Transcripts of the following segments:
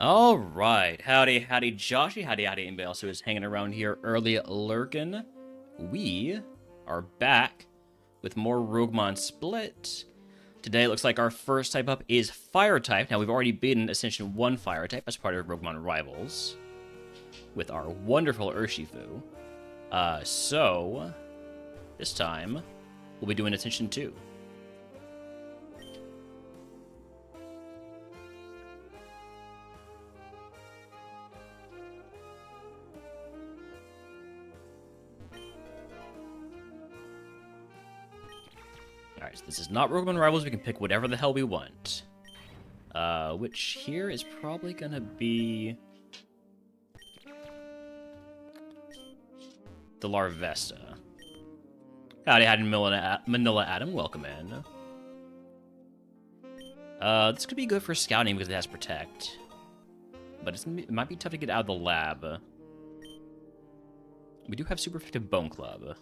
Alright, howdy Joshy, howdy anybody else who is hanging around here early lurking. We are back with more RogueMon Split. Today it looks like our first type up is Fire type. Now we've already beaten Ascension 1 Fire type as part of RogueMon Rivals with our wonderful Urshifu. So this time we'll be doing Ascension 2. Alright, so this is not RogueMon Rivals. We can pick whatever the hell we want. Which here is probably gonna be the Larvesta. Howdy, Manila Adam, welcome in. This could be good for scouting because it has Protect. But it might be tough to get out of the lab. We do have Super Effective Bone Club.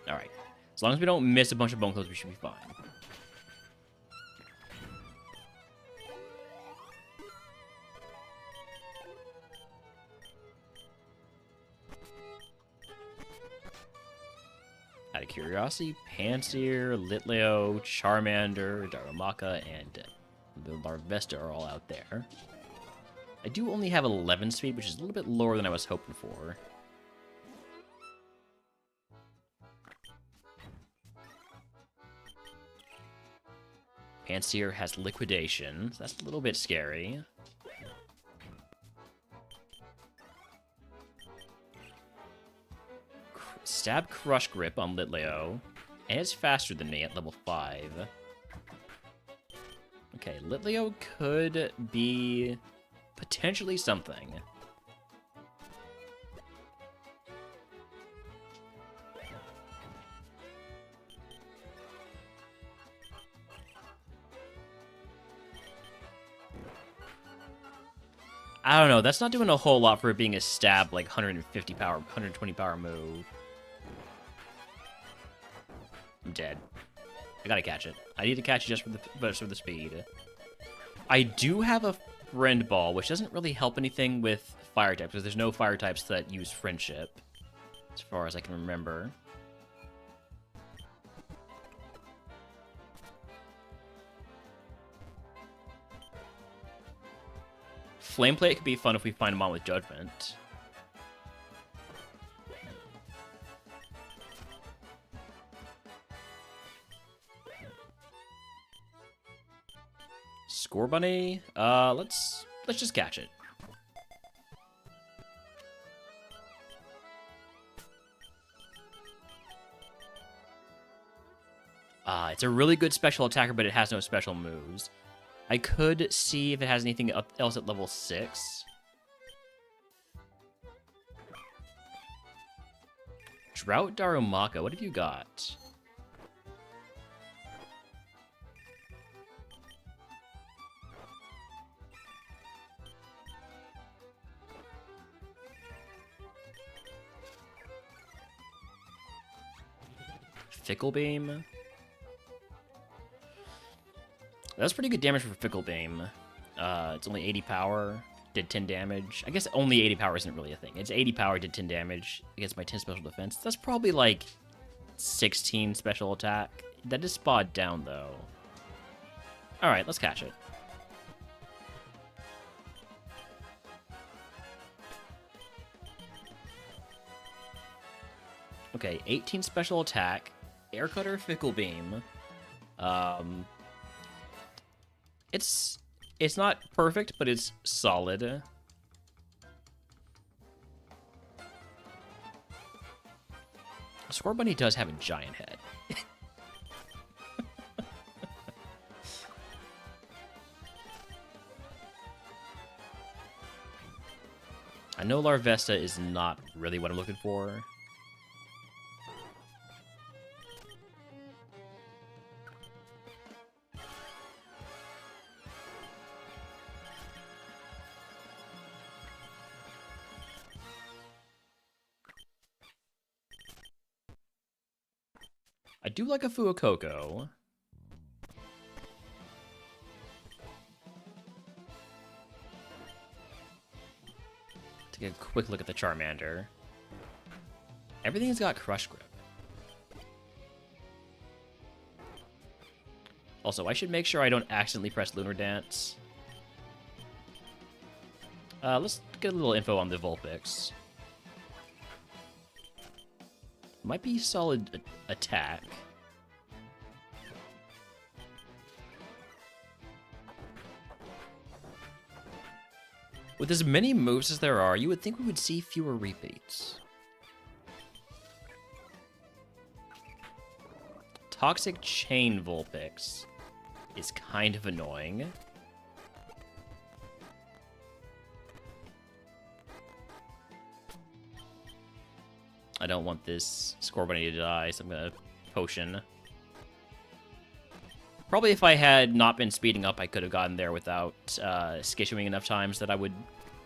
Alright. As long as we don't miss a bunch of bone clubs, we should be fine. Out of curiosity, Panseer, Litleo, Charmander, Darumaka, and the Larvesta are all out there. I do only have 11 speed, which is a little bit lower than I was hoping for. Panseer has Liquidation, so that's a little bit scary. Stab Crush Grip on Litleo, and it's faster than me at level 5. Okay, Litleo could be potentially something. I don't know, that's not doing a whole lot for it being a stab, like 150 power, 120 power move. I'm dead. I gotta catch it. I need to catch it just for the speed. I do have a Friend Ball, which doesn't really help anything with Fire types, because there's no Fire types that use Friendship, as far as I can remember. Flame Plate could be fun if we find him on with Judgment. Score Bunny? Let's just catch it. It's a really good special attacker, but it has no special moves. I could see if it has anything else at level 6. Drought Darumaka, what have you got? Fickle Beam? That's pretty good damage for Fickle Beam. It's only 80 power, did 10 damage. I guess only 80 power isn't really a thing. It's 80 power, did 10 damage against my 10 special defense. That's probably like 16 special attack. That is spawed down, though. Alright, let's catch it. Okay, 18 special attack, Air Cutter, Fickle Beam. It's not perfect, but it's solid. Score Bunny does have a giant head. I know Larvesta is not really what I'm looking for. I do like a Fuecoco. Take a quick look at the Charmander. Everything's got Crush Grip. Also, I should make sure I don't accidentally press Lunar Dance. Let's get a little info on the Vulpix. Might be solid attack. With as many moves as there are, you would think we would see fewer repeats. Toxic Chain Vulpix is kind of annoying. I don't want this Scorbunny to die, so I'm gonna potion. Probably if I had not been speeding up, I could have gotten there without skishing enough times that I would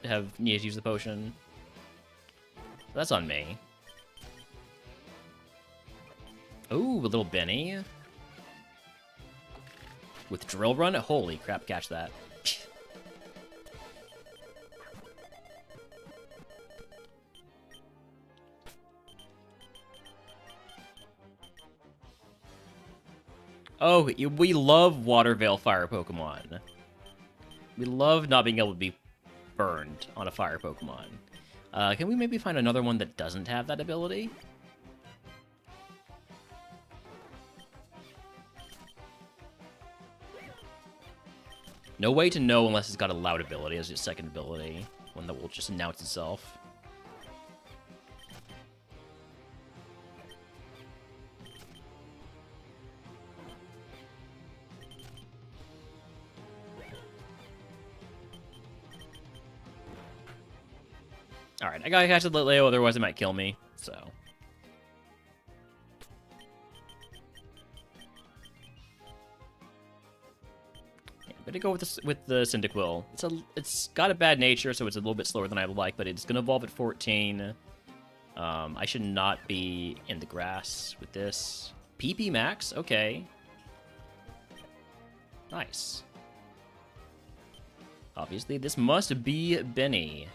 have needed to use the potion. That's on me. Ooh, a little Benny. With Drill Run? Holy crap, catch that. Oh, we love Water Veil Fire Pokemon. We love not being able to be burned on a fire Pokemon. Can we maybe find another one that doesn't have that ability? No way to know unless it's got a loud ability as its second ability. One that will just announce itself. Alright, I gotta catch the Leo, otherwise it might kill me, so. Yeah, I'm gonna go with the Cyndaquil. It's got a bad nature, so it's a little bit slower than I would like, but it's gonna evolve at 14. I should not be in the grass with this. PP max? Okay. Nice. Obviously, this must be Benny.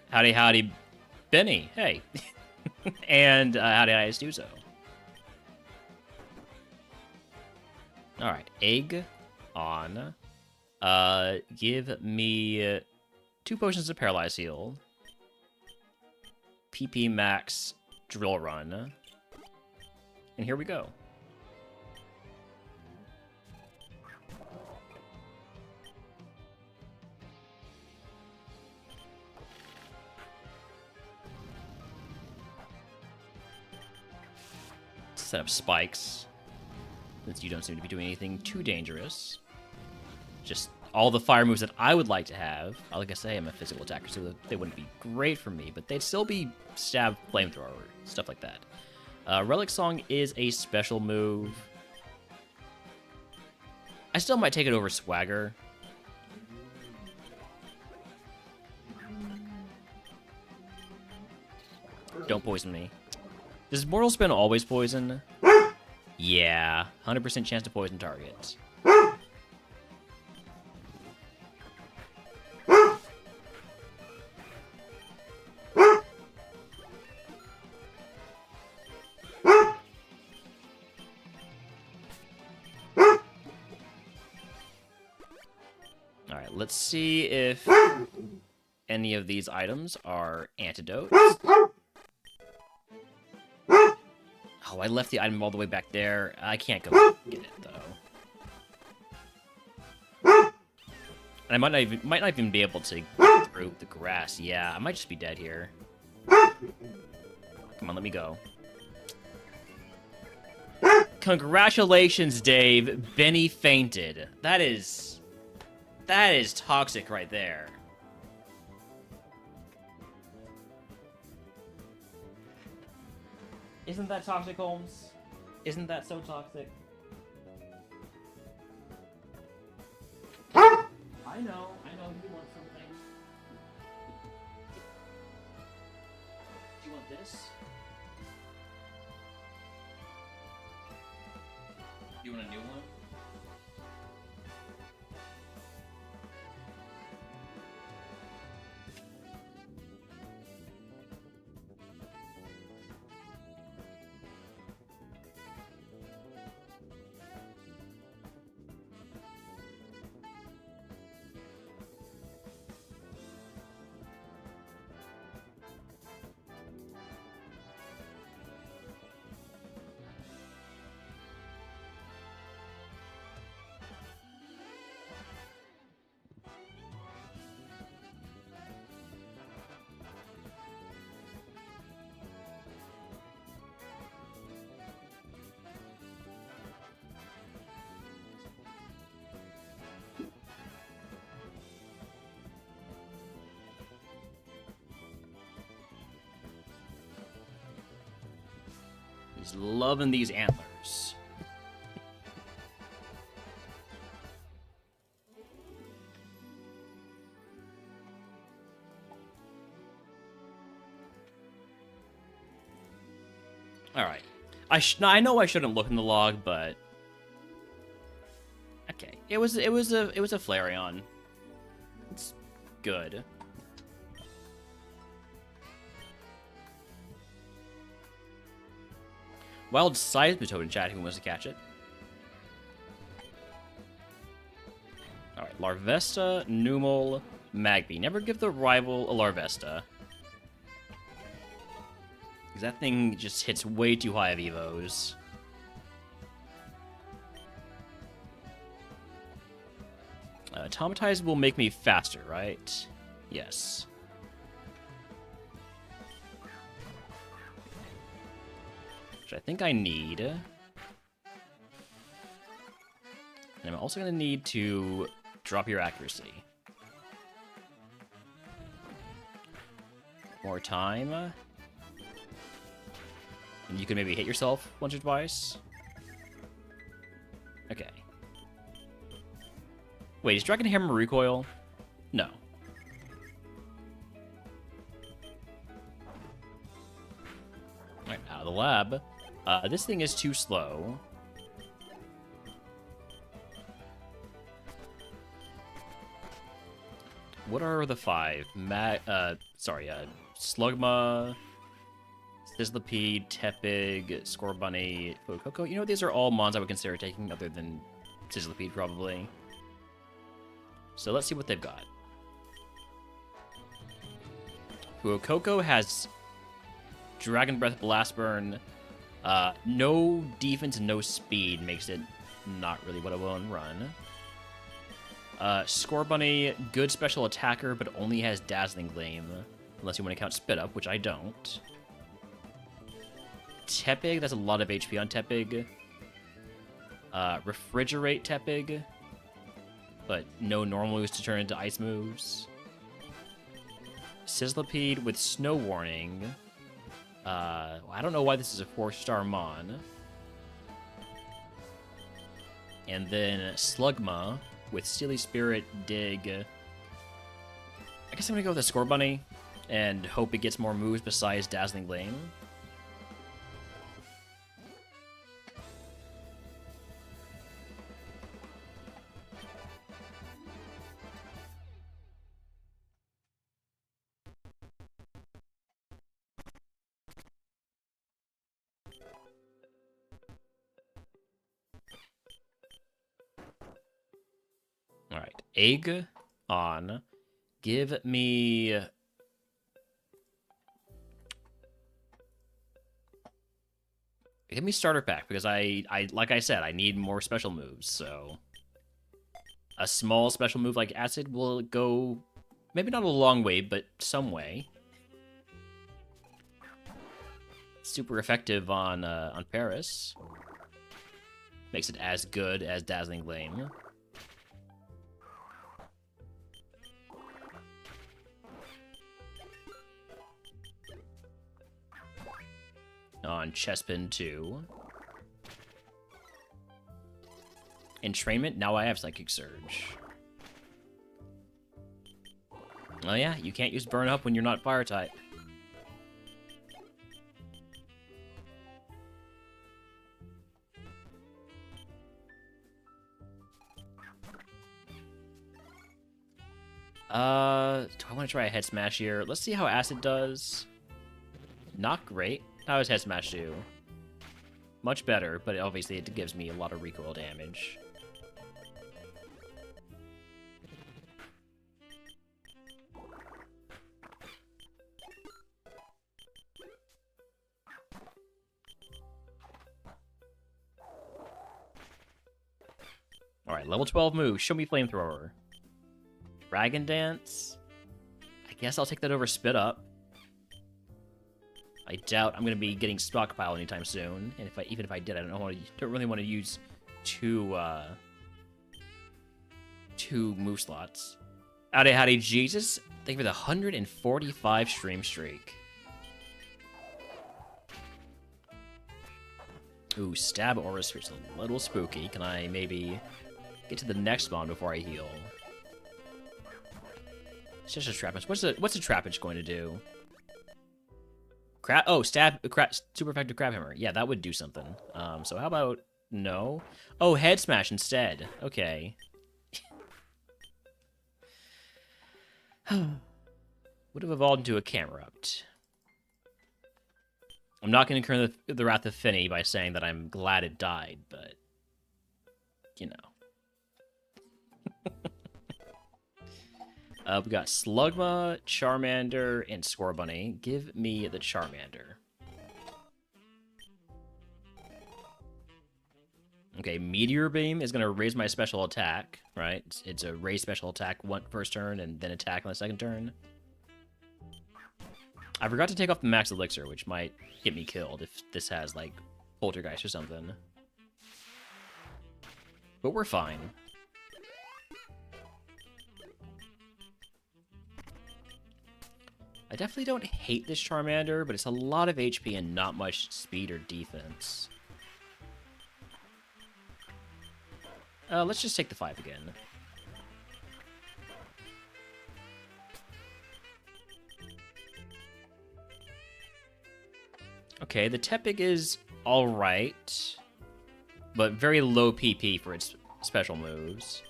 Howdy, howdy, Benny. Hey. And howdy, howdy, Stuzo. Alright, egg on. Give me 2 potions of Paralyze Heal. PP Max Drill Run. And here we go. Set up spikes, since you don't seem to be doing anything too dangerous. Just all the fire moves that I would like to have. Like I say, I'm a physical attacker, so they wouldn't be great for me, but they'd still be stab, flamethrower, stuff like that. Relic Song is a special move. I still might take it over Swagger. Don't poison me. Does Mortal Spin always poison? Yeah, 100% chance to poison targets. Alright, let's see if any of these items are antidotes. Oh, I left the item all the way back there. I can't go get it, though. And I might not even be able to get through the grass. Yeah, I might just be dead here. Come on, let me go. Congratulations, Dave. Benny fainted. That is toxic right there. Isn't that toxic, Holmes? Isn't that so toxic? I know you want something. Do you want this? You want a new one? He's loving these antlers. All right. I know I shouldn't look in the log, but okay. It was a Flareon. It's good. Wild Seismitoad in chat who wants to catch it. Alright, Larvesta, Numel, Magby. Never give the rival a Larvesta. Because that thing just hits way too high of Evos. Automatize will make me faster, right? Yes. Which I think I need. And I'm also going to need to drop your accuracy. More time. And you can maybe hit yourself once or twice. Okay. Wait, is Dragon Hammer recoil? No. Alright, out of the lab. This thing is too slow. What are the 5? Slugma, Sizzlipede, Tepig, Scorbunny, Fuecoco. You know, these are all mons I would consider taking other than Sizzlipede, probably. So let's see what they've got. Fuecoco has Dragon Breath, Blast Burn. No defense and no speed makes it not really what I want to run. Scorbunny, good special attacker, but only has Dazzling Gleam. Unless you want to count Spit Up, which I don't. Tepig, that's a lot of HP on Tepig. Refrigerate Tepig, but no normal moves to turn into ice moves. Sizzlipede with Snow Warning. I don't know why this is a 4-star mon. And then Slugma with Steely Spirit, Dig. I guess I'm gonna go with the Scorbunny and hope it gets more moves besides Dazzling Gleam. Alright, Egg on. Give me... Give me starter pack, because I like I said, I need more special moves, so... A small special move like Acid will go... Maybe not a long way, but some way. Super effective on Paris. Makes it as good as Dazzling Gleam. On Chespin 2. Entrainment, now I have Psychic Surge. Oh yeah, you can't use Burn Up when you're not Fire type. Do I want to try a head smash here? Let's see how acid does. Not great. How does head smash do? Much better, but obviously it gives me a lot of recoil damage. Alright, level 12 move. Show me Flamethrower. Dragon Dance? I guess I'll take that over Spit Up. I doubt I'm going to be getting Stockpile anytime soon. And even if I did, I don't really want to use two move slots. Howdy, Jesus. Thank you for the 145 stream streak. Ooh, Stab Aura Sphere's a little spooky. Can I maybe get to the next spawn before I heal? It's just a Trapinch. What's a Trapinch going to do? Super effective Crab Hammer. Yeah, that would do something. So how about no? Oh, Head Smash instead. Okay. Would have evolved into a Camerupt. I'm not going to incur the wrath of Finny by saying that I'm glad it died, but you know. We got Slugma, Charmander, and Scorbunny. Give me the Charmander. Okay, Meteor Beam is going to raise my special attack, right? It's a raise special attack first turn and then attack on the second turn. I forgot to take off the Max Elixir, which might get me killed if this has, like, Poltergeist or something. But we're fine. I definitely don't hate this Charmander, but it's a lot of HP and not much speed or defense. Let's just take the 5 again. Okay, the Tepig is alright, but very low PP for its special moves.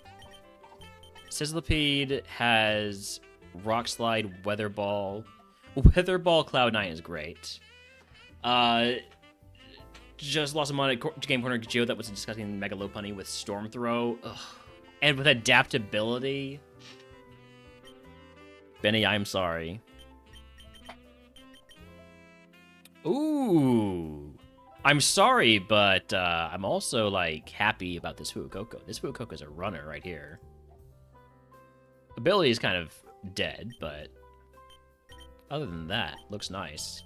Sizzlipede has Rock Slide, Weather Ball. Weather Ball Cloud9 is great. Just lost a mon at Game Corner Geo that was discussing Mega Lopunny with Storm Throw. Ugh. And with adaptability. Benny, I'm sorry. Ooh. I'm sorry, but I'm also, like, happy about this Fuecoco. This Fuecoco is a runner right here. Ability is kind of dead, but other than that, looks nice.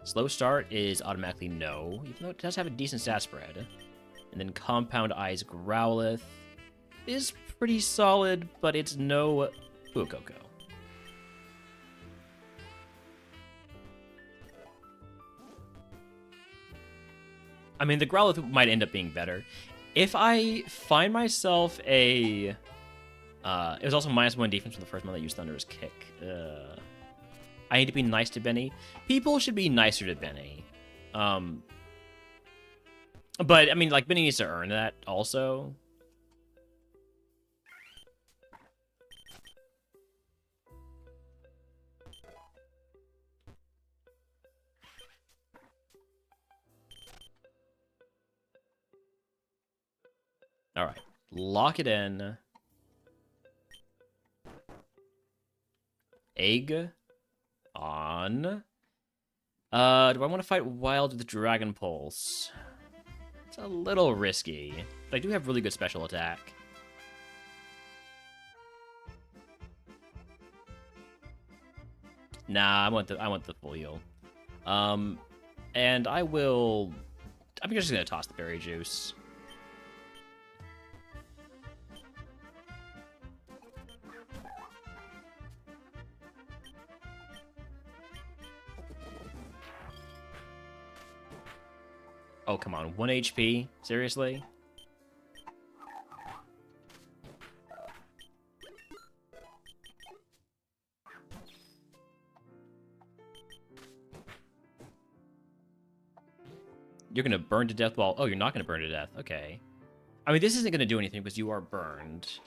Slow Start is automatically no, even though it does have a decent stat spread. And then Compound Eyes Growlithe is pretty solid, but it's no Fuecoco. I mean, the Growlithe might end up being better. If I find myself a... it was also -1 defense for the first month I used Thunderous Kick. I need to be nice to Benny. People should be nicer to Benny. But, I mean, like, Benny needs to earn that also. Alright. Lock it in. Egg on. Do I want to fight Wild with Dragon Pulse? It's a little risky, but I do have really good special attack. Nah, I want the full heal. And I'm just gonna toss the berry juice. Oh, come on. 1 HP? Seriously? You're gonna burn to death while... Oh, you're not gonna burn to death. Okay. I mean, this isn't gonna do anything because you are burned.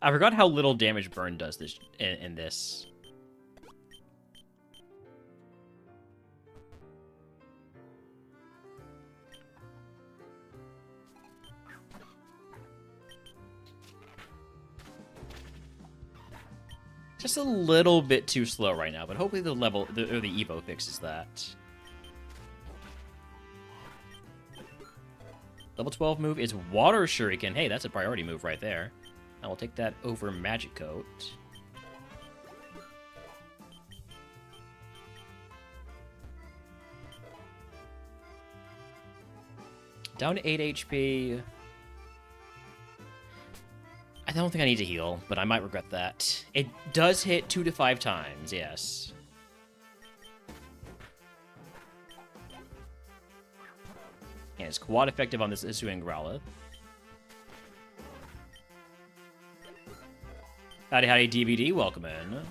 I forgot how little damage burn does this in this. Just a little bit too slow right now, but hopefully the Evo fixes that. Level 12 move is Water Shuriken. Hey, that's a priority move right there. I will take that over Magic Coat. Down to 8 HP. I don't think I need to heal, but I might regret that. It does hit 2 to 5 times, yes. And it's quad effective on this Isuin Growlithe. Howdy, howdy, DBD. Welcome in.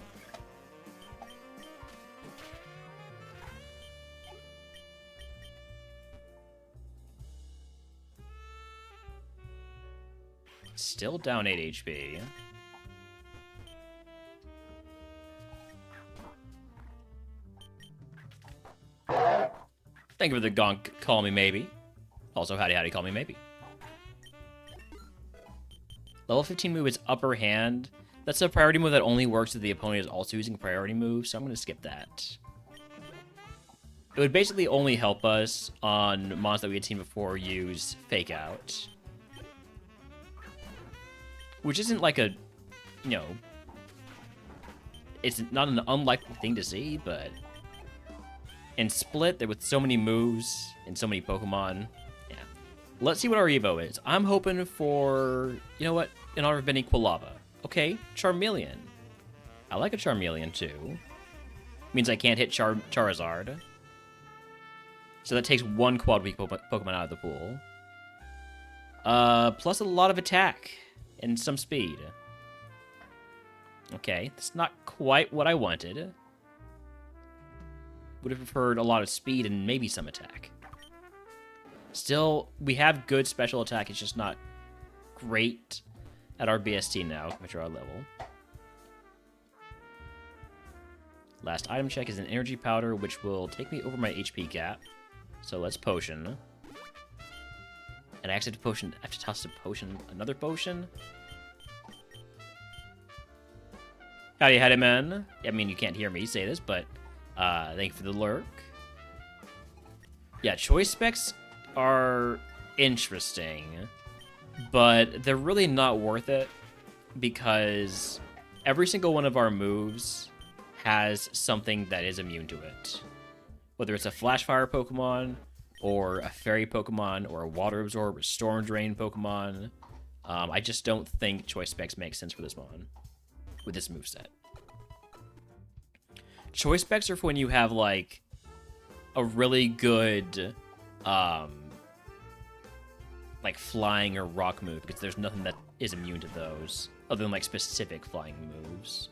Still down 8 HP. Thank you for the gonk. Call me maybe. Also, howdy, howdy, call me maybe. Level 15 move is Upper Hand. That's a priority move that only works if the opponent is also using a priority move, so I'm going to skip that. It would basically only help us on mons that we had seen before use Fake Out. Which isn't like a, you know, it's not an unlikely thing to see, but in Split, there with so many moves and so many Pokemon, yeah. Let's see what our Evo is. I'm hoping for, you know what, in honor of Benny Quilava. Okay, Charmeleon. I like a Charmeleon too. Means I can't hit Charizard. So that takes one quad weak Pokemon out of the pool. Plus a lot of attack. And some speed. Okay, that's not quite what I wanted. Would have preferred a lot of speed and maybe some attack. Still, we have good special attack. It's just not great at our BST now, compared to our level. Last item check is an energy powder, which will take me over my HP cap. So let's potion. And I actually have to toss a potion, another potion. Howdy, howdy, man. I mean, you can't hear me say this, but thank you for the lurk. Yeah, choice specs are interesting, but they're really not worth it because every single one of our moves has something that is immune to it. Whether it's a Flash Fire Pokemon, or a Fairy Pokemon, or a Water Absorb, or Storm Drain Pokemon. I just don't think choice specs make sense for this mon, with this moveset. Choice specs are for when you have, like, a really good, like, flying or rock move, because there's nothing that is immune to those, other than, like, specific flying moves.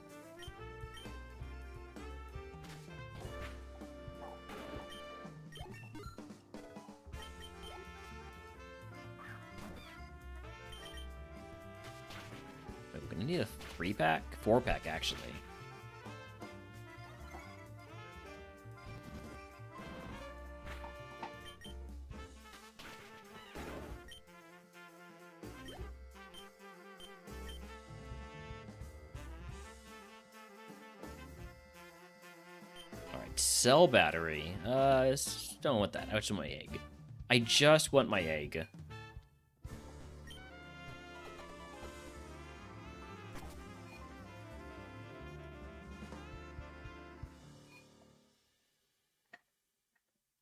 I need a 3-pack? 4-pack, actually. Alright, cell battery. Don't want that. I just want my egg. I just want my egg.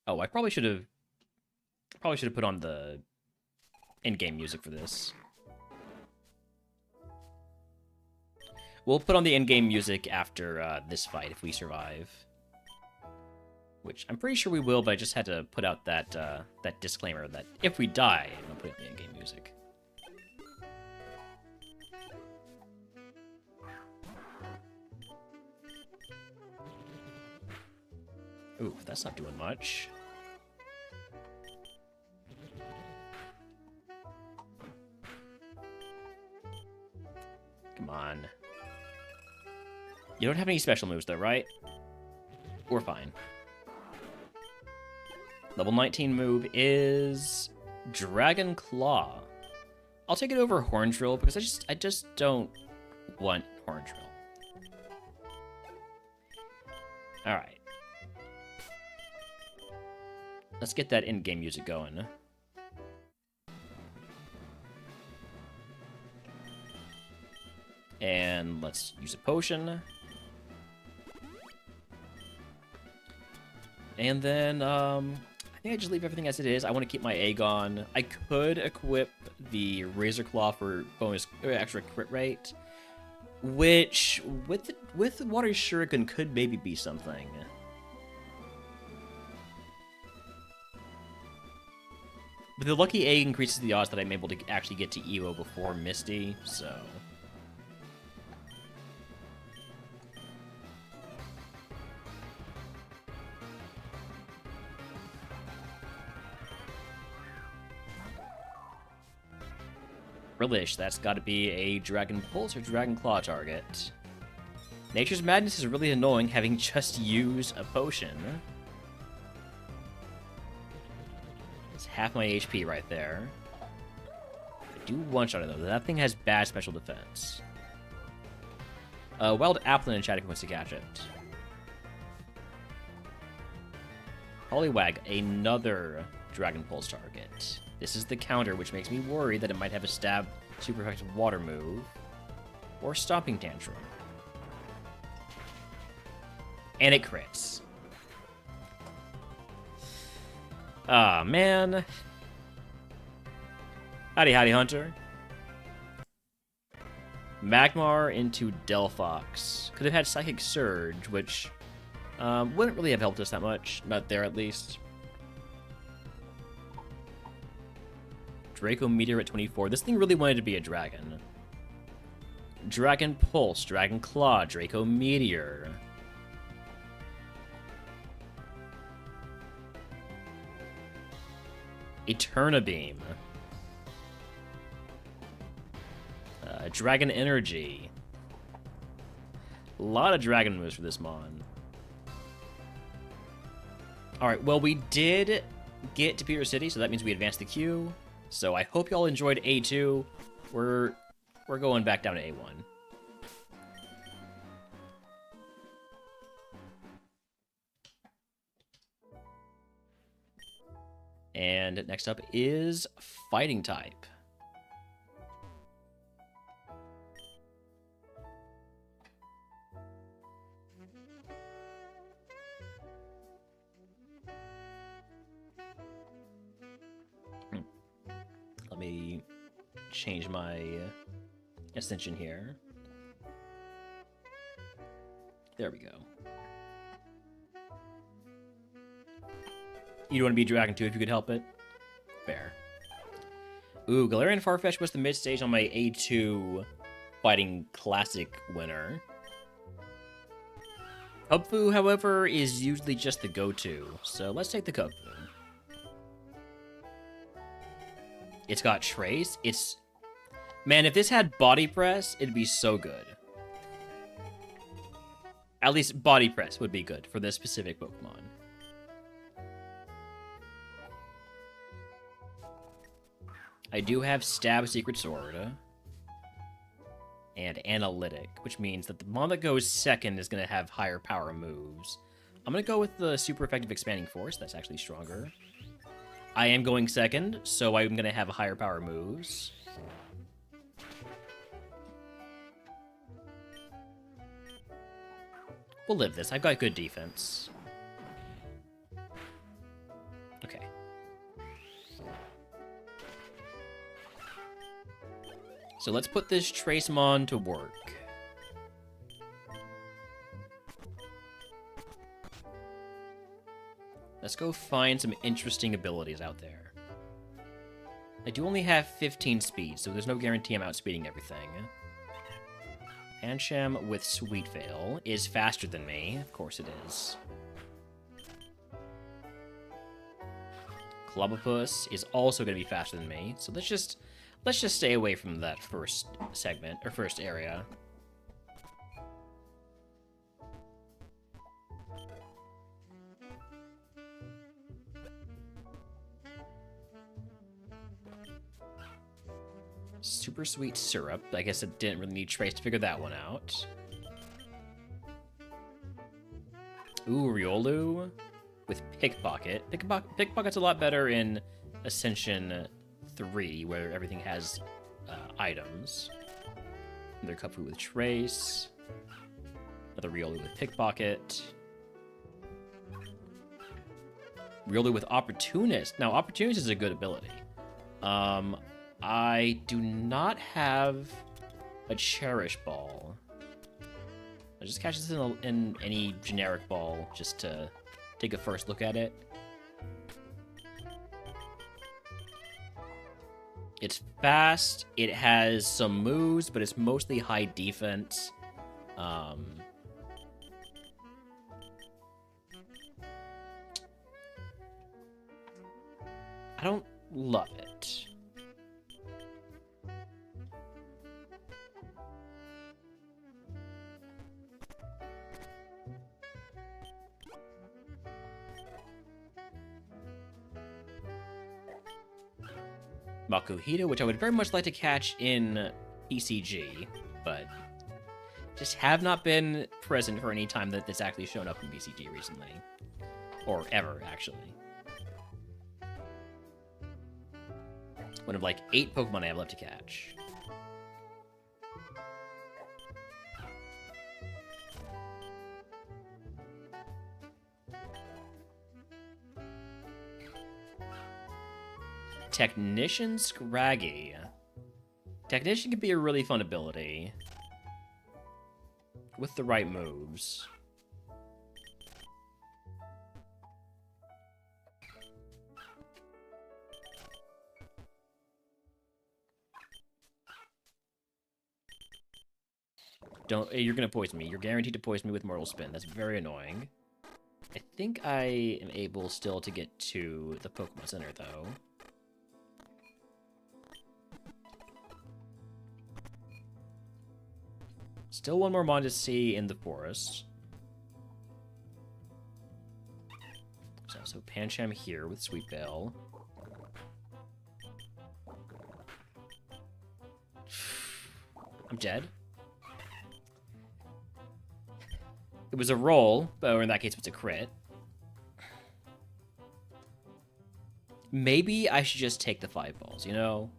Oh, I probably should have put on the in-game music for this. We'll put on the in-game music after this fight if we survive. Which I'm pretty sure we will, but I just had to put out that that disclaimer that if we die, I'm gonna put on the in-game music. Ooh, that's not doing much. Come on. You don't have any special moves, though, right? We're fine. Level 19 move is Dragon Claw. I'll take it over Horn Drill because I just don't want Horn Drill. All right. Let's get that in-game music going. And let's use a potion. And then, I think I just leave everything as it is. I want to keep my Aegon. I could equip the Razor Claw for bonus extra crit rate, which with Water Shuriken could maybe be something. But the Lucky Egg increases the odds that I'm able to actually get to Evo before Misty, so... Relish, that's got to be a Dragon Pulse or Dragon Claw target. Nature's Madness is really annoying having just used a potion. It's half my HP right there. I do one-shot it though. That thing has bad special defense. Wild Applin in chat if he wants to catch it. Poliwag, another Dragon Pulse target. This is the counter, which makes me worry that it might have a stab super effective water move. Or Stomping Tantrum. And it crits. Ah, man. Howdy, Hunter. Magmar into Delphox. Could have had Psychic Surge, which wouldn't really have helped us that much. Not there, at least. Draco Meteor at 24. This thing really wanted to be a dragon. Dragon Pulse, Dragon Claw, Draco Meteor. Eternabeam. Dragon Energy. A lot of dragon moves for this Mon. Alright, well, we did get to Pewter City, so that means we advanced the queue. So I hope y'all enjoyed A2. We're going back down to A1. And next up is Fighting type. Let me change my ascension here. There we go. You'd want to be Dragon 2 if you could help it. Fair. Ooh, Galarian Farfetch was the mid-stage on my A2 Fighting Classic winner. Kubfu, however, is usually just the go-to, so let's take the Kubfu. It's got Trace. It's... Man, if this had Body Press, it'd be so good. At least Body Press would be good for this specific Pokemon. I do have Stab Secret Sword. And Analytic, which means that the Mon that goes second is going to have higher power moves. I'm going to go with the super effective Expanding Force. That's actually stronger. I am going second, so I'm going to have higher power moves. We'll live this. I've got good defense. Okay. So let's put this Tracemon to work. Let's go find some interesting abilities out there. I do only have 15 speed, so there's no guarantee I'm outspeeding everything. Pancham with Sweet Veil is faster than me. Of course it is. Clobbopus is also going to be faster than me, so let's just stay away from that first segment, or first area. Super sweet syrup. I guess it didn't really need trace to figure that one out. Ooh, Riolu with Pickpocket. Pickpocket's a lot better in Ascension 3, where everything has items. Another Cupu with Trace. Another Riolu with Pickpocket. Riolu with Opportunist. Now, Opportunist is a good ability. I do not have a Cherish Ball. I'll just catch this in any generic ball just to take a first look at it. It's fast, it has some moves, but it's mostly high defense. I don't love it. Makuhita, which I would very much like to catch in PCG, but just have not been present for any time that it's actually shown up in PCG recently. Or ever, actually. One of like 8 Pokemon I have left to catch. Technician Scraggy. Technician can be a really fun ability. With the right moves. You're gonna poison me. You're guaranteed to poison me with Mortal Spin. That's very annoying. I think I am able still to get to the Pokemon Center, though. Still one more mon to see in the forest. So Pancham here with Sweet Veil. I'm dead. It was a roll, or in that case, it's a crit. Maybe I should just take the 5 balls, you know?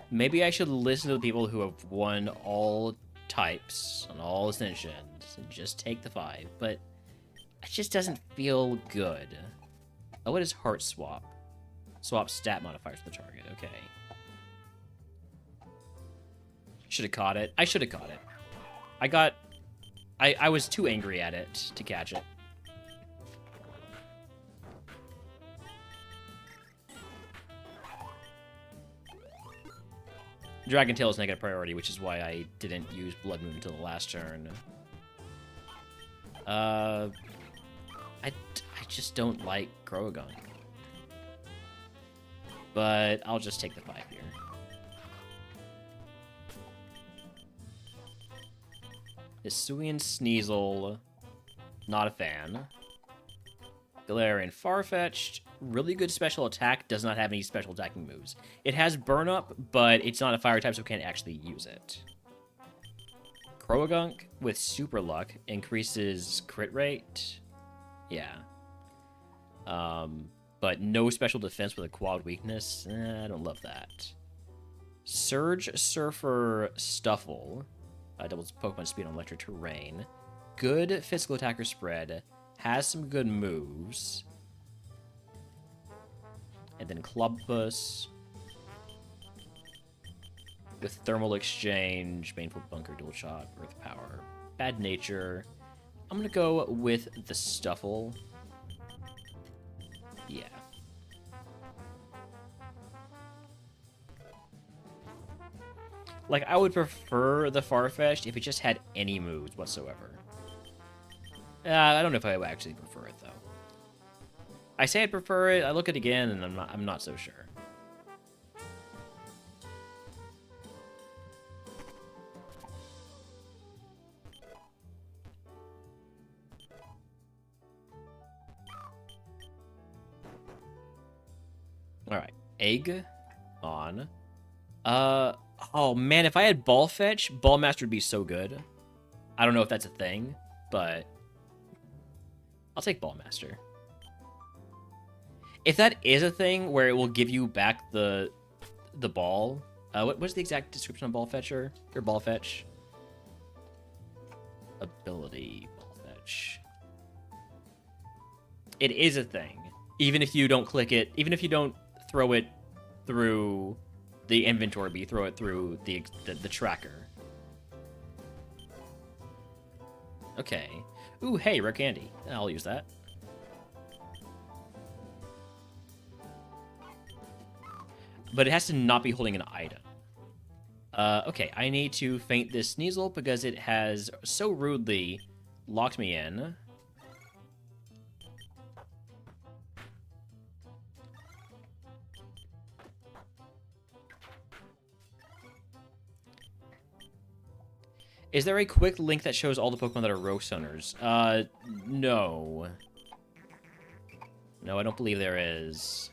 Maybe I should listen to the people who have won all types on all ascensions and just take the 5, but it just doesn't feel good. Oh, what is Heart Swap? Swap stat modifiers for the target, okay. Should have caught it. I should have caught it. I was too angry at it to catch it. Dragon Tail is negative priority, which is why I didn't use Blood Moon until the last turn. I just don't like Croagunk. But I'll just take the 5 here. Hisuian Sneasel, not a fan. Galarian Farfetch'd, really good special attack, does not have any special attacking moves. It has Burn Up, but it's not a fire type, so can't actually use it. Croagunk with Super Luck increases crit rate. Yeah. But no special defense with a quad weakness. I don't love that. Surge Surfer Stuffle. Doubles Pokemon speed on electric terrain. Good physical attacker spread. Has some good moves. And then Clubpuss. With Thermal Exchange, Baneful Bunker, Dual Shot, Earth Power. Bad Nature. I'm gonna go with the Stuffle. Yeah. Like, I would prefer the Farfetch'd if it just had any moves whatsoever. I don't know if I would actually prefer it, though. I say I'd prefer it, I look at it again, and I'm not so sure. Alright, Egg on. Oh man, if I had Ball Fetch, Ball Master would be so good. I don't know if that's a thing, but I'll take Ball Master. If that is a thing where it will give you back the ball, what's the exact description of Ball Fetcher or Ball Fetch? Ability Ball Fetch. It is a thing, even if you don't click it, even if you don't throw it through the inventory, but you throw it through the tracker. Okay. Ooh, hey, rare candy. I'll use that. But it has to not be holding an item. Okay, I need to feint this Sneasel because it has so rudely locked me in. Is there a quick link that shows all the Pokemon that are Rogue Stoners? No. No, I don't believe there is.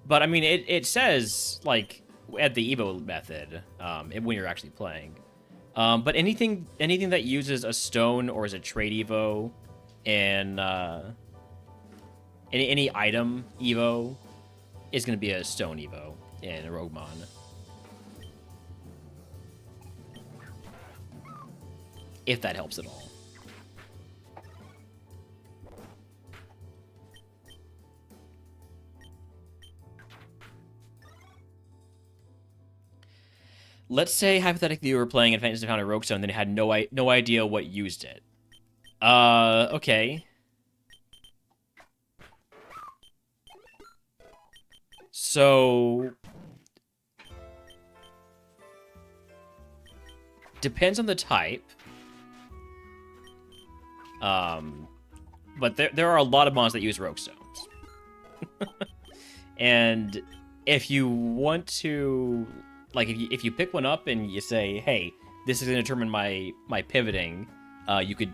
But, I mean, it says, like, at the Evo method, when you're actually playing. But anything that uses a stone or is a trade Evo and, any item Evo is going to be a stone Evo in a RogueMon. If that helps at all. Let's say, hypothetically, you were playing and found a Rogue Stone, and then you had no idea what used it. Okay. So... depends on the type. But there are a lot of mons that use Rogue Stones. And if you want to... like, if you pick one up and you say, hey, this is going to determine my pivoting, you could,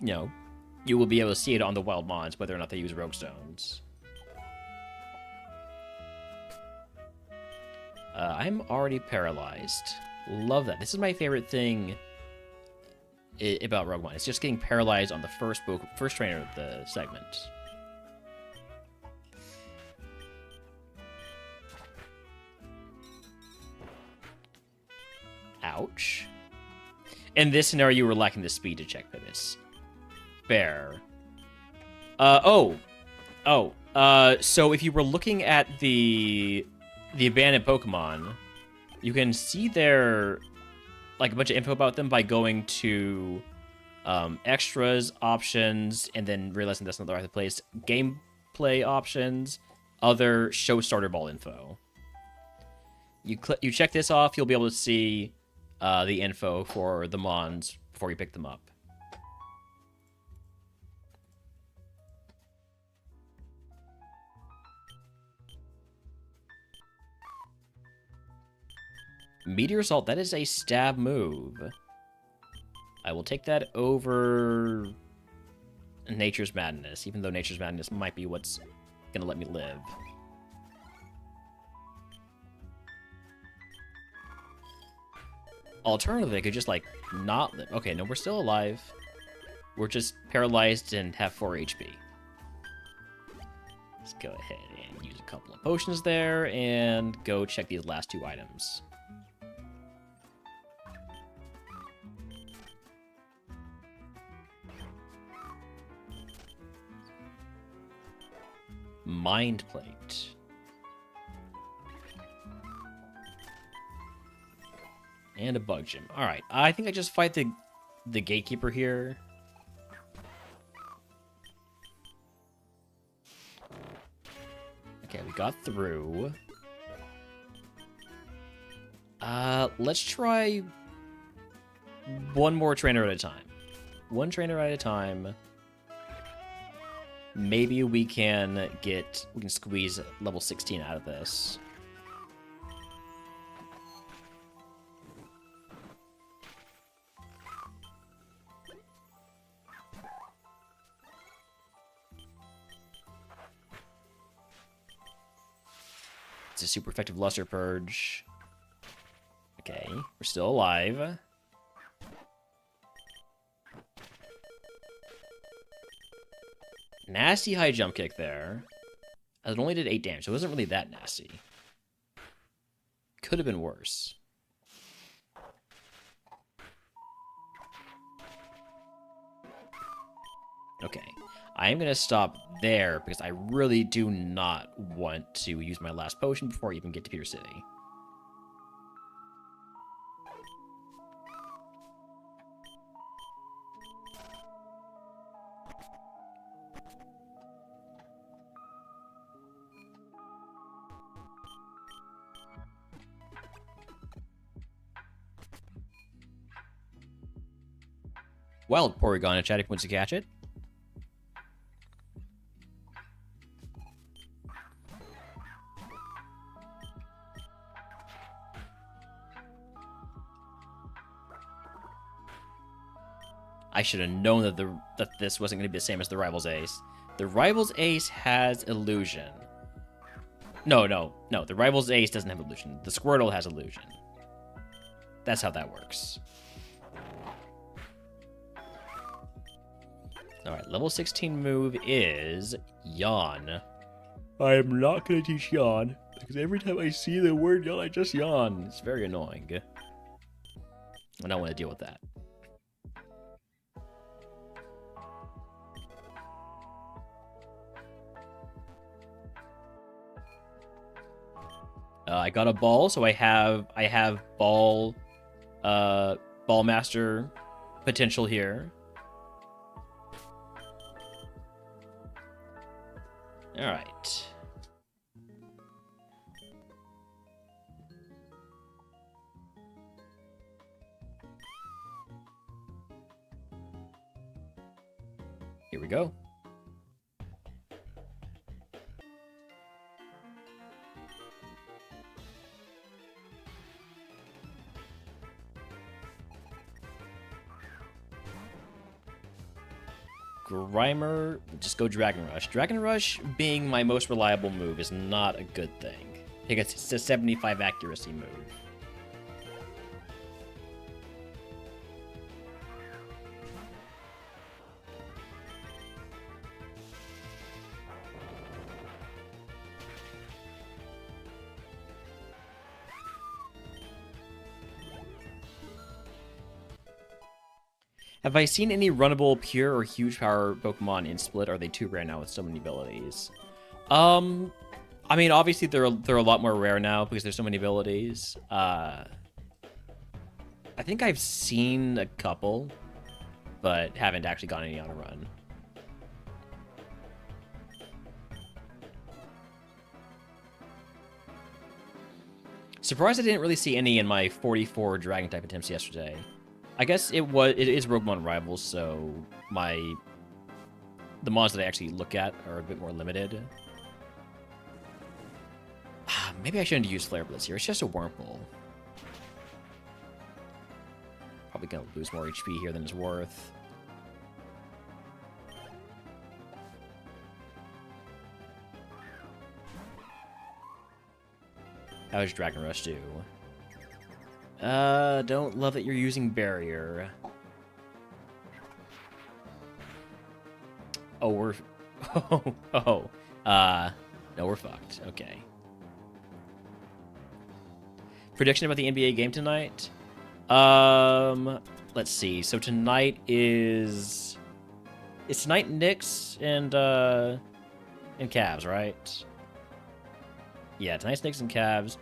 you will be able to see it on the wild mons, whether or not they use Rogue Stones. I'm already paralyzed. Love that. This is my favorite thing about RogueMon. It's just getting paralyzed on the first trainer of the segment. Ouch. In this scenario, you were lacking the speed to check pivots. Fair. So if you were looking at the abandoned Pokemon, you can see their, like, a bunch of info about them by going to extras, options, and then realizing that's not the right place. Gameplay options, other show starter ball info. You check this off, you'll be able to see the info for the mons before you pick them up. Meteor Assault, that is a stab move. I will take that over Nature's Madness, even though Nature's Madness might be what's gonna let me live. Alternatively, I could just, like, not live. Okay, no, we're still alive. We're just paralyzed and have 4 HP. Let's go ahead and use a couple of potions there and go check these last 2 items. Mind Plate. And a Bug Gym. Alright, I think I just fight the Gatekeeper here. Okay, we got through. Let's try one more trainer at a time. One trainer at a time. Maybe we can squeeze level 16 out of this. It's a super effective Luster Purge. Okay, we're still alive. Nasty high jump kick there. It only did 8 damage, so it wasn't really that nasty. Could have been worse. Okay, I am going to stop there because I really do not want to use my last potion before I even get to Peter City. Wild Porygon in chat if you want to catch it. I should have known that this wasn't going to be the same as the Rival's Ace. The Rival's Ace has Illusion. No. The Rival's Ace doesn't have Illusion. The Squirtle has Illusion. That's how that works. Alright, level 16 move is Yawn. I am not going to teach Yawn, because every time I see the word Yawn, I just yawn. It's very annoying. I don't want to deal with that. I got a ball, so I have ball master potential here. All right. Here we go. Grimer, just go Dragon Rush. Dragon Rush being my most reliable move is not a good thing. Because it's a 75 accuracy move. Have I seen any runnable pure or huge power Pokemon in Split? Or are they too rare now with so many abilities? I mean, obviously they're a lot more rare now because there's so many abilities. I think I've seen a couple, but haven't actually gotten any on a run. Surprised I didn't really see any in my 44 Dragon type attempts yesterday. I guess it is RogueMon Rivals, so the mods that I actually look at are a bit more limited. Maybe I shouldn't use Flare Blitz here. It's just a Wurmple. Probably gonna lose more HP here than it's worth. How does Dragon Rush do? Don't love that you're using Barrier. Oh, we're... no, we're fucked. Okay. Prediction about the NBA game tonight? Let's see. So tonight is... It's tonight Knicks and Cavs, right? Yeah, tonight's Knicks and Cavs.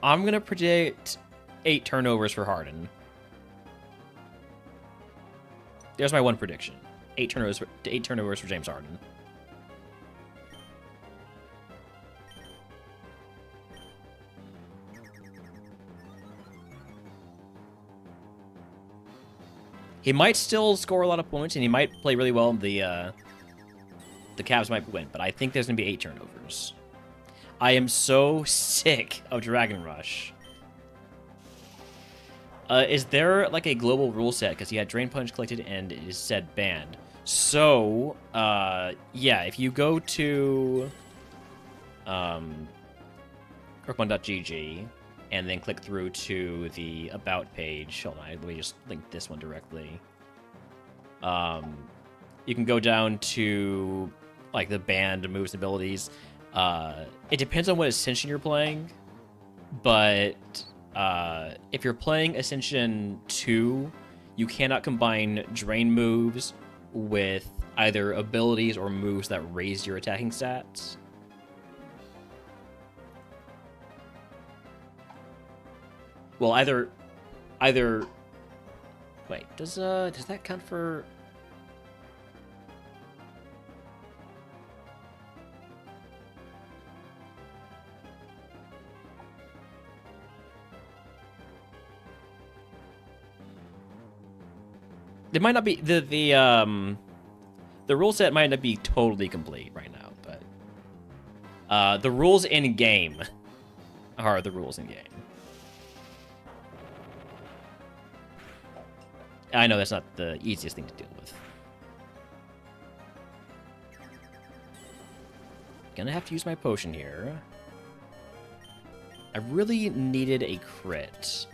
I'm gonna predict 8 turnovers for Harden. There's my one prediction. 8 turnovers for James Harden. He might still score a lot of points, and he might play really well. The Cavs might win, but I think there's gonna be 8 turnovers. I am so sick of Dragon Rush. Is there like a global rule set? Because he had Drain Punch collected and it is said banned. So, yeah, if you go to RogueMon.gg, and then click through to the About page. Hold on, let me just link this one directly. You can go down to, like, the band moves and abilities. It depends on what Ascension you're playing, but if you're playing Ascension 2, you cannot combine drain moves with either abilities or moves that raise your attacking stats. Well, either wait, does that count for? It might not be the rule set might not be totally complete right now, but the rules in game are the rules in game. I know that's not the easiest thing to deal with. Gonna have to use my potion here. I really needed a crit.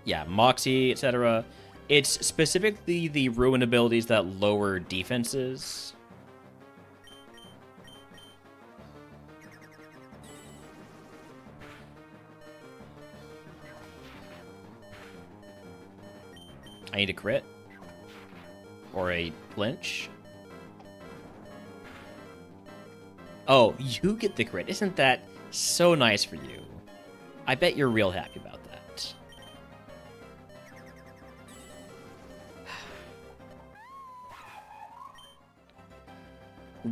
Yeah, Moxie, etc. It's specifically the Ruin abilities that lower defenses. I need a crit. Or a flinch. Oh, you get the crit. Isn't that so nice for you? I bet you're real happy about that.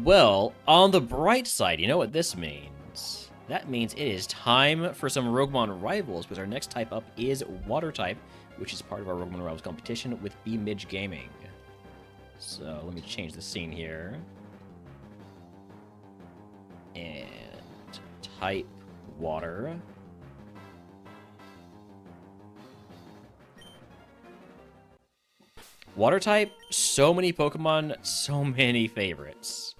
Well, on the bright side, you know what this means? That means it is time for some RogueMon Rivals, because our next type up is Water type, which is part of our RogueMon Rivals competition with B-Midge Gaming. So, let me change the scene here. And type Water. Water type, so many Pokemon, so many favorites.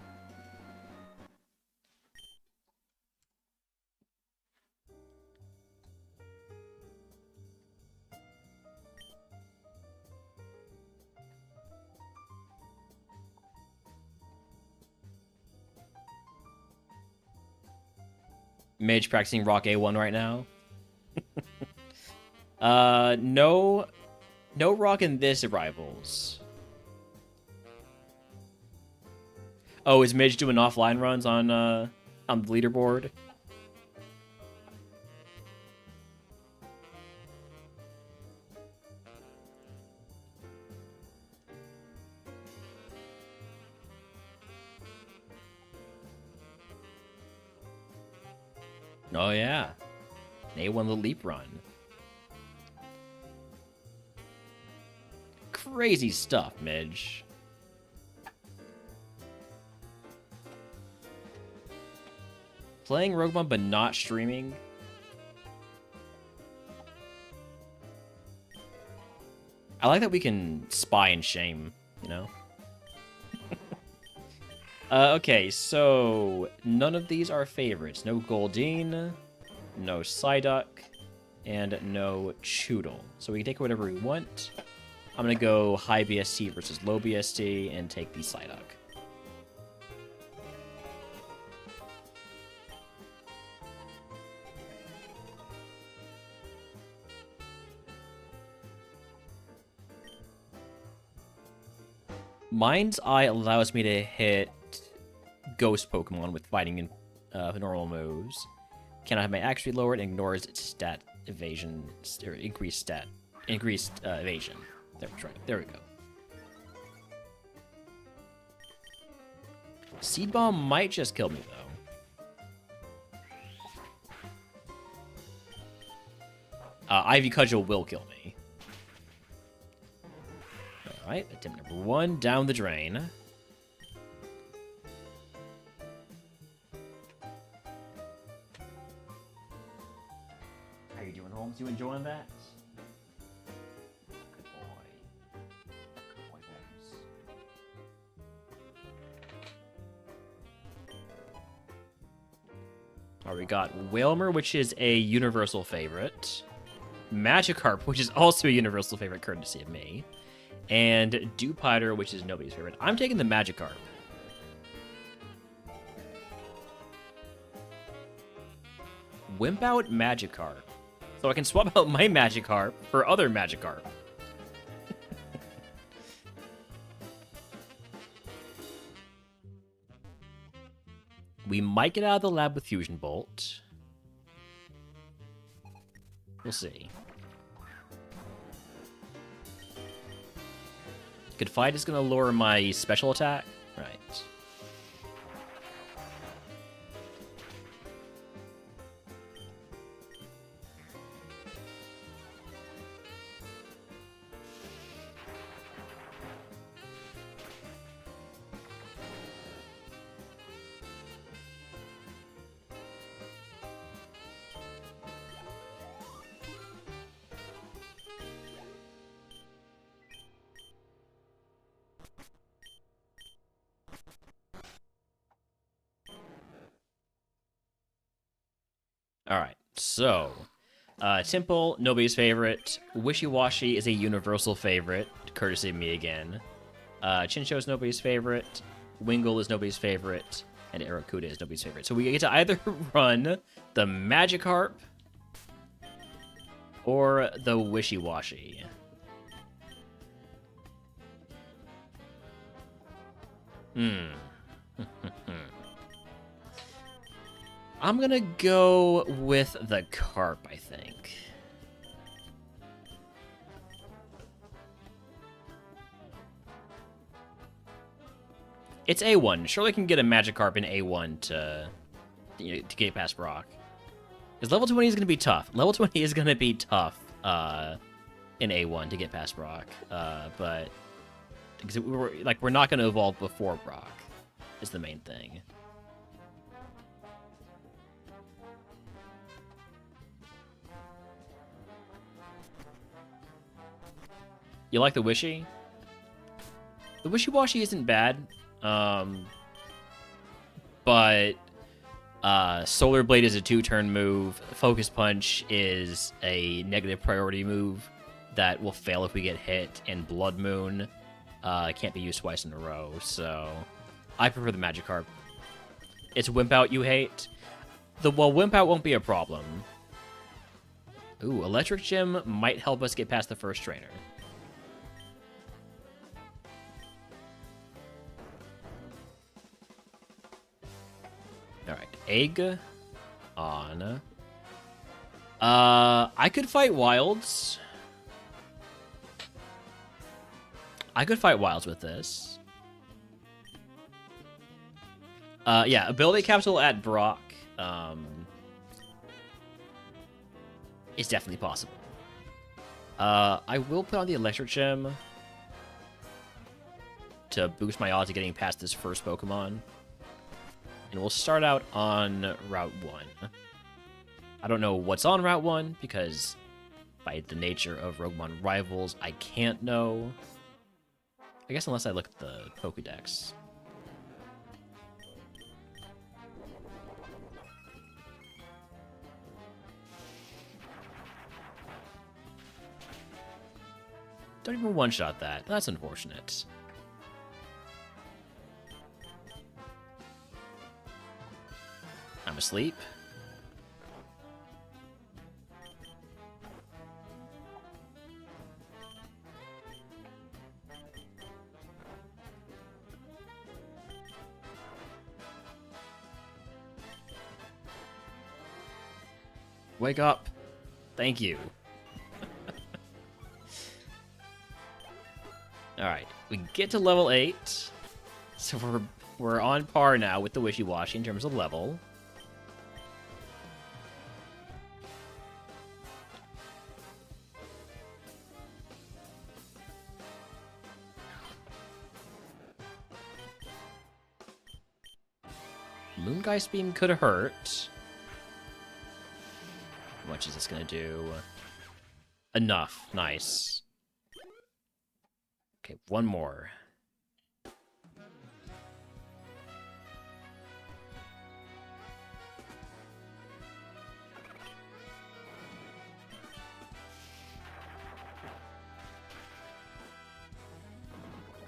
Mage practicing Rock A1 right now. No Rock in this Rivals. Oh, is Mage doing offline runs on the leaderboard? Oh yeah, A1 the leap run. Crazy stuff, Midge. Playing RogueMon but not streaming. I like that we can spy and shame, you know? Okay, so none of these are favorites. No Goldeen, no Psyduck, and no Choodle. So we can take whatever we want. I'm going to go high BST versus low BST and take the Psyduck. Mind's Eye allows me to hit Ghost Pokemon with fighting in normal moves. Cannot have my accuracy lowered and ignores its stat evasion, or increased evasion. There we go. Seed Bomb might just kill me, though. Ivy Cudgel will kill me. Alright, attempt number 1, down the drain. How you doing, Holmes? You enjoying that? Good boy. Good boy, Holmes. Alright, we got Whalmer, which is a universal favorite. Magikarp, which is also a universal favorite, courtesy of me. And Dewpider, which is nobody's favorite. I'm taking the Magikarp. Wimp out Magikarp. So I can swap out my Magikarp for other Magikarp. We might get out of the lab with Fusion Bolt. We'll see. Good fight is going to lower my special attack. Right. Alright, so, Temple, nobody's favorite. Wishy-Washy is a universal favorite, courtesy of me again. Chincho is nobody's favorite. Wingull is nobody's favorite. And Aracuda is nobody's favorite. So we get to either run the Magikarp or the Wishy-Washy. I'm gonna go with the Carp, I think. It's A1. Surely I can get a Magikarp in A1 to get past Brock. Because level 20 is gonna be tough. Level 20 is gonna be tough in A1 to get past Brock. But because we're not gonna evolve before Brock is the main thing. You like the Wishy? The Wishy-Washy isn't bad, but Solar Blade is a 2-turn move. Focus Punch is a negative priority move that will fail if we get hit, and Blood Moon can't be used twice in a row, so I prefer the Magikarp. It's Wimp Out you hate? Well, Wimp Out won't be a problem. Ooh, Electric Gym might help us get past the first trainer. Alright, Egg on. I could fight Wilds. I could fight Wilds with this. Yeah, Ability Capsule at Brock is definitely possible. I will put on the Electric Gem to boost my odds of getting past this first Pokemon. And we'll start out on Route 1. I don't know what's on Route 1, because by the nature of RogueMon Rivals, I can't know. I guess unless I look at the Pokédex. Don't even one-shot that. That's unfortunate. I'm asleep. Wake up. Thank you. Alright, we get to level 8. So we're on par now with the Wishy-Washy in terms of level. Moongeist Beam could hurt. How much is this gonna do? Enough. Nice. Okay, one more.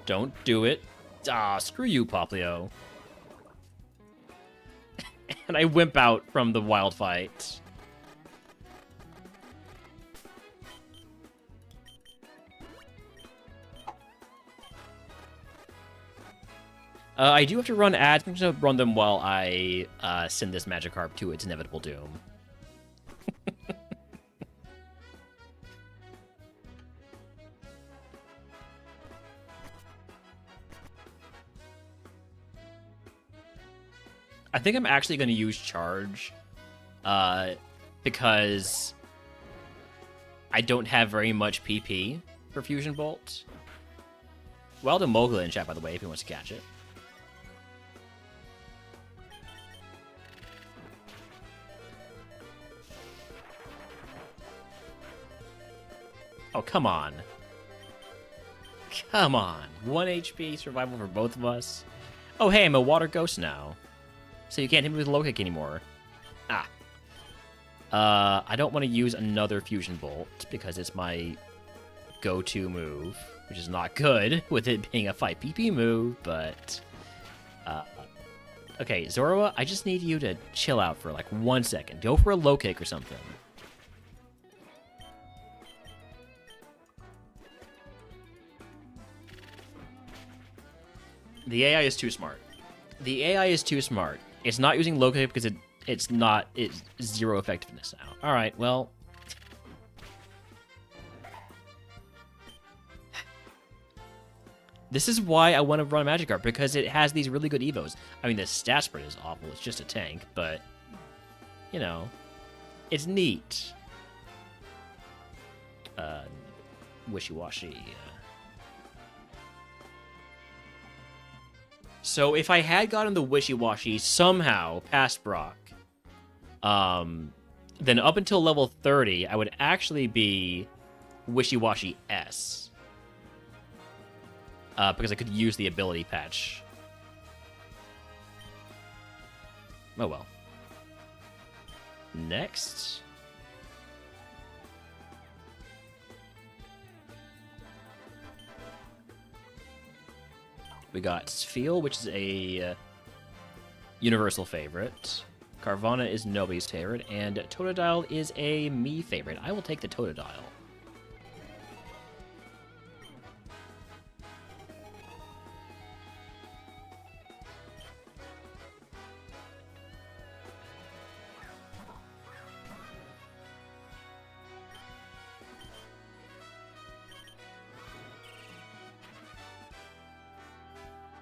Don't do it. Ah, screw you, Poplio. And I wimp out from the wild fight. I do have to run ads. I'm just going to run them while I send this Magikarp to its inevitable doom. I think I'm actually going to use Charge because I don't have very much PP for Fusion Bolt. Wild and Mogul in chat, by the way, if he wants to catch it. Oh, come on. Come on. 1 HP survival for both of us. Oh, hey, I'm a water ghost now. So you can't hit me with low kick anymore. Ah. I don't want to use another Fusion Bolt because it's my go-to move, which is not good with it being a 5 PP move, but... okay, Zorua, I just need you to chill out for like 1 second. Go for a low kick or something. The AI is too smart. The AI is too smart. It's not using low kick because it's 0 effectiveness now. All right, well. This is why I want to run a Magikarp, because it has these really good evos. I mean, the stat spread is awful. It's just a tank, but, you know, it's neat. Wishy-washy. So if I had gotten the Wishy-Washy somehow past Brock, then up until level 30, I would actually be Wishy-Washy S. Because I could use the ability patch. Oh well. Next. We got Sfeel, which is a universal favorite. Carvana is nobody's favorite, and Totodile is a me favorite. I will take the Totodile.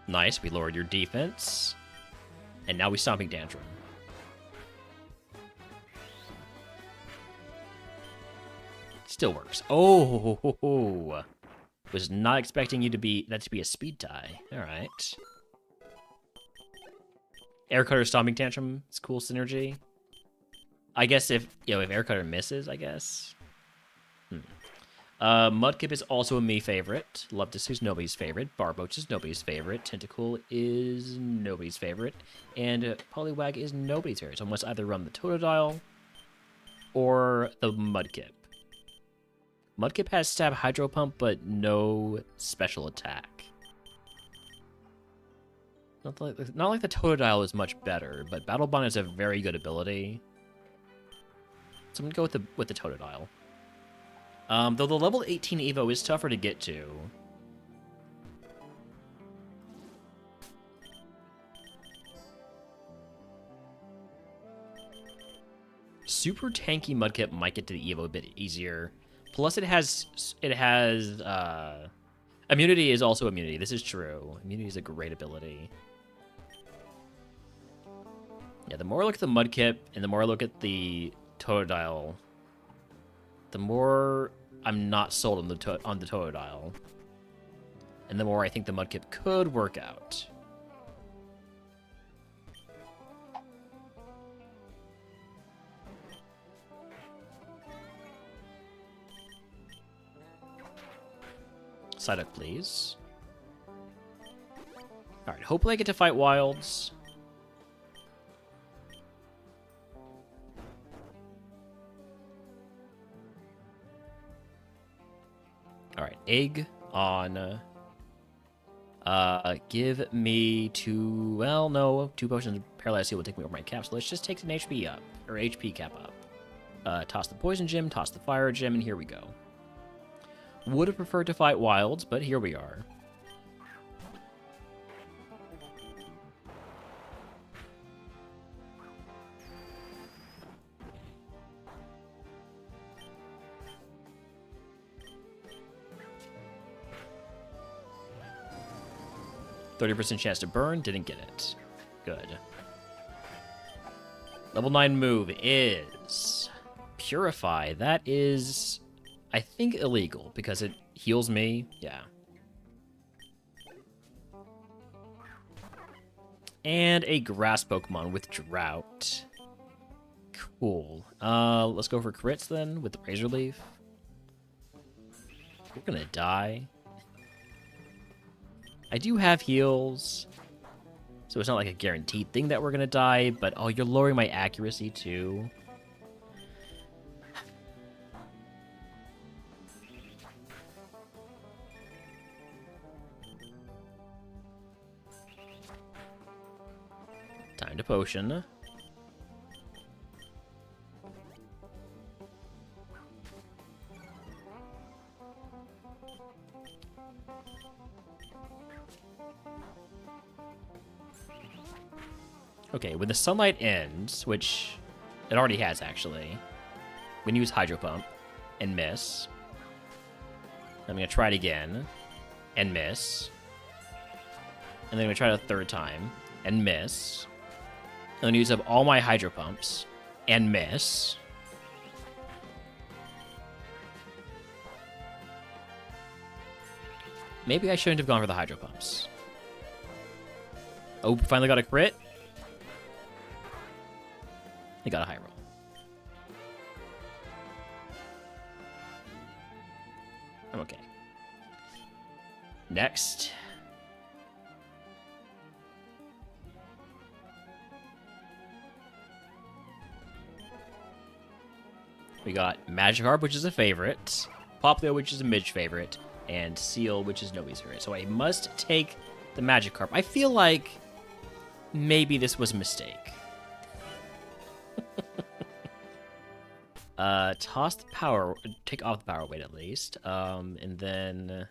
Nice, we lowered your defense. And now we Stomping Tantrum. Still works. Oh, was not expecting you to be that to be a speed tie. All right. Air Cutter Stomping Tantrum, it's cool synergy. I guess if Air Cutter misses, I guess. Mudkip is also a me favorite. Loftus is nobody's favorite. Barboach is nobody's favorite. Tentacool is nobody's favorite. And Poliwag is nobody's favorite. So I must either run the Totodile or the Mudkip. Mudkip has Stab Hydro Pump, but no special attack. Not like the Totodile is much better, but Battle Bond is a very good ability. So I'm gonna go with the Totodile. Though the level 18 Evo is tougher to get to. Super tanky Mudkip might get to the Evo a bit easier. Plus, it has immunity is also immunity. This is true. Immunity is a great ability. Yeah, the more I look at the Mudkip and the more I look at the Totodile, the more I'm not sold on the Totodile, and the more I think the Mudkip could work out. Side up, please. All right, hopefully I get to fight Wilds. All right, egg on Give me two... Well, no. 2 potions of Paralyzed Heal will take me over my cap, so let's just take an HP up. Or HP cap up. Toss the Poison Gem, toss the Fire Gem, and here we go. Would have preferred to fight Wilds, but here we are. %30 chance to burn, didn't get it. Good. Level 9 move is Purify. That is, I think, illegal because it heals me. Yeah. And a grass Pokemon with Drought. Cool. Let's go for crits then with the Razor Leaf. We're gonna die. I do have heals, so it's not like a guaranteed thing that we're gonna die, but oh, you're lowering my accuracy too. Time to potion. Okay, when the sunlight ends, which it already has actually, we can use Hydro Pump and miss. I'm gonna try it again and miss. And then I'm gonna try it a third time and miss. I'm gonna use up all my Hydro Pumps and miss. Maybe I shouldn't have gone for the Hydro Pumps. Oh, finally got a crit. I got a high roll. I'm okay. Next. We got Magikarp, which is a favorite, Popplio, which is a Midge favorite, and Seal, which is Nobi's favorite. So I must take the Magikarp. I feel like maybe this was a mistake. Toss the power, take off the power weight at least, and then,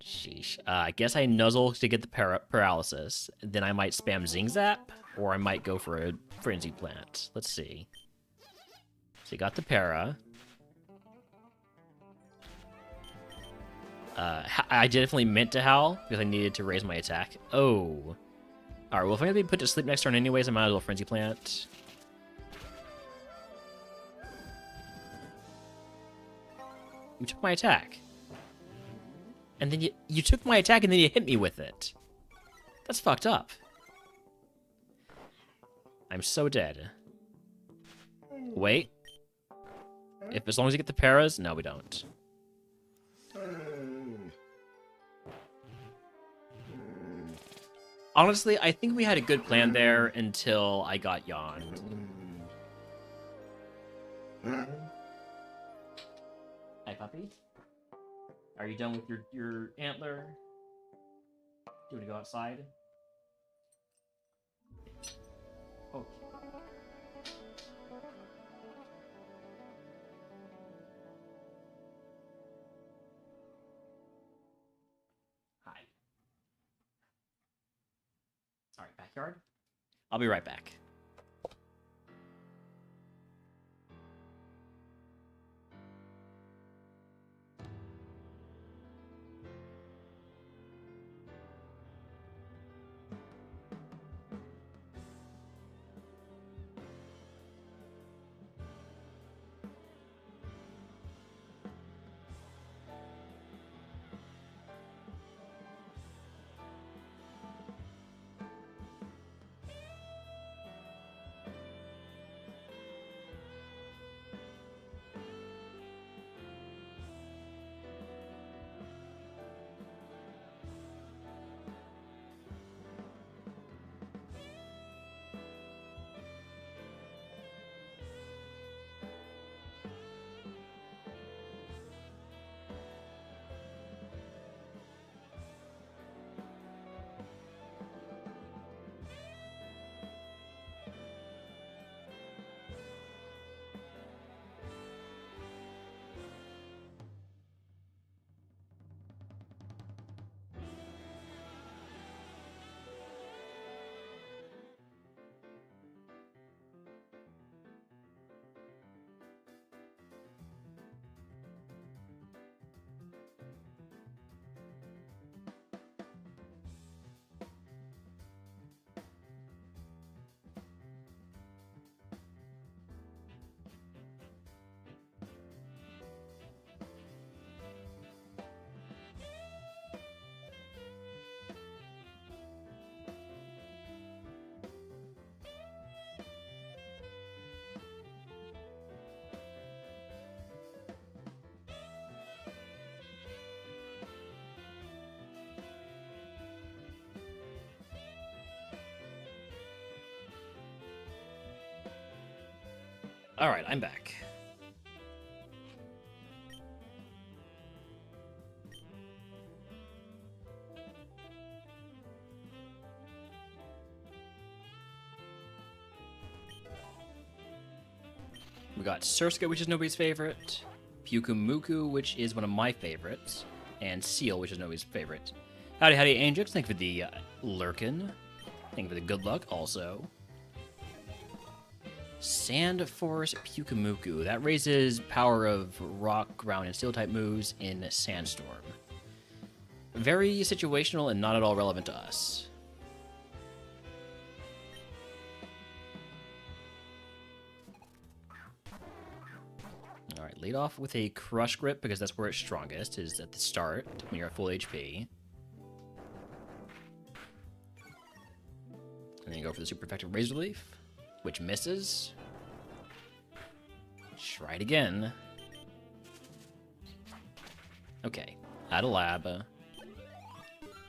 sheesh, I guess I nuzzle to get the paralysis, then I might spam Zing Zap, or I might go for a Frenzy Plant. Let's see. So you got the para. I definitely meant to howl, because I needed to raise my attack. Oh. Alright, well if I'm gonna be put to sleep next turn anyways, I might as well Frenzy Plant. You took my attack. And then you took my attack and then you hit me with it. That's fucked up. I'm so dead. Wait. As long as you get the paras? No, we don't. Honestly, I think we had a good plan there until I got yawned. Hi, puppy. Are you done with your antler? Do you want to go outside? Okay. Hi. Alright, backyard? I'll be right back. Alright, I'm back. We got Surska, which is nobody's favorite, Pyukumuku, which is one of my favorites, and Seal, which is nobody's favorite. Howdy, howdy, Angels. Thank you for the lurkin. Thank you for the good luck, also. Sand Force Pyukumuku. That raises power of rock, ground, and steel type moves in Sandstorm. Very situational and not at all relevant to us. Alright, lead off with a Crush Grip because that's where it's strongest, is at the start when you're at full HP. And then you go for the super effective Razor Leaf, which misses. Try it again. Okay, out of lab.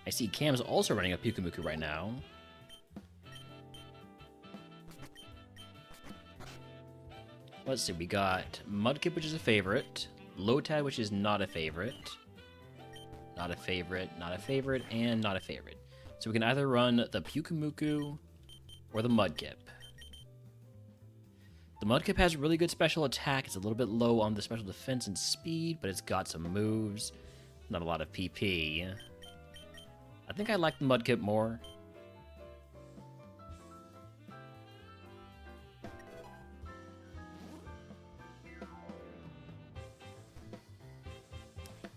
I see Cam's also running a Pyukumuku right now. Let's see, we got Mudkip, which is a favorite, Lotad, which is not a favorite, not a favorite, not a favorite, and not a favorite. So we can either run the Pyukumuku or the Mudkip. The Mudkip has really good special attack. It's a little bit low on the special defense and speed, but it's got some moves. Not a lot of PP. I think I like the Mudkip more.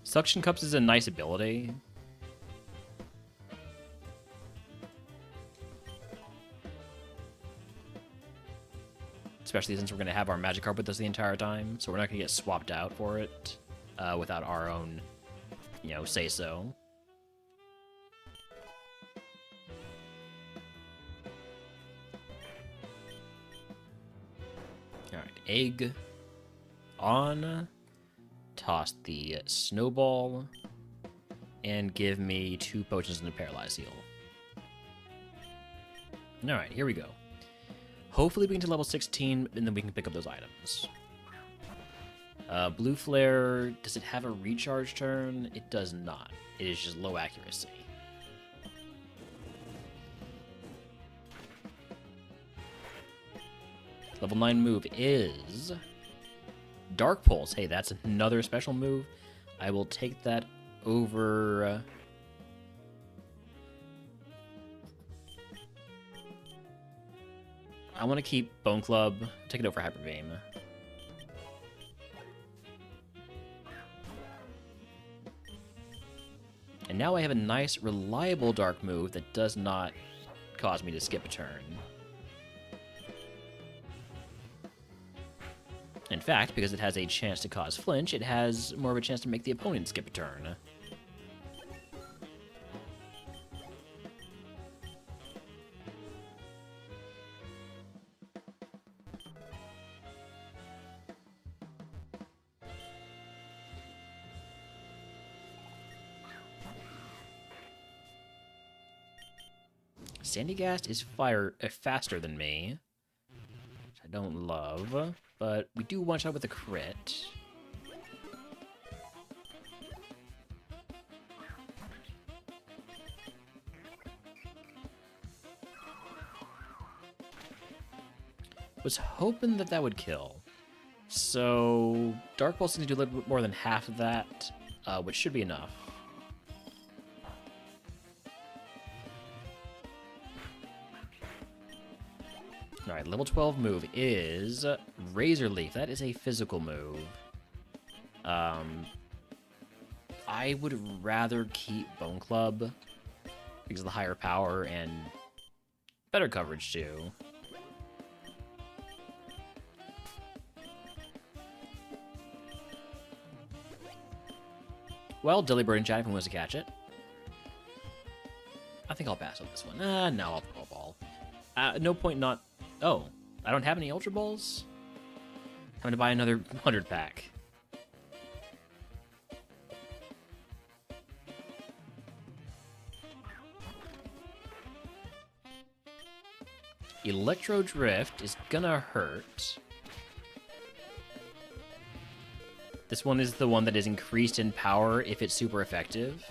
Suction Cups is a nice ability. Especially since we're going to have our Magikarp with us the entire time, so we're not going to get swapped out for it without our own, say-so. Alright, egg on. Toss the snowball. And give me 2 potions and a Paralyze Heal. Alright, here we go. Hopefully we can get to level 16, and then we can pick up those items. Blue Flare, does it have a recharge turn? It does not. It is just low accuracy. Level 9 move is Dark Pulse. Hey, that's another special move. I will take that over... I want to keep Bone Club. Take it over Hyper Beam. And now I have a nice, reliable Dark move that does not cause me to skip a turn. In fact, because it has a chance to cause flinch, it has more of a chance to make the opponent skip a turn. Sandygast is faster than me, which I don't love, but we do one-shot with a crit. Was hoping that that would kill. So Dark Pulse needs to do a little bit more than half of that, which should be enough. Alright, level 12 move is Razor Leaf. That is a physical move. I would rather keep Bone Club because of the higher power and better coverage too. Well, Delibird and Chat if he wants to catch it. I think I'll pass on this one. No, I'll throw a ball. No point not... Oh, I don't have any Ultra Balls? I'm going to buy another 100 pack. Electro Drift is gonna hurt. This one is the one that is increased in power if it's super effective.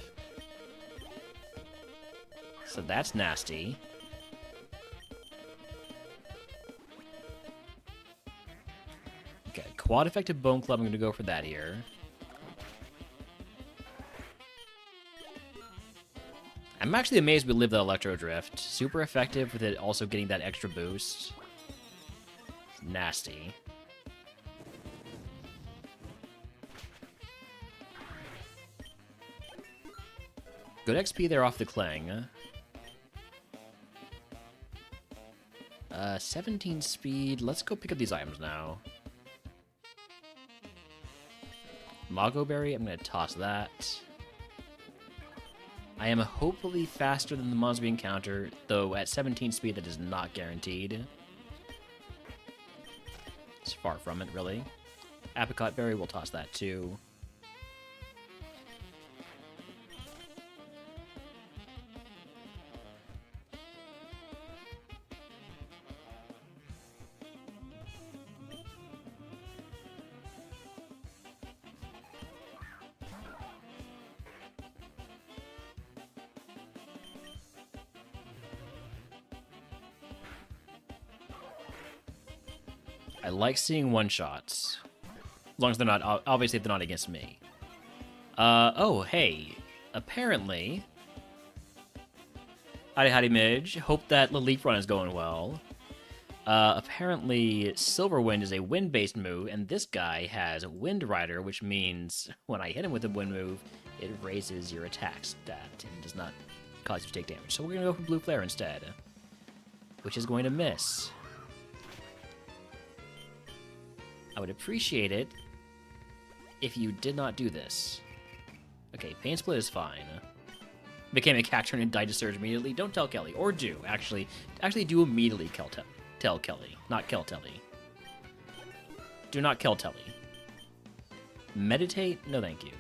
So that's nasty. Okay, quad effective Bone Club, I'm going to go for that here. I'm actually amazed we lived the Electro Drift. Super effective with it also getting that extra boost. Nasty. Good XP there off the Clang. 17 speed. Let's go pick up these items now. Mago Berry, I'm going to toss that. I am hopefully faster than the monsters we encounter, though at 17 speed that is not guaranteed. It's far from it, really. Apricot Berry, we'll toss that too. I like seeing one-shots. As long as they're not, obviously if they're not against me. Oh, hey. Apparently... Howdy Midge. Hope that the leap run is going well. Apparently Silverwind is a wind-based move, and this guy has Wind Rider, which means when I hit him with a wind move, it raises your attack stat and does not cause you to take damage. So we're going to go for Blue Flare instead, which is going to miss. I would appreciate it if you did not do this. Okay, Pain Split is fine. Became a Cacturn and died to Surge immediately. Don't tell Kelly. Or do, actually. Actually do immediately tell Kelly. Not kill Telly. Do not kill Telly. Meditate? No thank you.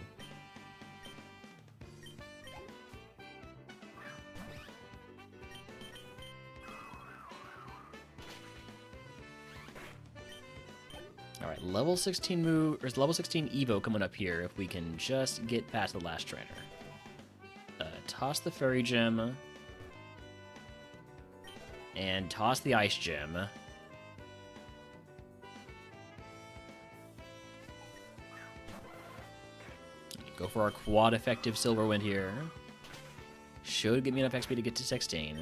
Alright, level 16 move, or level 16 Evo coming up here if we can just get past the last trainer. Toss the Fairy Gem. And toss the Ice Gem. Go for our quad effective Silverwind here. Should give me enough XP to get to 16.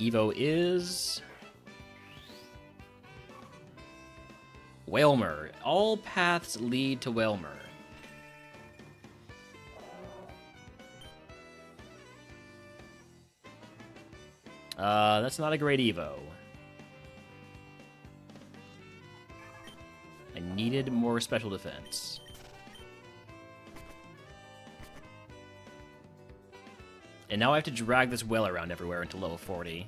Evo is... Whalmer. All paths lead to Whalmer. That's not a great Evo. I needed more special defense. And now I have to drag this whale around everywhere until level 40.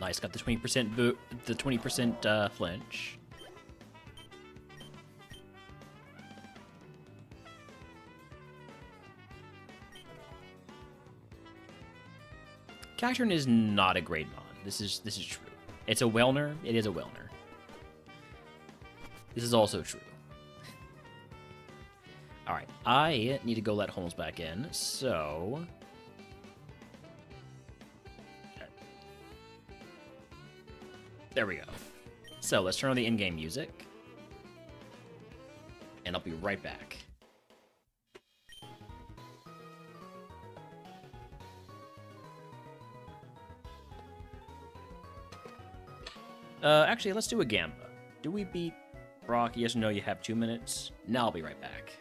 Nice, got the 20% the 20% flinch. Cacturn is not a great mon. This is true. It's a Wellner. It is a Wellner. This is also true. All right, I need to go let Holmes back in. So. There we go. So let's turn on the in-game music. And I'll be right back. Actually, let's do a Gamba. Do we beat Brock? Yes or no, you have 2 minutes. Now I'll be right back.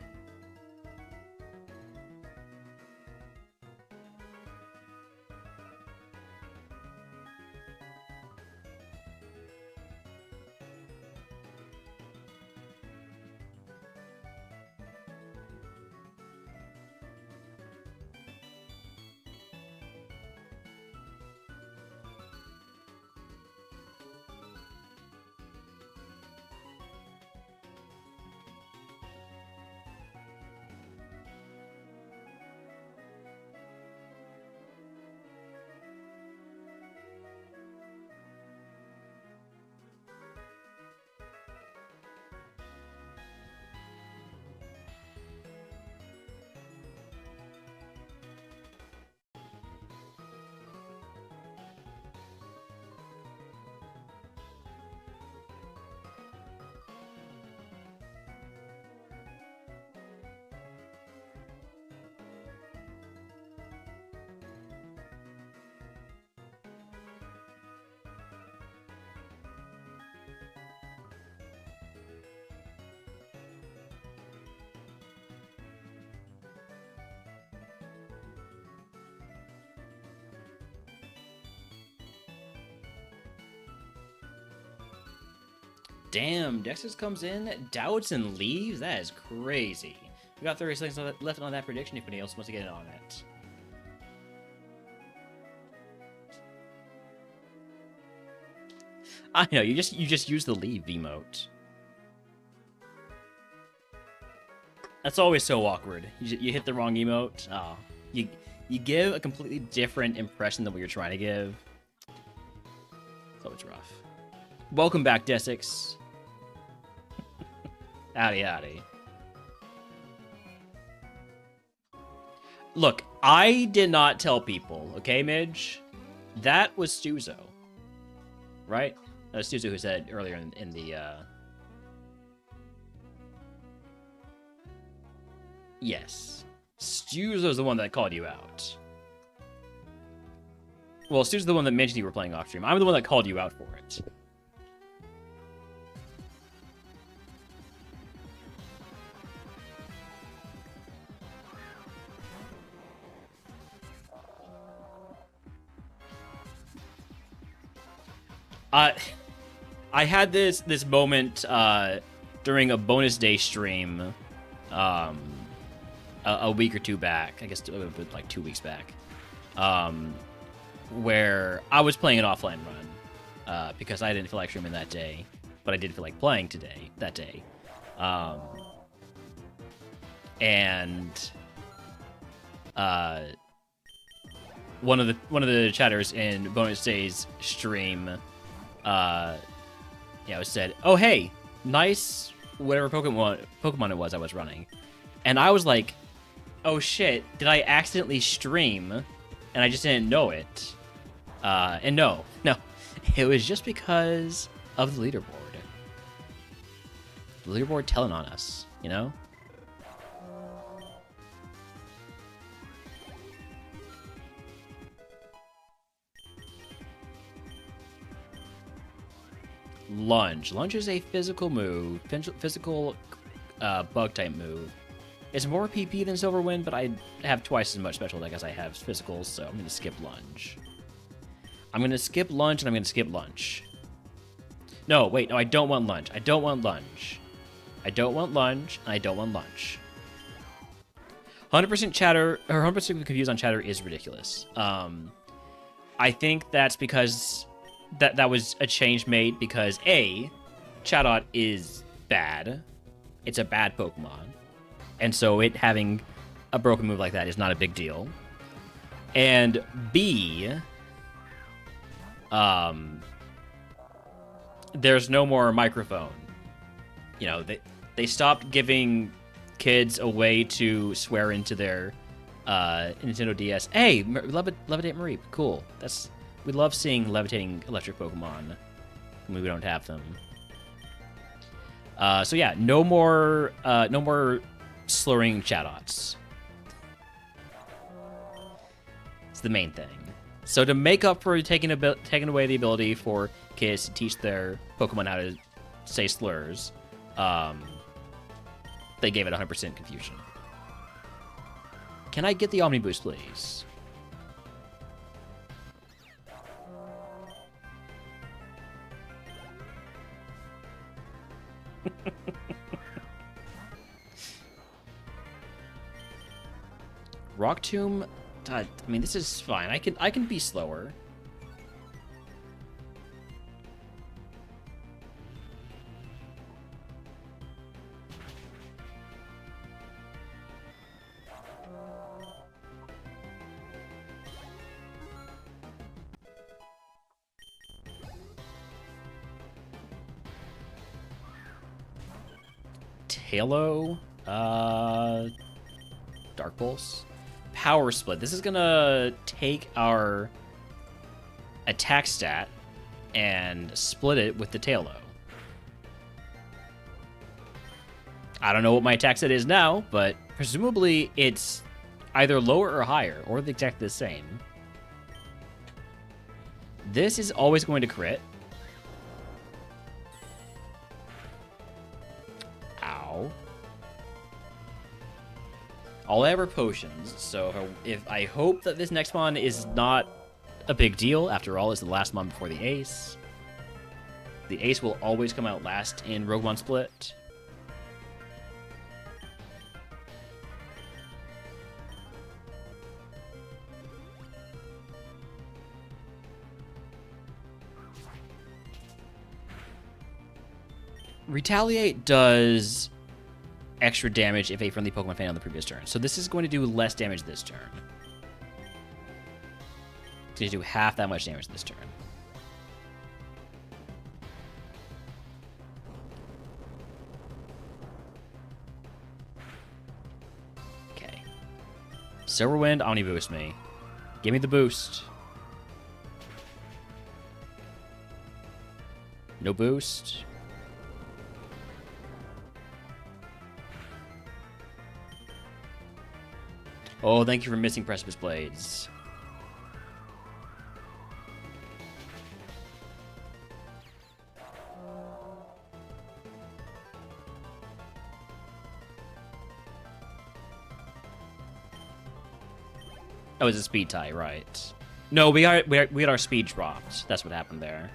Damn, Dexter comes in, doubts and leaves? That is crazy. We got 30 seconds left on that prediction if anybody else wants to get in on it. I know, you just use the leave emote. That's always so awkward. You hit the wrong emote. Oh, you give a completely different impression than what you're trying to give. It's always rough. Welcome back, Desix. Howdy, howdy. Look, I did not tell people, okay, Midge? That was Stuzo. Right? That was Stuzo who said earlier in the, Yes. Stuzo's the one that called you out. Well, Stuzo's the one that mentioned you were playing off stream. I'm the one that called you out for it. I had this moment during a bonus day stream a week or two back. I guess like 2 weeks back, where I was playing an offline run because I didn't feel like streaming that day, but I did feel like playing that day. And one of the chatters in bonus day's stream said, "Oh hey, nice whatever Pokemon it was I was running," and I was like, "Oh shit, did I accidentally stream and I just didn't know it?" And no, it was just because of the leaderboard. The leaderboard telling on us, you know. Lunge. Lunge is a physical move, physical bug type move. It's more PP than Silverwind, but I have twice as much special attack as I have physicals, so I'm going to skip Lunge. I'm going to skip Lunge, and I'm going to skip Lunge. No, wait, no, I don't want Lunge. I don't want Lunge. I don't want Lunge, and I don't want Lunge. 100% chatter, or 100% confused on chatter is ridiculous. I think that's because that was a change made because A, Chatot is bad. It's a bad Pokemon. And so it having a broken move like that is not a big deal. And B, there's no more microphone. You know, they stopped giving kids a way to swear into their Nintendo DS. Hey, Levitate Mareep, cool. We love seeing levitating electric Pokemon when we don't have them. So yeah, no more slurring Chatots. It's the main thing. So to make up for taking away the ability for kids to teach their Pokemon how to say slurs, they gave it 100% confusion. Can I get the Omni Boost, please? Rock Tomb, I mean, this is fine. I can be slower. Halo, Dark Pulse, Power Split. This is gonna take our attack stat and split it with the Tailo. I don't know what my attack stat is now, but presumably it's either lower or higher, or exactly the same. This is always going to crit. All I have are potions, so if I hope that this next mon is not a big deal. After all, it's the last mon before the ace. The ace will always come out last in RogueMon Split. Retaliate does extra damage if a friendly Pokemon fainted on the previous turn. So this is going to do less damage this turn. It's going to do half that much damage this turn. Okay. Silver Wind, Omni Boost me. Give me the boost. No boost. Oh, thank you for missing Precipice Blades. Oh, it's a speed tie, right? No, we had our speed dropped. That's what happened there.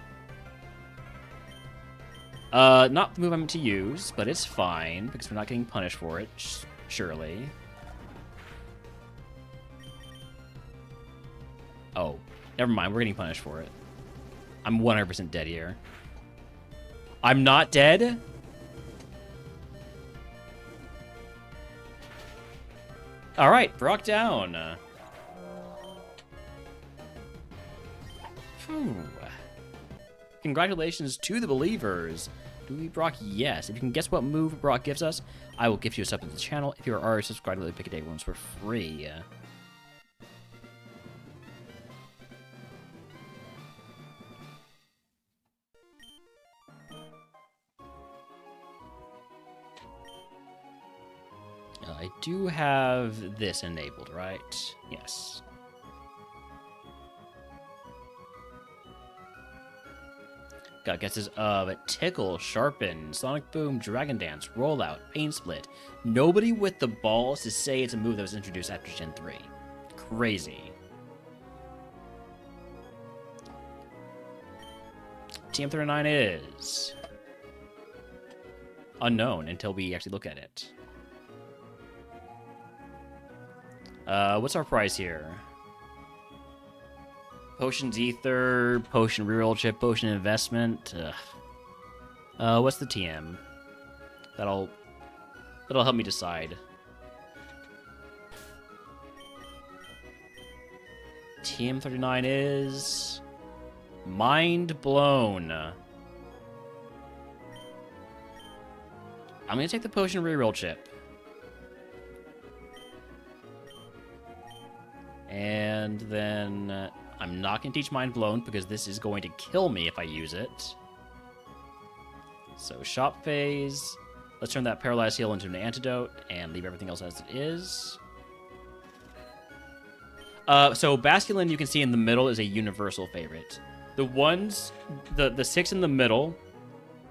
Not the move I meant to use, but it's fine because we're not getting punished for it. Surely. Oh, never mind. We're getting punished for it. I'm 100% dead here. I'm not dead? Alright, Brock down. Phew. Congratulations to the believers. Do we Brock? Yes. If you can guess what move Brock gives us, I will give you a sub to the channel. If you are already subscribed, let me pick a day ones for free. I do have this enabled, right? Yes. Got guesses of Tickle, Sharpen, Sonic Boom, Dragon Dance, Rollout, Pain Split. Nobody with the balls to say it's a move that was introduced after Gen 3. Crazy. TM39 is unknown until we actually look at it. What's our price here? Potions Ether, Potion Reroll Chip, Potion Investment. What's the TM? That'll help me decide. TM39 is Mind Blown. I'm gonna take the Potion Reroll Chip. And then I'm not going to teach Mind Blown because this is going to kill me if I use it. So Shop Phase. Let's turn that Paralyzed Heal into an Antidote and leave everything else as it is. So Basculin, you can see in the middle, is a universal favorite. The ones, the 6 in the middle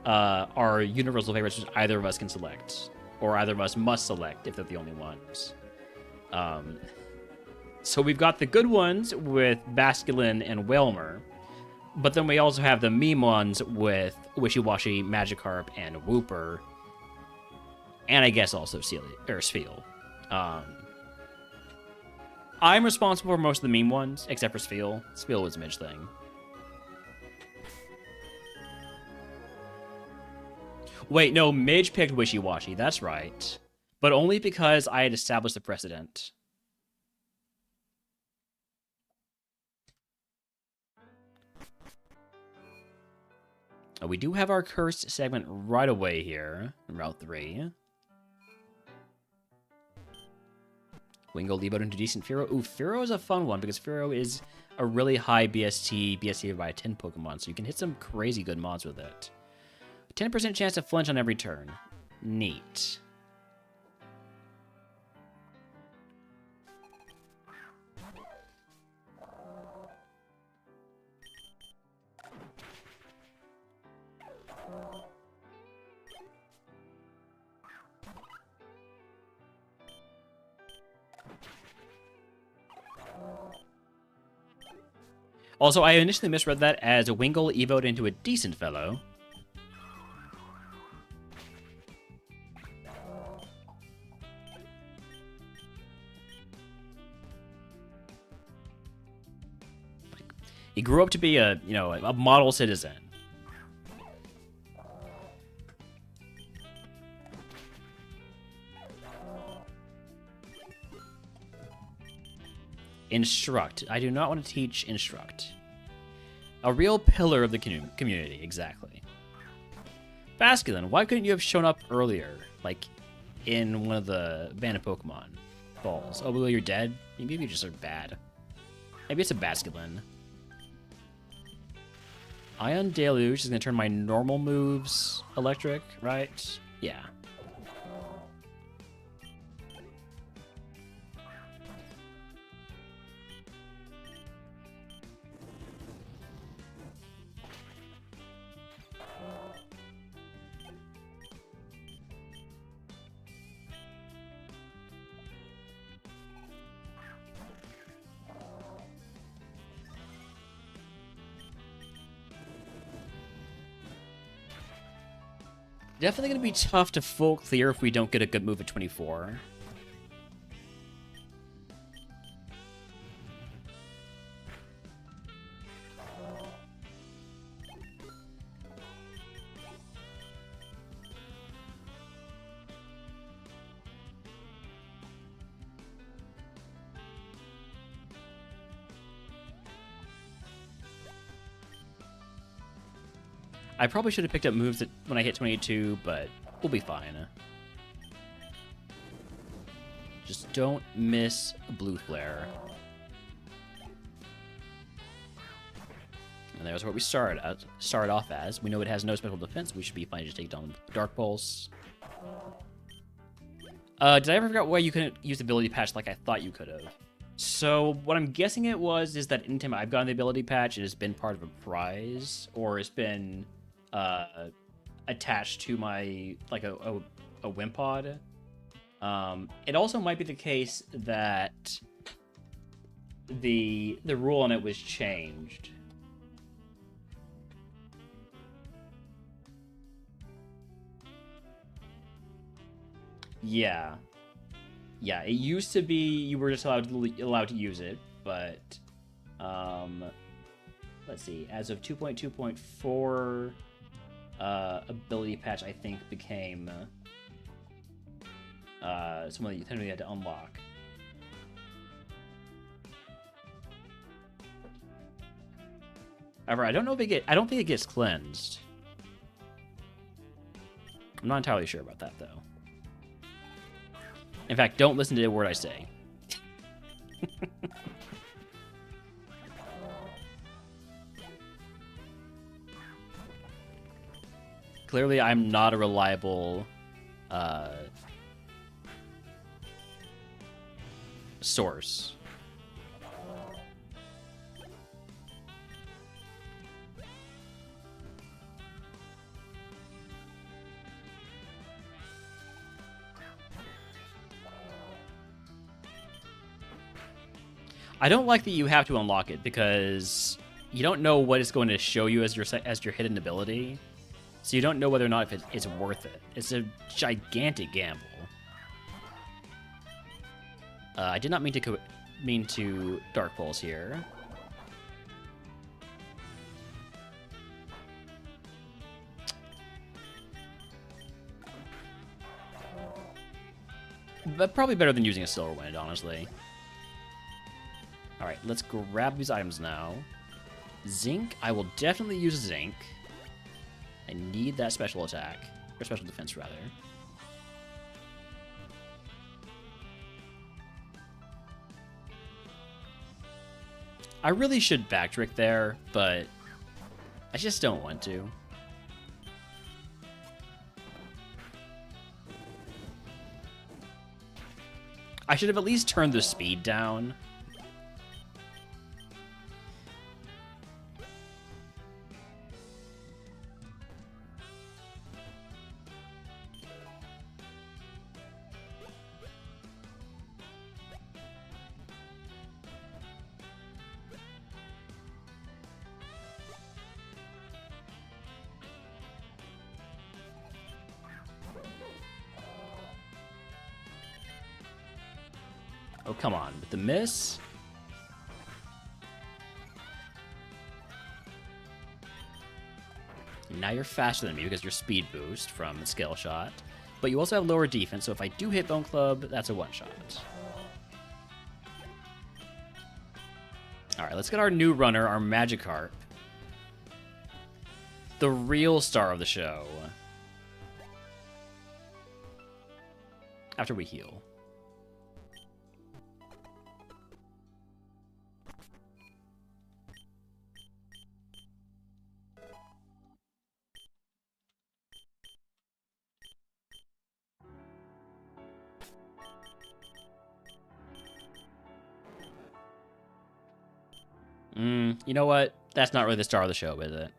are universal favorites which either of us can select. Or either of us must select if they're the only ones. So we've got the good ones with Basculin and Wailmer, but then we also have the meme ones with Wishy-Washy, Magikarp, and Wooper, and I guess also Spheal. I'm responsible for most of the meme ones, except for Spheal. Spheal was a Midge thing. Wait, no, Midge picked Wishy-Washy, that's right. But only because I had established the precedent. We do have our cursed segment right away here, in Route 3. Wingull Levo into decent Fearow. Ooh, Fearow is a fun one, because Fearow is a really high BST by a 10 Pokemon, so you can hit some crazy good mods with it. 10% chance to flinch on every turn. Neat. Also, I initially misread that as a Wingull evoed into a decent fellow. He grew up to be a, you know, a model citizen. Instruct. I do not want to teach instruct. A real pillar of the community, exactly. Basculin, why couldn't you have shown up earlier? Like, in one of the Band of Pokemon balls. Oh, well, you're dead? Maybe you just are bad. Maybe it's a Basculin. Ion Deluge is going to turn my normal moves electric, right? Yeah. Definitely going to be tough to full clear if we don't get a good move at 24. I probably should have picked up moves when I hit 22, but we'll be fine. Just don't miss Blue Flare. And there's what we started off as. We know it has no special defense. We should be fine to just take down Dark Pulse. Did I ever figure out why you couldn't use the ability patch like I thought you could have? So what I'm guessing it was is that anytime I've gotten the ability patch, it has been part of a prize, or it's been attached to my, like, a Wimpod. It also might be the case that the rule on it was changed. Yeah. Yeah, it used to be you were just allowed to use it, but let's see, as of 2.2.4, ability patch I think became something that you technically had to unlock. However, I don't think it gets cleansed. I'm not entirely sure about that though. In fact, don't listen to a word I say. Clearly, I'm not a reliable source. I don't like that you have to unlock it because you don't know what it's going to show you as your hidden ability. So you don't know whether or not if it's worth it. It's a gigantic gamble. I did not mean to Dark Pulse here. But probably better than using a Silver Wind, honestly. Alright, let's grab these items now. Zinc, I will definitely use Zinc. I need that special attack. Or special defense, rather. I really should backtrick there, but I just don't want to. I should have at least turned the speed down. Oh, come on. With the miss? now you're faster than me because you're speed boost from skill shot. But you also have lower defense, so if I do hit Bone Club, that's a one-shot. Alright, let's get our new runner, our Magikarp. The real star of the show. After we heal. You know what? That's not really the star of the show, is it?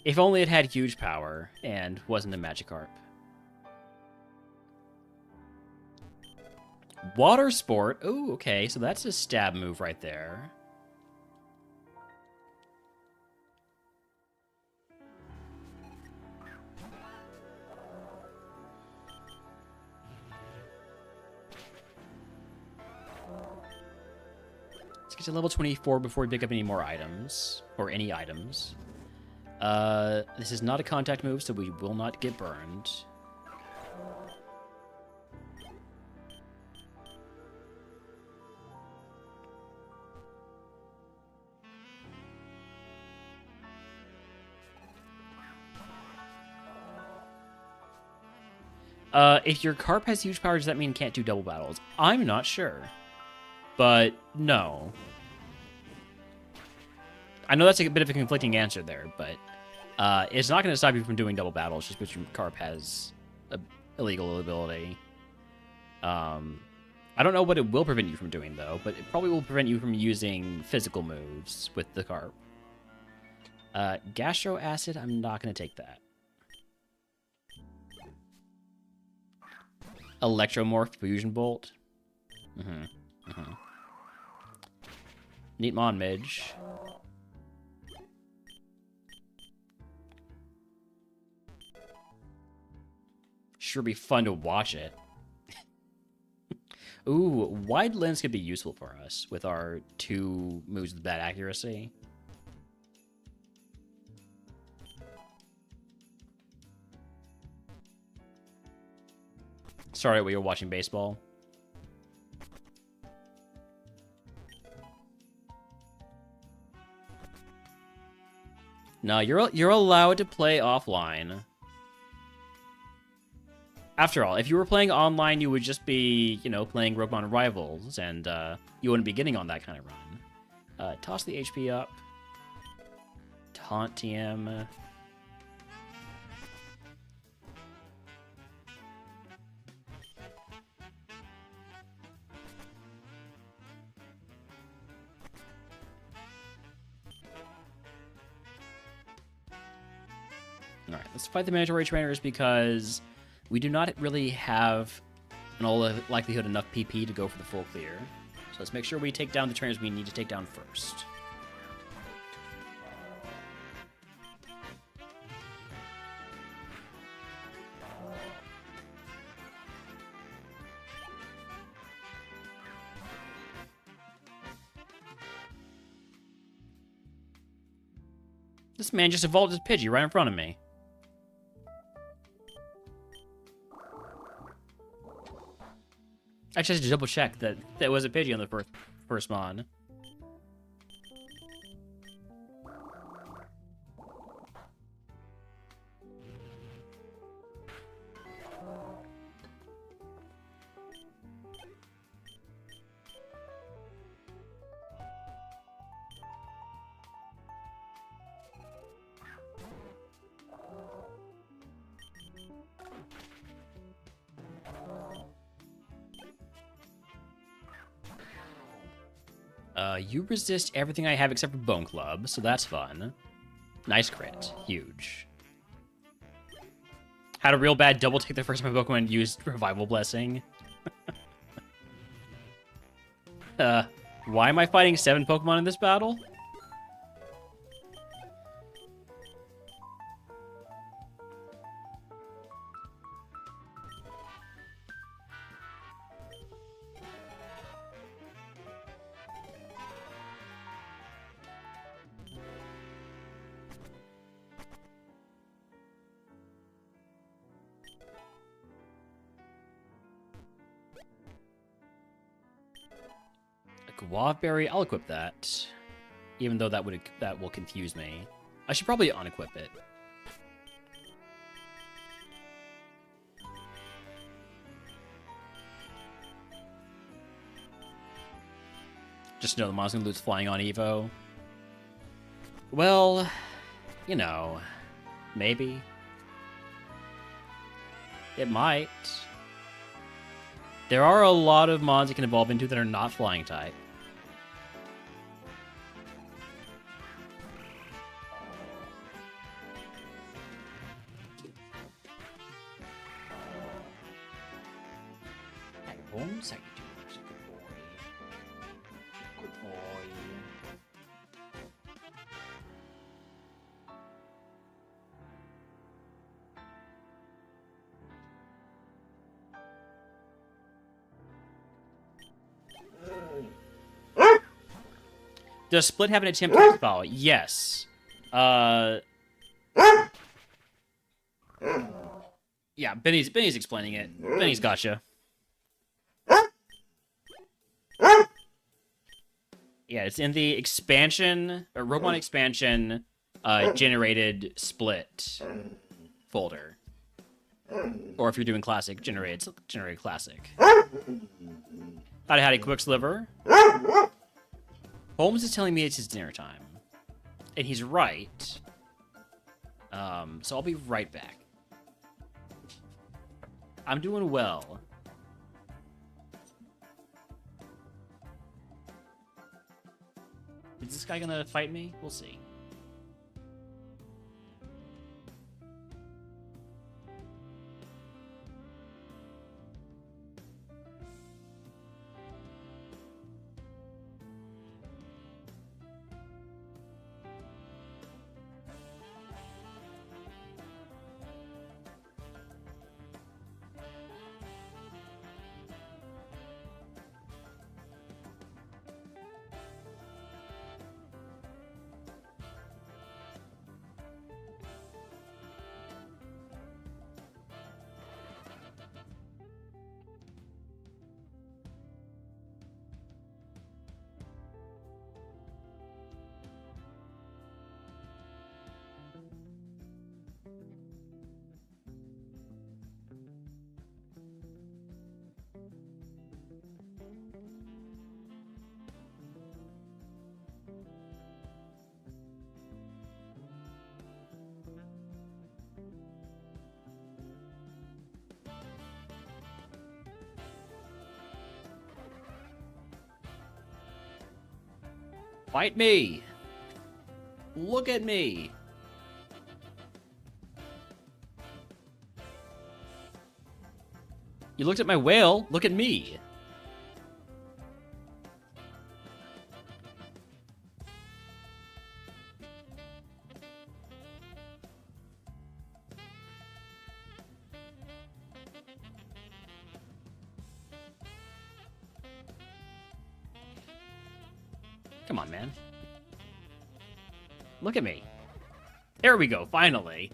If only it had huge power and wasn't a Magikarp. Water Sport. Ooh, okay, so that's a stab move right there. Let's get to level 24 before we pick up any more items. Or any items. This is not a contact move, so we will not get burned. If your Carp has huge power, does that mean it can't do double battles? I'm not sure. But, no. I know that's a bit of a conflicting answer there, but it's not going to stop you from doing double battles just because your Carp has a illegal ability. I don't know what it will prevent you from doing, though, but it probably will prevent you from using physical moves with the Carp. Gastro Acid, I'm not going to take that. Electromorph Fusion Bolt. Neat Mon Midge. Sure be fun to watch it. Ooh, Wide Lens could be useful for us with our 2 moves with bad accuracy. Sorry, we were watching baseball. No, you're allowed to play offline. After all, if you were playing online, you would just be, you know, playing RogueMon Rivals, and you wouldn't be getting on that kind of run. Toss the HP up. Taunt TM. Alright, let's fight the mandatory trainers because we do not really have, in all likelihood, enough PP to go for the full clear. So let's make sure we take down the trainers we need to take down first. This man just evolved his Pidgey right in front of me. I just had to double check that there was a Pidgey on the first mon. You resist everything I have except for Bone Club, so that's fun. Nice crit. Huge. Had a real bad double take the first time my Pokemon used Revival Blessing. Why am I fighting 7 Pokemon in this battle? Guavaberry, I'll equip that. Even though that will confuse me. I should probably unequip it. Just know the monster loot's flying on Evo. Well, you know, maybe. It might. There are a lot of mods you can evolve into that are not flying type. Hey, Holmes, how you doing? Good boy. Good boy. Does Split have an attempt to follow? Yes. Yeah, Benny's explaining it. Benny's gotcha. Yeah, it's in the expansion, or RogueMon expansion, generated Split folder. Or if you're doing classic, generated classic. Howdy, Quicksliver. Holmes is telling me it's his dinner time. And he's right. So I'll be right back. I'm doing well. Is this guy gonna fight me? We'll see. Fight me! Look at me! You looked at my whale, look at me! Come on, man. Look at me. There we go, finally.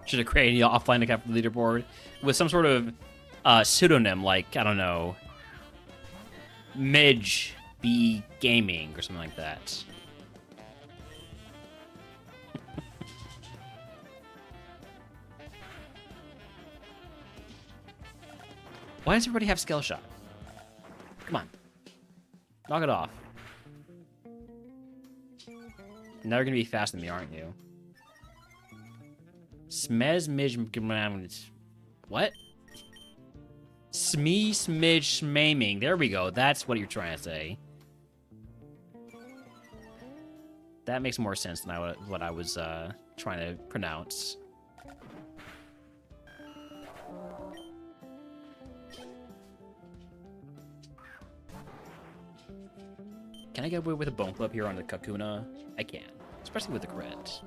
Should have created an offline account for the leaderboard with some sort of pseudonym, like, I don't know, Midge B Gaming or something like that. Why does everybody have Scale Shot? Come on. Knock it off. Now you're gonna be faster than me, aren't you? Smez Midge. What? Smee Smidge Schmaming. There we go. That's what you're trying to say. That makes more sense than what I was trying to pronounce. Can I get away with a bone club here on the Kakuna? I can, especially with the crit.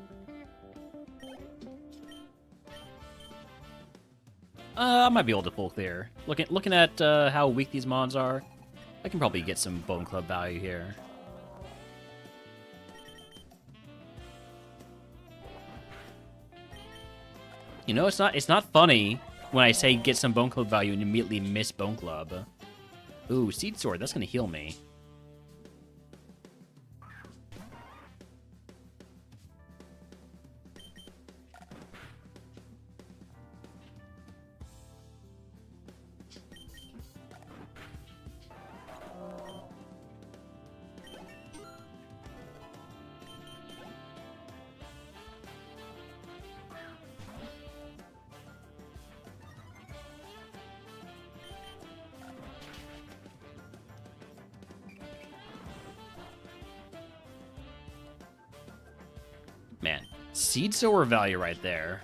I might be able to full clear. Looking at how weak these mons are, I can probably get some Bone Club value here. You know, it's not funny when I say get some Bone Club value and immediately miss Bone Club. Ooh, Seed Sword, that's gonna heal me. Man, Seed Sower value right there.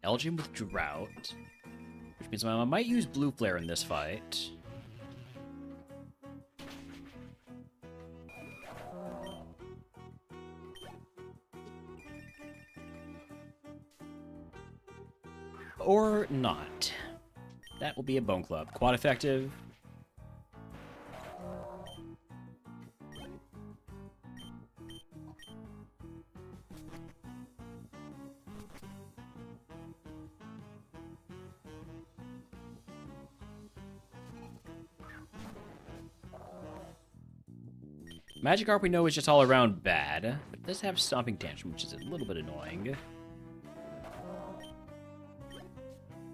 Elgin with Drought, which means I might use Blue Flare in this fight. Or not. That will be a Bone Club. Quad effective. Magikarp we know is just all around bad, but it does have Stomping Tantrum, which is a little bit annoying.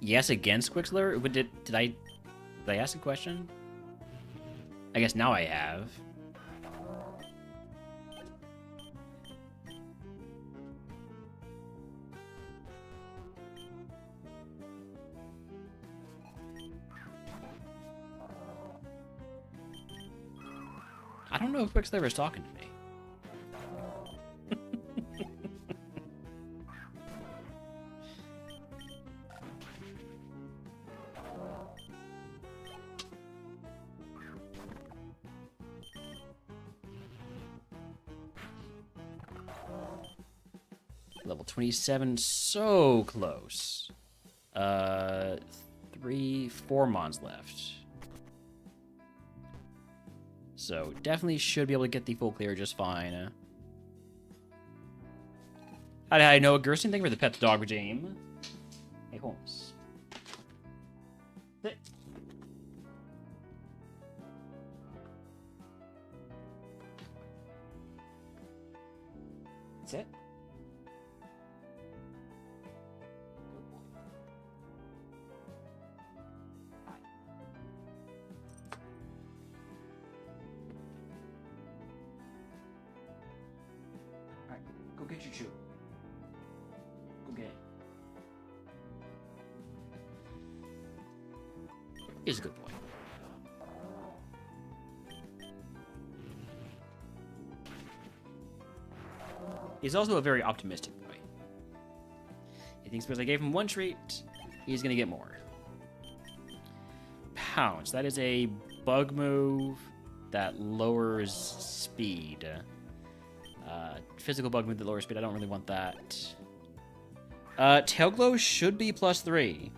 Yes, against Quixler? Did I ask a question? I guess now I have. I don't know if Quixler is talking to me. Level 27, so close. 4 mons left. So definitely should be able to get the full clear just fine. Hi, Noah Gerson. Thank you for the pet dog regime. Hey, Holmes. Sit. Sit. Go get your chew. Go get it. He's a good boy. He's also a very optimistic boy. He thinks because I gave him one treat, he's gonna get more. Pounce. That is a bug move that lowers speed. Physical bug move that lowers speed. I don't really want that. Tail Glow should be +3.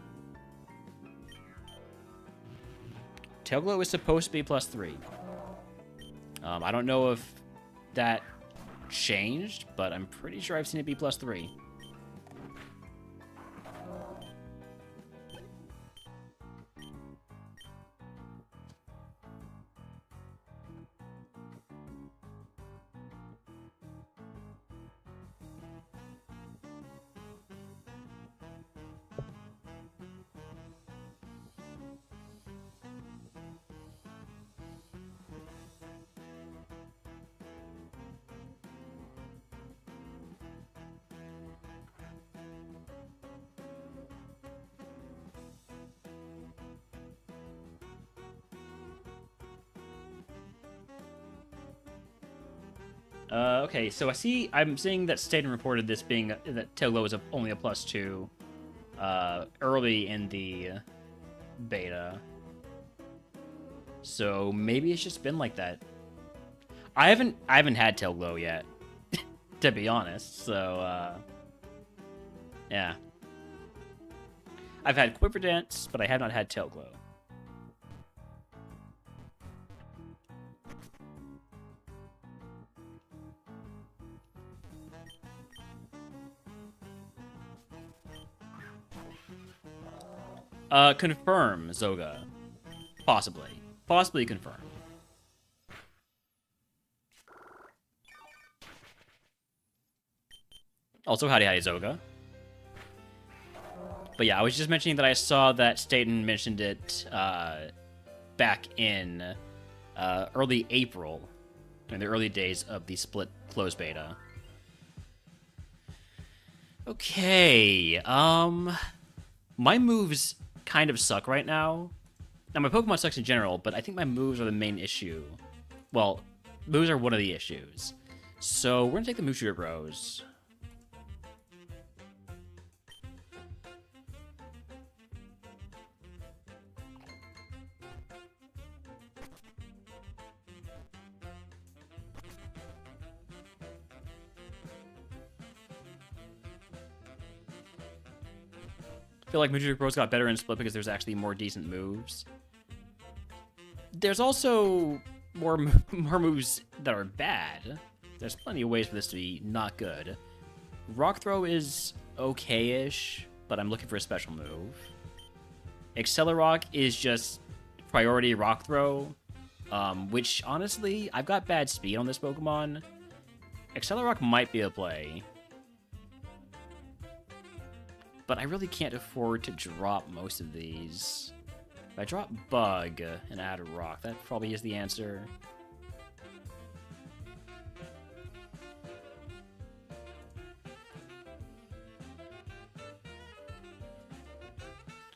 Tail Glow is supposed to be +3. I don't know if that changed, but I'm pretty sure I've seen it be +3. Okay, so I'm seeing that Staten reported this being that Tailglow is only a +2 early in the beta. So maybe it's just been like that. I haven't had Tailglow yet, to be honest. So yeah, I've had Quiver Dance, but I have not had Tailglow. Confirm, Zoga. Possibly. Possibly confirm. Also, howdy Zoga. But yeah, I was just mentioning that I saw that Staten mentioned it back in early April, in the early days of the split closed beta. Okay, my moves kind of suck right now. Now, my Pokemon sucks in general, but I think my moves are the main issue. Well, moves are one of the issues. So, we're gonna take the Move Shooter Bros. I feel like Move Shooter Bros got better in Split because there's actually more decent moves. There's also more moves that are bad. There's plenty of ways for this to be not good. Rock Throw is okay-ish, but I'm looking for a special move. Accelerock is just priority Rock Throw, which, honestly, I've got bad speed on this Pokemon. Accelerock might be a play. But I really can't afford to drop most of these. If I drop Bug and add a Rock, that probably is the answer.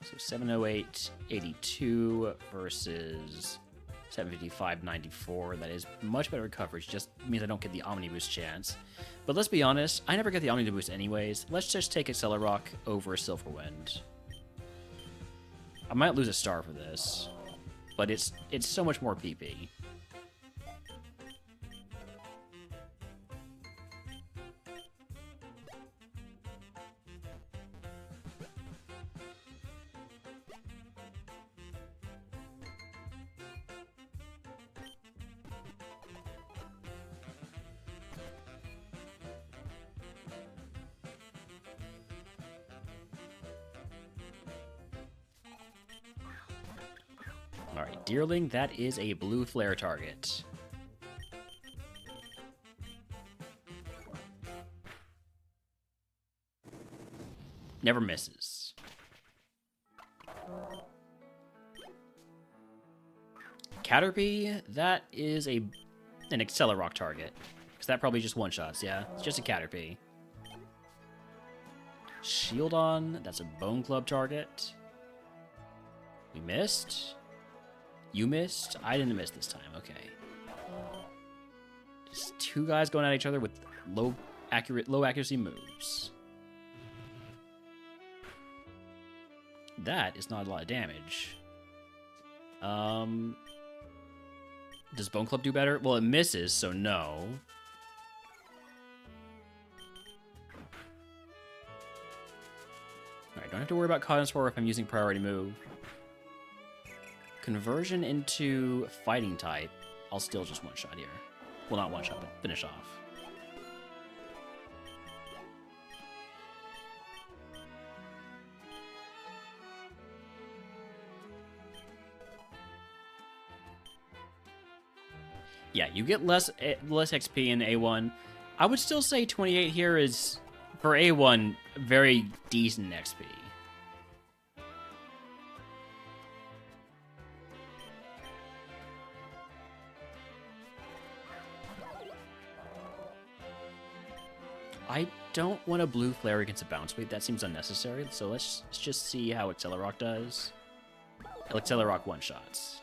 So 708.82 versus 755.94. That is much better coverage. Just means I don't get the Omni Boost chance. But let's be honest, I never get the Omni Boost anyways. Let's just take Accelerock over Silverwind. I might lose a star for this, but it's so much more PP. Alright, Deerling, that is a blue flare target. Never misses. Caterpie, that is an Accelerock target. Because that probably just one-shots, yeah? It's just a Caterpie. Shieldon, that's a Bone Club target. We missed. You missed? I didn't miss this time. Okay. Just two guys going at each other with low accuracy moves. That is not a lot of damage. Does Bone Club do better? Well, it misses, so no. Alright, don't have to worry about Cottonspore if I'm using priority move. Conversion into fighting type, I'll still just one-shot here. Well, not one-shot, but finish off. Yeah, you get less XP in A1. I would still say 28 here is, for A1, very decent XP. I don't want a blue flare against a bounce weight. That seems unnecessary. So let's just see how Accelerock does. Accelerock one-shots.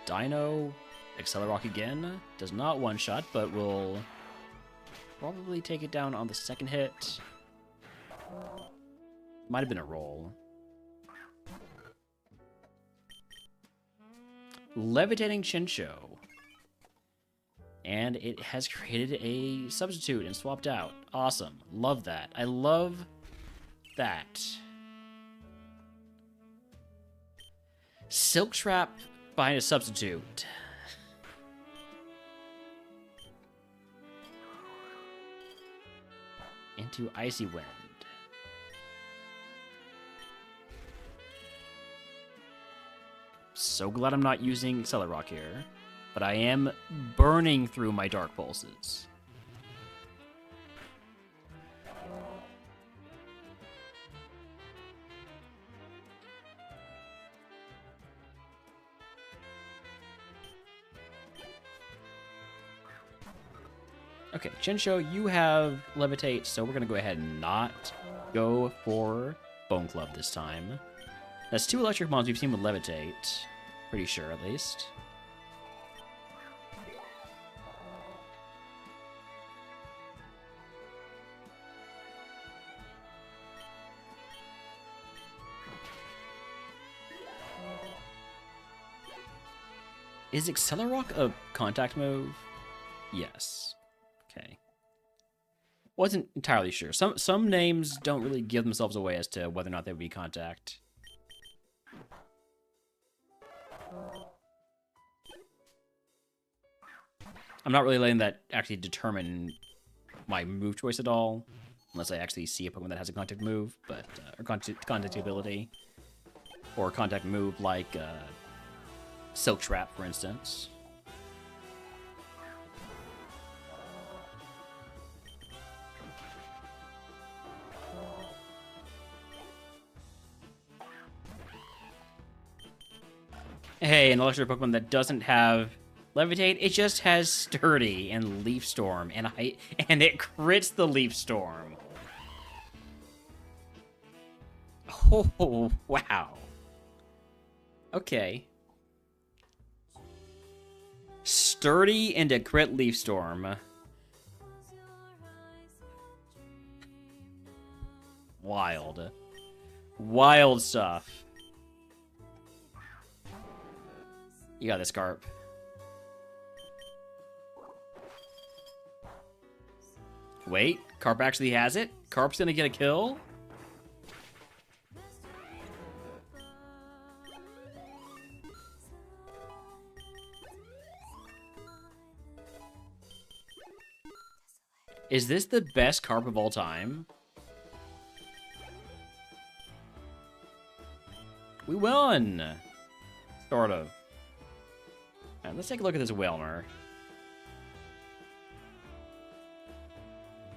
Dino, Accelerock again. Does not one-shot, but will probably take it down on the second hit. Might have been a roll. Levitating Chincho. And it has created a substitute and swapped out. Awesome. Love that. I love that. Silk Trap behind a substitute. Into Icy Wind. So glad I'm not using Accelerock here, but I am burning through my Dark Pulses. Okay, Chincho, you have Levitate, so we're going to go ahead and not go for Bone Club this time. That's 2 electric mons we've seen with Levitate. Pretty sure, at least. Is Accelerock a contact move? Yes. Okay. Wasn't entirely sure. Some names don't really give themselves away as to whether or not they would be contact. I'm not really letting that actually determine my move choice at all, unless I actually see a Pokemon that has a contact move, but or contact ability, or a contact move like Silk Trap, for instance. Hey, an electric Pokemon that doesn't have Levitate, it just has Sturdy and Leaf Storm, and it crits the Leaf Storm. Oh, wow. Okay. Sturdy and a crit Leaf Storm. Wild. Wild stuff. You got this, Carp. Wait, Carp actually has it? Carp's gonna get a kill? Is this the best Carp of all time? We won! Sort of. Alright, let's take a look at this Wailmer.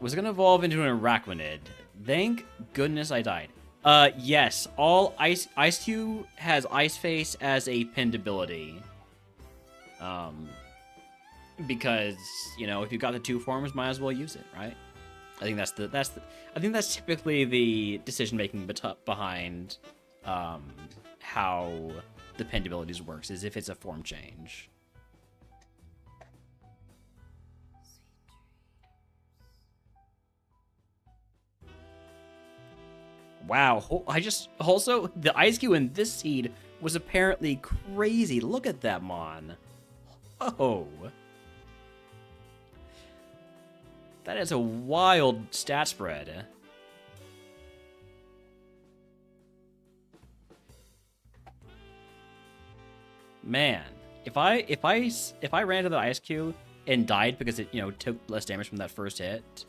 Was it going to evolve into an Araquanid? Thank goodness I died. Yes. All Ice-Q has Ice Face as a pinned ability. Because, you know, if you've got the 2 forms, might as well use it, right? I think that's typically the decision making behind how the pinned abilities works, is if it's a form change. Wow, also, the Ice-Q in this seed was apparently crazy. Look at that, Mon. Oh. That is a wild stat spread. Man, if I ran to the Ice-Q and died because it, you know, took less damage from that first hit,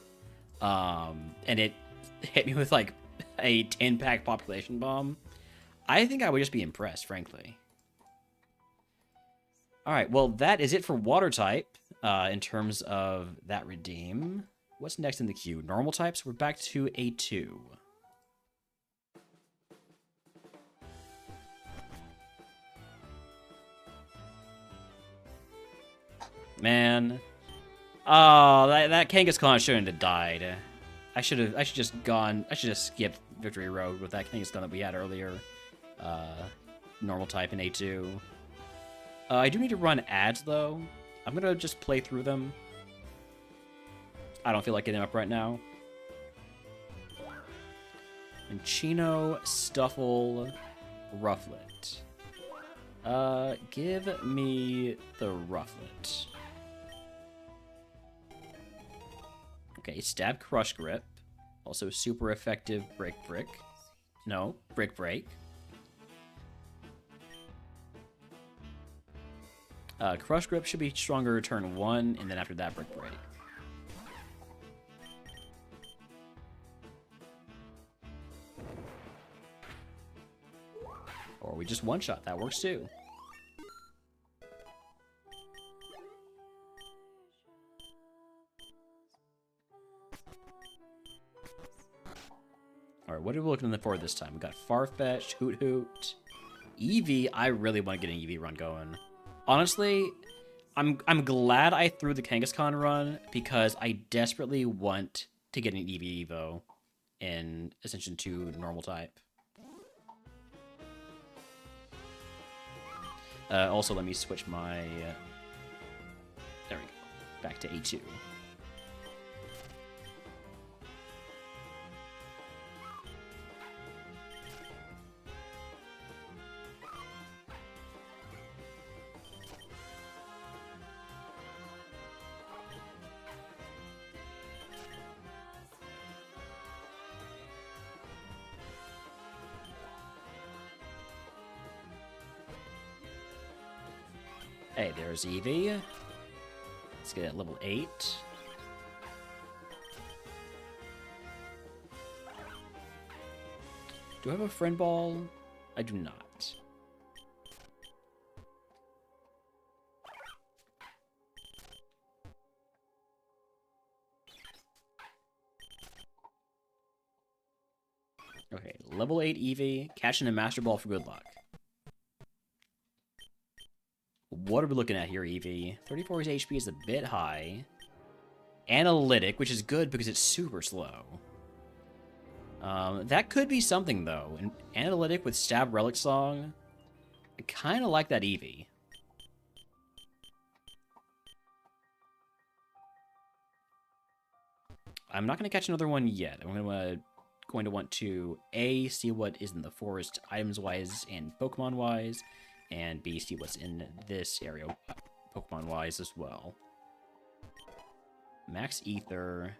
and it hit me with like a 10-pack population bomb, I think I would just be impressed, frankly. Alright, well, that is it for water type, in terms of that redeem. What's next in the queue? Normal types, we're back to A2. Man. Oh, that Kangaskhan shouldn't have died. I should just skipped Victory Road with that Kangaskhan that we had earlier. Normal type in A2. I do need to run ads, though. I'm going to just play through them. I don't feel like getting up right now. Minccino, Stuffle, Rufflet. Give me the Rufflet. Okay, Stab, Crush Grip. Also super effective Brick Brick. No, Brick Break. Crush Grip should be stronger turn 1, and then after that, Brick Break. Or we just one-shot. That works too. Alright, what are we looking for this time? We got Farfetch'd, Hoot Hoot, Eevee. I really want to get an Eevee run going. Honestly, I'm glad I threw the Kangaskhan run because I desperately want to get an Eevee Evo in Ascension 2 normal type. Also, let me switch my... there we go. Back to A2. Hey, there's Eevee. Let's get at level 8. Do I have a friend ball? I do not. Okay, level 8 Eevee, catching a Master Ball for good luck. What are we looking at here, Eevee? 34's HP is a bit high. Analytic, which is good because it's super slow. That could be something, though. An Analytic with Stab Relic Song. I kind of like that Eevee. I'm not going to catch another one yet. I'm going to want to A, see what is in the forest items-wise and Pokemon-wise, and B, see what's in this area Pokemon-wise as well. Max Ether,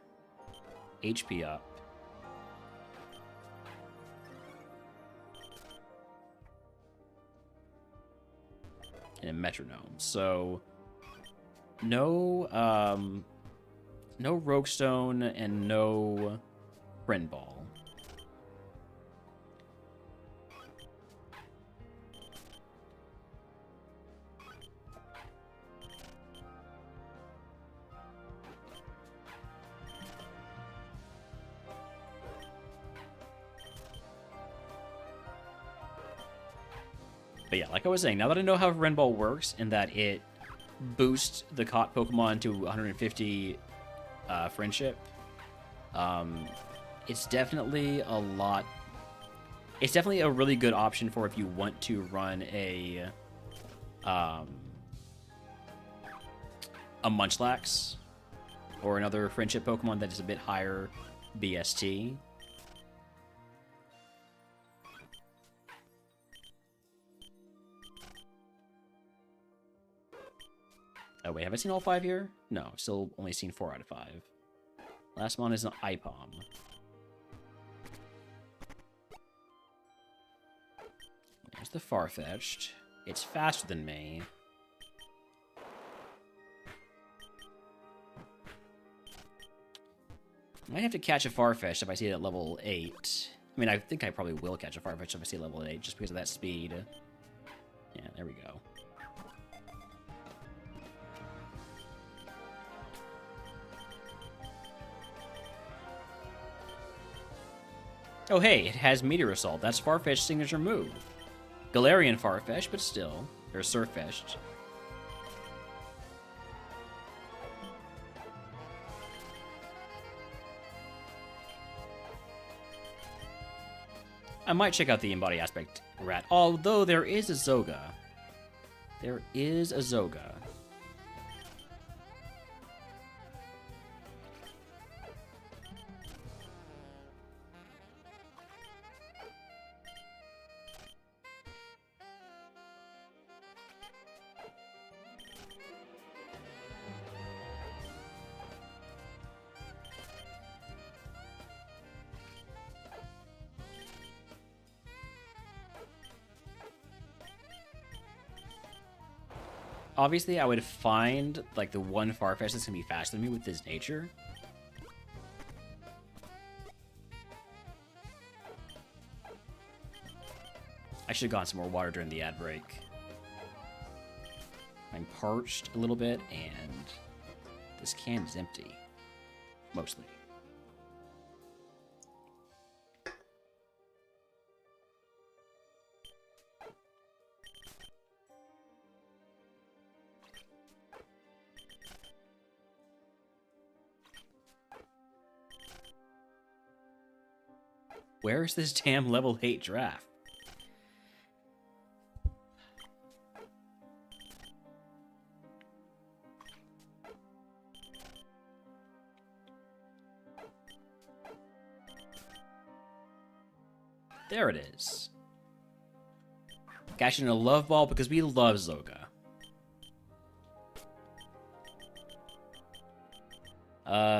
HP up. And a Metronome. So, no Rogue Stone and no Friend Ball. But yeah, like I was saying, now that I know how Friend Ball works and that it boosts the caught Pokemon to 150 friendship, it's definitely a lot. It's definitely a really good option for if you want to run a Munchlax or another friendship Pokemon that is a bit higher BST. Oh, wait, have I seen all 5 here? No, I've still only seen 4 out of 5. Last one is an IPOM. There's the Farfetch'd. It's faster than me. Might have to catch a Farfetch'd if I see it at level 8. I mean, I think I probably will catch a Farfetch'd if I see it at level 8, just because of that speed. Yeah, there we go. Oh hey, it has Meteor Assault. That's Farfetch'd's signature move. Galarian Farfetch'd, but still. Or Surfetch'd. I might check out the Embody Aspect Rat, although there is a Zoga. There is a Zoga. Obviously, I would find, like, the one Farfetch'd that's gonna be faster than me with his nature. I should have gotten some more water during the ad break. I'm parched a little bit, and this can is empty. Mostly. Where's this damn level 8 draft? There it is. Catching a love ball because we love Zoga.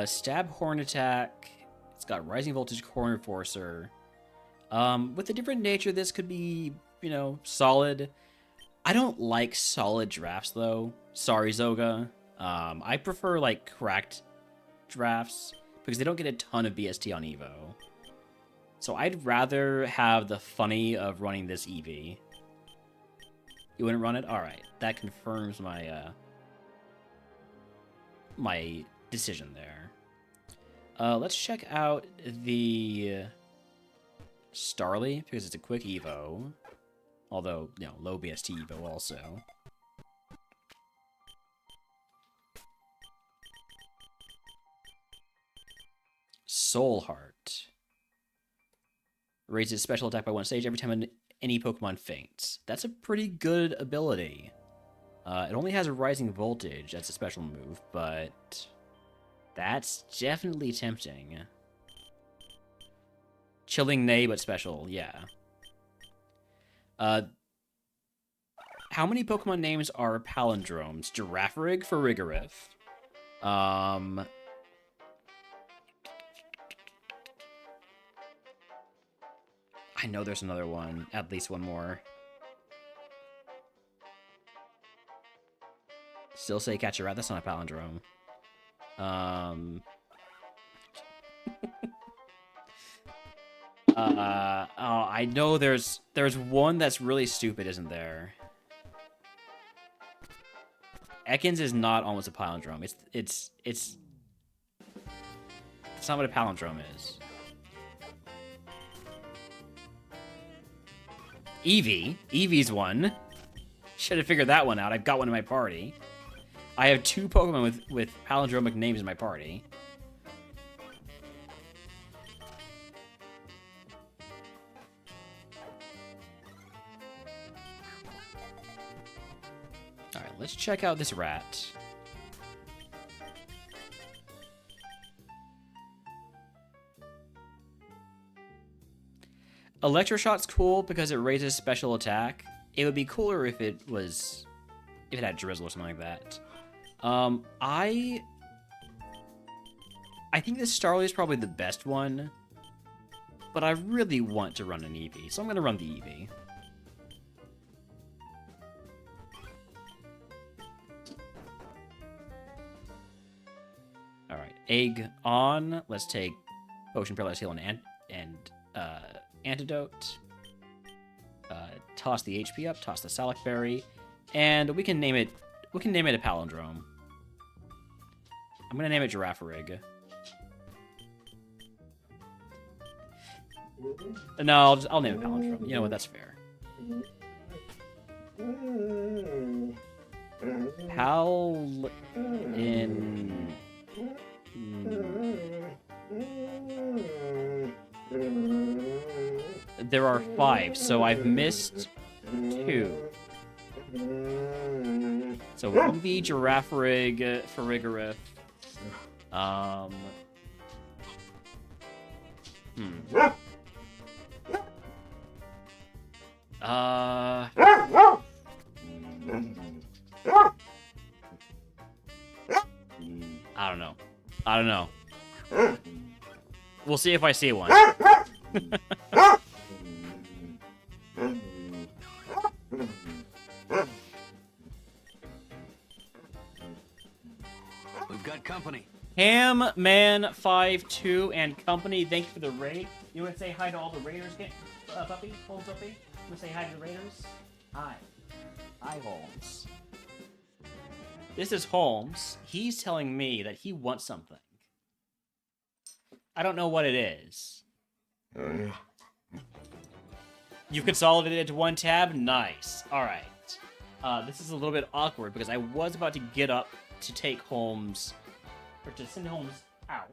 Stab Horn Attack. It's got Rising Voltage Corner Forcer. With a different nature, this could be, you know, solid. I don't like solid drafts, though. Sorry, Zoga. I prefer, like, cracked drafts because they don't get a ton of BST on Evo. So I'd rather have the funny of running this EV. You wouldn't run it? Alright. That confirms my, my decision there. Let's check out the Starly, because it's a quick Evo. Although, you know, low BST Evo also. Soul Heart. Raises special attack by 1 stage every time any Pokemon faints. That's a pretty good ability. It only has a Rising Voltage. That's a special move, but that's definitely tempting. Chilling Neigh, but special, yeah. How many Pokemon names are palindromes? Girafarig for Rigorith. I know there's another one. At least one more. Still say catch a rat. That's not a palindrome. Oh, I know there's one that's really stupid, isn't there? Ekans is not almost a palindrome. It's not what a palindrome is. Eevee. Eevee's one. Should have figured that one out. I've got one in my party. I have 2 Pokemon with palindromic names in my party. Alright, let's check out this rat. Electroshot's cool because it raises special attack. It would be cooler if it had Drizzle or something like that. I think this Starly is probably the best one, but I really want to run an Eevee, so I'm gonna run the Eevee. All right, egg on. Let's take Potion, Paralyze, Heal, and Antidote. Toss the HP up, toss the Salac Berry, and we can name it. We can name it a palindrome. I'm gonna name it Girafarig. No, I'll name it palindrome. You know what? That's fair. Pal in. There are 5, so I've missed 2. So EV Giraffe Rig for Rigorith. I don't know. I don't know. We'll see if I see one. We've got company. Hamman52 and company, thank you for the raid. You want to say hi to all the raiders, puppy? Holmes puppy? You want to say hi to the raiders? Hi. Hi, Holmes. This is Holmes. He's telling me that he wants something. I don't know what it is. You've consolidated into one tab? Nice. Alright. This is a little bit awkward because I was about to get up to take Holmes, or to send Holmes out.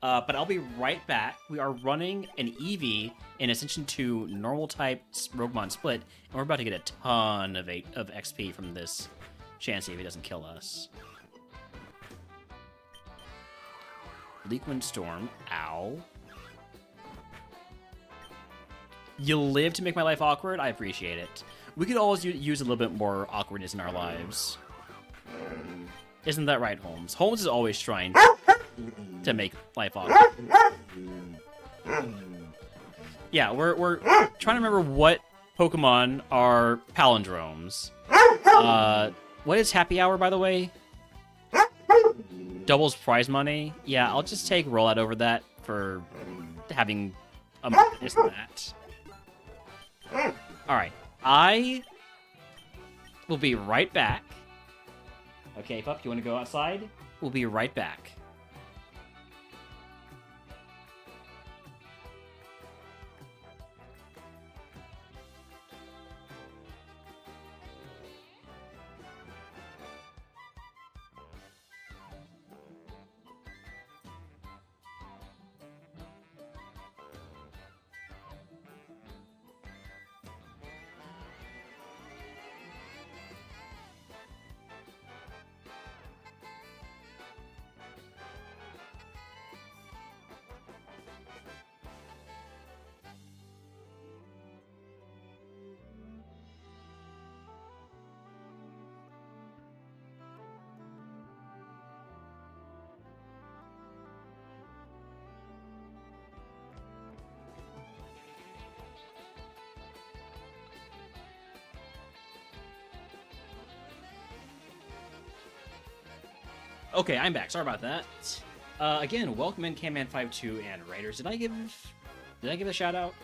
But I'll be right back. We are running an EV in Ascension 2 normal type RogueMon Split, and we're about to get a ton of XP from this Chansey if he doesn't kill us. Leakwind Storm. Ow. You live to make my life awkward? I appreciate it. We could always use a little bit more awkwardness in our lives. Isn't that right, Holmes? Holmes is always trying to make life awkward. Yeah, we're trying to remember what Pokemon are palindromes. What is Happy Hour, by the way? Doubles prize money? Yeah, I'll just take Rollout over that for having a this and that. Alright, I will be right back. Okay, Pup, you want to go outside? We'll be right back. Okay, I'm back. Sorry about that. Again, welcome in Camman52 and Raiders. Did I give a shout out?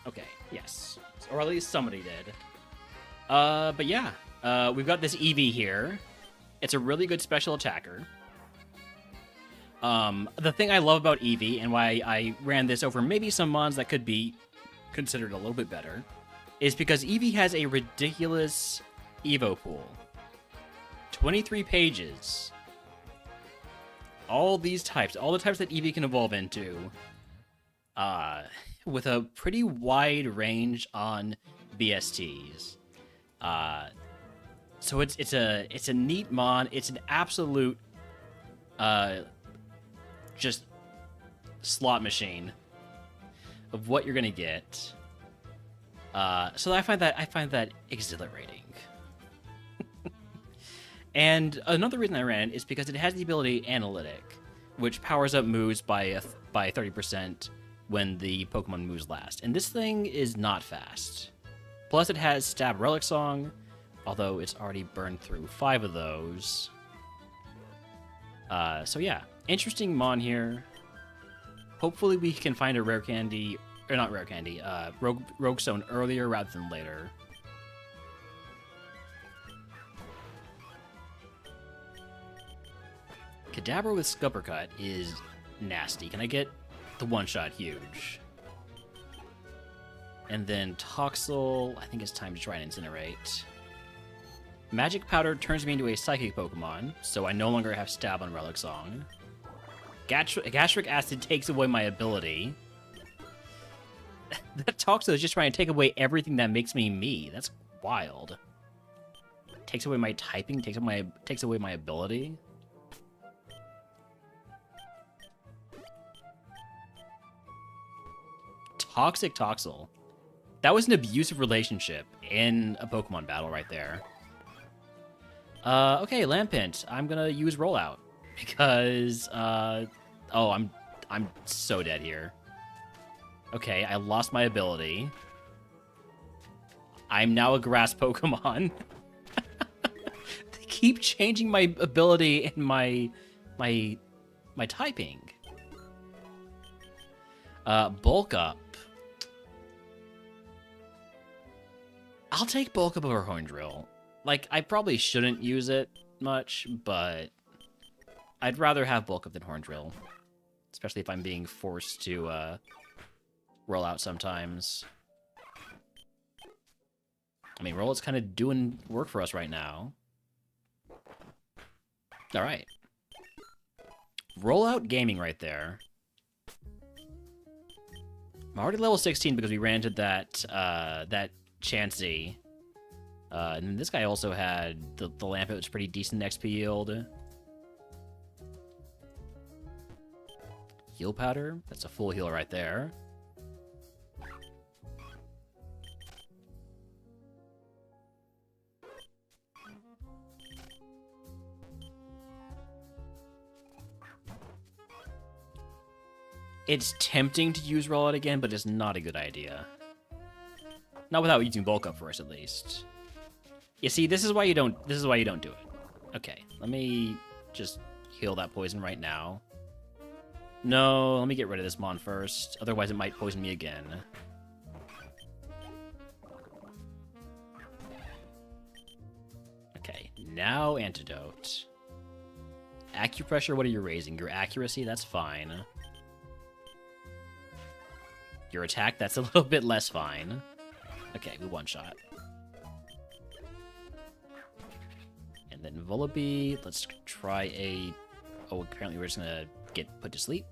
Okay, yes. Or at least somebody did. But yeah, we've got this Eevee here. It's a really good special attacker. The thing I love about Eevee, and why I ran this over maybe some mons that could be considered a little bit better, is because Eevee has a ridiculous Evo pool. 23 pages. All these types, all the types that Eevee can evolve into, with a pretty wide range on BSTs. So it's a neat mon. It's an absolute just slot machine of what you're gonna get. So I find that exhilarating. And another reason I ran it is because it has the ability Analytic, which powers up moves by 30% when the Pokemon moves last. And this thing is not fast. Plus it has Stab Relic Song, although it's already burned through 5 of those. So yeah, interesting mon here. Hopefully we can find a rare candy, or not rare candy, Rogue Stone earlier rather than later. Kadabra with Scuppercut is nasty. Can I get the one-shot huge? And then Toxel, I think it's time to try and Incinerate. Magic Powder turns me into a Psychic Pokemon, so I no longer have Stab on Relic Song. Gastric Acid takes away my ability. That Toxel is just trying to take away everything that makes me me. wild. Takes away my typing, takes away my ability. Toxic Toxel. That was an abusive relationship in a Pokemon battle right there. Okay, Lampent. I'm gonna use Rollout because oh, I'm so dead here. Okay, I lost my ability. I'm now a grass Pokemon. They keep changing my ability and my typing. Bulk Up. I'll take Bulk Up over Horn Drill. Like, I probably shouldn't use it much, but I'd rather have Bulk Up than Horn Drill. Especially if I'm being forced to roll out sometimes. I mean, Rollout's kind of doing work for us right now. Alright. Rollout Gaming right there. I'm already level 16 because we ran into that Chansey. And then this guy also had the Lampent, which was pretty decent XP yield. Heal Powder. That's a full heal right there. It's tempting to use Rollout again, but it's not a good idea. Not without using Bulk Up first, at least. You see, this is why you don't do it. Okay, let me just heal that poison right now. No, let me get rid of this Mon first. Otherwise, it might poison me again. Okay, now Antidote. Acupressure, what are you raising? Your accuracy? That's fine. Your attack? That's a little bit less fine. Okay, we one-shot. And then Vullaby, let's try a... Oh, apparently we're just gonna get put to sleep.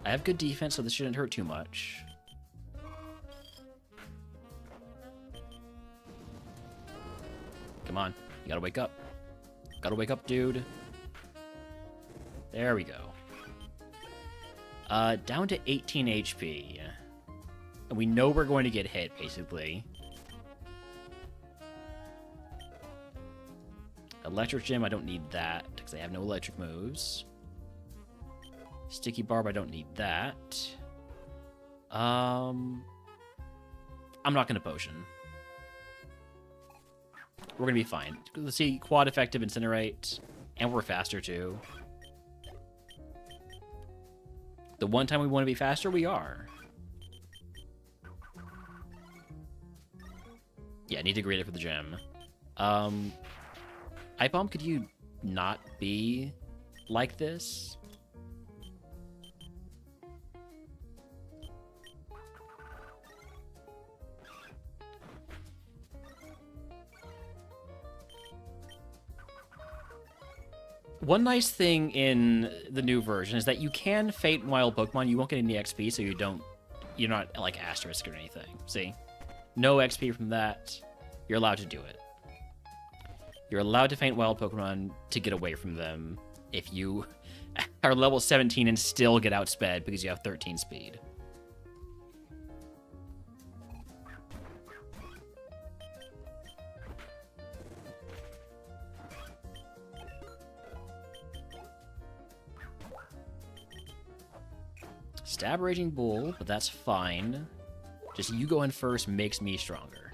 I have good defense, so this shouldn't hurt too much. Come on, you gotta wake up. Gotta wake up, dude. There we go. Down to 18 HP. And we know we're going to get hit, basically. Electric Gym, I don't need that, because I have no electric moves. Sticky Barb, I don't need that. I'm not going to Potion. We're going to be fine. Let's see, Quad Effective Incinerate, and we're faster, too. The one time we want to be faster, we are. Yeah, I need to grade it for the gym. Ipom, could you not be like this? One nice thing in the new version is that you can Fate Wild Pokemon. You won't get any XP, so you're not like asterisk or anything. See? No XP from that. You're allowed to do it. You're allowed to Faint Wild Pokemon to get away from them if you are level 17 and still get outsped because you have 13 speed. Stab Raging Bull, but that's fine. Just you going first makes me stronger.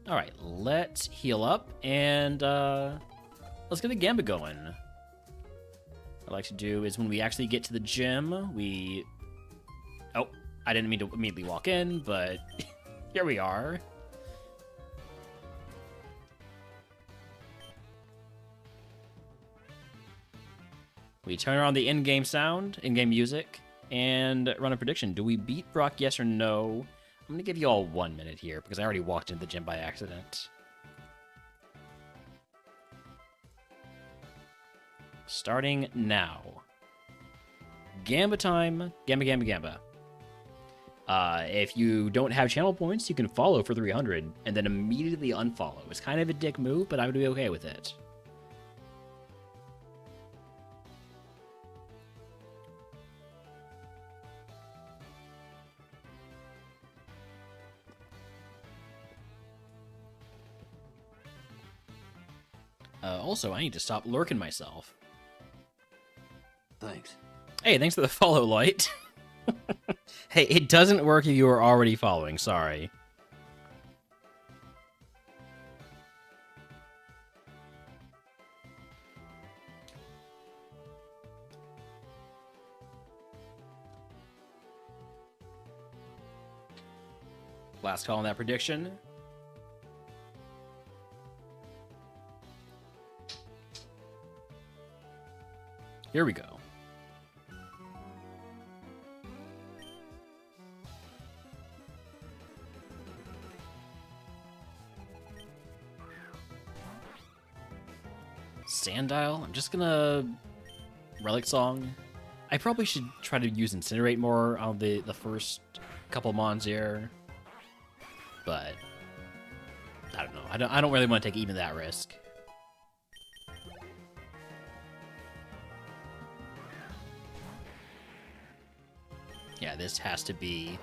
Alright, let's heal up, and let's get the Gambit going. What I like to do is when we actually get to the gym, we... Oh, I didn't mean to immediately walk in, but here we are. We turn on the in-game sound, in-game music, and run a prediction. Do we beat Brock, yes or no? I'm going to give you all 1 minute here, because I already walked into the gym by accident. Starting now. Gamba time. Gamba, gamba, gamba. If you don't have channel points, you can follow for 300 and then immediately unfollow. It's kind of a dick move, but I would be okay with it. Also, I need to stop lurking myself. Thanks. Hey, thanks for the follow, Light. Hey, it doesn't work if you are already following, sorry. Last call on that prediction. Here we go. Sandile? I'm just gonna Relic Song. I probably should try to use Incinerate more on the first couple mons here. But I don't know. I don't really want to take even that risk. Yeah, this has to be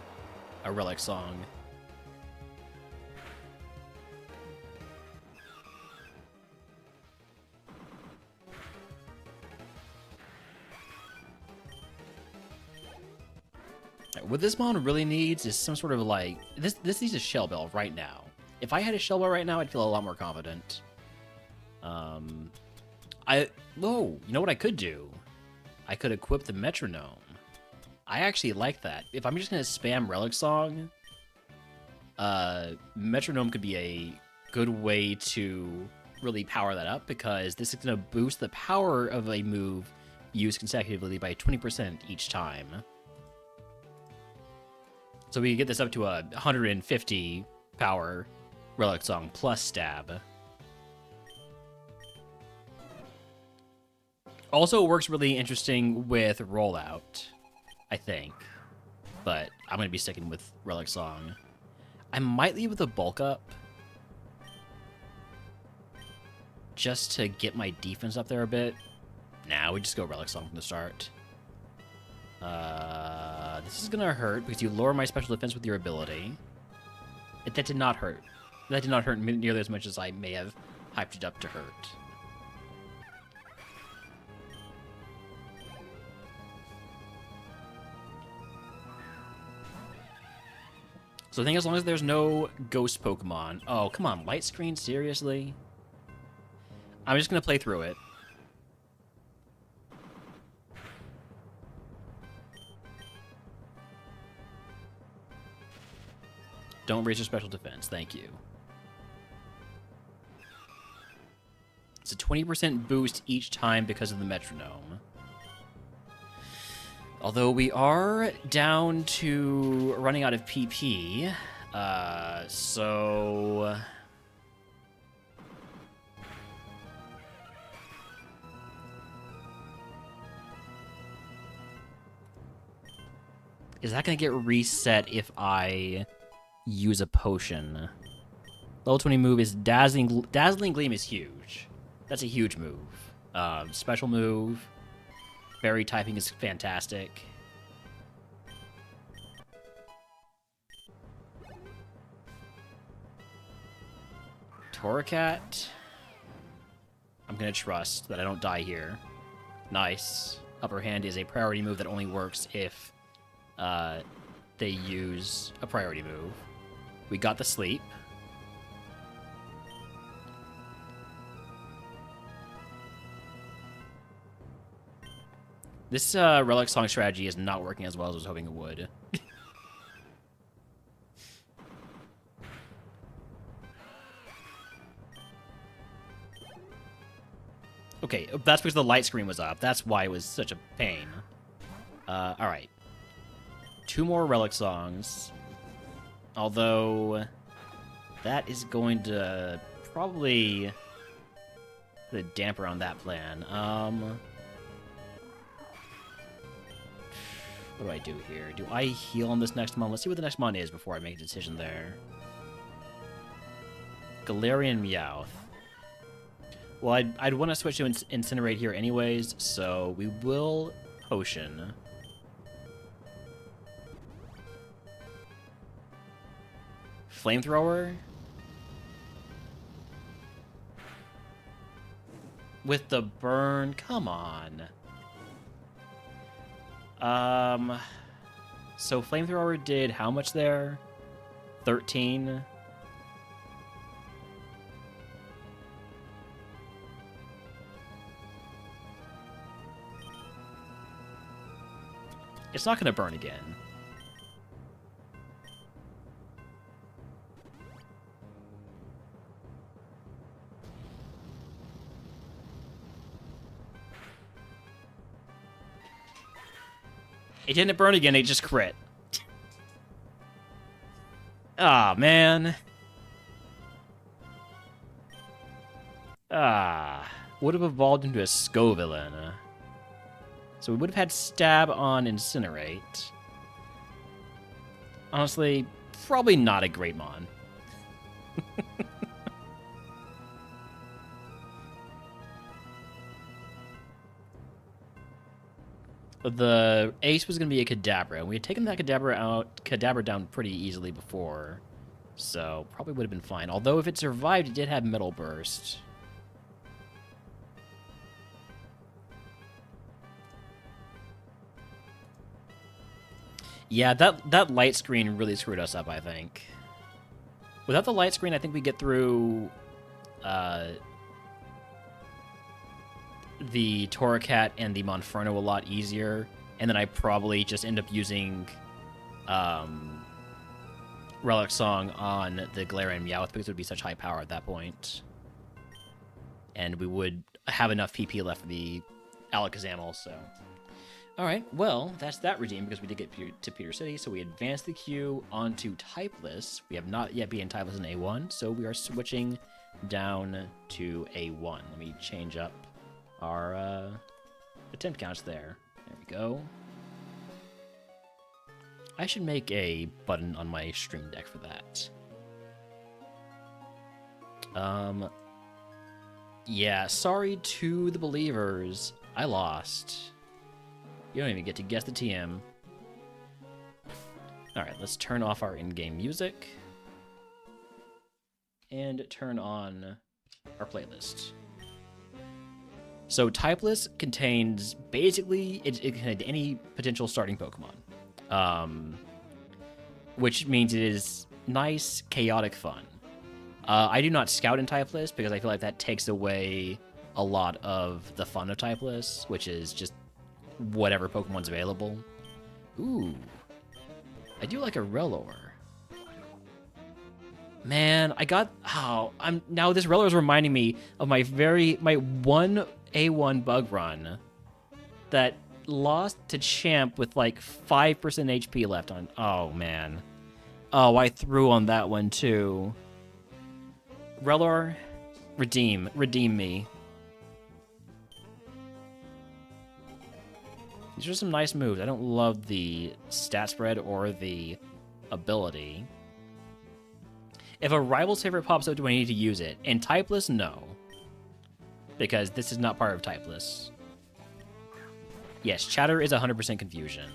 a Relic Song. What this mon really needs is some sort of like this needs a Shell Bell right now. If I had a Shell Bell right now, I'd feel a lot more confident. You know what I could do? I could equip the Metronome. I actually like that. If I'm just gonna spam Relic Song, Metronome could be a good way to really power that up, because this is gonna boost the power of a move used consecutively by 20% each time. So we can get this up to a 150 power Relic Song plus stab. Also works really interesting with rollout, I think. But I'm going to be sticking with Relic Song. I might leave with a bulk up, just to get my defense up there a bit. Nah, we just go Relic Song from the start. This is gonna hurt because you lower my special defense with your ability. That did not hurt. That did not hurt nearly as much as I may have hyped it up to hurt. So I think as long as there's no ghost Pokemon... Oh, come on, light screen? Seriously? I'm just gonna play through it. Don't raise your special defense, thank you. It's a 20% boost each time because of the Metronome. Although we are down to running out of PP, so... Is that going to get reset if I use a potion? Level 20 move is Dazzling Gleam is huge. That's a huge move. Special move. Berry typing is fantastic. Torracat. I'm going to trust that I don't die here. Nice. Upper Hand is a priority move that only works if they use a priority move. We got the sleep. This Relic Song strategy is not working as well as I was hoping it would. Okay, that's because the light screen was up. That's why it was such a pain. Alright. 2 more Relic Songs. Although, that is going to probably put a damper on that plan. What do I do here? Do I heal on this next mon? Let's see what the next mon is before I make a decision there. Galarian Meowth. Well, I'd want to switch to Incinerate here anyways, so we will Potion. Flamethrower? With the burn? Come on. So Flamethrower did how much there? 13? It's not going to burn again. It didn't burn again, it just crit. Ah, man. Would have evolved into a Scovillain. So we would have had Stab on Incinerate. Honestly, probably not a great mon. The ace was going to be a Kadabra, and we had taken that Kadabra down pretty easily before, so probably would have been fine. Although if it survived, it did have Metal Burst. Yeah, that light screen really screwed us up, I think. Without the light screen, I think we get through the Torracat and the Monferno a lot easier, and then I probably just end up using Relic Song on the Galarian Meowth because it would be such high power at that point. And we would have enough PP left for the Alakazam also. Alright, well, that's that redeem because we did get to Pewter City, so we advanced the queue onto Typeless. We have not yet been Typeless in A1, so we are switching down to A1. Let me change up our attempt counts there. There we go. I should make a button on my stream deck for that. Yeah, sorry to the believers. I lost. You don't even get to guess the TM. Alright, let's turn off our in-game music. And turn on our playlist. So Typeless contains basically it contains any potential starting Pokemon, which means it is nice, chaotic fun. I do not scout in Typeless because I feel like that takes away a lot of the fun of Typeless, which is just whatever Pokemon's available. Ooh, I do like a Rellor. Man, I got now this Rellor is reminding me of my one A1 bug run that lost to Champ with like 5% HP left on. Oh man. Oh, I threw on that one too. Rellor, redeem me. These are some nice moves. I don't love the stat spread or the ability. If a rival's favorite pops up, do I need to use it? In Typeless, no. Because this is not part of Typeless. Yes, chatter is 100% confusion.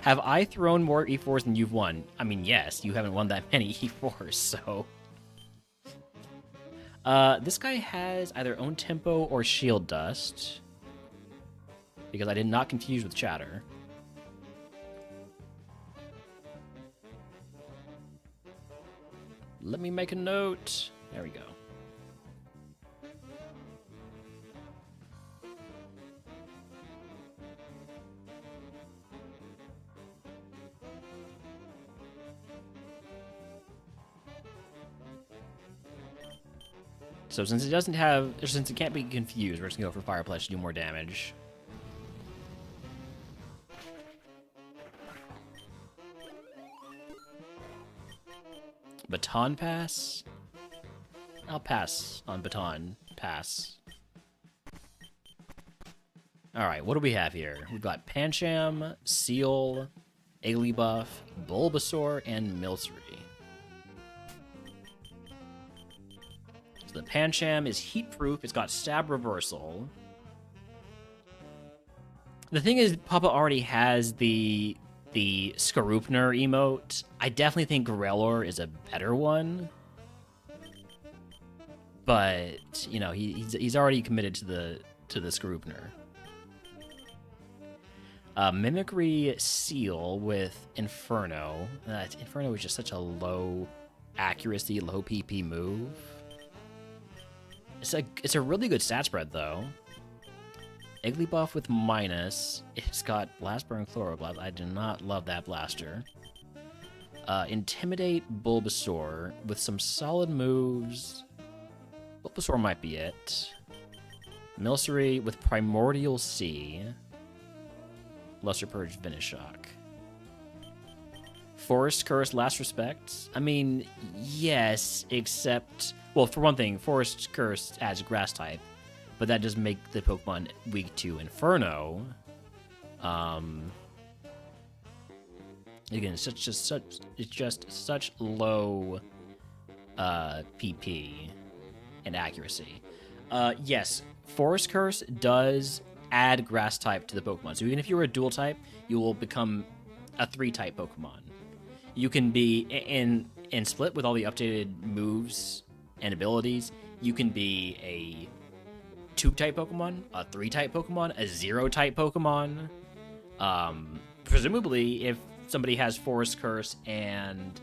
Have I thrown more E4s than you've won? I mean, yes, you haven't won that many E4s, so... this guy has either own tempo or shield dust. Because I did not confuse with chatter. Let me make a note. There we go. So since it can't be confused, we're just gonna go for Fire Pledge to do more damage. Baton Pass? I'll pass on Baton Pass. All right, what do we have here? We've got Pancham, Seal, Igglybuff, Bulbasaur, and Milcery. So the Pancham is heat-proof. It's got Stab Reversal. The thing is, Papa already has the Skarupner emote. I definitely think Growlor is a better one. But, you know, he's already committed to the Skarupner. Mimicry Seal with Inferno. Inferno is just such a low accuracy, low PP move. It's a really good stat spread though. Igglybuff with minus. It's got Blast Burn Chloroblast. I do not love that blaster. Intimidate Bulbasaur with some solid moves. Bulbasaur might be it. Milcery with Primordial Sea. Luster Purge, Venoshock. Forest Curse, Last Respect. I mean, yes, except... Well, for one thing, Forest Curse adds Grass type, but that does make the Pokemon weak to Inferno. Again, it's just such low PP and accuracy. Yes, Forest Curse does add Grass type to the Pokemon. So even if you're a dual type, you will become a 3-type Pokemon. You can be in Split with all the updated moves and abilities. You can be a 2-type Pokemon, a 3-type Pokemon, a 0-type Pokemon. Presumably, if somebody has Forest Curse and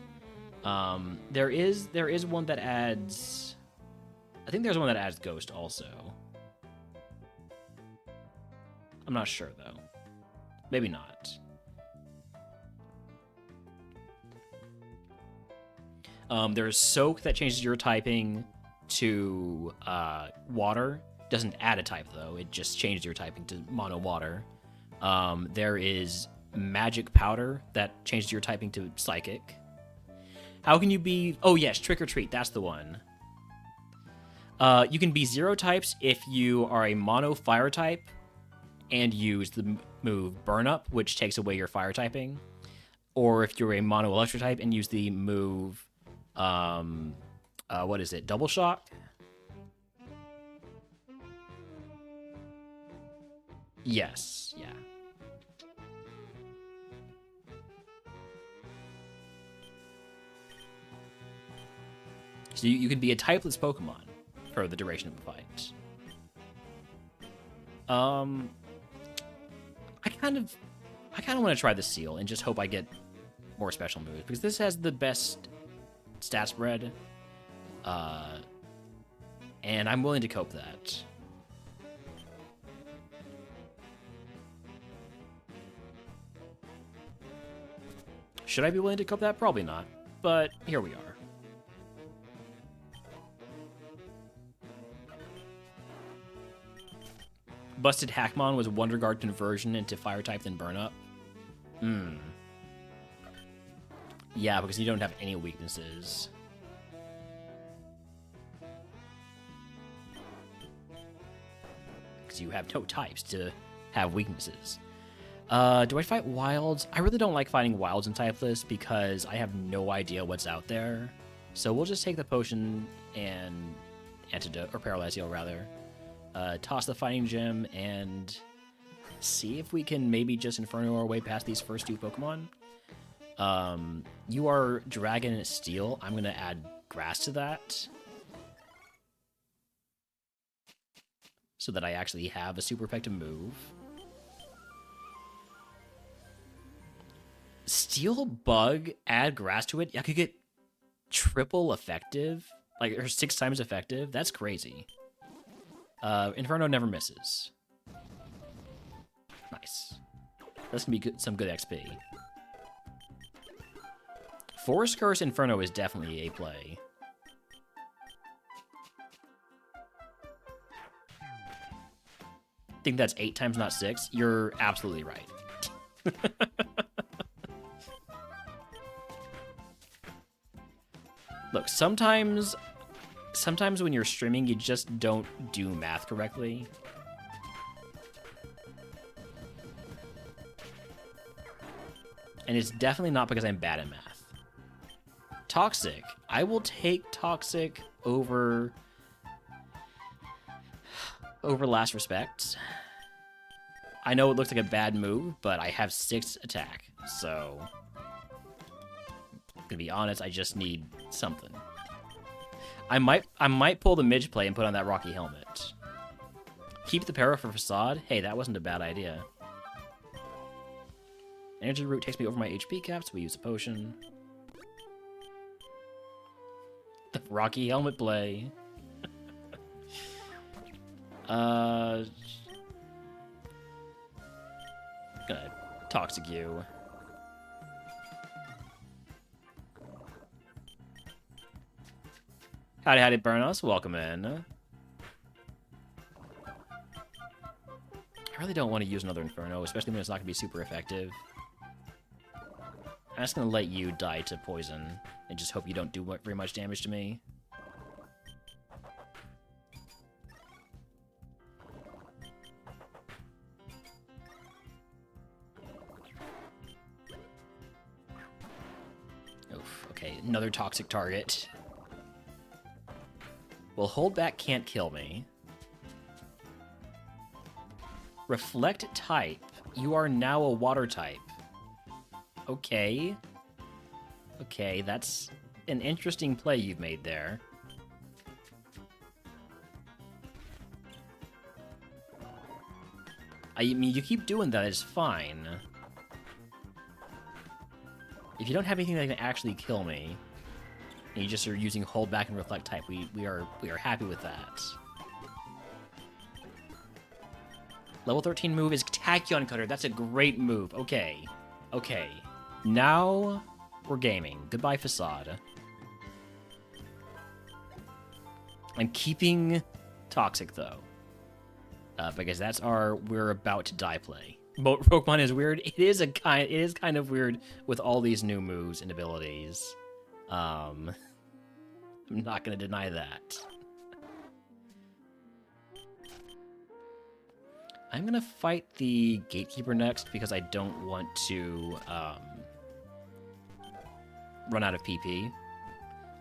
there is one that adds. I think there's one that adds Ghost also. I'm not sure, though. Maybe not. There's Soak that changes your typing to water. Doesn't add a type, though. It just changes your typing to mono water. There is Magic Powder that changes your typing to Psychic. How can you be... Oh, yes, Trick or Treat. That's the one. You can be 0 types if you are a mono fire type and use the move Burn Up, which takes away your fire typing. Or if you're a mono electric type and use the move, what is it? Double Shock? Yes, yeah. So you can be a typeless Pokemon for the duration of the fight. I kind of want to try the Seal and just hope I get more special moves, because this has the best stat spread, and I'm willing to cope that. Should I be willing to cope that? Probably not, but here we are. Busted Hackmon was Wonder Guard conversion into Fire type, then Burn Up. Yeah, because you don't have any weaknesses. Because you have no types to have weaknesses. Do I fight Wilds? I really don't like fighting Wilds in Typeless because I have no idea what's out there. So we'll just take the potion and Antidote, or Paralyze Heal rather. Toss the Fighting Gem and see if we can maybe just Inferno our way past these first 2 Pokemon. You are Dragon and Steel. I'm going to add Grass to that so that I actually have a super effective move. Steel Bug, add Grass to it. I could get triple effective, like, or 6 times effective. That's crazy. Inferno never misses. Nice. That's gonna be good, some good XP. Forest Curse Inferno is definitely a play. Think that's 8 times, not 6? You're absolutely right. Look, sometimes when you're streaming, you just don't do math correctly. And it's definitely not because I'm bad at math. Toxic. I will take Toxic over Last Respect. I know it looks like a bad move, but I have 6 attack, so to be honest, I just need something. I might pull the Midge play and put on that Rocky helmet. Keep the para for Facade. Hey, that wasn't a bad idea. Energy Root takes me over my HP cap, so we use a potion. The Rocky helmet play. Gonna Toxic you. Howdy, Burnos. Welcome in. I really don't want to use another Inferno, especially when it's not going to be super effective. I'm just going to let you die to poison and just hope you don't do very much damage to me. Oof, okay, another toxic target. Well, hold back can't kill me. Reflect type. You are now a water type. Okay. Okay, that's an interesting play you've made there. I mean, you keep doing that, it's fine. If you don't have anything that can actually kill me, and you just are using hold back and reflect type, we are happy with that. Level 13 move is Tachyon Cutter. That's a great move. Okay. Okay. Now we're gaming. Goodbye, Facade. I'm keeping Toxic, though. Because that's our we're about to die play. RogueMon is weird. It is kind of weird with all these new moves and abilities. I'm not going to deny that. I'm going to fight the Gatekeeper next because I don't want to run out of PP.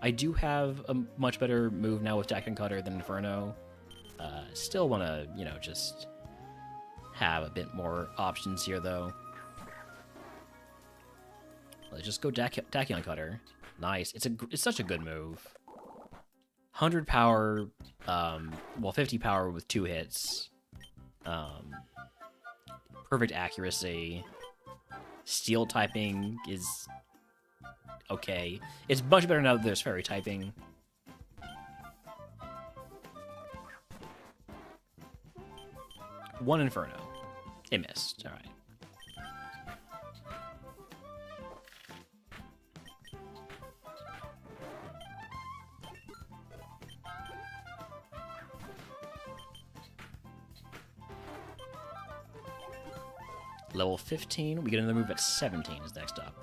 I do have a much better move now with Tachyon Cutter than Inferno. Still want to, you know, just have a bit more options here, though. Let's just go Tachyon Cutter. Nice. It's such a good move. 100 power, well, 50 power with 2 hits. Perfect accuracy. Steel typing is okay. It's much better now that there's fairy typing. One Inferno. It missed. All right. Level 15, we get another move at 17 is next up.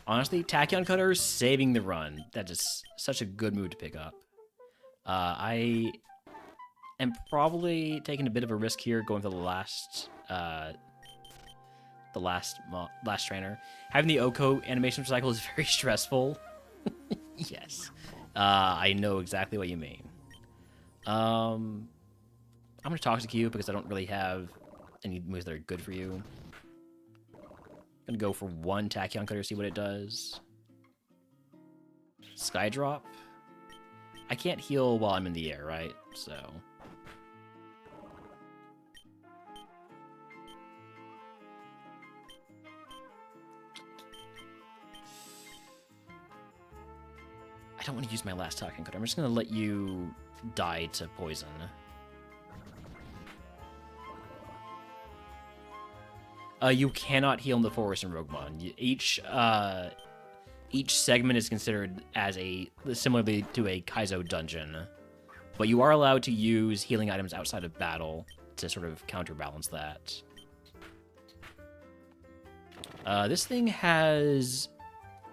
Honestly, Tachyon Cutter saving the run. That is such a good move to pick up. I am probably taking a bit of a risk here going for the last trainer. Having the Oko animation cycle is very stressful. Yes. I know exactly what you mean. I'm going to Toxic you because I don't really have any moves that are good for you. I'm gonna go for one Tachyon Cutter, see what it does. Skydrop. I can't heal while I'm in the air, right? So. I don't want to use my last Tachyon Cutter. I'm just gonna let you die to poison. You cannot heal in the forest in RogueMon. Each segment is considered as similarly to a Kaizo dungeon, but you are allowed to use healing items outside of battle to sort of counterbalance that. This thing has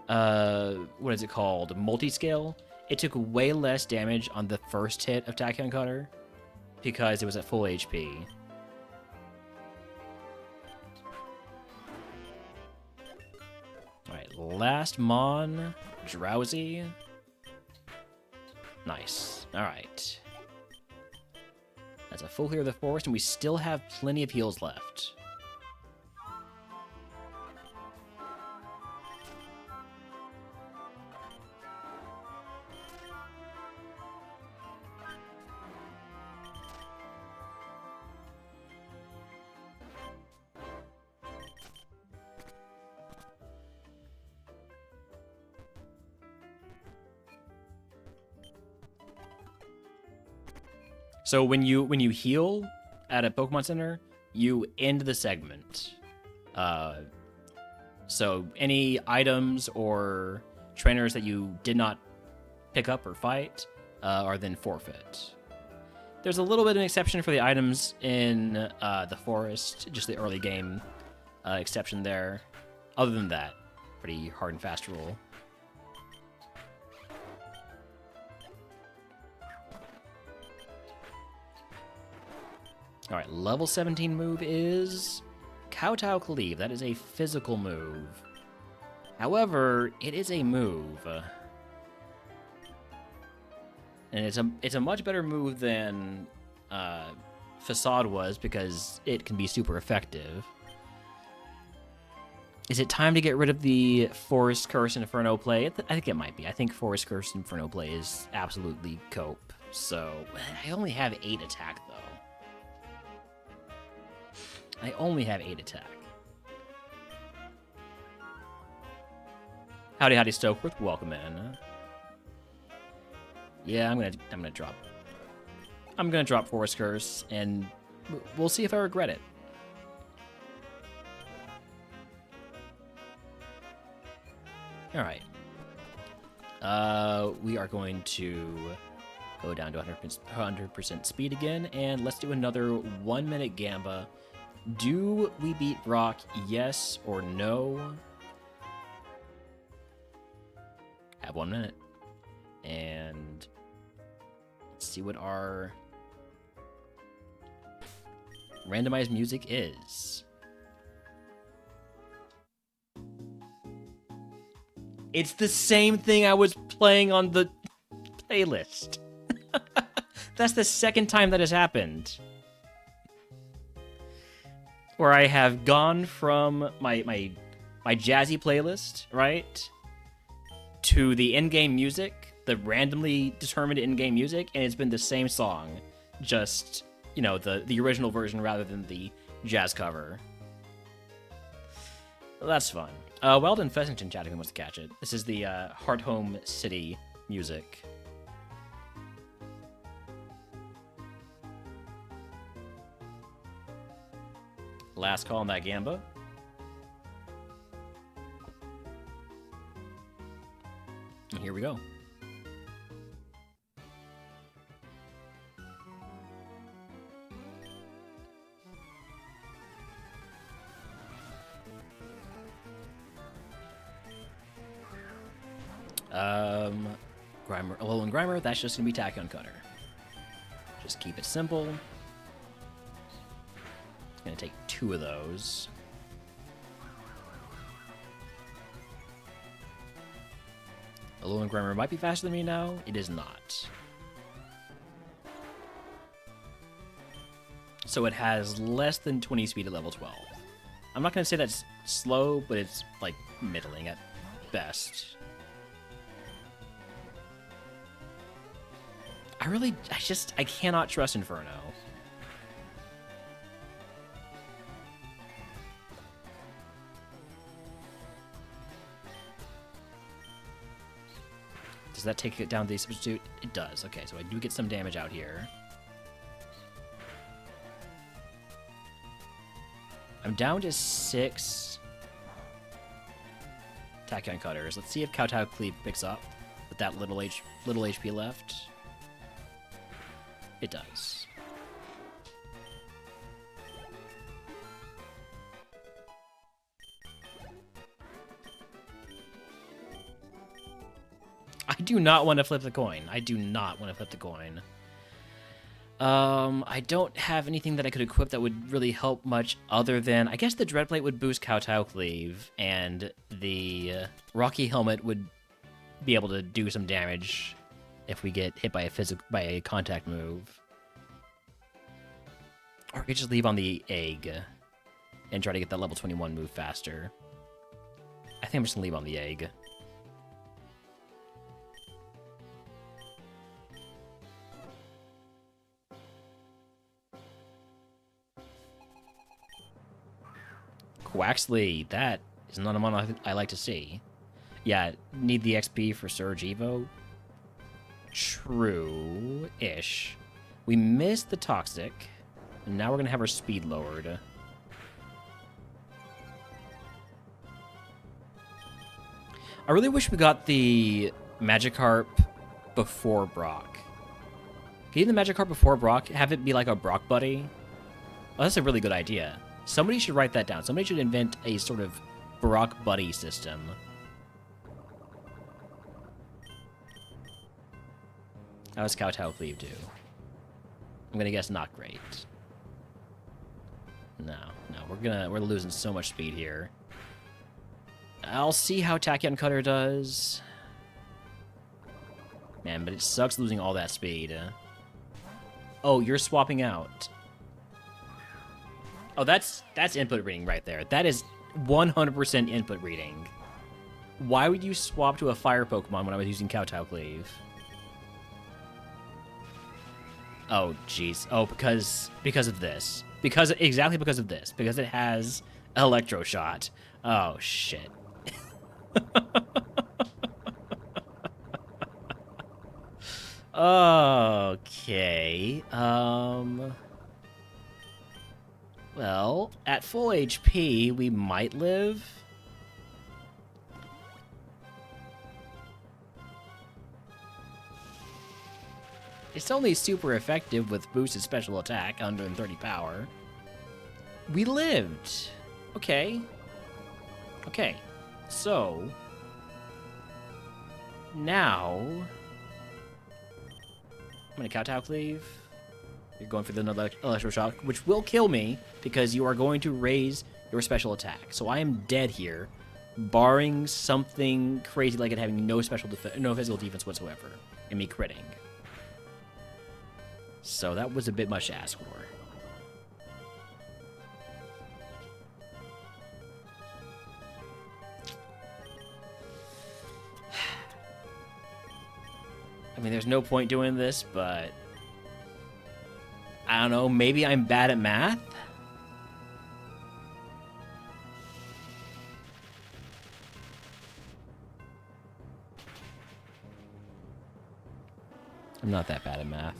what is it called? Multi-scale. It took way less damage on the first hit of Tachyon Cutter because it was at full HP. last Mon. Drowsy. Nice. Alright. That's a full clear of the forest, and we still have plenty of heals left. So when you heal at a Pokemon Center, you end the segment. So any items or trainers that you did not pick up or fight are then forfeit. There's a little bit of an exception for the items in the forest, just the early game exception there. Other than that, pretty hard and fast rule. All right, level 17 move is Kowtow Cleave. That is a physical move. However, it is a move. And it's a much better move than Facade was because it can be super effective. Is it time to get rid of the Forest Curse Inferno play? I think it might be. I think Forest Curse Inferno play is absolutely cope. So, I only have 8 attack, though. I only have 8 attack. Howdy, Stokeworth. Welcome in. Yeah, I'm gonna drop Forest Curse, and we'll see if I regret it. All right. We are going to go down to 100% speed again, and let's do another 1-minute Gamba. Do we beat Brock, yes or no? Have 1 minute. And let's see what our randomized music is. It's the same thing I was playing on the playlist. That's the second time that has happened. Where I have gone from my jazzy playlist, right, to the in-game music, the randomly determined in-game music, and it's been the same song, just, you know, the original version rather than the jazz cover. That's fun. Weldon Fessington chatting wants to catch it. This is the Heart Home City music. Last call on that Gamba. And here we go. Grimer, Alolan Grimer, that's just gonna be Tachyon Cutter. Just keep it simple. Gonna take 2 of those. Alolan Grimer might be faster than me now. It is not. So it has less than 20 speed at level 12. I'm not gonna say that's slow, but it's like middling at best. I cannot trust Inferno. Does that take it down the substitute? It does. Okay, so I do get some damage out here. I'm down to 6 Tachyon Cutters. Let's see if Kowtow Cleave picks up with that little HP left. It does. I do not want to flip the coin. I do not want to flip the coin. I don't have anything that I could equip that would really help much other than, I guess the Dreadplate would boost Kowtow Cleave, and the Rocky Helmet would be able to do some damage if we get hit by a contact move. Or I could just leave on the egg and try to get that level 21 move faster. I think I'm just gonna leave on the egg. Quaxley, that is not a mono I like to see. Yeah, need the XP for Surge Evo? True-ish. We missed the Toxic, and now we're gonna have our speed lowered. I really wish we got the Magikarp before Brock. Getting the Magikarp before Brock, have it be like a Brock buddy? Oh, that's a really good idea. Somebody should write that down. Somebody should invent a sort of Brock buddy system. How does Kowtow Cleave do? I'm gonna guess not great. No, we're losing so much speed here. I'll see how Tachyon Cutter does. Man, but it sucks losing all that speed. Oh, you're swapping out. Oh, that's input reading right there. That is 100% input reading. Why would you swap to a fire Pokemon when I was using Kowtow Cleave? Oh, jeez. Oh, because of this. Exactly because of this. Because it has Electro Shot. Oh, shit. Okay. Well, at full HP, we might live. It's only super effective with boosted special attack, 130 power. We lived. Okay. Okay. So, now, I'm going to Kowtow Cleave. You're going for the Electroshock, which will kill me because you are going to raise your special attack. So I am dead here, barring something crazy like it having no physical defense whatsoever, and me critting. So that was a bit much to ask for. I mean, there's no point doing this, but I don't know, maybe I'm bad at math? I'm not that bad at math.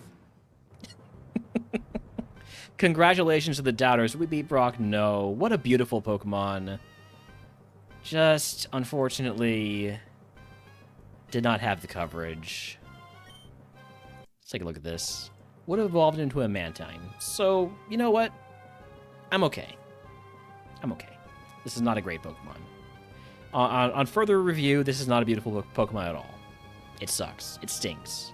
Congratulations to the doubters. We beat Brock. No. What a beautiful Pokemon. Just, unfortunately, did not have the coverage. Let's take a look at this. Would have evolved into a Mantine. So, you know what? I'm okay. I'm okay. This is not a great Pokemon. On further review, this is not a beautiful Pokemon at all. It sucks. It stinks.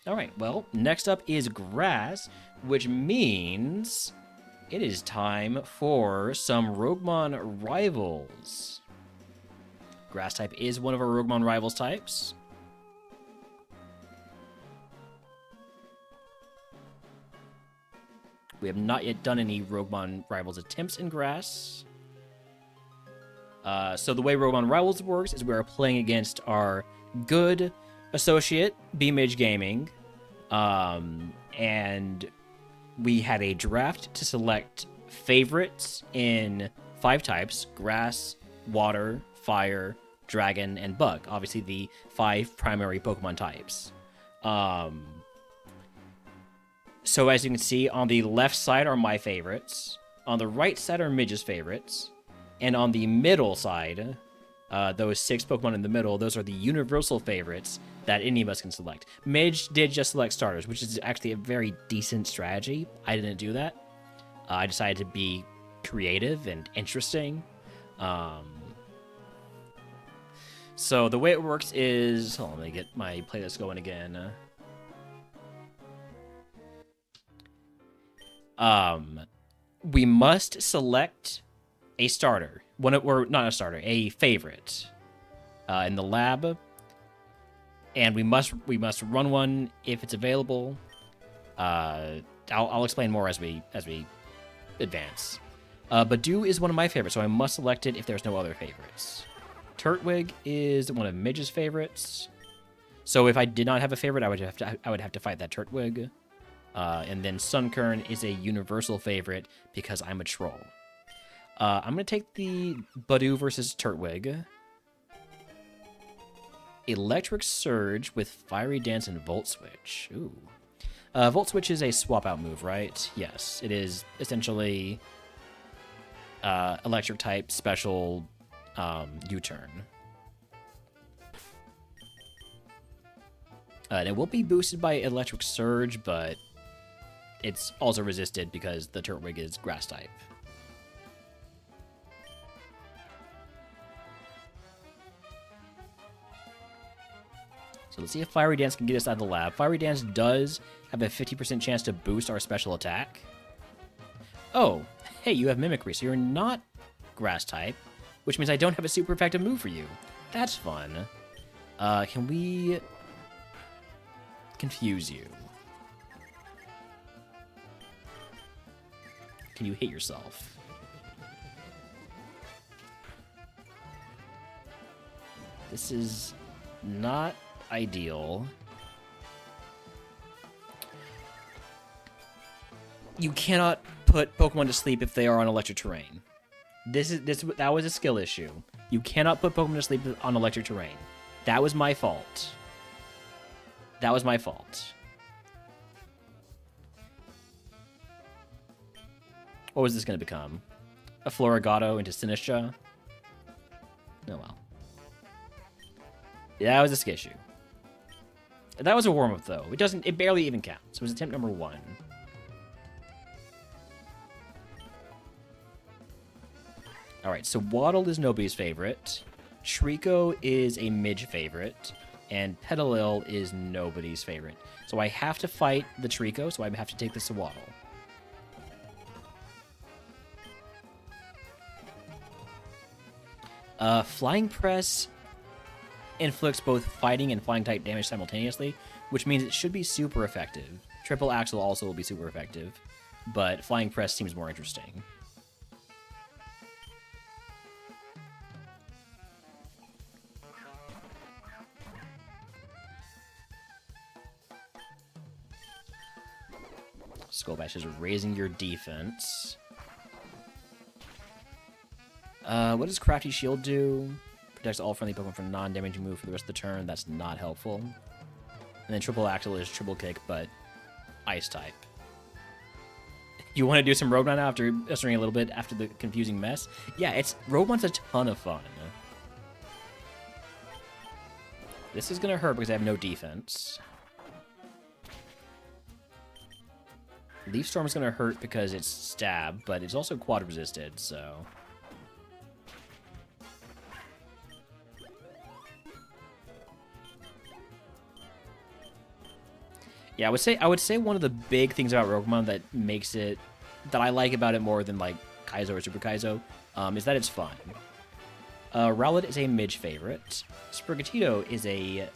Alright, well, next up is Grass, which means it is time for some RogueMon rivals. Grass type is one of our RogueMon rivals types. We have not yet done any RogueMon rivals attempts in Grass. So the way RogueMon rivals works is we are playing against our good associate, B-Mage Gaming. And we had a draft to select favorites in 5 types: grass, water, fire, dragon, and bug. Obviously the 5 primary Pokemon types. So as you can see, on the left side are my favorites, on the right side are Midge's favorites, and on the middle side, those 6 Pokemon in the middle, those are the universal favorites that any of us can select. Midge did just select starters, which is actually a very decent strategy. I didn't do that. I decided to be creative and interesting. So the way it works is... Hold on, let me get my playlist going again. We must select a starter. Or not a starter, a favorite in the lab. And we must run one if it's available. I'll explain more as we advance. But Dew is one of my favorites, so I must select it if there's no other favorites. Turtwig is one of Midge's favorites. So if I did not have a favorite, I would have to fight that Turtwig. And then Sunkern is a universal favorite because I'm a troll. I'm going to take the Badoo versus Turtwig. Electric Surge with Fiery Dance and Volt Switch. Ooh. Volt Switch is a swap-out move, right? Yes, it is essentially electric type special U-turn. And it will be boosted by Electric Surge, but it's also resisted because the Turtwig is grass type. So let's see if Fiery Dance can get us out of the lab. Fiery Dance does have a 50% chance to boost our special attack. Oh, hey, you have Mimicry, so you're not grass type, which means I don't have a super effective move for you. That's fun. Can we confuse you? Can you hit yourself? This is not ideal. You cannot put Pokemon to sleep if they are on electric terrain. That was a skill issue. You cannot put Pokemon to sleep on electric terrain. That was my fault. That was my fault. What was this going to become? A Florigato into Sinistra? Oh well. Yeah, that was a Skishu. That was a warm-up, though. It barely even counts. It was attempt number 1. Alright, so Waddle is nobody's favorite. Shriko is a Midge favorite. And Petalil is nobody's favorite. So I have to fight the Shriko, so I have to take this to Waddle. Flying Press inflicts both fighting and flying type damage simultaneously, which means it should be super effective. Triple Axle also will be super effective, but Flying Press seems more interesting. Skull Bash is raising your defense. What does Crafty Shield do? Protects all friendly Pokemon from non-damaging move for the rest of the turn. That's not helpful. And then Triple Axle is Triple Kick, but Ice type. You want to do some Roguemon now after answering a little bit after the confusing mess? Yeah, Roguemon's a ton of fun. This is going to hurt because I have no defense. Leaf Storm is going to hurt because it's stab, but it's also quad resisted, so... Yeah, I would say one of the big things about Roguemon that makes it, that I like about it more than like Kaizo or Super Kaizo, is that it's fun. Rowlet is a Midge favorite. Sprigatito is a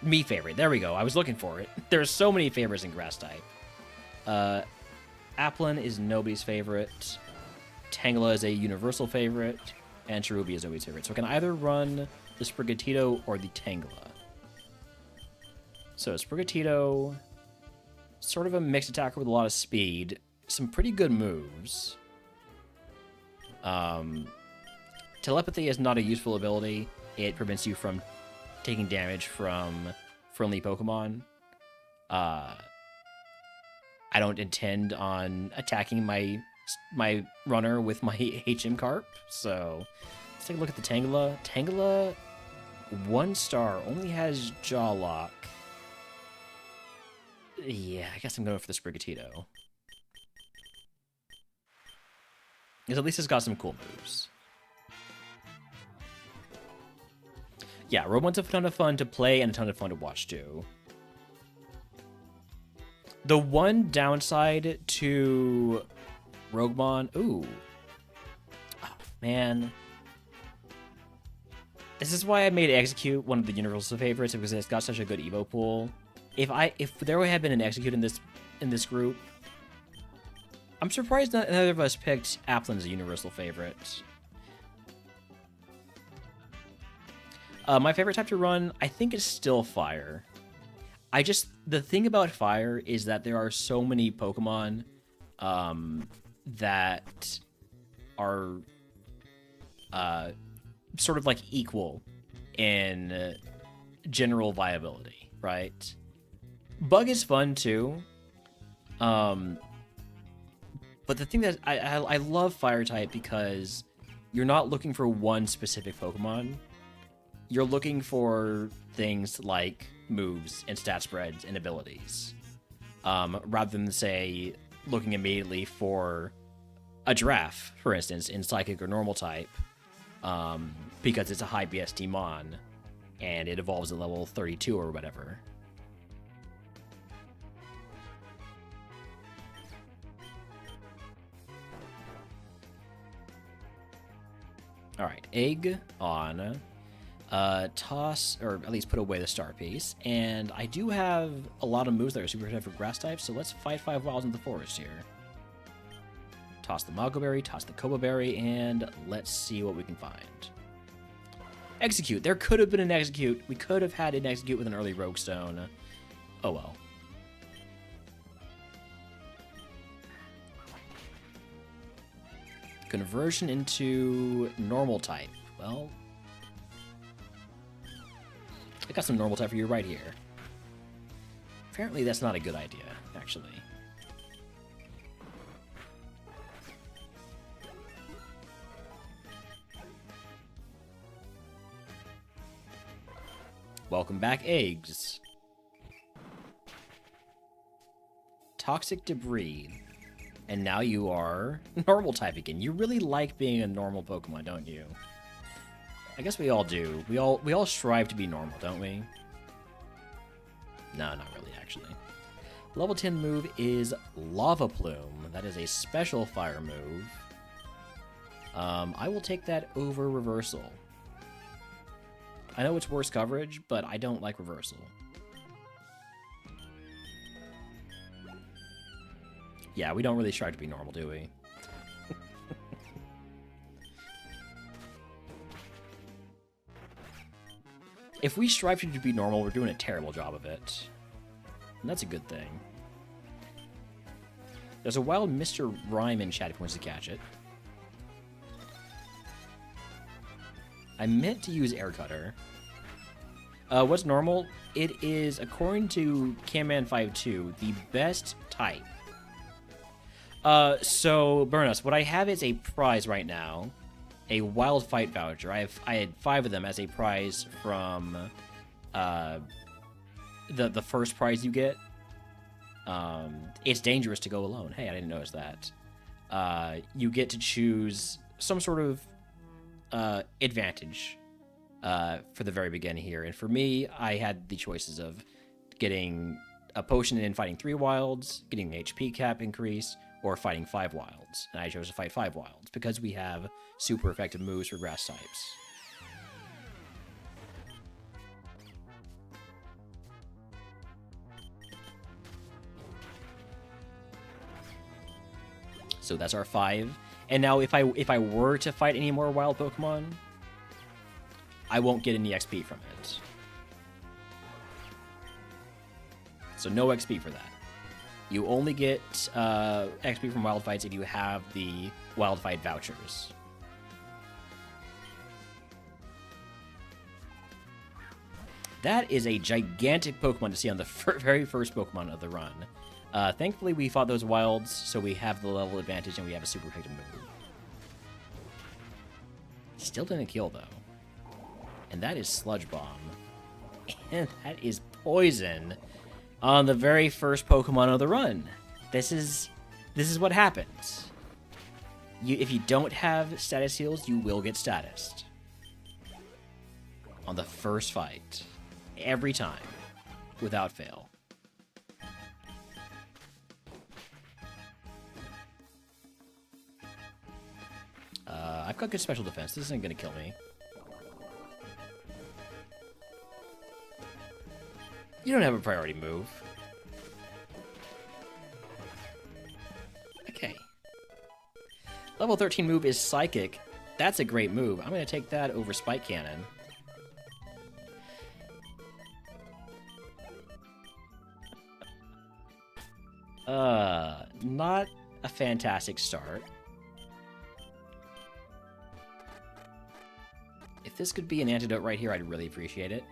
me favorite. There we go. I was looking for it. There's so many favorites in Grass type. Applin is nobody's favorite. Tangela is a universal favorite, and Cherubi is nobody's favorite. So I can either run the Sprigatito or the Tangela. So Sprigatito, sort of a mixed attacker with a lot of speed, some pretty good moves. Telepathy is not a useful ability. It prevents you from taking damage from friendly Pokemon. I don't intend on attacking my runner with my HM Carp, so let's take a look at the Tangela. Tangela, 1 star, only has Jaw Lock. Yeah, I guess I'm going for the Sprigatito. Because at least it's got some cool moves. Yeah, Roguemon's a ton of fun to play and a ton of fun to watch, too. The one downside to RogueMon... Ooh. Oh, man. This is why I made Execute one of the universal favorites, because it's got such a good Evo pool. If there had been an Execute in this group, I'm surprised neither of us picked Applin as a universal favorite. My favorite type to run, I think, is still Fire. The thing about Fire is that there are so many Pokemon that are sort of like equal in general viability, right? Bug is fun too. But the thing that I love Fire type because you're not looking for one specific Pokemon. You're looking for things like moves and stat spreads and abilities, rather than, say, looking immediately for a Giraffe, for instance, in Psychic or Normal type, because it's a high BST Mon, and it evolves at level 32 or whatever. Alright, Egg on... toss, or at least put away the star piece, and I do have a lot of moves that are super effective for grass types, so let's fight 5 wilds in the forest here. Toss the Mago Berry, toss the Koba Berry, and let's see what we can find. Execute. There could have been an Execute. We could have had an Execute with an early Rogue Stone. Oh well. Conversion into normal type. Well, I got some normal type for you right here. Apparently that's not a good idea, actually. Welcome back, eggs. Toxic Debris. And now you are normal type again. You really like being a normal Pokemon, don't you? I guess we all do. We all strive to be normal, don't we? No, not really, actually. Level 10 move is Lava Plume. That is a special fire move. I will take that over Reversal. I know it's worse coverage, but I don't like Reversal. Yeah, we don't really strive to be normal, do we? If we strive to be normal, we're doing a terrible job of it. And that's a good thing. There's a wild Mr. Rhyme in chat if he wants to catch it. I meant to use Air Cutter. What's normal? It is, according to Camman52, the best type. So, Burnus, what I have is a prize right now. A wild fight voucher. I had 5 of them as a prize from the first prize you get. It's dangerous to go alone. Hey, I didn't notice that. You get to choose some sort of advantage for the very beginning here. And for me, I had the choices of getting a potion and fighting 3 wilds, getting an HP cap increase, or fighting 5 wilds. And I chose to fight 5 wilds because we have super effective moves for grass types. So that's our 5. And now if I were to fight any more wild Pokemon, I won't get any XP from it. So no XP for that. You only get XP from wild fights if you have the wild fight vouchers. That is a gigantic Pokemon to see on the very first Pokemon of the run. Thankfully, we fought those wilds, so we have the level advantage and we have a super effective move. Still didn't kill, though. And that is Sludge Bomb. And that is Poison on the very first Pokemon of the run. This is what happens. If you don't have status heals, you will get statused. On the first fight. Every time. Without fail. I've got good special defense. This isn't gonna kill me. You don't have a priority move. Okay. Level 13 move is Psychic. That's a great move. I'm gonna take that over Spike Cannon. Not a fantastic start. If this could be an antidote right here, I'd really appreciate it.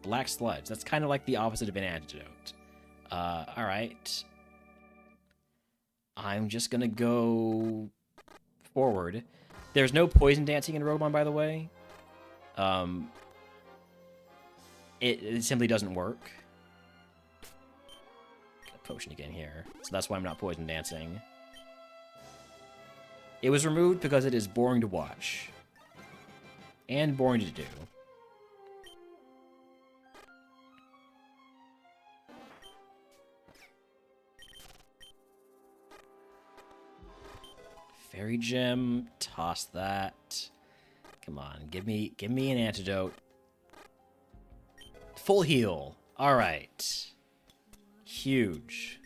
Black Sludge. That's kind of like the opposite of an antidote. Alright. I'm just gonna go forward. There's no poison dancing in RogueMon, by the way. It simply doesn't work. Potion again here, so that's why I'm not poison dancing. It was removed because it is boring to watch and boring to do. Fairy gem, toss that. Come on, give me an antidote. Full heal. All right. Huge.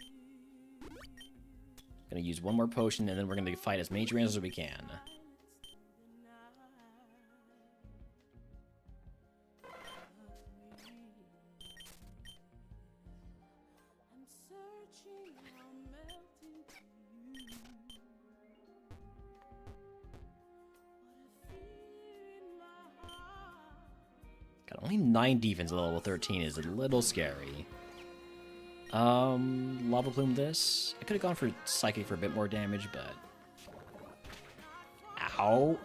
Gonna use one more potion, and then we're gonna fight as many Tyrannos as we can. Got only 9 defense at level 13 is a little scary. Lava Plume this. I could have gone for Psychic for a bit more damage, but... Ow.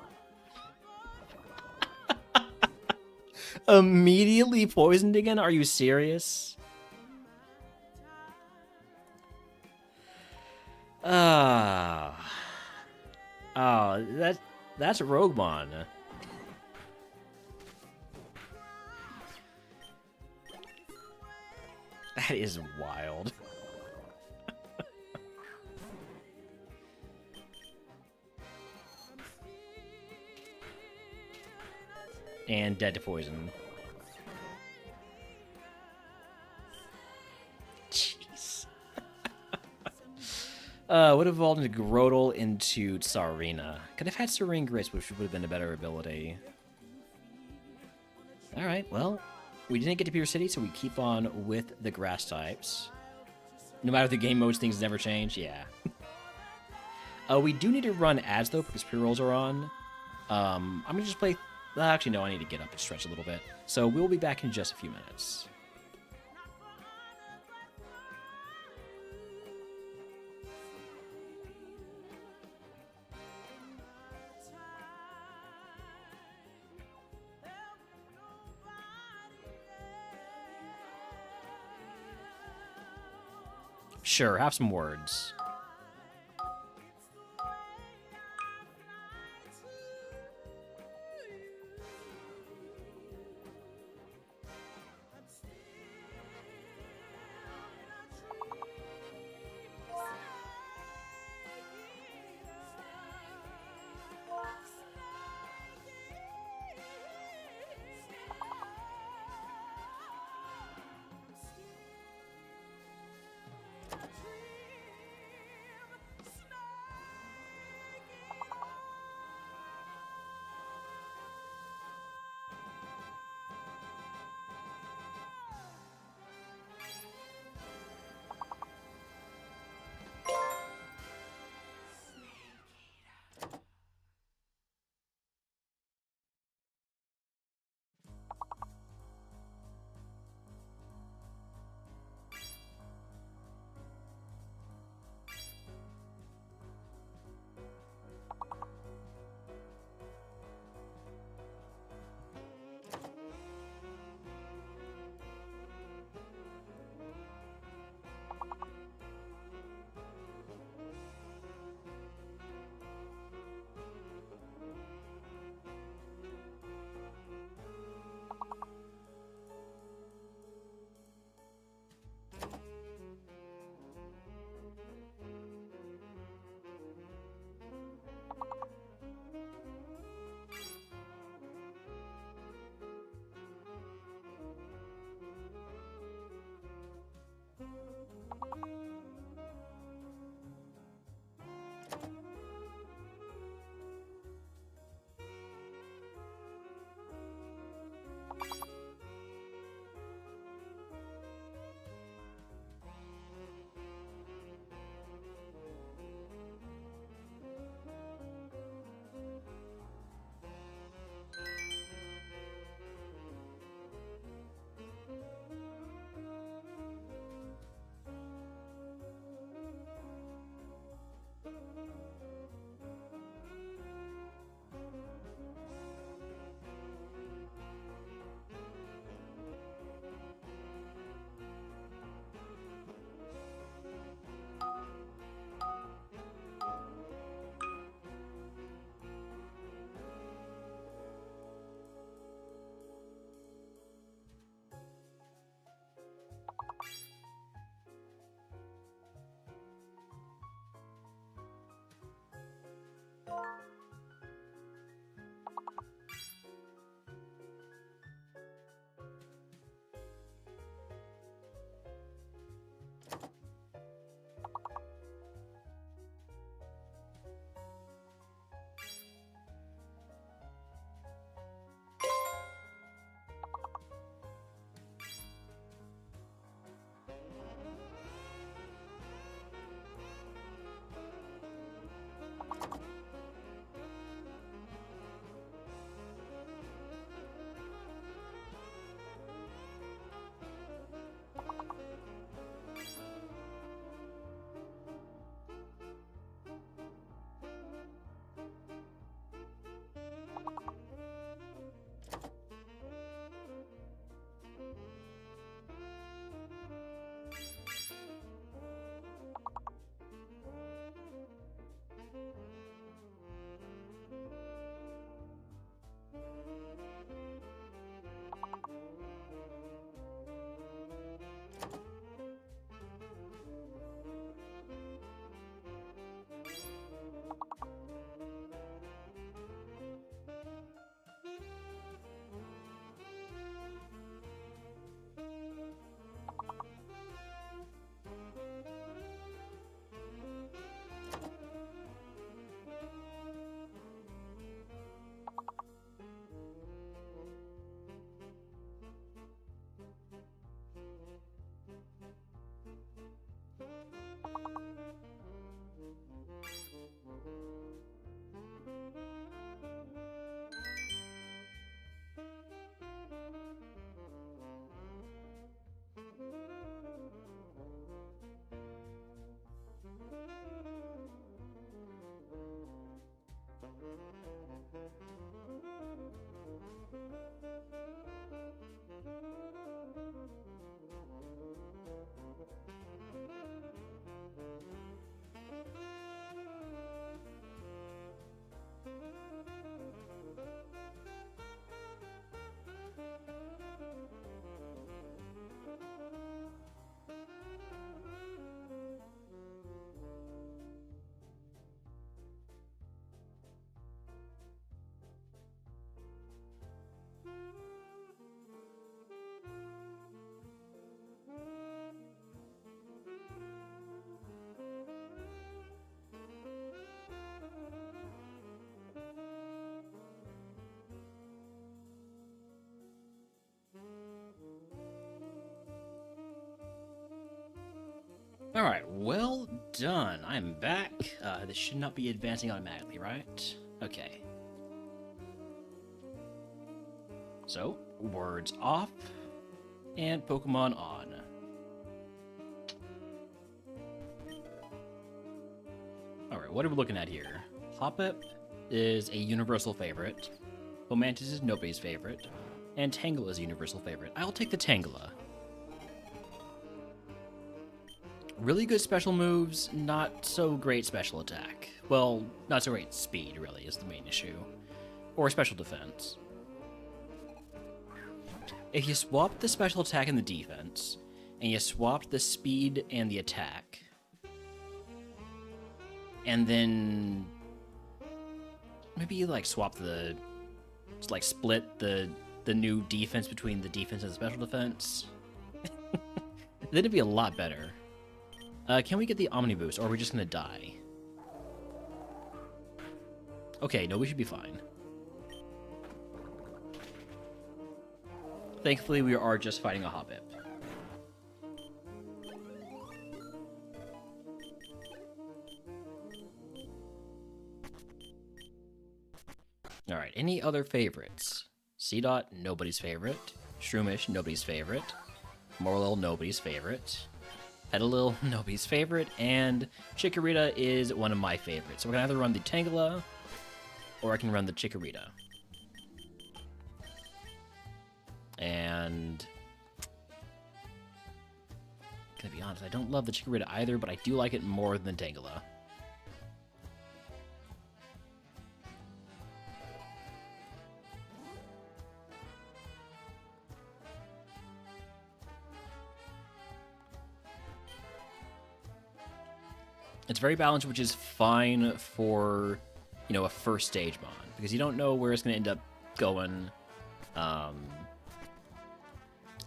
Immediately poisoned again? Are you serious? Oh, that's RogueMon. That is wild. And dead to poison. Jeez. Would have evolved into Grodel into Tsarina. Could have had Serene Grace, which would have been a better ability. Alright, well, we didn't get to Pure City, so we keep on with the grass types. No matter the game modes, things never change. Yeah. We do need to run ads, though, because pre-rolls are on. I'm going to just play... Actually, no, I need to get up and stretch a little bit. So we'll be back in just a few minutes. Sure, have some words. Alright, well done. I'm back. This should not be advancing automatically, right? Okay. So, words off, and Pokemon on. Alright, what are we looking at here? Hoppip is a universal favorite, Fomantis is nobody's favorite, and Tangela is a universal favorite. I'll take the Tangela. Really good special moves, not so great special attack. Well, not so great speed, really, is the main issue. Or special defense. If you swapped the special attack and the defense, and you swapped the speed and the attack, and then maybe you like swap the, like split the new defense between the defense and the special defense, then it'd be a lot better. Can we get the Omni Boost, or are we just gonna die? Okay, no, we should be fine. Thankfully, we are just fighting a Hoppip. Alright, any other favorites? Seedot, nobody's favorite. Shroomish, nobody's favorite. Morlil, nobody's favorite. Petalil, nobody's favorite. And Chikorita is one of my favorites. So we're going to either run the Tangela, or I can run the Chikorita. And gonna be honest, I don't love the Chikorita either, but I do like it more than Tangela. It's very balanced, which is fine for, you know, a first stage mon, because you don't know where it's going to end up going.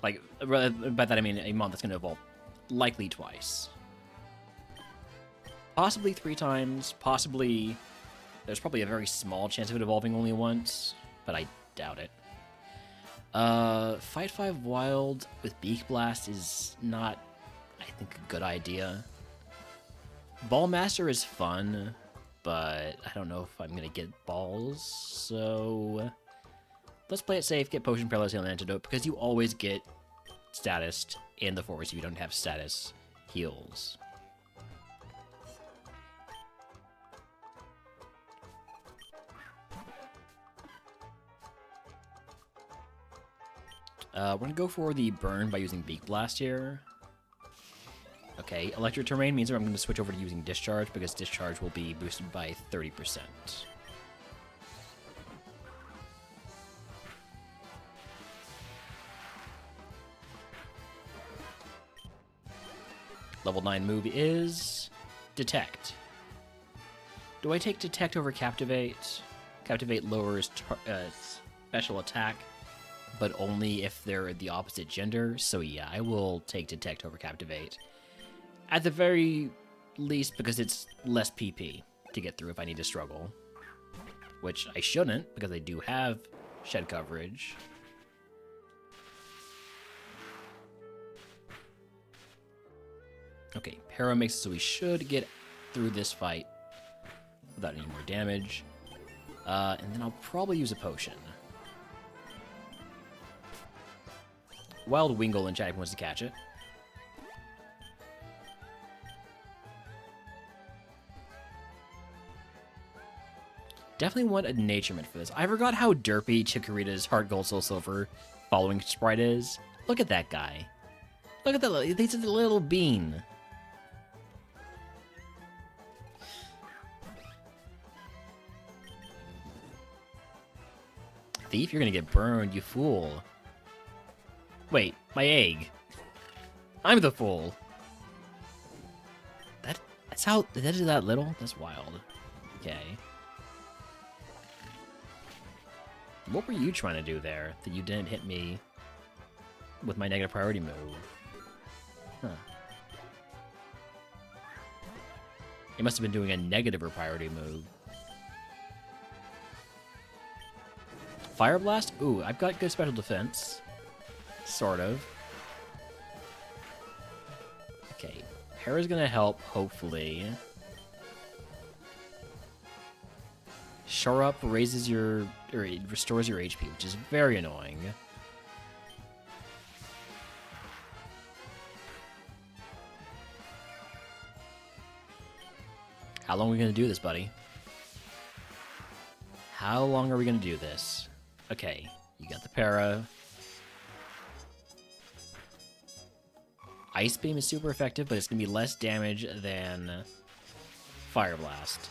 Like, by that I mean a mon that's going to evolve likely twice. Possibly 3 times, possibly... There's probably a very small chance of it evolving only once, but I doubt it. Fight 5 Wild with Beak Blast is not, I think, a good idea. Ballmaster is fun, but I don't know if I'm going to get balls, so let's play it safe, get Potion, Paralysis, and Antidote, because you always get status in the forest if you don't have status heals. We're going to go for the burn by using Beak Blast here. Okay, Electric Terrain means that I'm going to switch over to using Discharge, because Discharge will be boosted by 30%. Level 9 move is Detect. Do I take Detect over Captivate? Captivate lowers special attack, but only if they're the opposite gender, so yeah, I will take Detect over Captivate. At the very least, because it's less PP to get through if I need to struggle. Which I shouldn't, because I do have shed coverage. Okay, Para makes it so we should get through this fight without any more damage. And then I'll probably use a potion. Wild Wingull in chat wants to catch it. Definitely want a Naturement for this. I forgot how derpy Chikorita's Heart Gold Soul Silver following sprite is. Look at that guy. Look at that. He's a little bean. Thief, you're gonna get burned, you fool. Wait, my egg. I'm the fool. That's how... That is that little? That's wild. Okay. What were you trying to do there that you didn't hit me with my negative priority move? Huh. You must have been doing a negative priority move. Fire Blast? Ooh, I've got good special defense. Sort of. Okay. Para's gonna help, hopefully. Shore Up raises your, or it restores your HP, which is very annoying. How long are we gonna do this, buddy? How long are we gonna do this? Okay, you got the para. Ice Beam is super effective, but it's gonna be less damage than Fire Blast.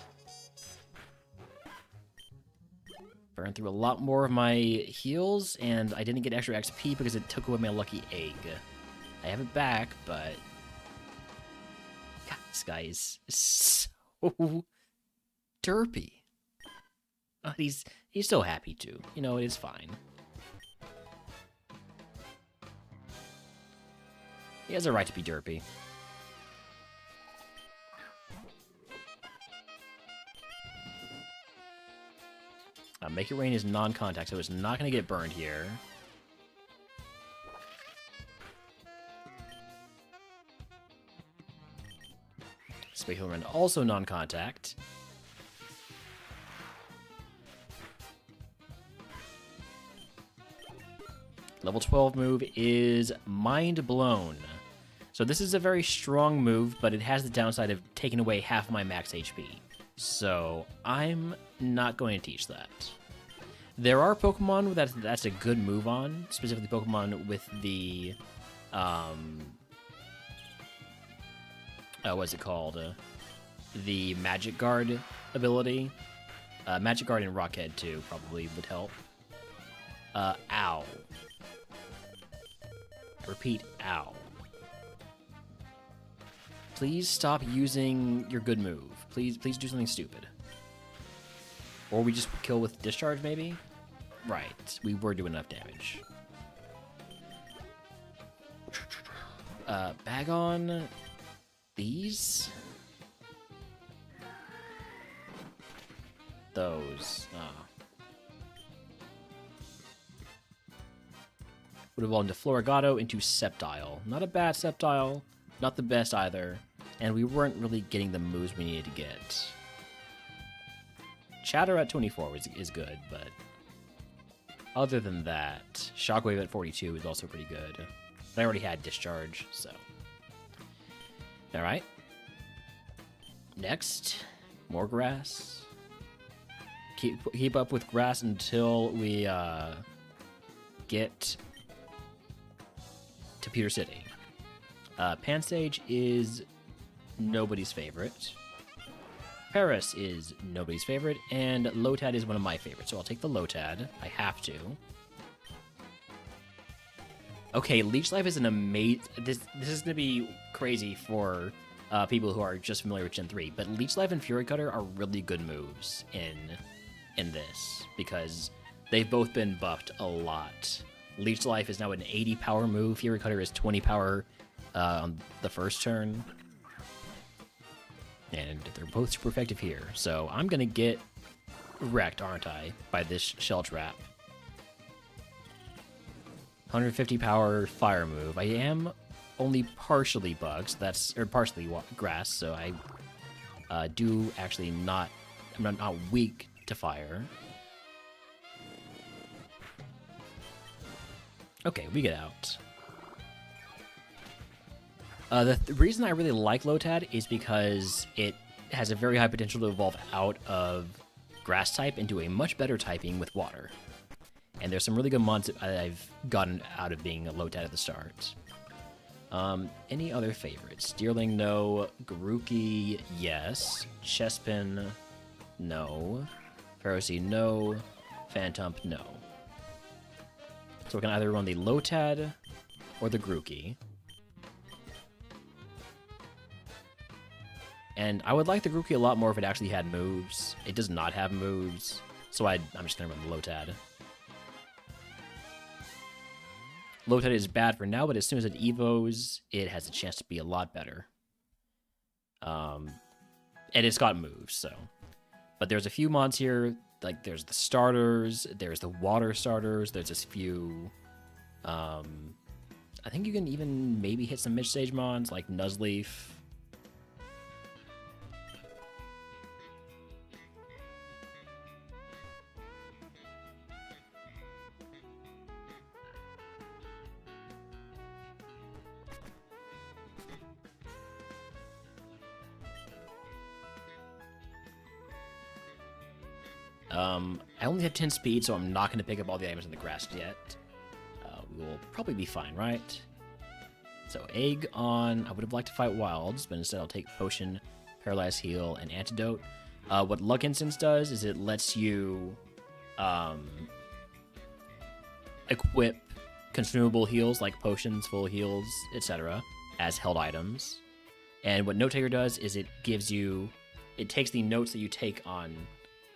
Burned through a lot more of my heals, and I didn't get extra XP because it took away my lucky egg. I have it back, but God, this guy is so derpy. He's so happy too. You know, it's fine. He has a right to be derpy. Make It Rain is non-contact, so it's not going to get burned here. Spatial Rend also non-contact. Level 12 move is Mind Blown. So this is a very strong move, but it has the downside of taking away half my max HP. So I'm not going to teach that. There are Pokemon that's a good move on, specifically Pokemon with the, what's it called? The Magic Guard ability. Magic Guard and Rockhead too probably would help. Ow. Repeat, ow. Please stop using your good move. Please do something stupid. Or we just kill with discharge, maybe? Right, we were doing enough damage. Bag on these? Those. Would evolve into Florigato, into Sceptile. Not a bad Sceptile, not the best either, and we weren't really getting the moves we needed to get. Chatter at 24 is good, but other than that, Shockwave at 42 is also pretty good. But I already had Discharge, so. Alright. Next, more grass. Keep up with grass until we get to Pewter City. Pansage is nobody's favorite. Paris is nobody's favorite, and Lotad is one of my favorites, so I'll take the Lotad. I have to. Okay, Leech Life is an amazing... This is going to be crazy for people who are just familiar with Gen 3, but Leech Life and Fury Cutter are really good moves in this, because they've both been buffed a lot. Leech Life is now an 80 power move, Fury Cutter is 20 power on the first turn. And they're both super effective here. So I'm going to get wrecked, aren't I, by this Shell Trap. 150 power fire move. I am only partially bugs, or partially grass, so I do actually I'm not weak to fire. Okay, we get out. The reason I really like Lotad is because it has a very high potential to evolve out of grass type into a much better typing with water. And there's some really good mods that I've gotten out of being a Lotad at the start. Any other favorites? Deerling, no. Garuki, yes. Chespin, no. Ferrocy, no. Phantump, no. So we can either run the Lotad or the Garuki. And I would like the Garuki a lot more if it actually had moves. It does not have moves, so I'm just going to run the Lotad. Lotad is bad for now, but as soon as it evos, it has a chance to be a lot better. And it's got moves, so. But there's a few mods here, like there's the starters, there's the water starters, there's this few... I think you can even maybe hit some mid-stage mods, like Nuzleaf. I only have 10 speed, so I'm not going to pick up all the items in the grass yet. We will probably be fine, right? So egg on. I would have liked to fight wilds, but instead I'll take potion, paralyze heal, and antidote. What Luck Instance does is it lets you equip consumable heals like potions, full heals, etc. as held items. And what Note Taker does is it takes the notes that you take on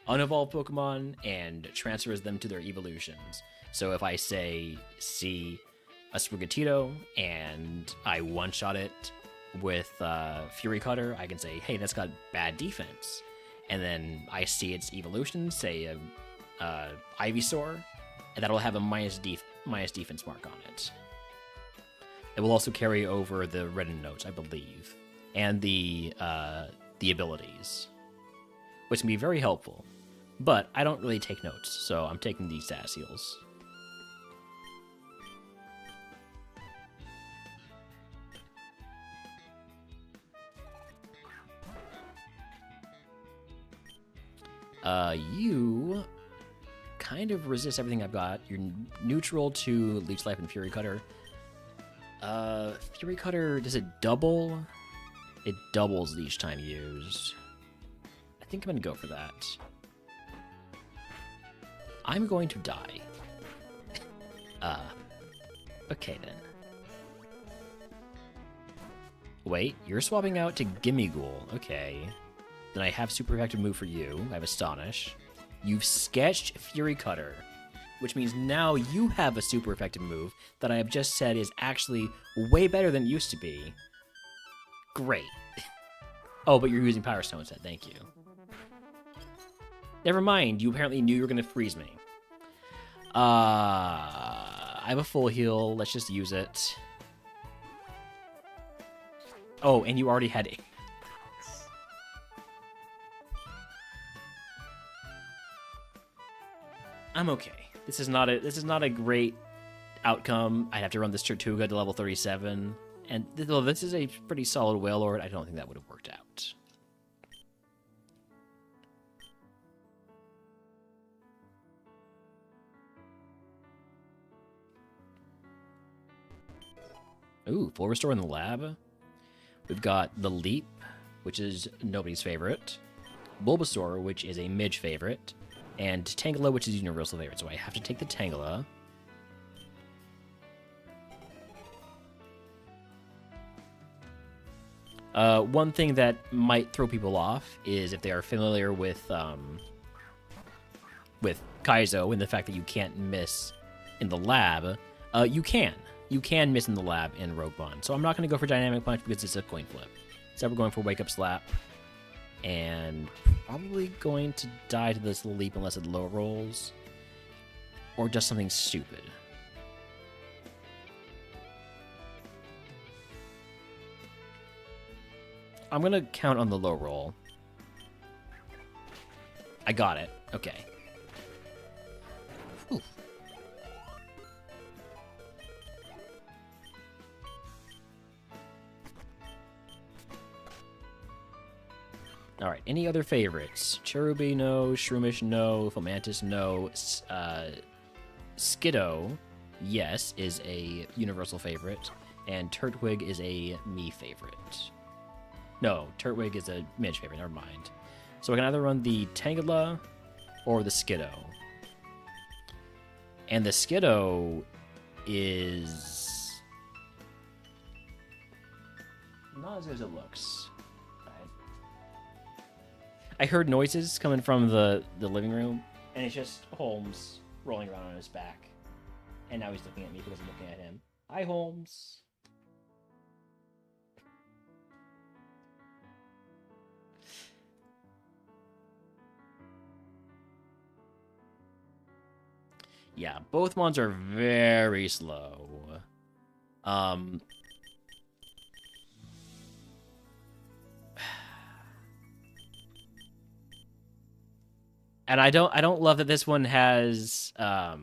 unevolved Pokemon and transfers them to their evolutions. So if I say see a Sprigatito and I one-shot it with Fury Cutter, I can say, hey, that's got bad defense. And then I see its evolution, say Ivysaur, and that'll have a minus defense mark on it. It will also carry over the written notes, I believe, and the abilities, which can be very helpful. But I don't really take notes, so I'm taking these status heals. You kind of resist everything I've got. You're neutral to Leech Life and Fury Cutter. Fury Cutter, does it double? It doubles each time used. I think I'm going to go for that. I'm going to die. Okay then. Wait, you're swapping out to Gimmighoul. Okay. Then I have super effective move for you. I have Astonish. You've sketched Fury Cutter, which means now you have a super effective move that I have just said is actually way better than it used to be. Great. Oh, but you're using Power Stone instead. Thank you. Never mind. You apparently knew you were going to freeze me. I have a full heal. Let's just use it. Oh, and you already had it. I'm okay. This is not a great outcome. I'd have to run this Tortuga to level 37, and though this is a pretty solid Wailord, I don't think that would have worked out. Ooh, full restore in the lab. We've got the Leap, which is nobody's favorite. Bulbasaur, which is a Midge favorite. And Tangela, which is a universal favorite, so I have to take the Tangela. One thing that might throw people off is if they are familiar with Kaizo and the fact that you can't miss in the lab. You can miss in the lab in RogueMon. So I'm not going to go for Dynamic Punch because it's a coin flip. So we're going for Wake Up Slap. And probably going to die to this Leap unless it low rolls. Or does something stupid. I'm going to count on the low roll. I got it. Okay. Whew. Alright, any other favorites? Cherubi, no. Shroomish, no. Fomantis, no. Skiddo, yes, is a universal favorite. And Turtwig is a me favorite. No, Turtwig is a Midge favorite, never mind. So I can either run the Tangela or the Skiddo. And the Skiddo is not as good as it looks. I heard noises coming from the living room, and it's just Holmes rolling around on his back. And now he's looking at me because I'm looking at him. Hi, Holmes. Yeah, both ones are very slow. And I don't love that this one has Orchard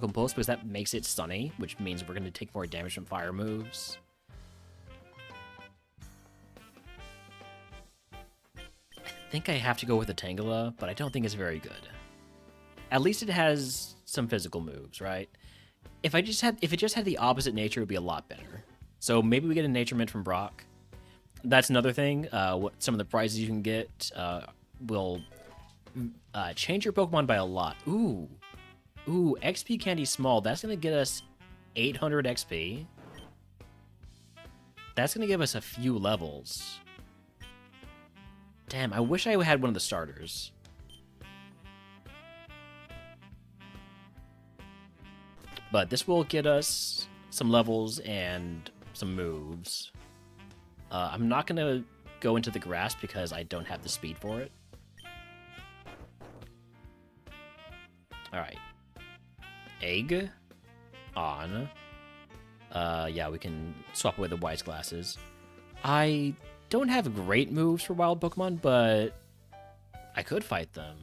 Compulse because that makes it stunny, which means we're going to take more damage from fire moves. think I have to go with the Tangela, but I don't think it's very good. At least it has some physical moves, right? If it just had the opposite nature, it would be a lot better. So maybe we get a Nature Mint from Brock. That's another thing. What some of the prizes you can get will change your Pokemon by a lot. Ooh, XP Candy Small. That's gonna get us 800 XP. That's gonna give us a few levels. Damn, I wish I had one of the starters. But this will get us some levels and some moves. I'm not going to go into the grass because I don't have the speed for it. Alright. Egg. On. Yeah, we can swap away the wise glasses. I don't have great moves for wild Pokemon, but I could fight them.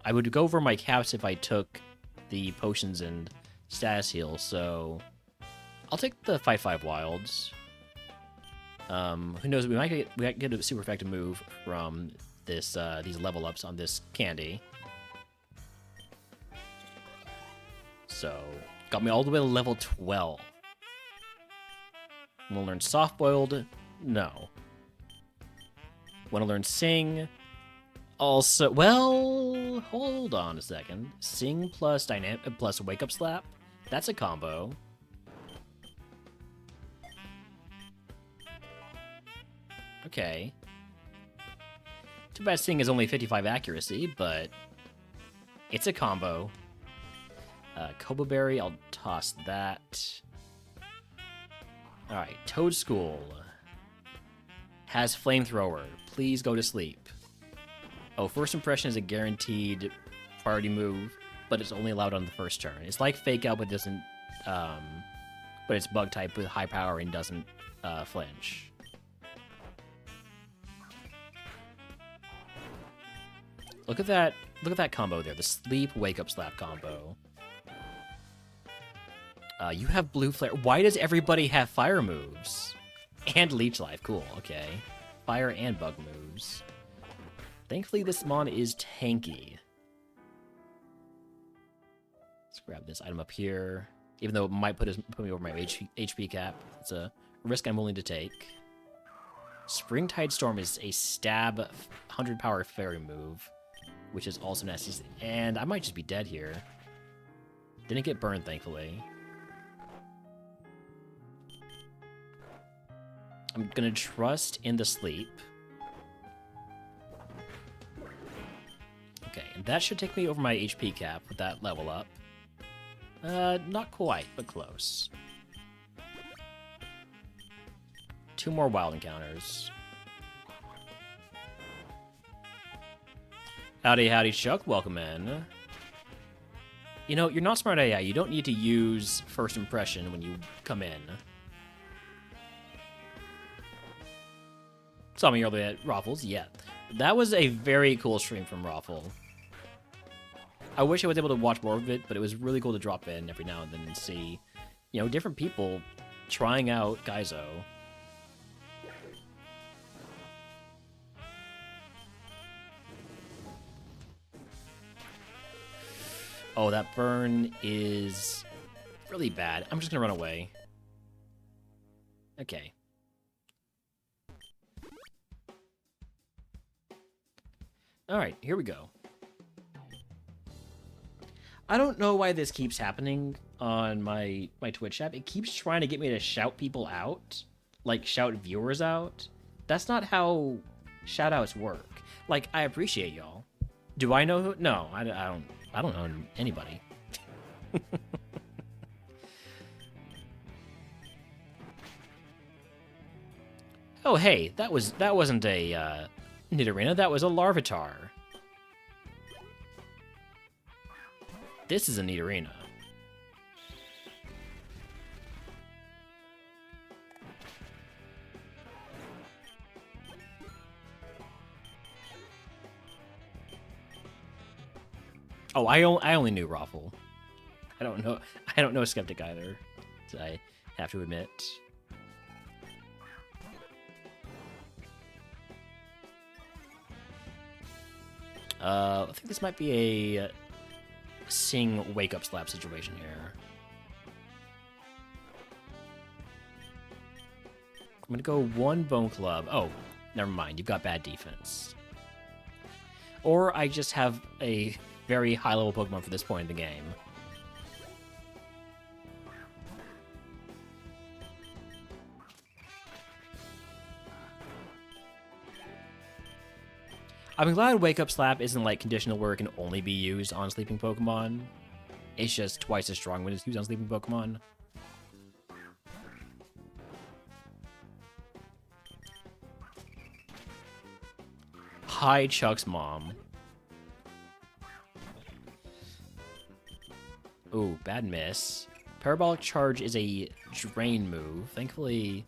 I would go over my caps if I took the potions and status heal, so I'll take the 5-5 wilds. Who knows? We might get a super effective move from this these level ups on this candy. So got me all the way to level 12. We'll learn soft boiled. No. Want to learn sing? Also, well, hold on a second. Sing plus plus wake up slap. That's a combo. Okay. Too bad Sing is only 55 accuracy, but it's a combo. Koba Berry, I'll toss that. Alright, Toadstool has Flamethrower. Please go to sleep. Oh, First Impression is a guaranteed priority move, but it's only allowed on the first turn. It's like Fake Out, but doesn't, but it's Bug type with high power and doesn't flinch. Look at that combo there, the Sleep Wake Up Slap combo. You have Blue Flare. Why does everybody have fire moves? And Leech Life, cool, okay. Fire and bug moves. Thankfully, this mon is tanky. Let's grab this item up here. Even though it might put me over my HP cap, it's a risk I'm willing to take. Springtide Storm is a stab 100 power fairy move, which is also nasty. And I might just be dead here. Didn't get burned, thankfully. I'm gonna trust in the sleep. Okay, and that should take me over my HP cap with that level up. Not quite, but close. 2 more wild encounters. Howdy, Chuck. Welcome in. You know, you're not smart AI. You don't need to use First Impression when you come in. Saw me earlier at Raffles. Yeah. That was a very cool stream from Raffle. I wish I was able to watch more of it, but it was really cool to drop in every now and then and see, you know, different people trying out Gaizo. Oh, that burn is really bad. I'm just gonna run away. Okay. Alright, here we go. I don't know why this keeps happening on my Twitch app. It keeps trying to get me to shout people out. Like, shout viewers out. That's not how shoutouts work. Like, I appreciate y'all. Do I know who? No, I don't know anybody. Oh, hey, that wasn't a Nidorina, that was a Larvitar. This is a Nidorina. Oh, I only knew Raffle. I don't know Skeptic either, I have to admit. I think this might be a Sing Wake Up Slap situation here. I'm gonna go one Bone Club. Oh, never mind. You've got bad defense. Or I just have a very high-level Pokemon for this point in the game. I'm glad Wake Up Slap isn't like conditional where it can only be used on sleeping Pokemon. It's just twice as strong when it's used on sleeping Pokemon. Hi, Chuck's mom. Ooh, bad miss. Parabolic Charge is a drain move. Thankfully,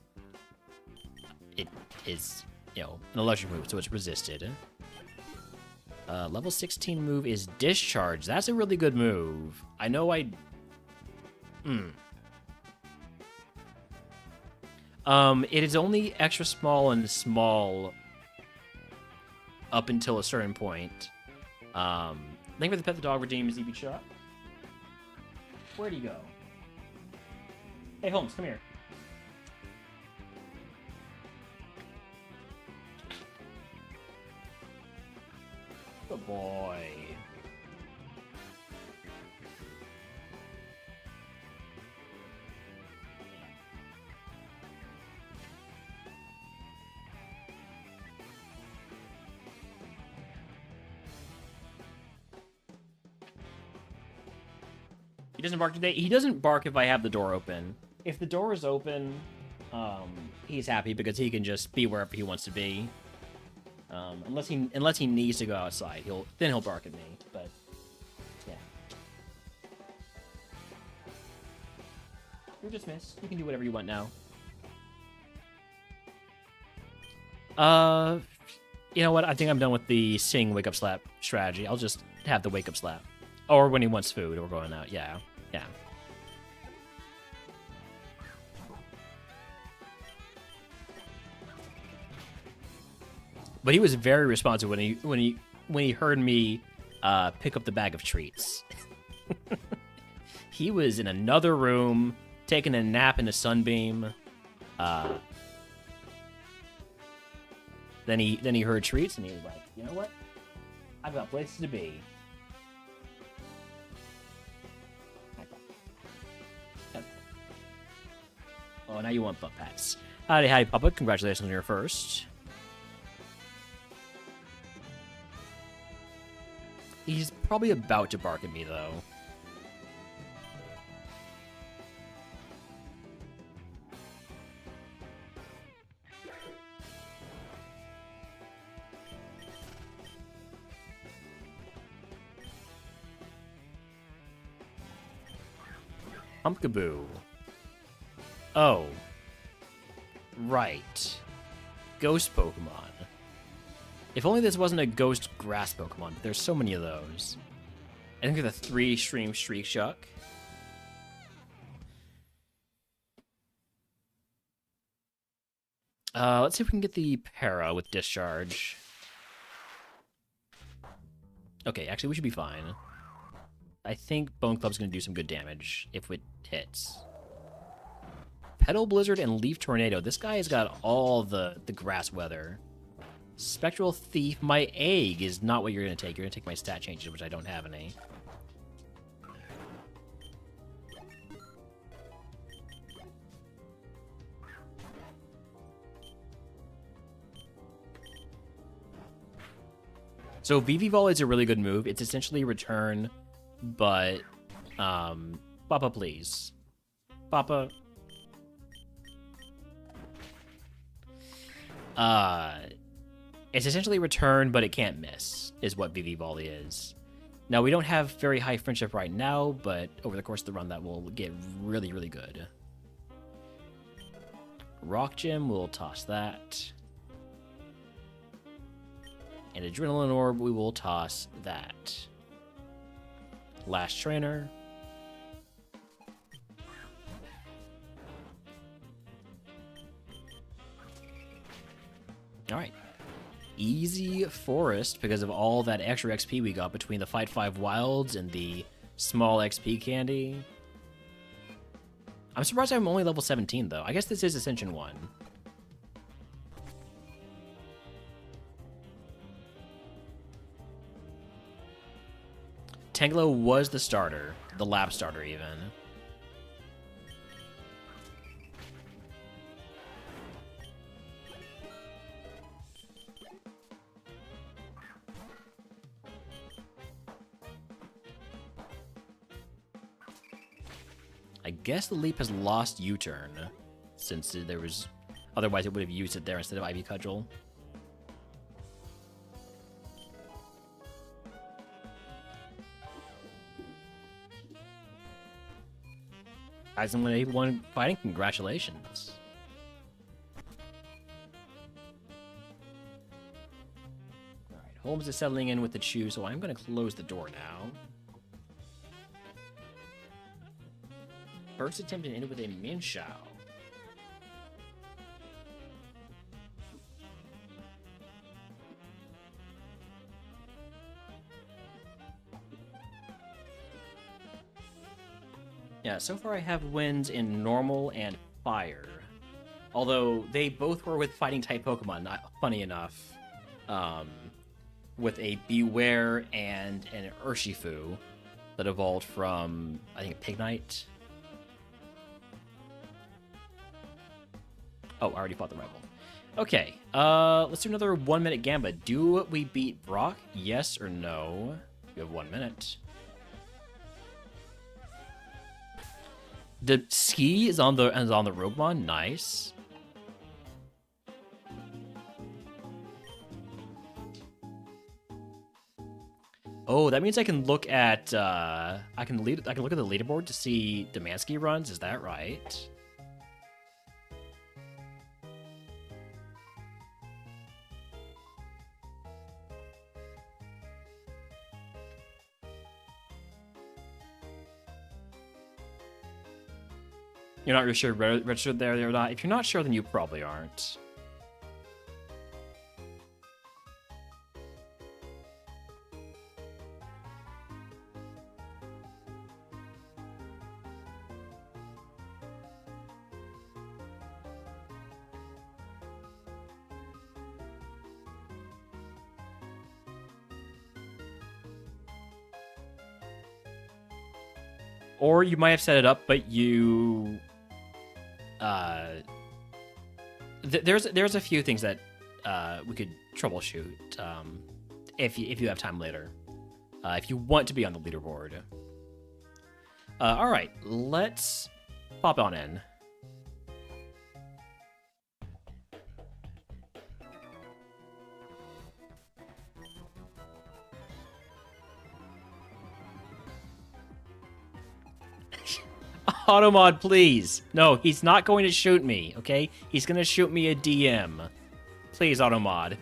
it is, you know, an electric move, so it's resisted. Level 16 move is Discharge. That's a really good move. I know I... it is only extra small and small up until a certain point. Thank you for the Pet the Dog redeem ZB shot. Where'd he go? Hey, Holmes, come here. Good boy. He doesn't bark today. He doesn't bark if I have the door open. If the door is open, he's happy because he can just be wherever he wants to be. Unless he needs to go outside, he'll bark at me. But yeah, you're dismissed. You can do whatever you want now. You know what? I think I'm done with the Sing Wake Up Slap strategy. I'll just have the Wake Up Slap, or when he wants food or going out. Yeah. But he was very responsive when he heard me pick up the bag of treats. He was in another room taking a nap in a sunbeam. Then he heard treats and he was like, you know what? I've got places to be. Oh, now you want butt pats. Howdy, Papa. Congratulations on your first. He's probably about to bark at me, though. Pumpkaboo. Oh. Right. Ghost Pokemon. If only this wasn't a ghost grass Pokemon, but there's so many of those. I think the 3-stream Shriek Shock. Let's see if we can get the Para with Discharge. Okay, actually, we should be fine. I think Bone Club's going to do some good damage if it hits. Petal Blizzard and Leaf Tornado. This guy has got all the grass weather. Spectral Thief. My egg is not what you're going to take. You're going to take my stat changes, which I don't have any. So VV Volley is a really good move. It's essentially return, but Papa, please. Papa. It's essentially return, but it can't miss, is what VV Volley is. Now, we don't have very high friendship right now, but over the course of the run, that will get really, really good. Rock Gym, we'll toss that. And Adrenaline Orb, we will toss that. Last Trainer. Alright. easy forest because of all that extra XP we got between the Fight 5 Wilds and the small XP candy. I'm surprised I'm only level 17, though. I guess this is Ascension 1. Tangelo was the starter. The lab starter, even. I guess the leap has lost U-turn, since there was... Otherwise, it would have used it there instead of Ivy Cudgel. Guys, I'm gonna one fighting. Congratulations. Alright, Holmes is settling in with the chew, so I'm gonna close the door now. First attempt to end with a Minshao. Yeah, so far I have wins in normal and fire. Although they both were with fighting type Pokemon, not funny enough. With a Beware and an Urshifu that evolved from, I think, Pignite. Oh, I already fought the rival. Okay, let's do another 1 minute Gambit. Do we beat Brock? Yes or no? You have 1 minute. The ski is on the RogueMon. Nice. Oh, that means I can look at I can look at the leaderboard to see Demansky runs. Is that right? You're not really sure registered there or not. If you're not sure, then you probably aren't. Or you might have set it up, but you... there's a few things that we could troubleshoot if you have time later, if you want to be on the leaderboard. All right, let's pop on in. Automod, please. No, he's not going to shoot me, okay? He's going to shoot me a DM. Please, Automod.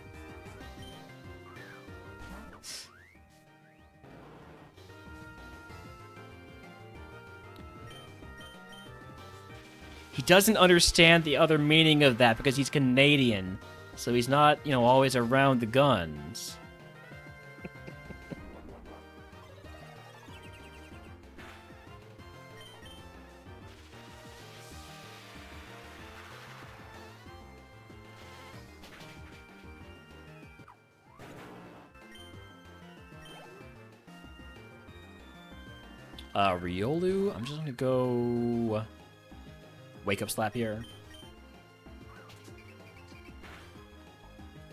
He doesn't understand the other meaning of that because he's Canadian. So he's not, you know, always around the guns. Riolu, I'm just gonna go Wake Up Slap here.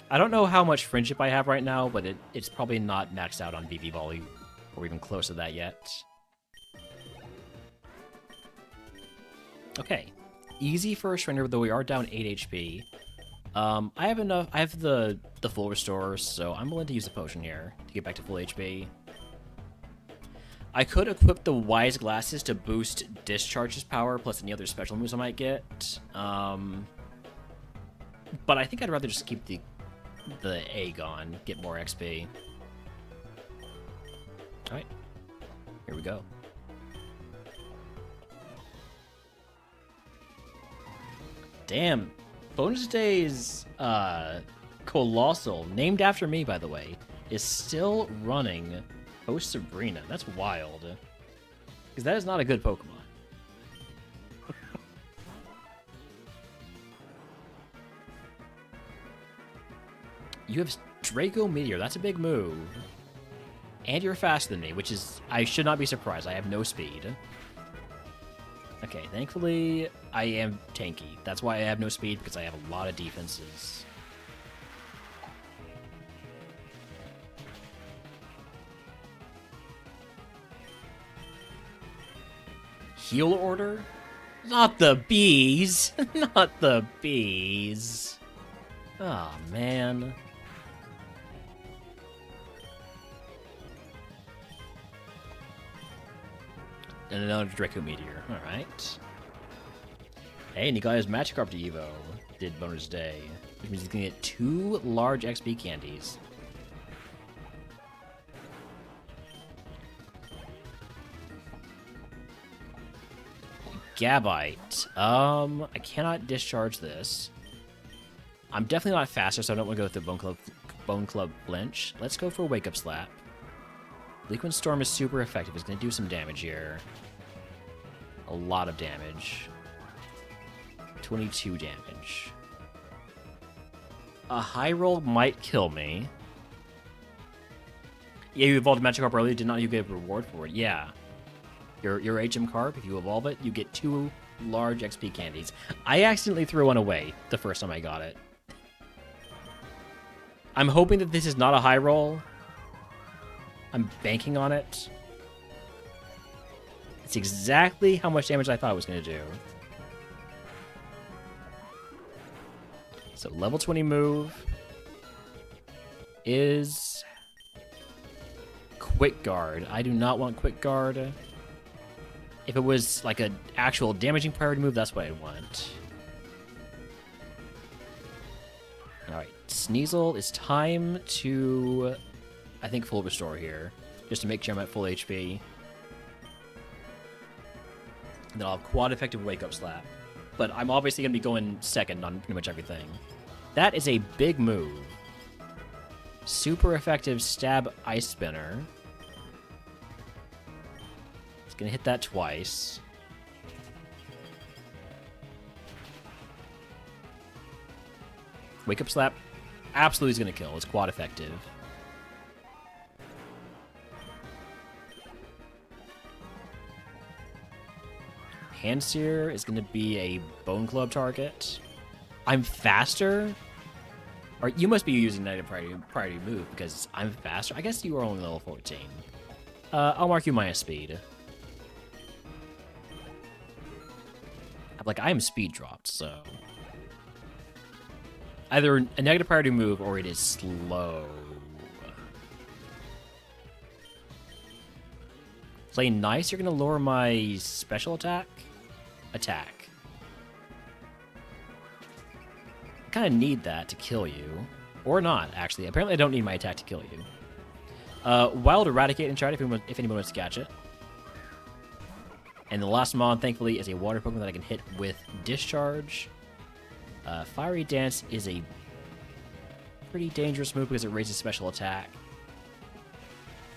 I don't know how much friendship I have right now, but it's probably not maxed out on VV Volley, or even close to that yet. Okay, easy for a surrender, though we are down 8 HP. I have enough. I have the full restore, so I'm willing to use the potion here to get back to full HP. I could equip the Wise Glasses to boost Discharge's power, plus any other special moves I might get. But I think I'd rather just keep the egg on, get more XP. Alright, here we go. Damn, bonus days Colossal, named after me, by the way, is still running post Sabrina. That's wild. Because that is not a good Pokemon. You have Draco Meteor. That's a big move. And you're faster than me, which is... I should not be surprised. I have no speed. Okay, thankfully, I am tanky. That's why I have no speed, because I have a lot of defenses. Heal order? Not the bees! Not the bees! Oh, man. And another Draco Meteor. Alright. Hey, and he got his Magikarp to Evo. Did bonus day. Which means he's gonna get 2 large XP candies. Gabite. I cannot discharge this. I'm definitely not faster, so I don't want to go with the Bone Club Flinch. Let's go for a Wake Up Slap. Liquid Storm is super effective. It's going to do some damage here. A lot of damage. 22 damage. A high roll might kill me. Yeah, you evolved Magikarp early. Did not you get a reward for it? Yeah. Your HM Carp, if you evolve it, you get 2 large XP candies. I accidentally threw one away the first time I got it. I'm hoping that this is not a high roll. I'm banking on it. It's exactly how much damage I thought it was going to do. So level 20 move is Quick Guard. I do not want Quick Guard. If it was like an actual damaging priority move, that's what I'd want. Alright, Sneasel, it's time to, I think, full restore here. Just to make sure I'm at full HP. And then I'll have quad effective Wake Up Slap. But I'm obviously going to be going second on pretty much everything. That is a big move. Super effective Stab Ice Spinner. It's going to hit that twice. Wake Up Slap absolutely is going to kill. It's quad effective. Handseer is going to be a Bone Club target. I'm faster? Or you must be using United Priority move because I'm faster. I guess you are only level 14. I'll mark you minus speed. Like, I am speed dropped, so... Either a negative priority move or it is slow. Play nice, you're going to lower my special attack? Attack. I kind of need that to kill you. Or not, actually. Apparently I don't need my attack to kill you. Wild Eradicate and Chart if anyone wants to catch it. And the last Mon, thankfully, is a water Pokemon that I can hit with Discharge. Fiery Dance is a pretty dangerous move because it raises special attack.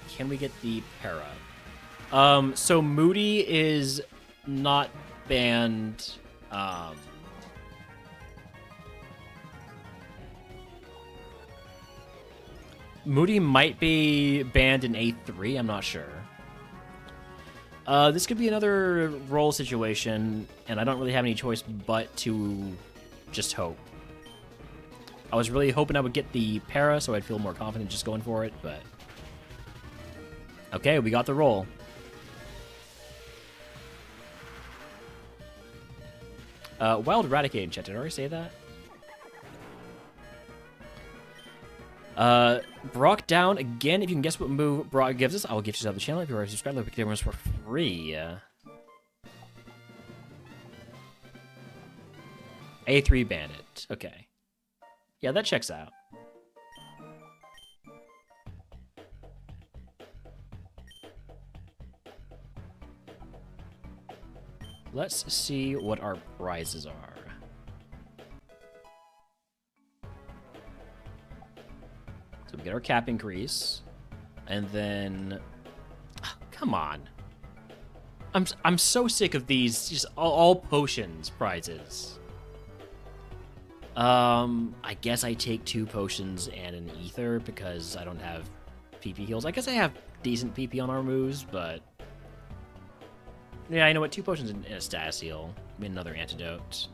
Can we get the Para? So Moody is not banned. Moody might be banned in A3, I'm not sure. This could be another roll situation, and I don't really have any choice but to just hope. I was really hoping I would get the Para, so I'd feel more confident just going for it, but... Okay, we got the roll. Wild Eradicate in chat. Did I already say that? Brock down again. If you can guess what move Brock gives us, I will gift you to the channel. If you are subscribed, I'll pick the for free. A3 Bandit. Okay. Yeah, that checks out. Let's see what our prizes are. get our cap increase, and then... come on. I'm so sick of these just all potions prizes. I guess I take 2 potions and an ether because I don't have PP heals. I guess I have decent PP on our moves, but... yeah, I know what, 2 potions and a status heal. I mean, another antidote.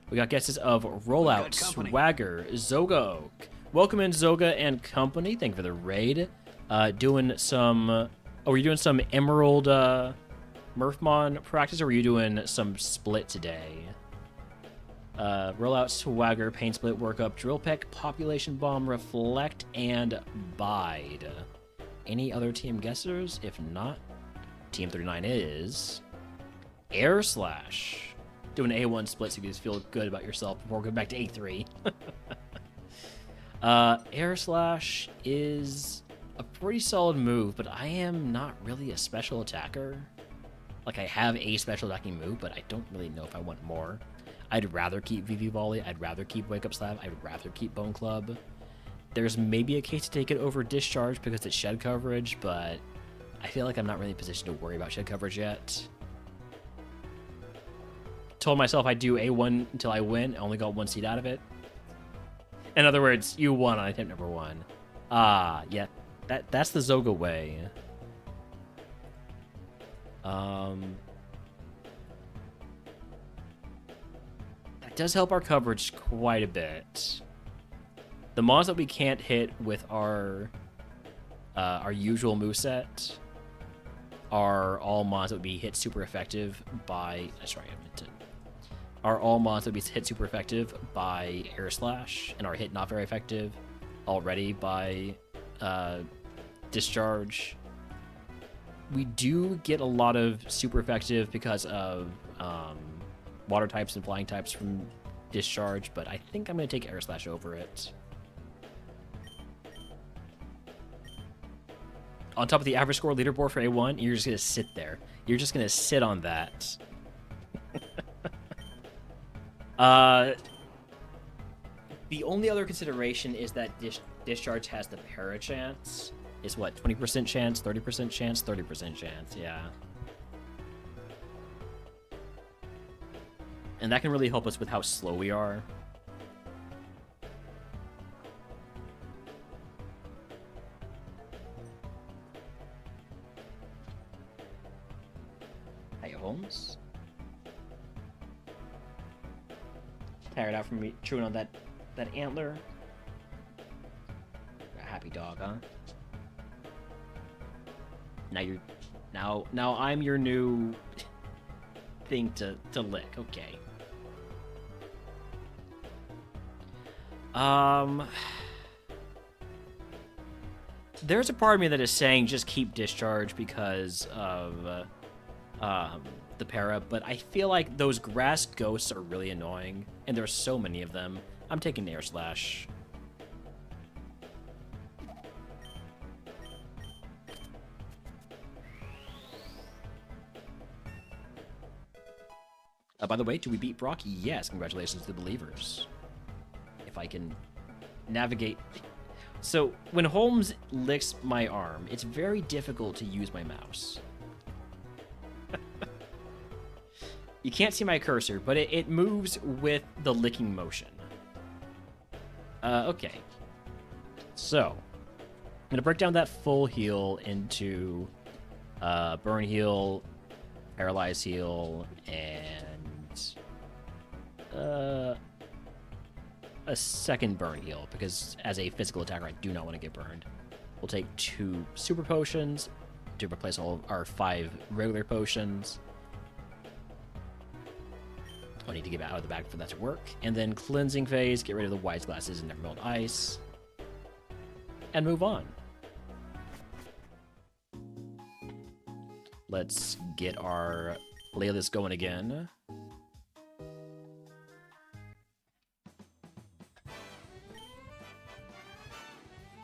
We got guesses of Rollout, Swagger, Zoga. Welcome in, Zoga and company. Thank you for the raid. Doing some... oh, were you doing some Emerald Murphmon practice, or were you doing some split today? Rollout, Swagger, Pain Split, Workup, Drill Peck, Population Bomb, Reflect, and Bide. Any other team guessers? If not, Team 39 is... Air Slash. Doing an A1 split so you just feel good about yourself before going back to A3. Air Slash is a pretty solid move, but I am not really a special attacker. Like, I have a special attacking move, but I don't really know if I want more. I'd rather keep VV Volley. I'd rather keep Wake Up Slap. I'd rather keep Bone Club. There's maybe a case to take it over Discharge because it's shed coverage, but I feel like I'm not really in a position to worry about shed coverage yet. Told myself I'd do A1 until I win. I only got 1 seed out of it. In other words, you won on attempt number 1. Yeah, that's the Zoga way. That does help our coverage quite a bit. The mons that we can't hit with our usual moveset are all mons that would be hit super effective by... sorry, I meant to... are all mons that would be hit super effective by Air Slash, and are hit not very effective already by Discharge. We do get a lot of super effective because of water types and flying types from Discharge, but I think I'm going to take Air Slash over it. On top of the average score leaderboard for A1, you're just going to sit there. You're just going to sit on that. The only other consideration is that Discharge has the para chance. Is what, 20% chance, 30% chance, 30% chance, yeah. And that can really help us with how slow we are. Hey, Holmes. Tired out from me chewing on that antler. A happy dog, huh? Now I'm your new thing to lick. Okay. There's a part of me that is saying just keep Discharge because of the para, but I feel like those grass ghosts are really annoying, and there's so many of them. I'm taking Air Slash. By the way, did we beat Brock? Yes, congratulations to the believers. If I can navigate... So, when Holmes licks my arm, it's very difficult to use my mouse. You can't see my cursor, but it moves with the licking motion. Okay. So, I'm going to break down that full heal into burn heal, paralyze heal, and a second burn heal, because as a physical attacker, I do not want to get burned. We'll take 2 super potions to replace all of our 5 regular potions. I'll need to get out of the bag for that to work. And then cleansing phase, get rid of the wise glasses and never melt ice. And move on. Let's get our playlist going again.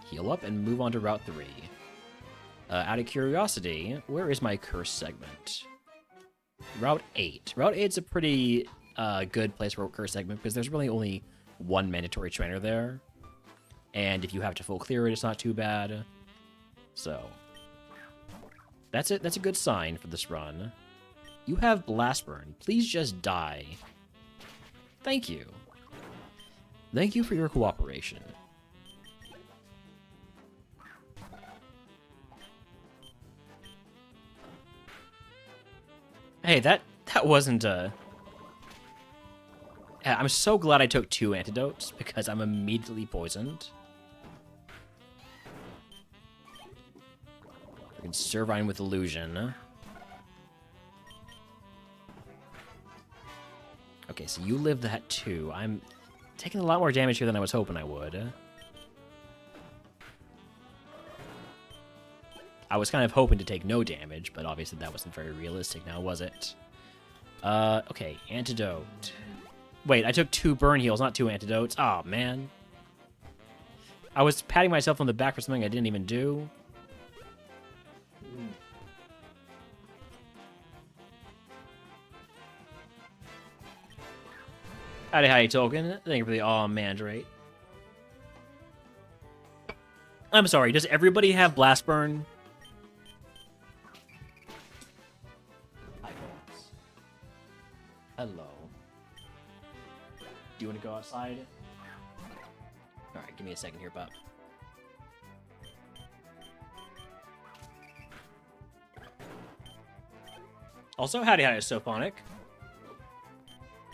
Heal up and move on to Route 3. Out of curiosity, where is my curse segment? Route 8. Route 8's a pretty a good place for a curse segment because there's really only one mandatory trainer there. And if you have to full clear it, it's not too bad. So, that's it. That's a good sign for this run. You have Blast Burn. Please just die. Thank you. Thank you for your cooperation. Hey, that wasn't a... I'm so glad I took 2 antidotes, because I'm immediately poisoned. Freaking Servine with Illusion. Okay, so you live that too. I'm taking a lot more damage here than I was hoping I would. I was kind of hoping to take no damage, but obviously that wasn't very realistic now, was it? Okay, antidote. Wait, I took 2 burn heals, not 2 antidotes. Oh, man. I was patting myself on the back for something I didn't even do. Howdy, Tolkien. Thank you for the aw mandrate. I'm sorry, does everybody have Blast Burn? Hi, folks. Hello. Do you want to go outside? Alright, give me a second here, pup. Also, howdy, Sophonic.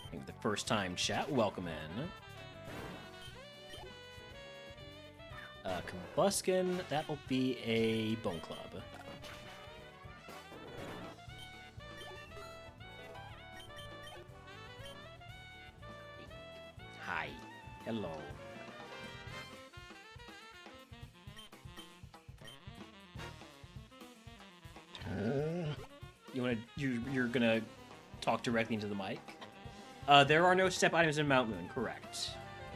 I think the first time chat, welcome in. Combuskin, that'll be a Bone Club. Hi. Hello. You're gonna talk directly into the mic? There are no step items in Mount Moon, correct.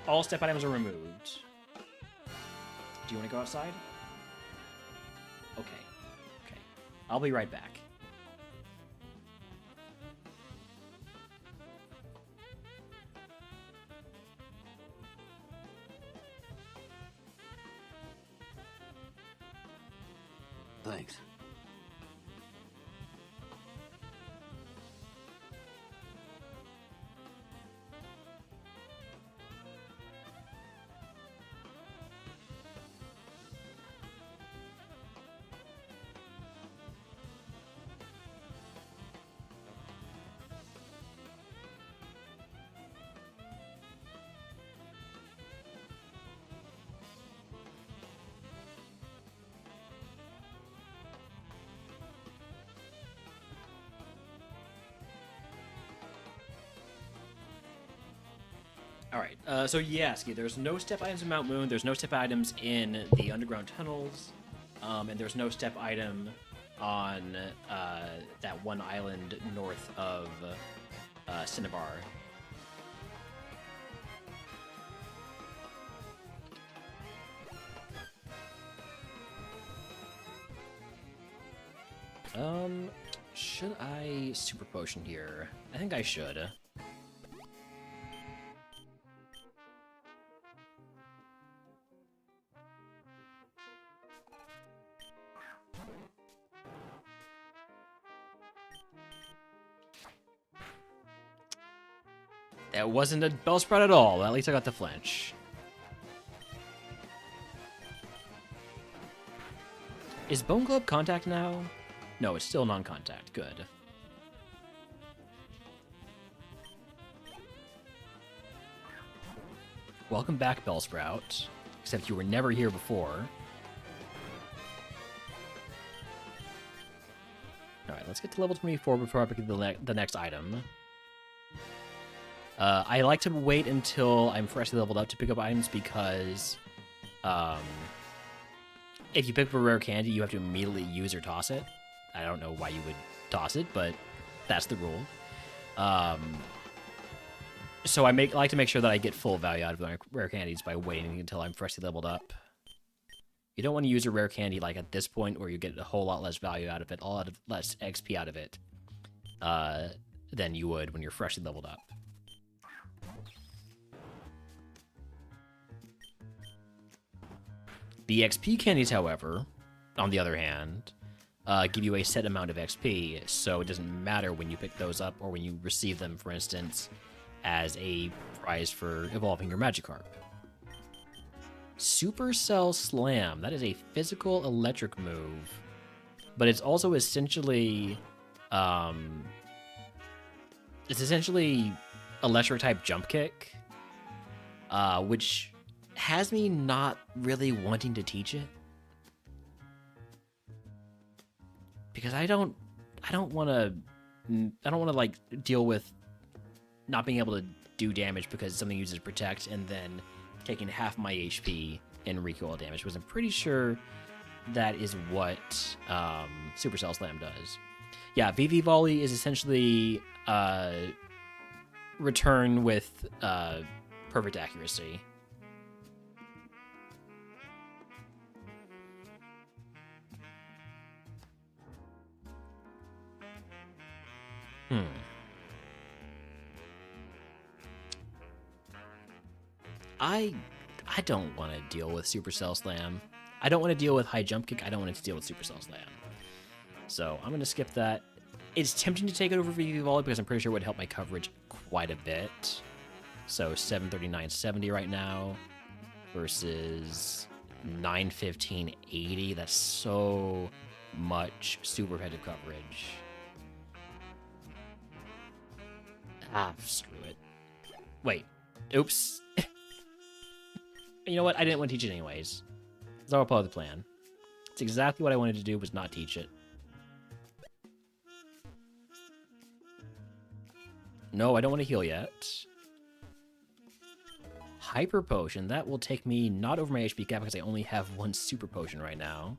All step items are removed. Do you want to go outside? Okay. Okay. I'll be right back. Thanks. Alright, so Yaski, there's no step items in Mount Moon, there's no step items in the underground tunnels, and there's no step item on that one island north of Cinnabar. Should I super potion here? I think I should. That wasn't a Bellsprout at all. At least I got the flinch. Is Bone Club contact now? No, it's still non-contact. Good. Welcome back, Bellsprout. Except you were never here before. Alright, let's get to level 24 before I pick the next item. I like to wait until I'm freshly leveled up to pick up items because if you pick up a rare candy, you have to immediately use or toss it. I don't know why you would toss it, but that's the rule. So I like to make sure that I get full value out of my rare candies by waiting until I'm freshly leveled up. You don't want to use a rare candy like at this point where you get a whole lot less value out of it, a lot less XP out of it, than you would when you're freshly leveled up. The XP candies, however, on the other hand, give you a set amount of XP, so it doesn't matter when you pick those up or when you receive them, for instance, as a prize for evolving your Magikarp. Supercell Slam. That is a physical electric move, but it's also essentially, electric type jump kick, which has me not really wanting to teach it, because I don't want to like deal with not being able to do damage because something uses Protect and then taking half my HP in recoil damage, because I'm pretty sure that is what Supercell Slam does. Yeah, VV Volley is essentially return with perfect accuracy. I don't want to deal with Supercell Slam. I don't want to deal with High Jump Kick. I don't want to deal with Supercell Slam. So I'm going to skip that. It's tempting to take it over VV Volley because I'm pretty sure it would help my coverage quite a bit. So 739.70 right now versus 915.80. That's so much super repetitive coverage. Screw it. Wait. Oops. You know what? I didn't want to teach it anyways. It's all part of the plan. It's exactly what I wanted to do, was not teach it. No, I don't want to heal yet. Hyper Potion. That will take me not over my HP cap because I only have one Super Potion right now.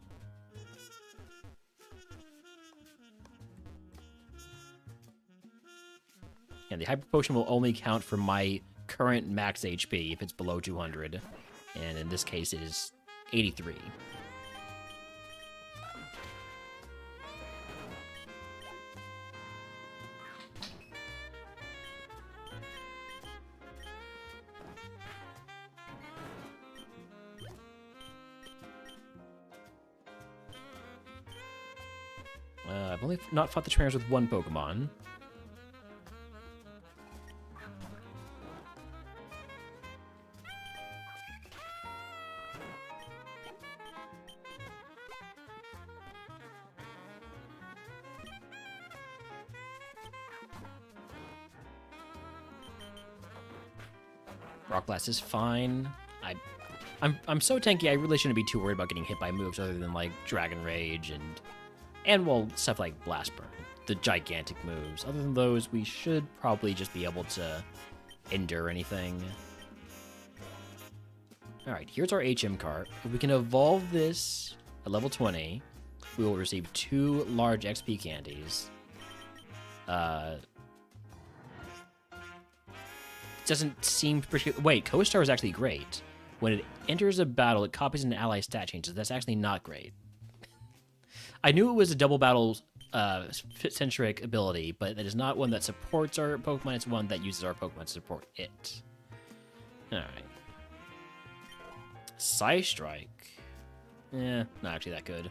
And the Hyper Potion will only count for my current max HP if it's below 200. And in this case, it is 83. I've only not fought the trainers with one Pokemon. Rock Blast is fine. I'm so tanky, I really shouldn't be too worried about getting hit by moves other than like Dragon Rage and well, stuff like Blast Burn, the gigantic moves. Other than those, we should probably just be able to endure anything. Alright, here's our HM cart. If we can evolve this at level 20, we will receive 2 large XP candies. Doesn't seem particularly... Wait, Co-Star is actually great. When it enters a battle, it copies an ally stat changes. That's actually not great. I knew it was a double battle centric ability, but that is not one that supports our Pokemon. It's one that uses our Pokemon to support it. Alright. Psystrike. Not actually that good.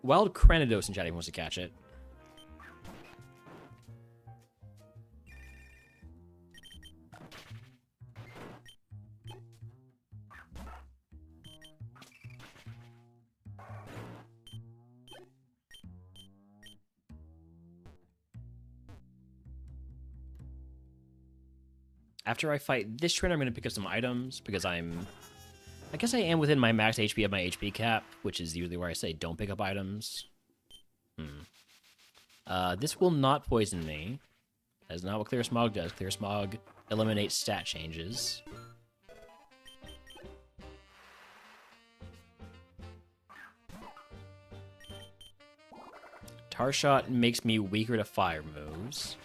Wild Cranidos in chat if he wants to catch it. After I fight this trainer, I'm going to pick up some items, because I guess I am within my max HP of my HP cap, which is usually where I say don't pick up items. This will not poison me. That is not what Clear Smog does. Clear Smog eliminates stat changes. Tar Shot makes me weaker to fire moves,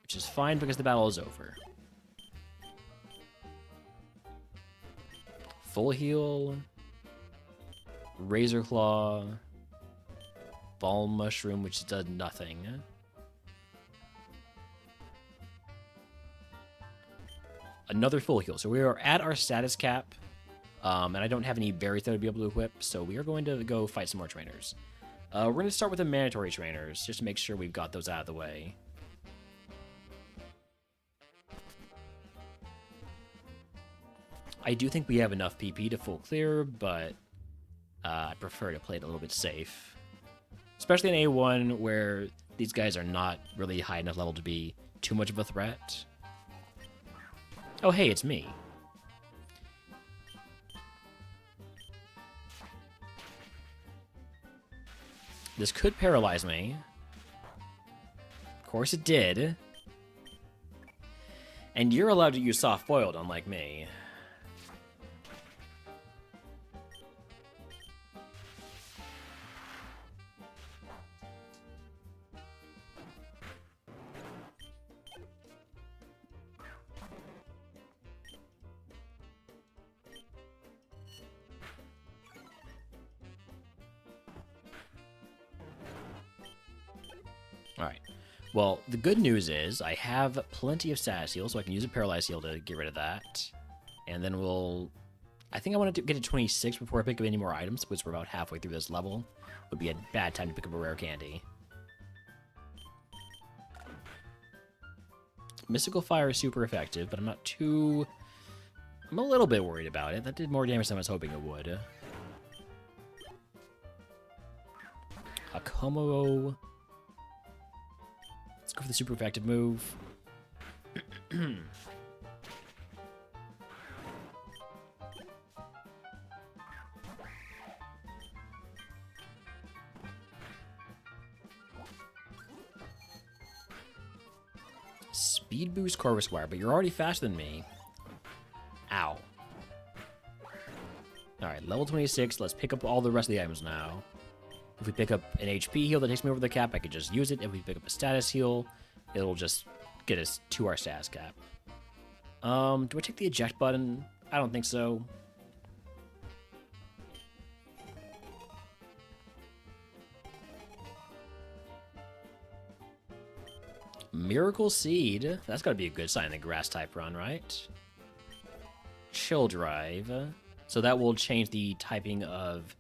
which is fine because the battle is over. Full Heal, Razor Claw, Ball Mushroom, which does nothing. Another Full Heal. So we are at our status cap And I don't have any berries that I would be able to equip, so we are going to go fight some more trainers. We're going to start with the mandatory trainers, just to make sure we've got those out of the way. I do think we have enough PP to full clear, but I prefer to play it a little bit safe. Especially in A1, where these guys are not really high enough level to be too much of a threat. Oh, hey, it's me. This could paralyze me. Of course it did. And you're allowed to use soft-boiled, unlike me. Alright. Well, the good news is I have plenty of status heal, so I can use a paralyzed heal to get rid of that. And then we'll... I think I want to get to 26 before I pick up any more items, because we're about halfway through this level. Would be a bad time to pick up a rare candy. Mystical Fire is super effective, but I'm not too... I'm a little bit worried about it. That did more damage than I was hoping it would. Akomo... Let's go for the super effective move. Speed boost Corvus Squire, but you're already faster than me. Ow. Alright, level 26. Let's pick up all the rest of the items now. If we pick up an HP heal that takes me over the cap, I could just use it. If we pick up a status heal, it'll just get us to our status cap. Do I take the eject button? I don't think so. Miracle Seed. That's got to be a good sign in the grass type run, right? Chill Drive. So that will change the typing of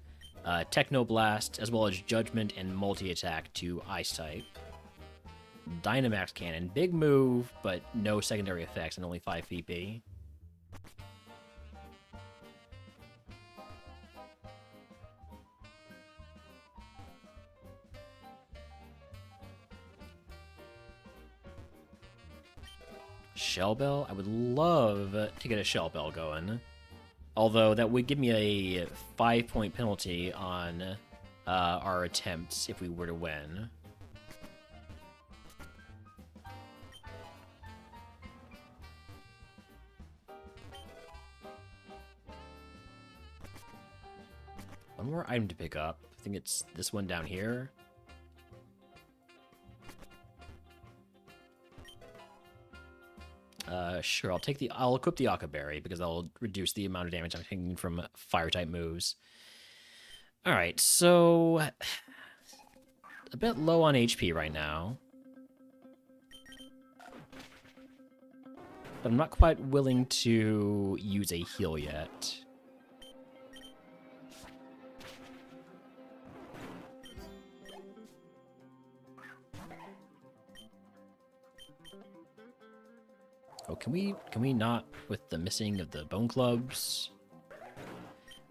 Technoblast, as well as Judgment and Multi-Attack to Ice type. Dynamax Cannon. Big move, but no secondary effects and only 5 PP. Shell Bell? I would love to get a Shell Bell going. Although that would give me a 5-point penalty on our attempts if we were to win. One more item to pick up. I think it's this one down here. Sure, I'll equip the Aqua Berry because that'll reduce the amount of damage I'm taking from fire-type moves. Alright, so... a bit low on HP right now. But I'm not quite willing to use a heal yet. Oh, can we not with the missing of the bone clubs?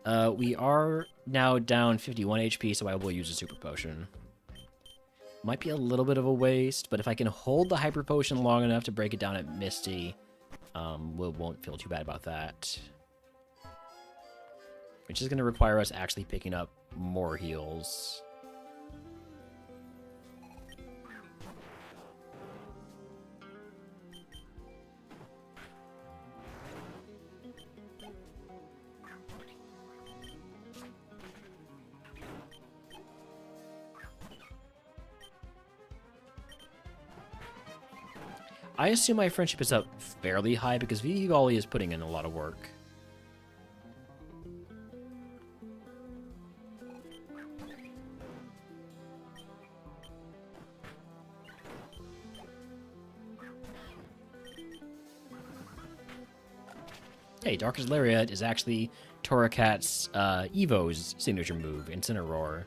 We are now down 51 HP, so I will use a super potion. Might be a little bit of a waste, but if I can hold the hyper potion long enough to break it down at Misty, we won't feel too bad about that. Which is going to require us actually picking up more heals. I assume my friendship is up fairly high because Vigali is putting in a lot of work. hey, Darkest Lariat is actually Torracat's Evo's signature move, Incineroar.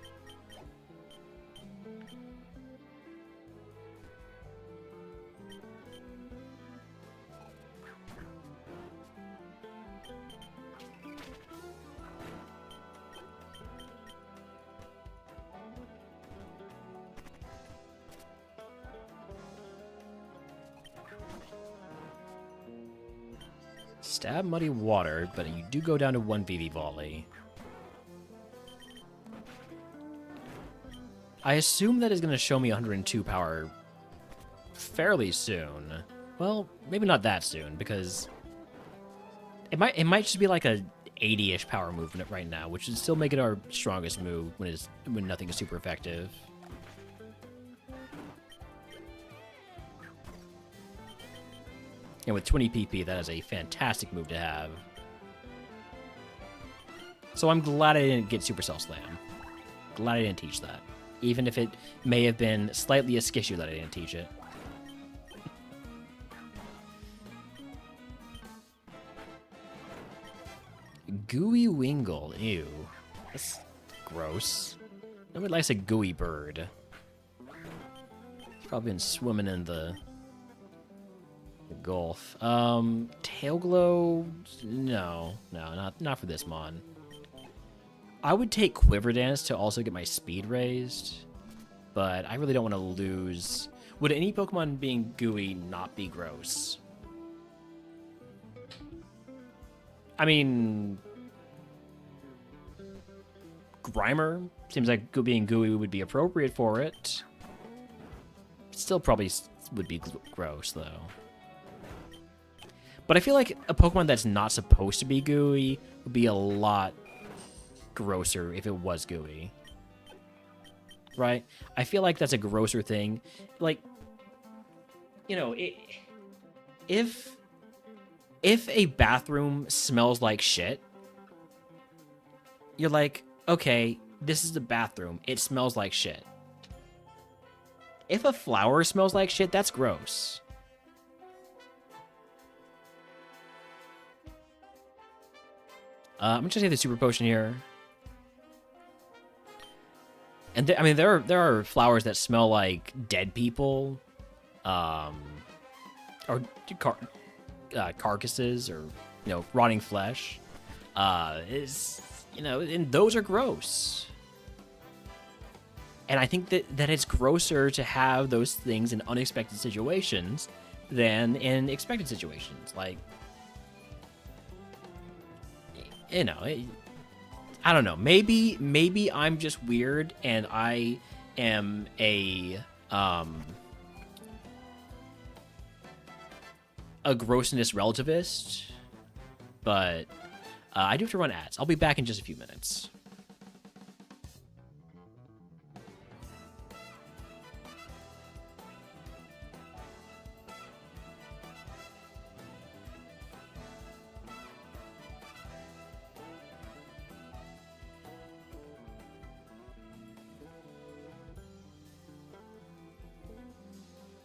Stab Muddy Water, but you do go down to 1 VV Volley. I assume that is going to show me 102 power fairly soon. Well, maybe not that soon, because it might just be like a 80-ish power movement right now, which would still make it our strongest move when nothing is super effective. And with 20 PP, that is a fantastic move to have. So I'm glad I didn't get Supercell Slam. Glad I didn't teach that. Even if it may have been slightly a skishu that I didn't teach it. Gooey Wingle. Ew. That's gross. Nobody likes a gooey bird. It's probably been swimming in the Gulf. Tailglow? No, not for this mon. I would take Quiver Dance to also get my speed raised, but I really don't want to lose. Would any Pokemon being gooey not be gross? I mean, Grimer seems like being gooey would be appropriate for it. Still probably would be gross though. But I feel like a Pokemon that's not supposed to be gooey would be a lot grosser if it was gooey. Right? I feel like that's a grosser thing. Like, you know, if a bathroom smells like shit, you're like, okay, this is the bathroom. It smells like shit. If a flower smells like shit, that's gross. I'm just gonna take the Super Potion here. And I mean, there are flowers that smell like dead people, or carcasses, or rotting flesh. And those are gross. And I think that it's grosser to have those things in unexpected situations than in expected situations. Like, I don't know. Maybe I'm just weird and I am a grossness relativist, but I do have to run ads. I'll be back in just a few minutes.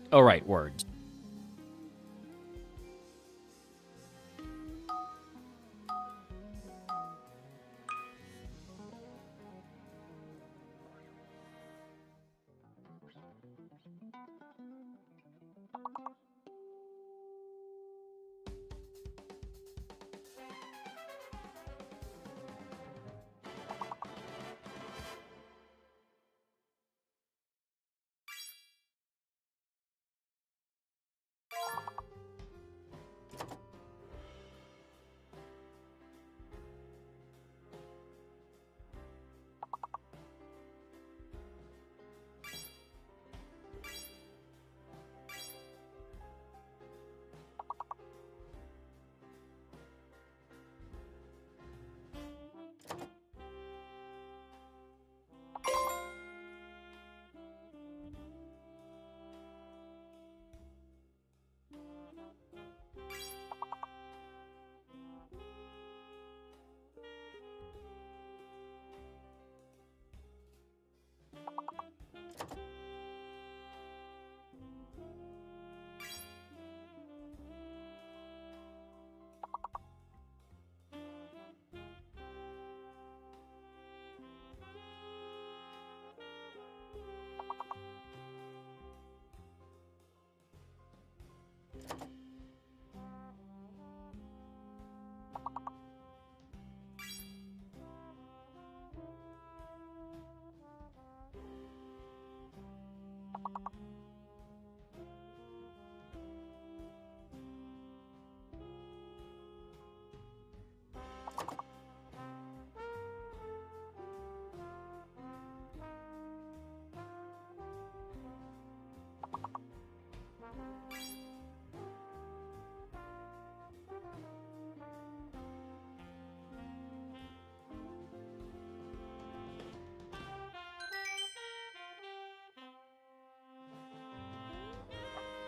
Oh, right, words.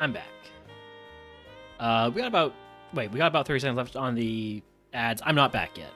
I'm back. We got about 30 seconds left on the ads. I'm not back yet.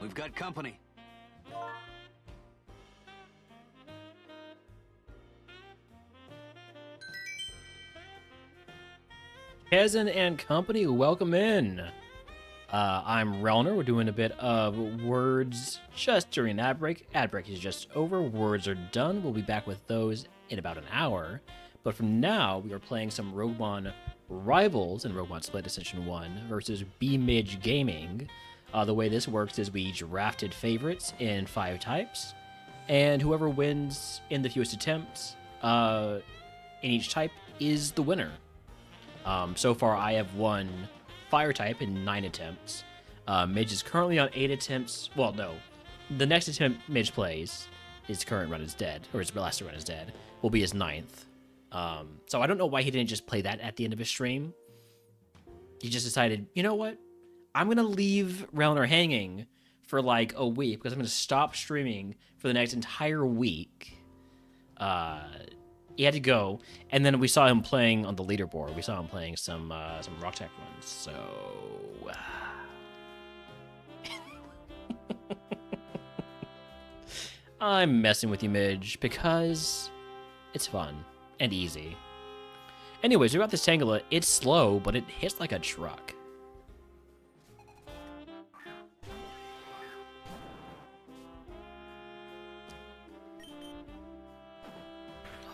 We've got company. Kazan and company, welcome in. I'm Relner. We're doing a bit of words just during ad break. Ad break is just over. Words are done. We'll be back with those in about an hour. But for now, we are playing some RogueMon Rivals in RogueMon Split Ascension 1 versus B-Midge Gaming. The way this works is we drafted favorites in 5 types, and whoever wins in the fewest attempts in each type is the winner. So far, I have won fire type in 9 attempts. Midge is currently on 8 attempts. Well, no. The next attempt Midge plays, his current run is dead, or his last run is dead, will be his 9th. So I don't know why he didn't just play that at the end of his stream. He just decided, you know what? I'm going to leave Relner hanging for like a week because I'm going to stop streaming for the next entire week. He had to go, and then we saw him playing on the leaderboard. We saw him playing some Rock Tech runs, so... I'm messing with you, Midge, because it's fun and easy. Anyways, we got this Tangela. It's slow, but it hits like a truck.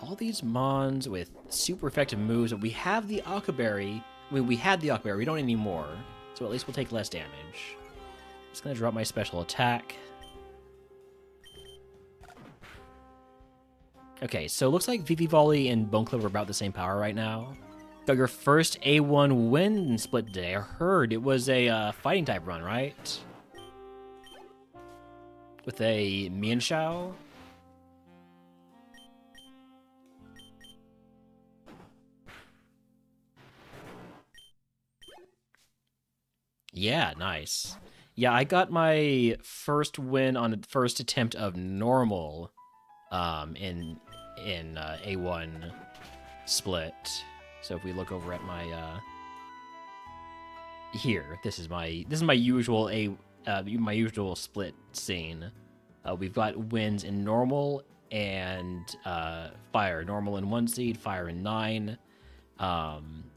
All these Mons with super effective moves, but we have the Akaberry. I mean, we had the Akaberry, we don't anymore. So at least we'll take less damage. Just gonna drop my special attack. Okay, so it looks like VV Volley and Bone Clip are about the same power right now. Got your first A1 win in Split today. I heard it was a fighting type run, right? With a Mienshao. Yeah, nice. Yeah, I got my first win on the first attempt of normal in A1 split. So if we look over at my here, this is my usual my usual split scene. We've got wins in normal and fire. Normal in 1 seed, fire in 9.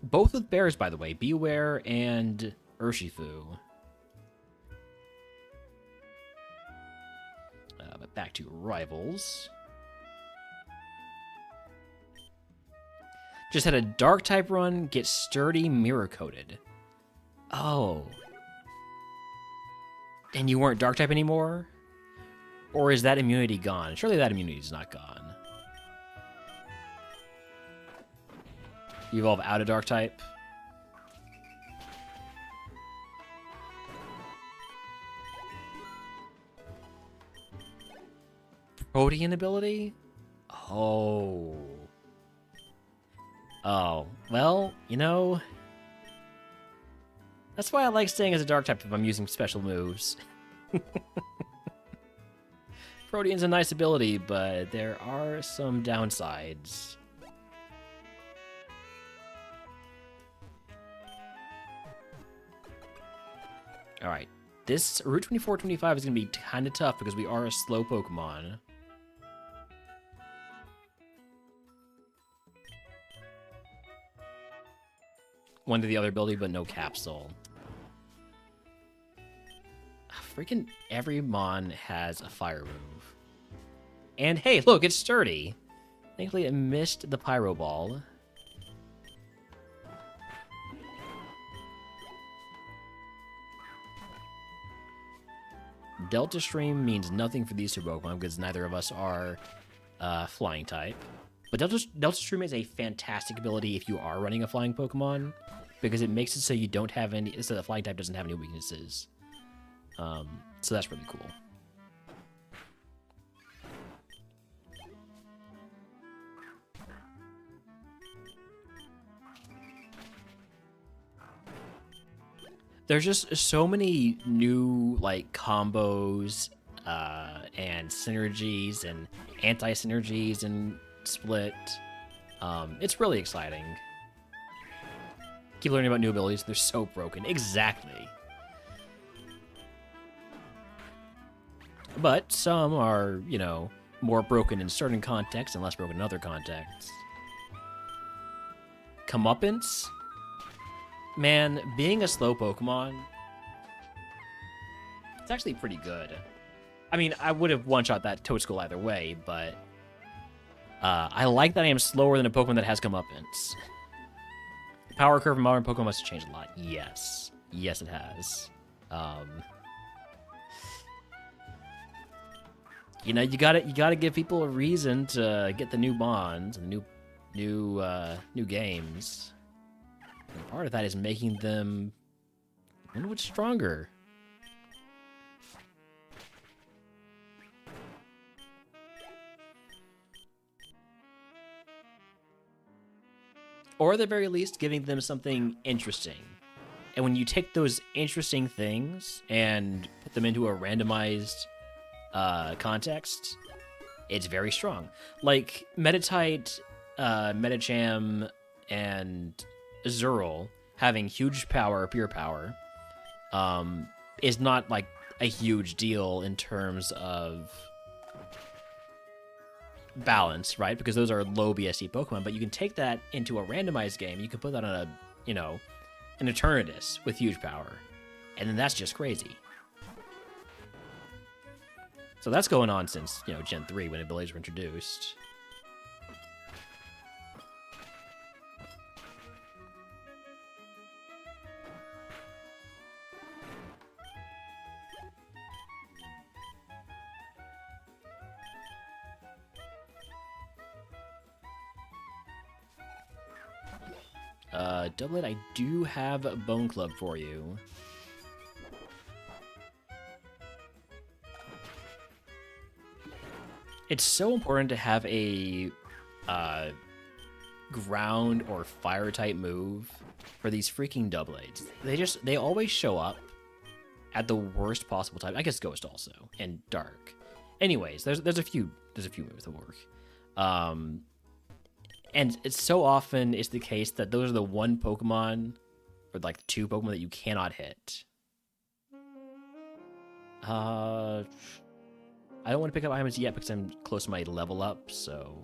Both with bears, by the way. Beware and Urshifu. But back to Rivals. Just had a dark type run, get sturdy, mirror coated. Oh. And you weren't dark type anymore? Or is that immunity gone? Surely that immunity is not gone. You evolve out of dark type. Protean ability? Oh. Oh. Well, you know, that's why I like staying as a dark type if I'm using special moves. Protean's a nice ability, but there are some downsides. Alright, this Route 24-25 is going to be kind of tough because we are a slow Pokemon. One to the other ability, but no capsule. Freaking every Mon has a fire move. And hey, look, it's sturdy. Thankfully, it missed the Pyro Ball. Delta Stream means nothing for these two Pokemon because neither of us are flying type. But Delta Stream is a fantastic ability if you are running a flying Pokemon because it makes it so you don't have any, so the flying type doesn't have any weaknesses. So that's really cool. There's just so many new like combos and synergies and anti-synergies and Split. It's really exciting. Keep learning about new abilities. They're so broken. Exactly. But some are, you know, more broken in certain contexts and less broken in other contexts. Comeuppance? Man, being a slow Pokemon, it's actually pretty good. I mean, I would have one-shot that Toadskull either way, but I like that I am slower than a Pokemon that has Comeuppance. The power curve in modern Pokemon must have changed a lot. Yes. Yes, it has. You know, you gotta give people a reason to get the new bonds and the new games. And part of that is making them a little bit stronger. Or at the very least, giving them something interesting. And when you take those interesting things and put them into a randomized context, it's very strong. Like Meditite, Medicham, and Zurl having huge power, pure power, is not like a huge deal in terms of balance, right? Because those are low BSC Pokemon, but you can take that into a randomized game. You can put that on a, you know, an Eternatus with huge power, and then that's just crazy. So that's going on since, you know, Gen 3 when abilities were introduced. Doublet, I do have a Bone Club for you. It's so important to have a ground or fire type move for these freaking doublades. They always show up at the worst possible time. I guess Ghost also and Dark. Anyways, there's a few moves that work. And it's so often it's the case that those are the one Pokemon or like the two Pokemon that you cannot hit. I don't want to pick up items yet because I'm close to my level up, so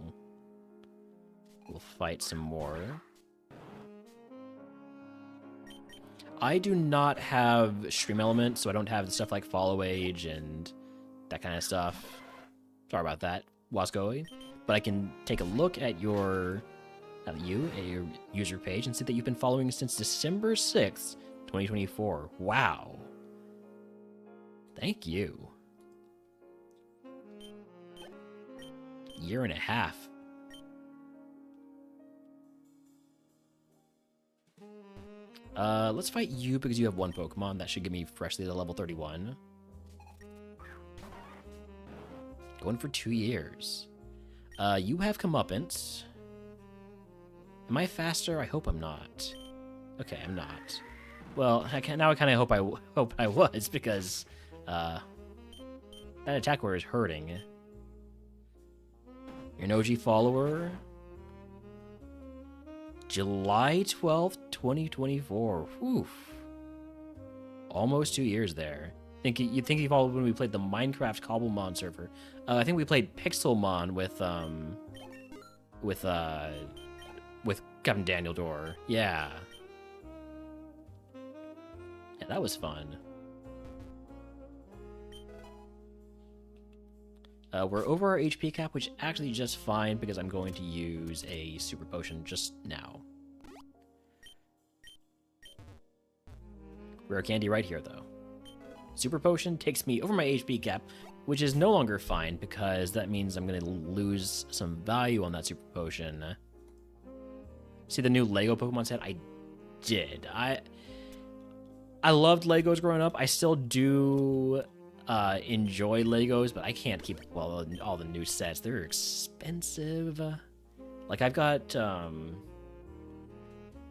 we'll fight some more. I do not have Stream Element, so I don't have the stuff like Follow Age and that kind of stuff. Sorry about that, Wascoey. But I can take a look at your you a user page and see that you've been following since December 6th, 2024. Wow. Thank you. Year and a half. Let's fight you because you have one Pokemon. That should get me freshly to level 31. Going for 2 years. You have Comeuppance. Am I faster? I hope I'm not. Okay, I'm not. Well, now I kind of hope I was because that attack word is hurting. You're an OG follower. July 12th, 2024. Oof. Almost 2 years there. You think you followed when we played the Minecraft Cobblemon server. I think we played Pixelmon with Captain Daniel Door. Yeah. Yeah, that was fun. We're over our HP cap, which actually just fine because I'm going to use a super potion just now. Rare candy right here, though. Super potion takes me over my HP cap, which is no longer fine because that means I'm going to lose some value on that super potion. See the new Lego Pokemon set? I did. I loved Legos growing up. I still do enjoy Legos, but I can't keep all the new sets. They're expensive. Like I've got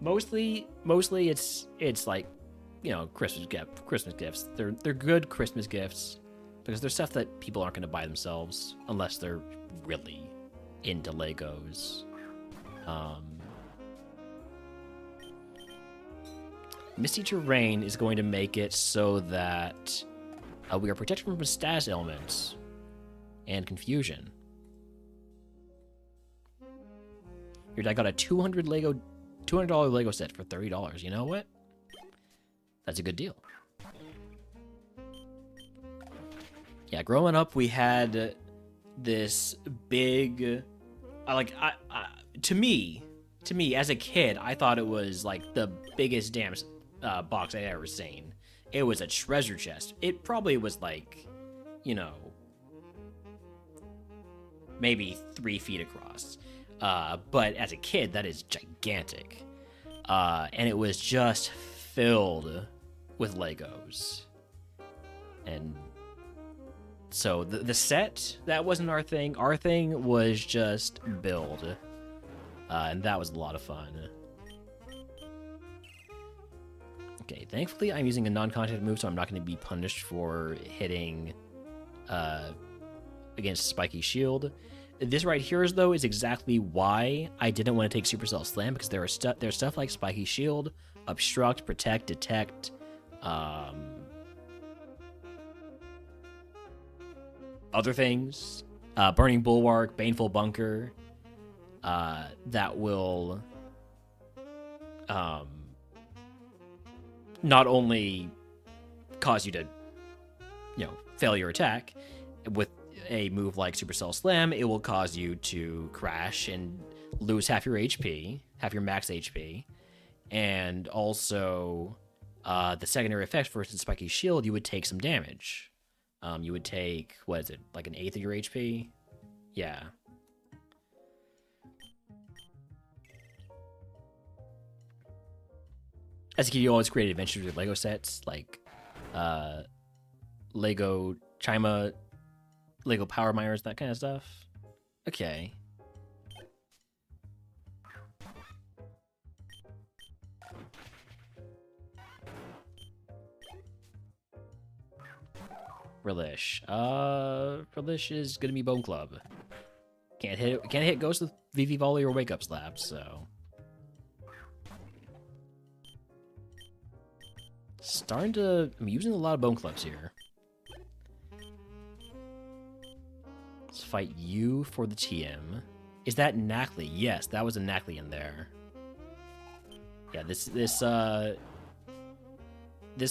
mostly it's like, you know, Christmas gifts. They're good Christmas gifts because they're stuff that people aren't going to buy themselves unless they're really into Legos. Misty Terrain is going to make it so that we are protected from status elements and confusion. Here, I got a $200 Lego set for $30. You know what? That's a good deal. Yeah, growing up, we had this big, to me, as a kid, I thought it was like the biggest damn box I'd ever seen. It was a treasure chest. It probably was like, you know, maybe 3 feet across. But as a kid, that is gigantic. And it was just filled with Legos. And so the set, that wasn't our thing. Our thing was just build. And that was a lot of fun. Okay, thankfully I'm using a non-contact move, so I'm not going to be punished for hitting against Spiky Shield. This right here, though, is exactly why I didn't want to take Supercell Slam, because there's stuff like Spiky Shield, Obstruct, Protect, Detect, other things, Burning Bulwark, Baneful Bunker, that will not only cause you to, you know, fail your attack with a move like Supercell Slam, it will cause you to crash and lose half your HP, half your max HP, and also the secondary effect, for instance, Spiky Shield, you would take some damage. You would take, what is it, like an eighth of your HP? Yeah. As a kid, you always create adventures with Lego sets, like Lego Chima, Lego Power Miners, that kind of stuff. Okay. Relish. Relish is gonna be Bone Club. Can't hit Ghost with VV Volley or Wake Up Slap, so. I'm using a lot of Bone Clubs here. Let's fight you for the TM. Is that Knackley? Yes, that was a Knackley in there. Yeah, this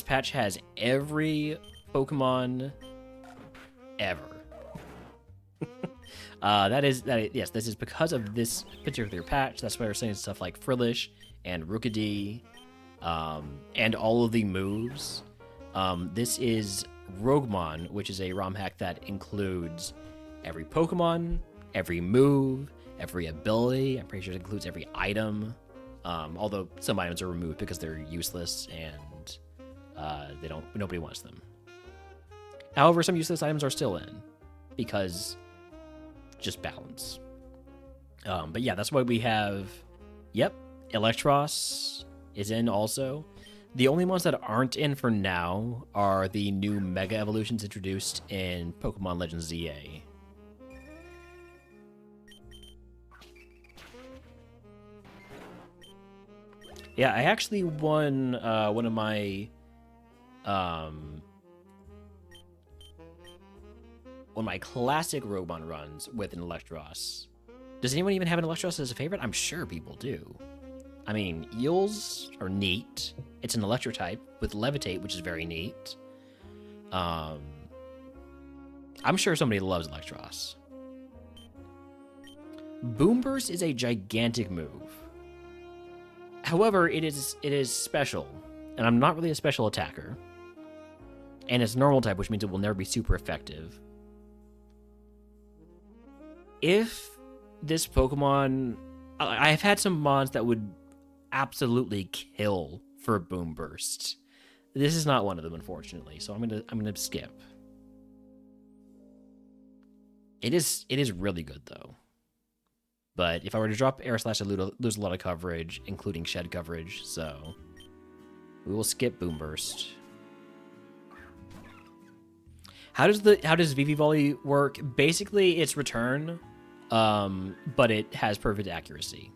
patch has every Pokemon ever. Yes, this is because of this particular patch. That's why we're saying stuff like Frillish and Rookedy, and all of the moves. This is RogueMon, which is a ROM hack that includes every Pokemon, every move, every ability. I'm pretty sure it includes every item. Although some items are removed because they're useless and nobody wants them. However, some useless items are still in because just balance. But yeah, that's why we have. Yep, Electros is in also. The only ones that aren't in for now are the new Mega Evolutions introduced in Pokemon Legends ZA. Yeah, I actually won one of my classic RogueMon runs with an Electros. Does anyone even have an Electros as a favorite? I'm sure people do. I mean, Eels are neat. It's an Electro type with Levitate, which is very neat. I'm sure somebody loves Electros. Boom Burst is a gigantic move. However, it is special, and I'm not really a special attacker. And it's normal type, which means it will never be super effective. If this Pokemon... I've had some mons that would absolutely kill for Boom Burst. This is not one of them, unfortunately, so I'm gonna skip. It is really good, though. But if I were to drop Air Slash, I'd lose a lot of coverage, including shed coverage, so we will skip Boom Burst. How does VV Volley work? Basically, it's return, but it has perfect accuracy.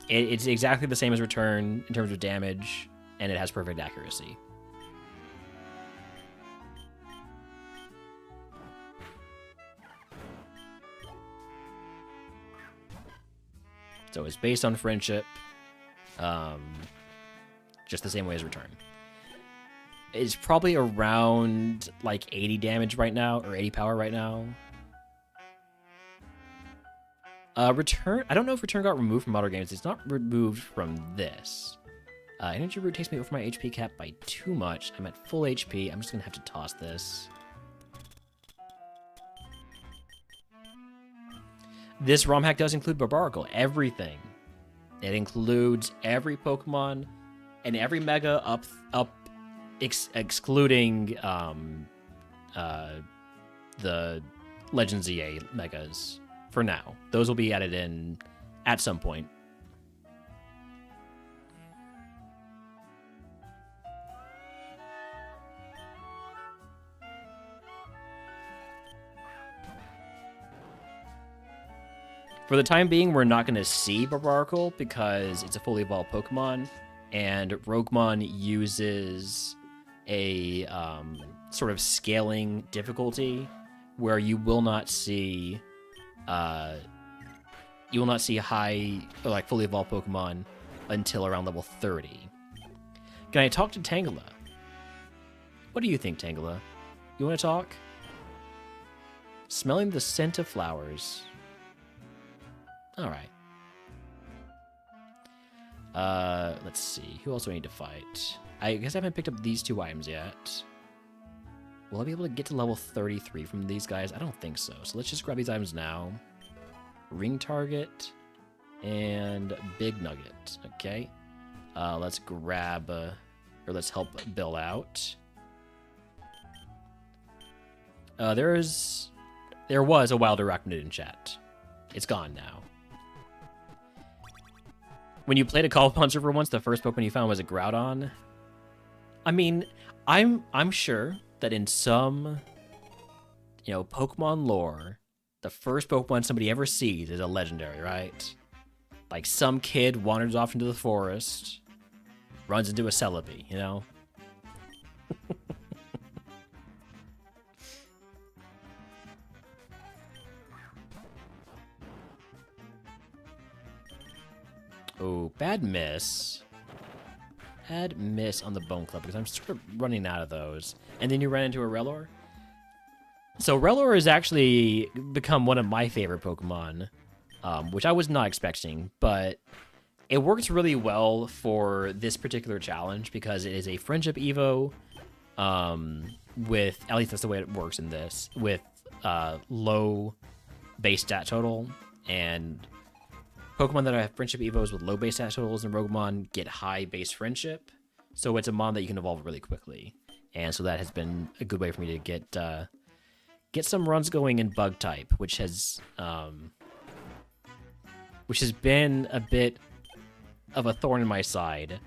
It's exactly the same as return in terms of damage, and it has perfect accuracy. So it's based on friendship, just the same way as return. It's probably around like 80 damage right now, or 80 power right now. Return, I don't know if return got removed from modern games. It's not removed from this. Energy Root takes me over my HP cap by too much. I'm at full HP. I'm just gonna have to toss this. This ROM hack does include Barbaracle, everything. It includes every Pokemon and every Mega excluding the Legends ZA Megas for now. Those will be added in at some point. For the time being, we're not going to see Barbaracle because it's a fully evolved Pokemon, and RogueMon uses a sort of scaling difficulty where you will not see high, or like fully evolved Pokemon until around level 30. Can I talk to Tangela? What do you think, Tangela? You want to talk? Smelling the scent of flowers. All right. Let's see. Who else do I need to fight? I guess I haven't picked up these two items yet. Will I be able to get to level 33 from these guys? I don't think so. So let's just grab these items now. Ring Target and Big Nugget. Okay. Let's grab, or let's help Bill out. There was a Wilder Arachnid in chat. It's gone now. When you played a Call Upon server once, the first Pokemon you found was a Groudon. I mean, I'm sure that in some, Pokemon lore, the first Pokemon somebody ever sees is a legendary, right? Like some kid wanders off into the forest, runs into a Celebi, Oh, bad miss. Bad miss on the Bone Club because I'm sort of running out of those. And then you run into a Relor? So Rellor has actually become one of my favorite Pokemon, which I was not expecting, but it works really well for this particular challenge because it is a friendship Evo, with, at least that's the way it works in this, with low base stat total, and Pokemon that have friendship Evos with low base stat totals in RogueMon get high base friendship, so it's a mon that you can evolve really quickly, and so that has been a good way for me to get some runs going in Bug type, which has been a bit of a thorn in my side.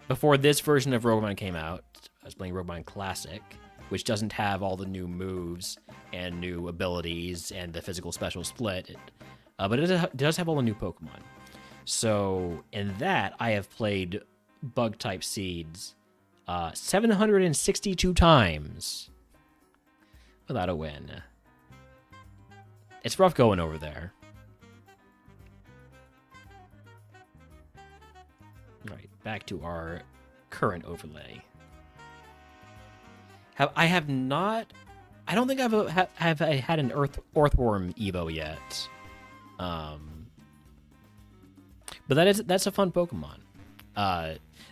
Before this version of RogueMon came out, I was playing RogueMon Classic, which doesn't have all the new moves and new abilities and the physical special split, but it does have all the new Pokemon. So in that, I have played Bug type Seeds 762 times without a win. It's rough going over there. All right, back to our current overlay. I don't think I've had an Earthworm Evo yet. But that's a fun Pokemon.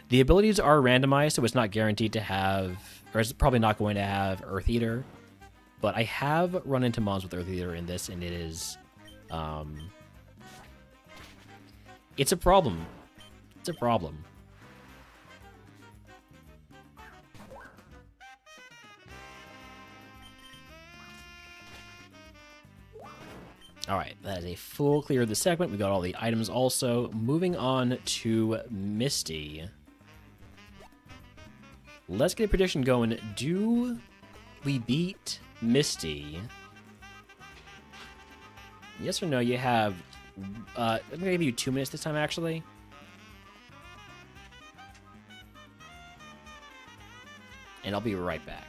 The abilities are randomized, so it's not guaranteed to have, or it's probably not going to have Earth Eater. But I have run into mons with Earth Eater in this, and it is, it's a problem. It's a problem. All right, that is a full clear of the segment. We got all the items also. Moving on to Misty. Let's get a prediction going. Do we beat Misty? Yes or no? You have, I'm going to give you 2 minutes this time, actually. And I'll be right back.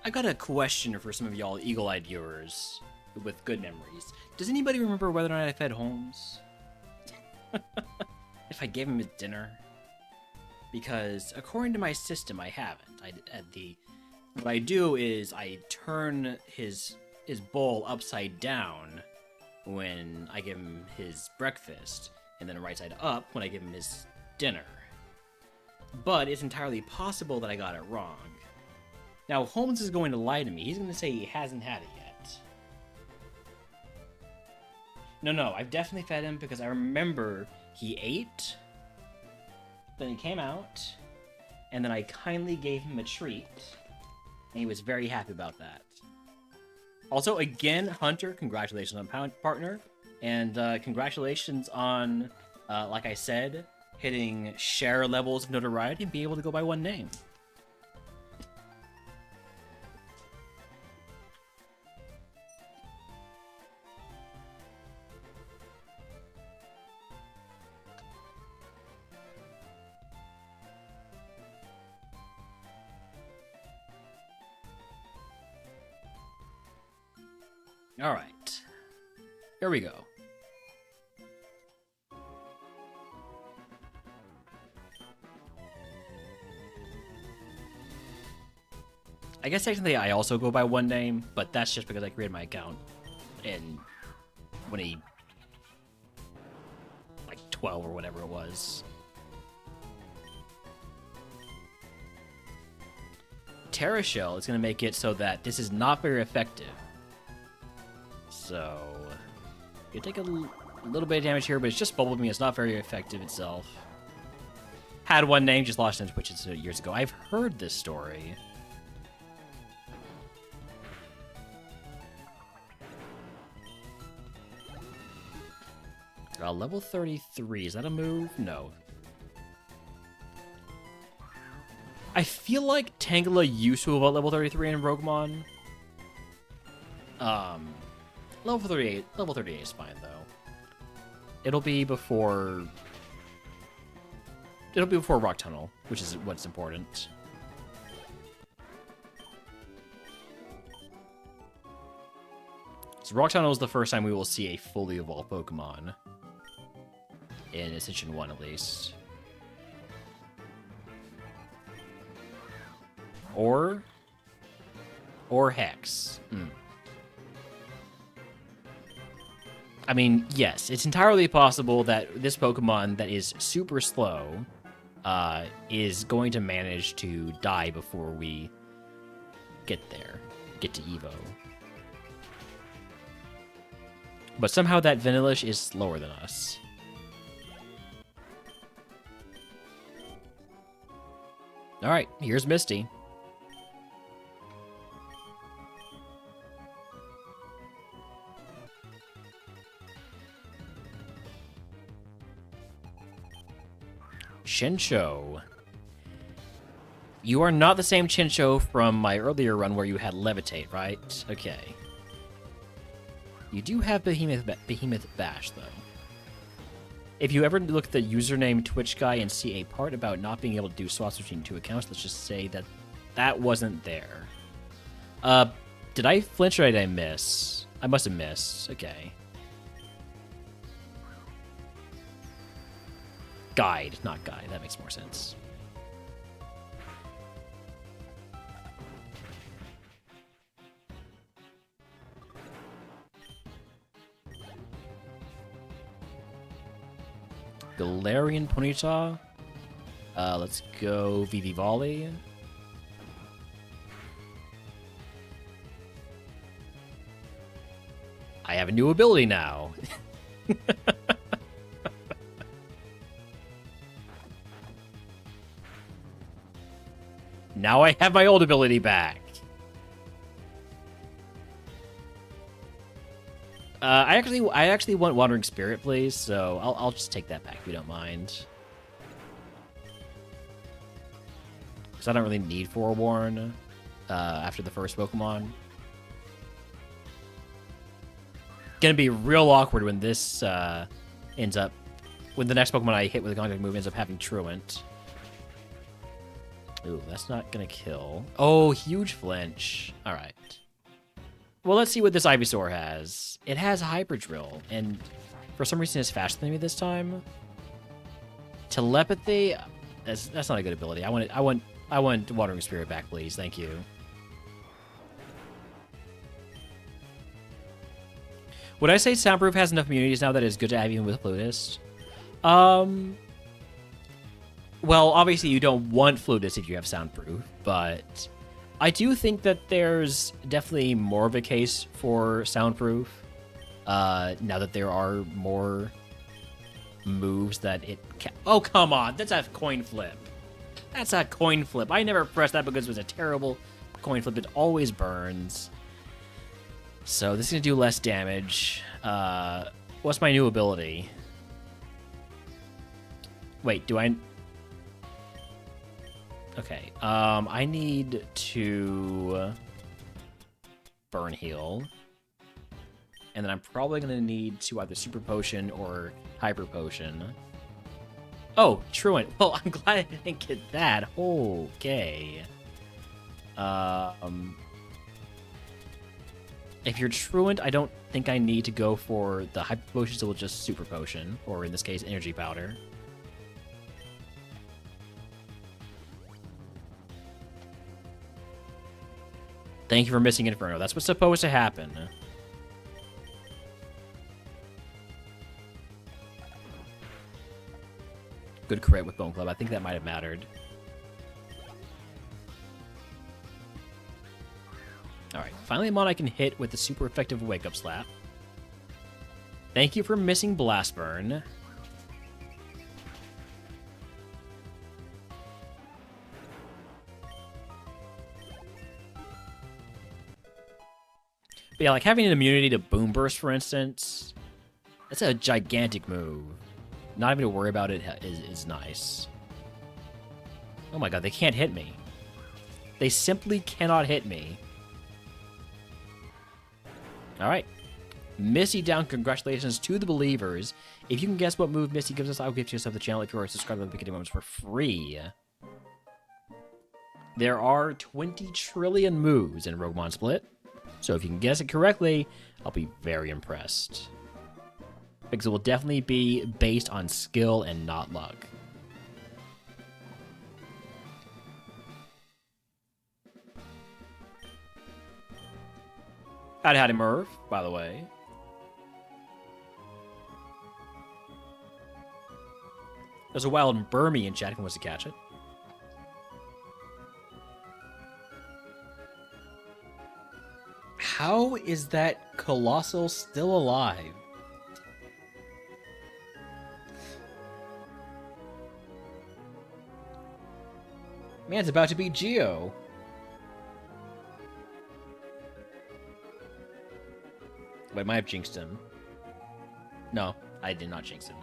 I got a question for some of y'all eagle-eyed viewers. with good memories. Does anybody remember whether or not I fed Holmes? If I gave him his dinner? Because according to my system, I haven't. What I do is I turn his bowl upside down when I give him his breakfast, and then right side up when I give him his dinner. But it's entirely possible that I got it wrong. Now, Holmes is going to lie to me. He's going to say he hasn't had it yet. No, I've definitely fed him because I remember he ate, then he came out, and then I kindly gave him a treat, and he was very happy about that. Also, again, Hunter, congratulations on partner, and congratulations on, like I said, hitting share levels of notoriety and being able to go by one name. Alright. Here we go. I guess technically I also go by one name, but that's just because I created my account in 2012 or whatever it was. Terra Shell is going to make it so that this is not very effective. So, you take a little bit of damage here, but it's just Bubble Beam. It's not very effective itself. Had one name, just lost into Twitch years ago. I've heard this story. Level 33. Is that a move? No. I feel like Tangela used to evolve level 33 in RogueMon. Level 38 is fine though. It'll be before Rock Tunnel, which is what's important. So Rock Tunnel is the first time we will see a fully evolved Pokemon. In Ascension 1 at least. Or Hex. I mean, yes, it's entirely possible that this Pokemon that is super slow is going to manage to die before we get to Evo. But somehow that Vanillish is slower than us. Alright, here's Misty. Chinchou. You are not the same Chinchou from my earlier run where you had Levitate, right? Okay. You do have Behemoth Bash, though. If you ever look at the username Twitch guy and see a part about not being able to do swaps between two accounts, let's just say that that wasn't there. Did I flinch or did I miss? I must have missed. Okay. Guide, not guide. That makes more sense. Galarian Ponyta. Let's go Vivivali. I have a new ability now. Now I have my old ability back. I actually want Wandering Spirit, please. So I'll just take that back if you don't mind. Because I don't really need Forewarn after the first Pokemon. Gonna be real awkward when this ends up, when the next Pokemon I hit with a contact move ends up having Truant. Ooh, that's not gonna kill. Oh, huge flinch. All right. Well, let's see what this Ivysaur has. It has a Hyper Drill, and for some reason it's faster than me this time. Telepathy, that's not a good ability. I want Watering Spirit back, please. Thank you. Would I say Soundproof has enough immunities now that it's good to have even with Flutist? Well, obviously you don't want Flutist if you have Soundproof, but I do think that there's definitely more of a case for Soundproof now that there are more moves that it can. Oh, come on. That's a coin flip. That's a coin flip. I never pressed that because it was a terrible coin flip. It always burns. So this is going to do less damage. What's my new ability? Wait, do I... Okay, I need to burn heal. And then I'm probably going to need to either Super Potion or Hyper Potion. Oh, Truant. Well, I'm glad I didn't get that. Okay. If you're Truant, I don't think I need to go for the Hyper Potion, so we'll just Super Potion, or in this case, Energy Powder. Thank you for missing Inferno. That's what's supposed to happen. Good crit with Bone Club. I think that might have mattered. Alright, finally a mon I can hit with the super effective Wake Up Slap. Thank you for missing Blast Burn. But yeah, like having an immunity to Boom Burst, for instance, that's a gigantic move. Not even to worry about it is nice. Oh my god, they can't hit me. They simply cannot hit me. Alright. Missy down, congratulations to the believers. If you can guess what move Missy gives us, I'll give you yourself the channel if you are subscribed to the beginning moments for free. There are 20 trillion moves in RogueMon Split, so if you can guess it correctly, I'll be very impressed. Because it will definitely be based on skill and not luck. Howdy, Murph, by the way. There's a wild Burmy in chat if he wants to catch it. How is that Colossal still alive? Man's about to beat Geo. Wait, I might have jinxed him. No, I did not jinx him.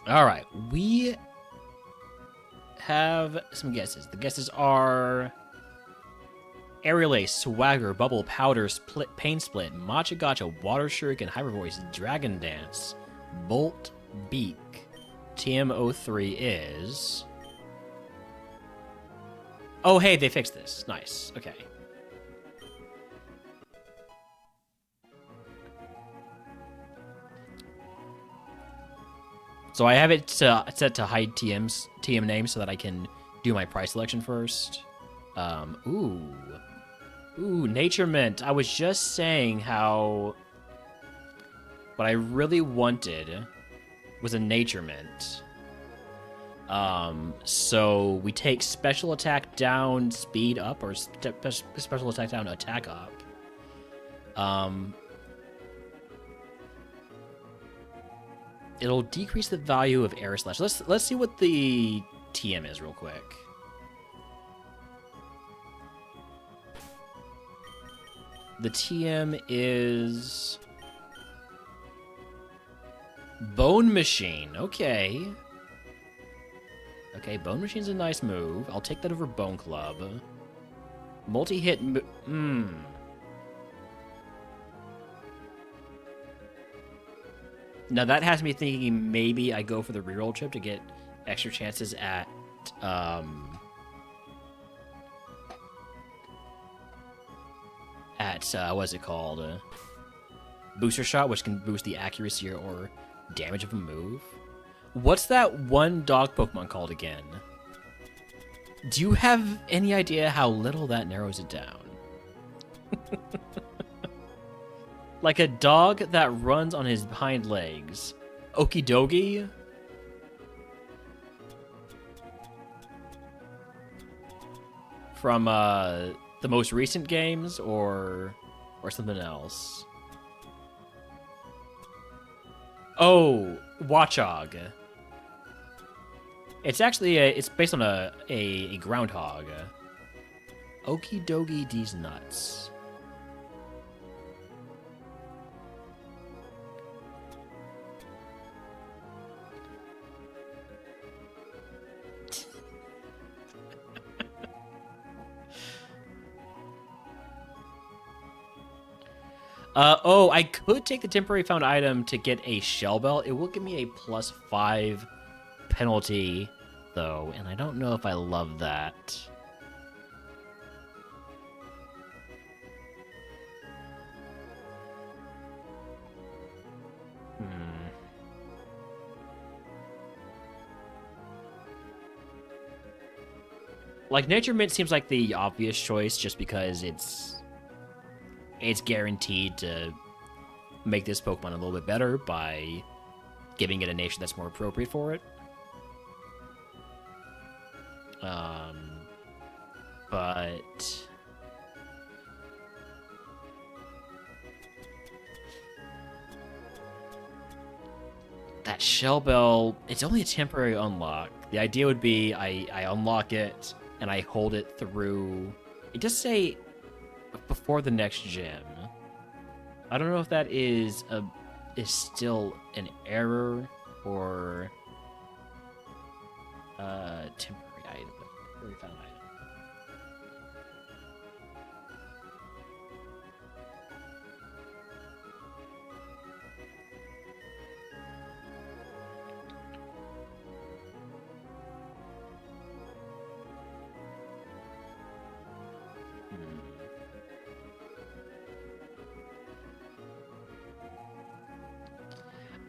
Alright, we have some guesses. The guesses are Aerial Ace, Swagger, Bubble, Powder, Split, Pain Split, Matcha Gotcha, Water Shuriken, Hyper Voice, Dragon Dance, Bolt, Beak. TM03 is... Oh, hey, they fixed this. Nice. Okay. So I have it set to hide TM names so that I can do my price selection first. Ooh, Nature Mint. I was just saying how what I really wanted was a Nature Mint. So we take special attack down, speed up, or special attack down, attack up. It'll decrease the value of Air Slash. Let's see what the TM is real quick. The TM is Bone Machine. Okay. Okay, Bone Machine's a nice move. I'll take that over Bone Club. Multi-hit... Now that has me thinking maybe I go for the reroll chip to get extra chances at that, what's it called? Booster shot, which can boost the accuracy or damage of a move. What's that one dog Pokemon called again? Do you have any idea how little that narrows it down? Like a dog that runs on his hind legs. Okidogi? From the most recent games or something else? Oh, Watchog. It's actually it's based on a groundhog. Okidogi D's nuts. Oh, I could take the temporary found item to get a shell bell. It will give me a +5 penalty, though, and I don't know if I love that. Like, Nature Mint seems like the obvious choice just because it's guaranteed to make this Pokemon a little bit better by giving it a nature that's more appropriate for it. But that Shell Bell, it's only a temporary unlock. The idea would be I unlock it and I hold it through. It does say before the next gym. I don't know if that is still an error or temporary item. Temporary found item.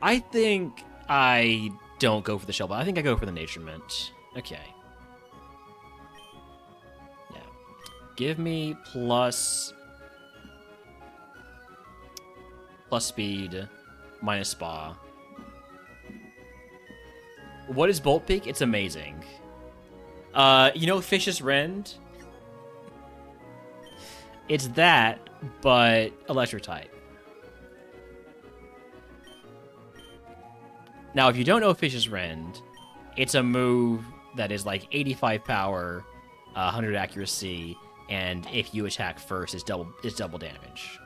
I think I don't go for the Shell Bell. I think I go for the Nature Mint. Okay. Yeah. Give me plus speed, minus spa. What is Bolt Peak? It's amazing. You know Fish's Rend? It's that, but electric type. Now, if you don't know Fish's Rend, it's a move that is like 85 power, 100 accuracy, and if you attack first, it's double damage.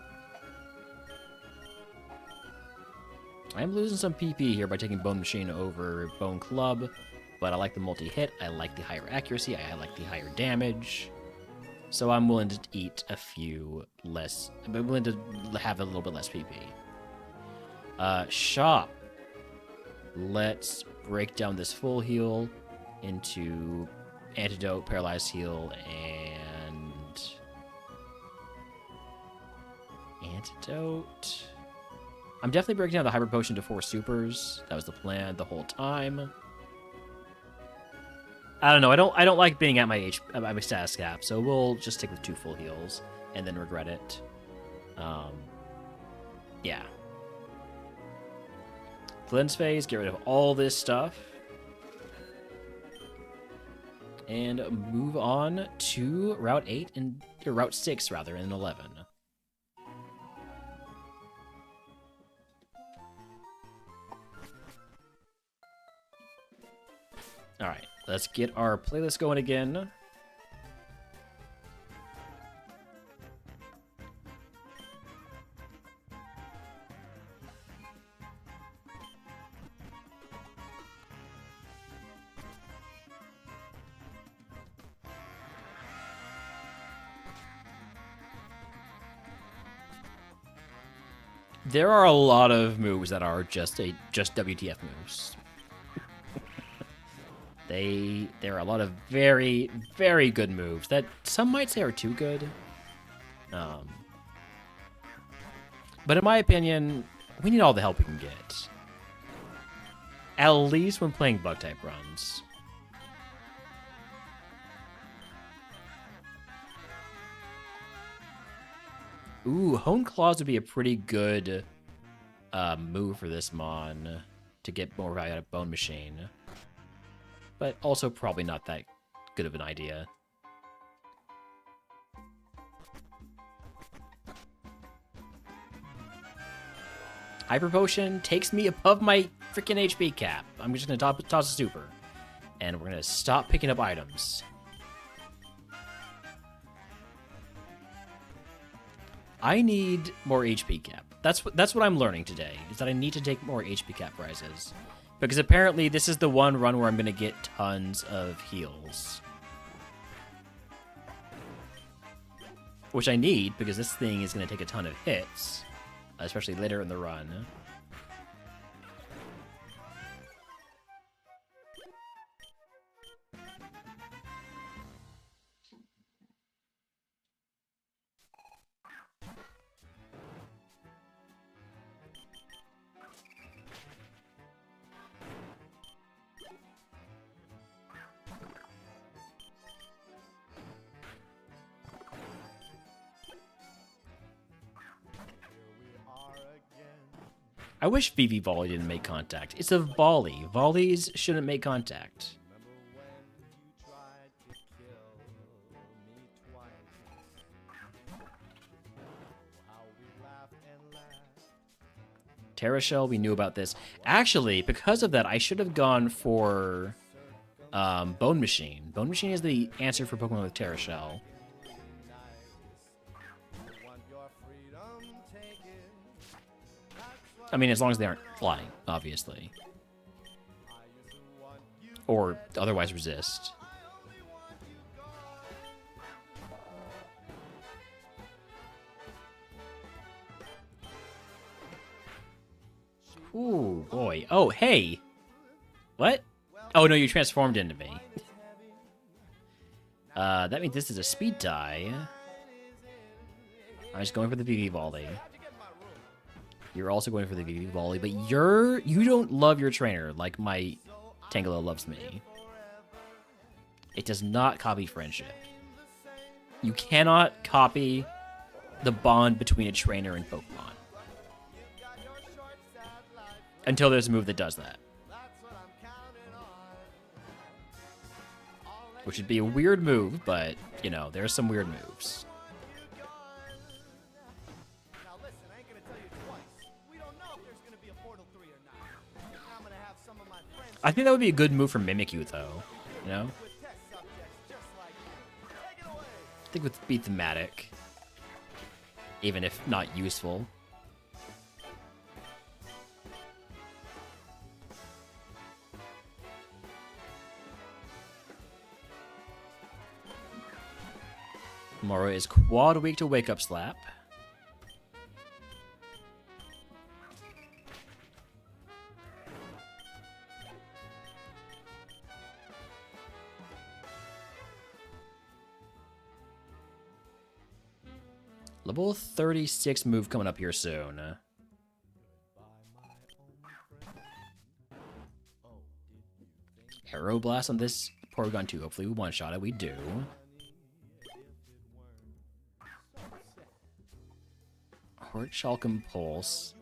I'm losing some PP here by taking Bone Machine over Bone Club, but I like the multi-hit, I like the higher accuracy, I like the higher damage. So I'm willing to eat a few less, I'm willing to have a little bit less PP. Shop. Let's break down this full heal into antidote, paralyzed heal, and antidote. I'm definitely breaking down the hybrid potion to 4 supers. That was the plan the whole time. I don't know. I don't like being at my status cap, so we'll just stick with 2 full heals and then regret it. Yeah. Cleanse phase, get rid of all this stuff. And move on to Route 8 or Route 6 rather, in 11. Alright, let's get our playlist going again. There are a lot of moves that are just WTF moves. There are a lot of very, very good moves that some might say are too good. But in my opinion, we need all the help we can get. At least when playing bug-type runs. Ooh, Hone Claws would be a pretty good move for this Mon to get more value out of Bone Machine. But also probably not that good of an idea. Hyper Potion takes me above my freaking HP cap. I'm just going to toss a super. And we're going to stop picking up items. I need more HP cap. That's what I'm learning today, is that I need to take more HP cap rises. Because apparently this is the one run where I'm going to get tons of heals. Which I need, because this thing is going to take a ton of hits. Especially later in the run. I wish VV Volley didn't make contact. It's a volley. Volleys shouldn't make contact. Terra Shell, we knew about this. Actually, because of that, I should have gone for Bone Machine. Bone Machine is the answer for Pokemon with Terra Shell. I mean, as long as they aren't flying, obviously. Or otherwise resist. Ooh, boy. Oh, hey! What? Oh, no, you transformed into me. That means this is a speed tie. I'm just going for the VV Volley. You're also going for the VV Volley, but you don't love your trainer like my Tangela loves me. It does not copy friendship. You cannot copy the bond between a trainer and Pokemon. Until there's a move that does that. Which would be a weird move, but, you know, there are some weird moves. I think that would be a good move for Mimikyu, though. You know? I think it would be thematic. Even if not useful. Tomorrow is quad week to Wake Up Slap. Level 36 move coming up here soon. Arrow Blast on this Porygon 2. Hopefully we one-shot it. We do. Horchalcum Pulse.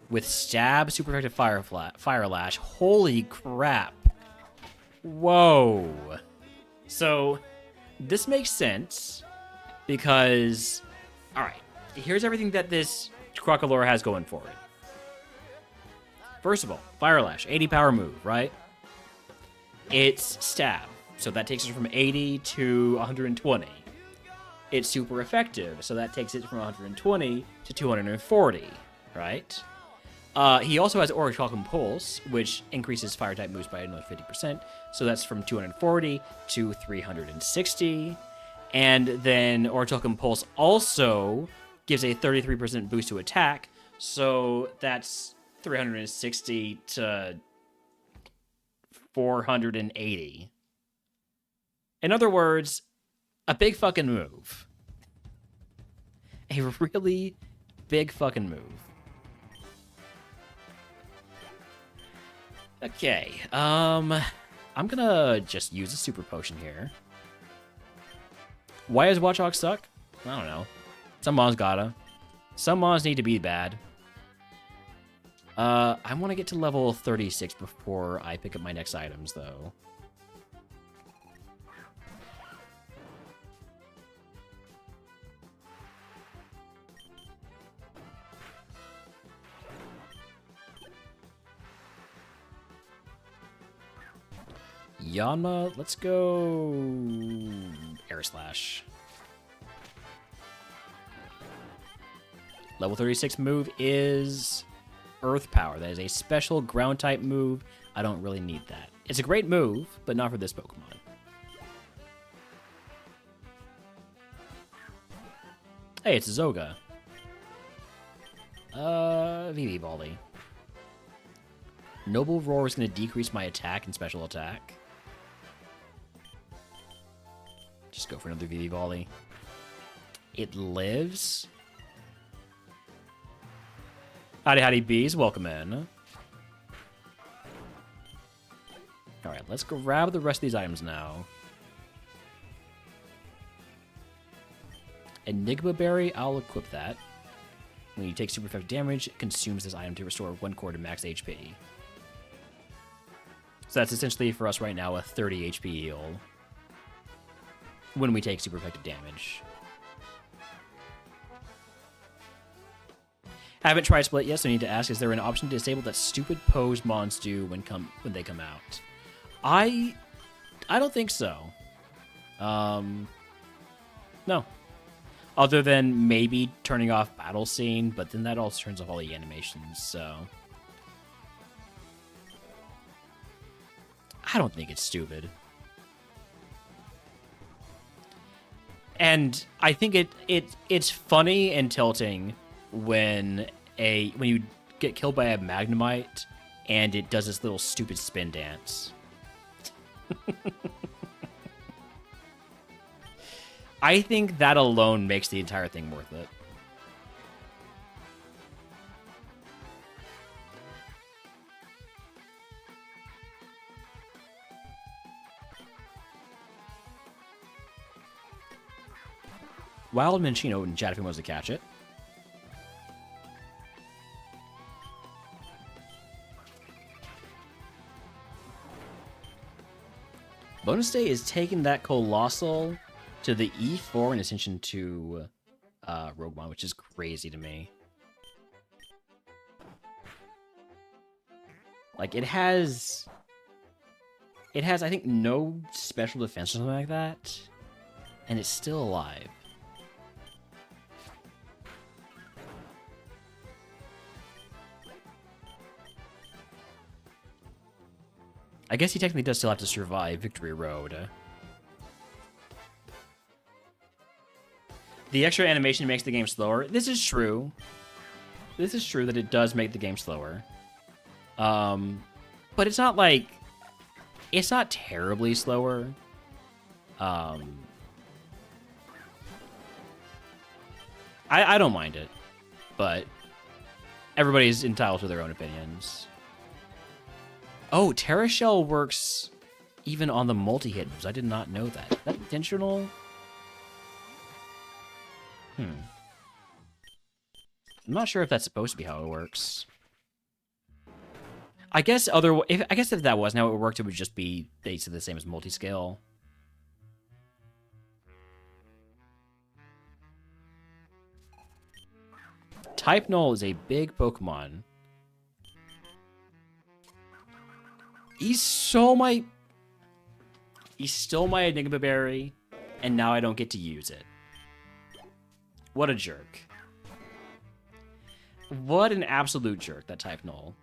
With Stab, Super Effective Fire Lash. Holy crap. Whoa. So, this makes sense. Because... Alright, here's everything that this Crocalor has going for it. First of all, Fire Lash, 80 power move, right? It's Stab, so that takes it from 80 to 120. It's super effective, so that takes it from 120 to 240, right? He also has Orichalcum Pulse, which increases Fire-type moves by another 50%, so that's from 240 to 360. And then Orichalcum Pulse also gives a 33% boost to attack, so that's 360 to 480. In other words, a big fucking move. A really big fucking move. Okay, I'm gonna just use a super potion here. Why does Watchhog suck? I don't know. Some mons gotta. Some mons need to be bad. I want to get to level 36 before I pick up my next items, though. Yanma, let's go Air Slash. Level 36 move is Earth Power. That is a special ground type move. I don't really need that. It's a great move, but not for this Pokemon. Hey, it's Zoga. VV Volley. Noble Roar is going to decrease my attack and special attack. Just go for another VV Volley. It lives. Howdy, howdy, bees. Welcome in. Alright, let's grab the rest of these items now. Enigma Berry, I'll equip that. When you take super effective damage, it consumes this item to restore 1/4 of max HP. So that's essentially, for us right now, a 30 HP heal when we take super effective damage. Haven't tried Split yet, so I need to ask, is there an option to disable that stupid pose mons do when they come out? I don't think so. No. Other than maybe turning off battle scene, but then that also turns off all the animations, so I don't think it's stupid. And I think it's funny and tilting when you get killed by a Magnemite and it does this little stupid spin dance. I think that alone makes the entire thing worth it. Wild Minchino and Jadafim was to catch it. Bonus Day is taking that Colossal to the E4 in addition to RogueMon, which is crazy to me. Like, it has, I think, no special defense or something like that, and it's still alive. I guess he technically does still have to survive Victory Road. The extra animation makes the game slower. This is true. This is true that it does make the game slower. But it's not like... It's not terribly slower. I don't mind it. But everybody's entitled to their own opinions. Oh, Terra Shell works even on the multi-hit moves. I did not know that. Is that intentional? I'm not sure if that's supposed to be how it works. I guess if that wasn't how it worked, it would just be basically the same as multi-scale. Type Null is a big Pokemon. He stole my Enigma Berry, and now I don't get to use it. What a jerk. What an absolute jerk, that Type Null.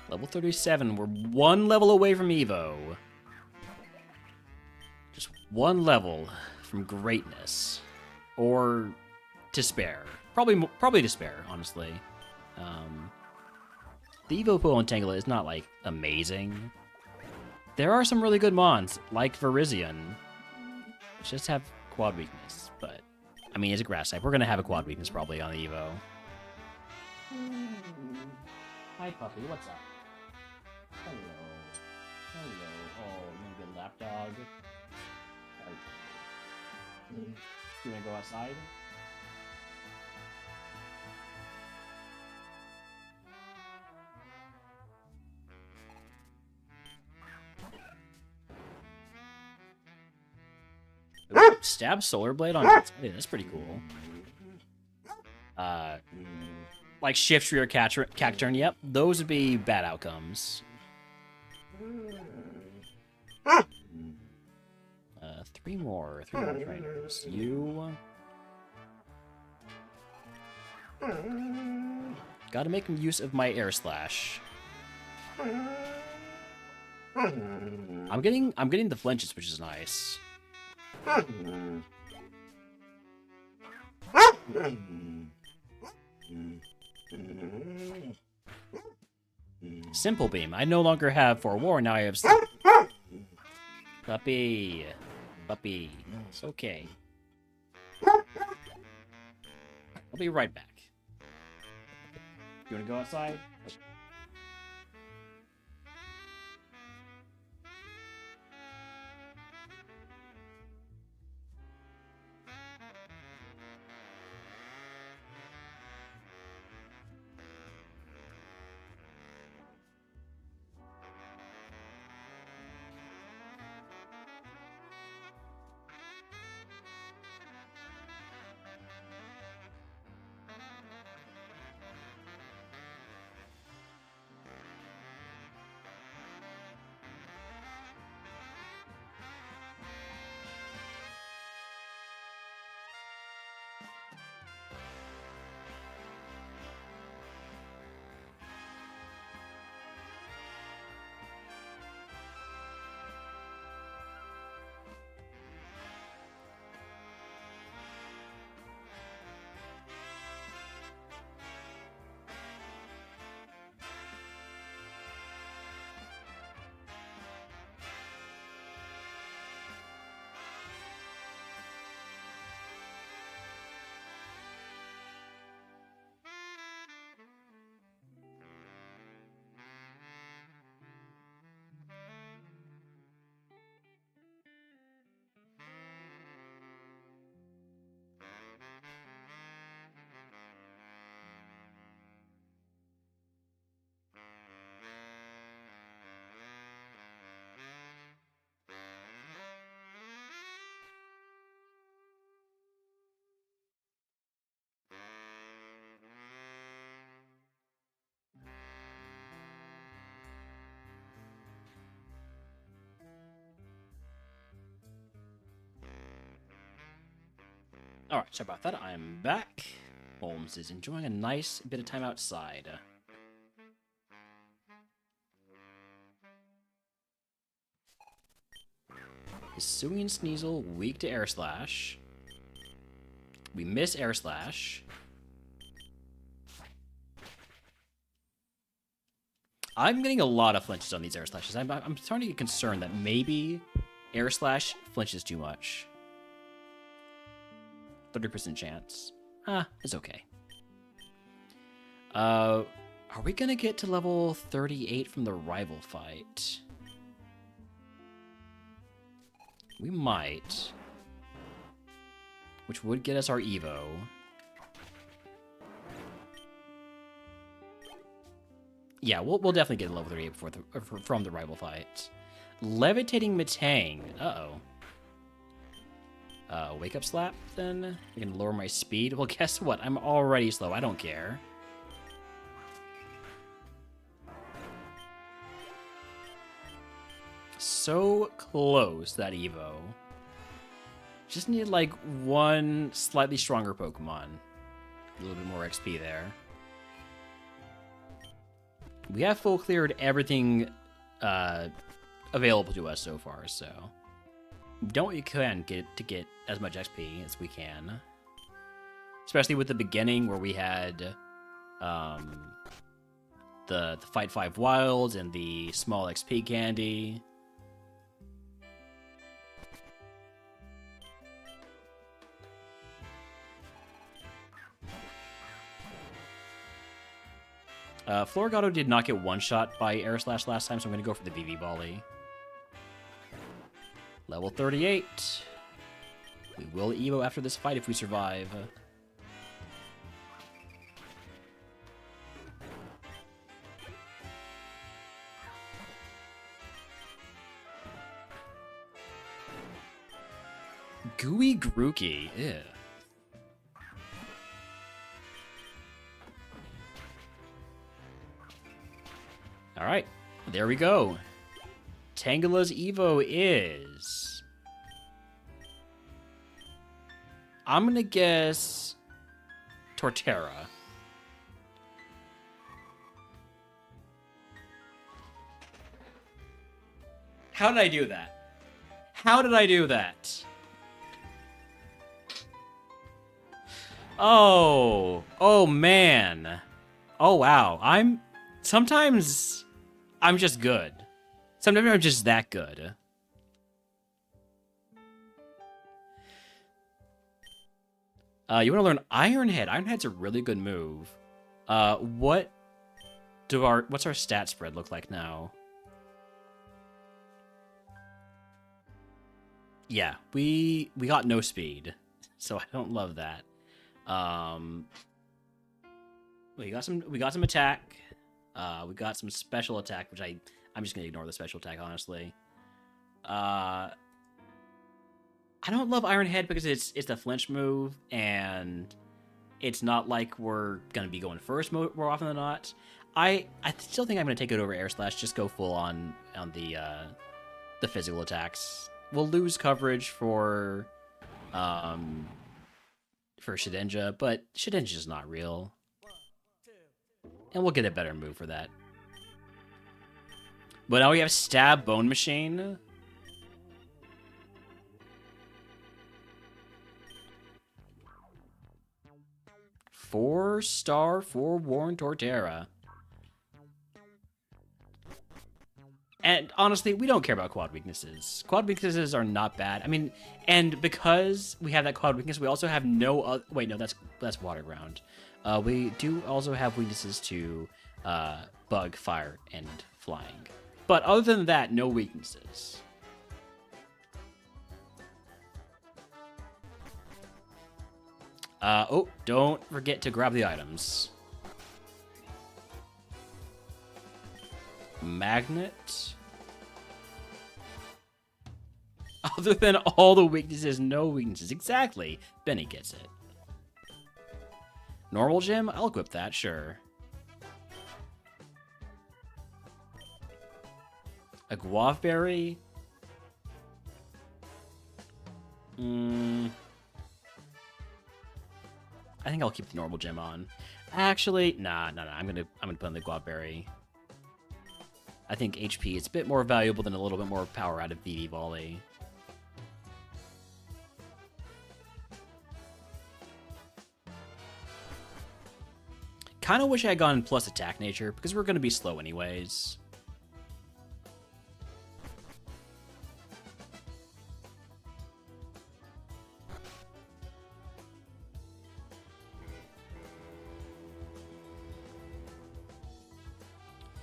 Level 37. We're one level away from Evo. Just one level from greatness. Or despair. Probably despair, honestly. The Evo Pool Entangler is not, like, amazing. There are some really good mons, like Virizion, which just have quad weakness, but, I mean, it's a grass type. We're going to have a quad weakness probably on the Evo. Hi, puppy. What's up? Hello. Hello. Oh, you good lapdog. You want to go outside? Ooh, stab Solar Blade on that's pretty cool. Like shift rear Cacturn, yep. Those would be bad outcomes. Three more trainers. You gotta make use of my air slash. I'm getting the flinches, which is nice. Simple Beam. I no longer have Forewarn, now I have Puppy. Puppy. It's okay. I'll be right back. You wanna go outside? Alright, sorry about that. I'm back. Holmes is enjoying a nice bit of time outside. Hisui and Sneasel, weak to Air Slash. We miss Air Slash. I'm getting a lot of flinches on these Air Slashes. I'm starting to get concerned that maybe Air Slash flinches too much. 30% chance. It's okay. Are we gonna get to level 38 from the rival fight? We might. Which would get us our Evo. Yeah, we'll definitely get a level 38 from the rival fight. Levitating Metang. Uh-oh. Wake up slap, then? You're gonna lower my speed? Well, guess what? I'm already slow. I don't care. So close, that Evo. Just need, like, one slightly stronger Pokemon. A little bit more XP there. We have full cleared everything available to us so far, so don't what you can get as much XP as we can. Especially with the beginning where we had the Fight 5 Wilds and the small XP candy. Florigato did not get one-shot by Air Slash last time, so I'm going to go for the BB Volley. Level 38. We will Evo after this fight if we survive. Gooey Grookey. Ew. Alright, there we go. Tangela's Evo is... I'm gonna guess... Torterra. How did I do that? How did I do that? Oh. Oh, man. Oh, wow. Sometimes... I'm just good. Sometimes I'm just that good. You want to learn Iron Head. Iron Head's a really good move. What's our stat spread look like now? Yeah, we got no speed, so I don't love that. We got some attack. We got some special attack, which I'm just gonna ignore the special attack, honestly. I don't love Iron Head because it's the flinch move, and it's not like we're gonna be going first more often than not. I still think I'm gonna take it over Air Slash, just go full on the physical attacks. We'll lose coverage for Shedinja, but Shedinja's not real. And we'll get a better move for that. But now we have Stab Bone Machine. Four-star Forewarned Torterra. And honestly, we don't care about quad weaknesses. Quad weaknesses are not bad. I mean, and because we have that quad weakness, we also have no other... Wait, no, that's Water Ground. We do also have weaknesses to Bug, Fire, and Flying. But other than that, no weaknesses. Oh, don't forget to grab the items. Magnet. Other than all the weaknesses, no weaknesses. Exactly. Benny gets it. Normal gem? I'll equip that, sure. A Guave Berry? I think I'll keep the normal gem on. Actually, nah. I'm gonna put on the Guave Berry. I think HP is a bit more valuable than a little bit more power out of BB Volley. Kind of wish I had gone plus attack nature, because we're going to be slow anyways.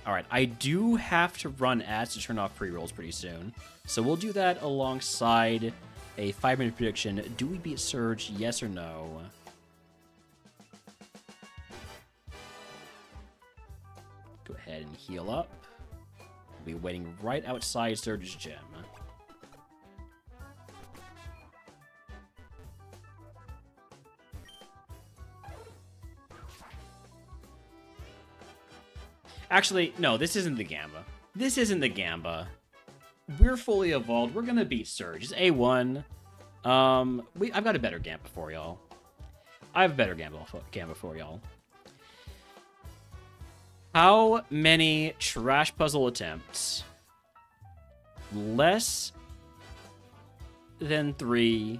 Alright, I do have to run ads to turn off pre-rolls pretty soon. So we'll do that alongside a 5-minute prediction. Do we beat Surge, yes or no? Go ahead and heal up. We'll be waiting right outside Surge's gym. Actually, no, this isn't the Gamba. This isn't the Gamba. We're fully evolved. We're gonna beat Surge. It's A1. I've got a better Gamba for y'all. I have a better Gamba for y'all. How many trash puzzle attempts? Less than 3.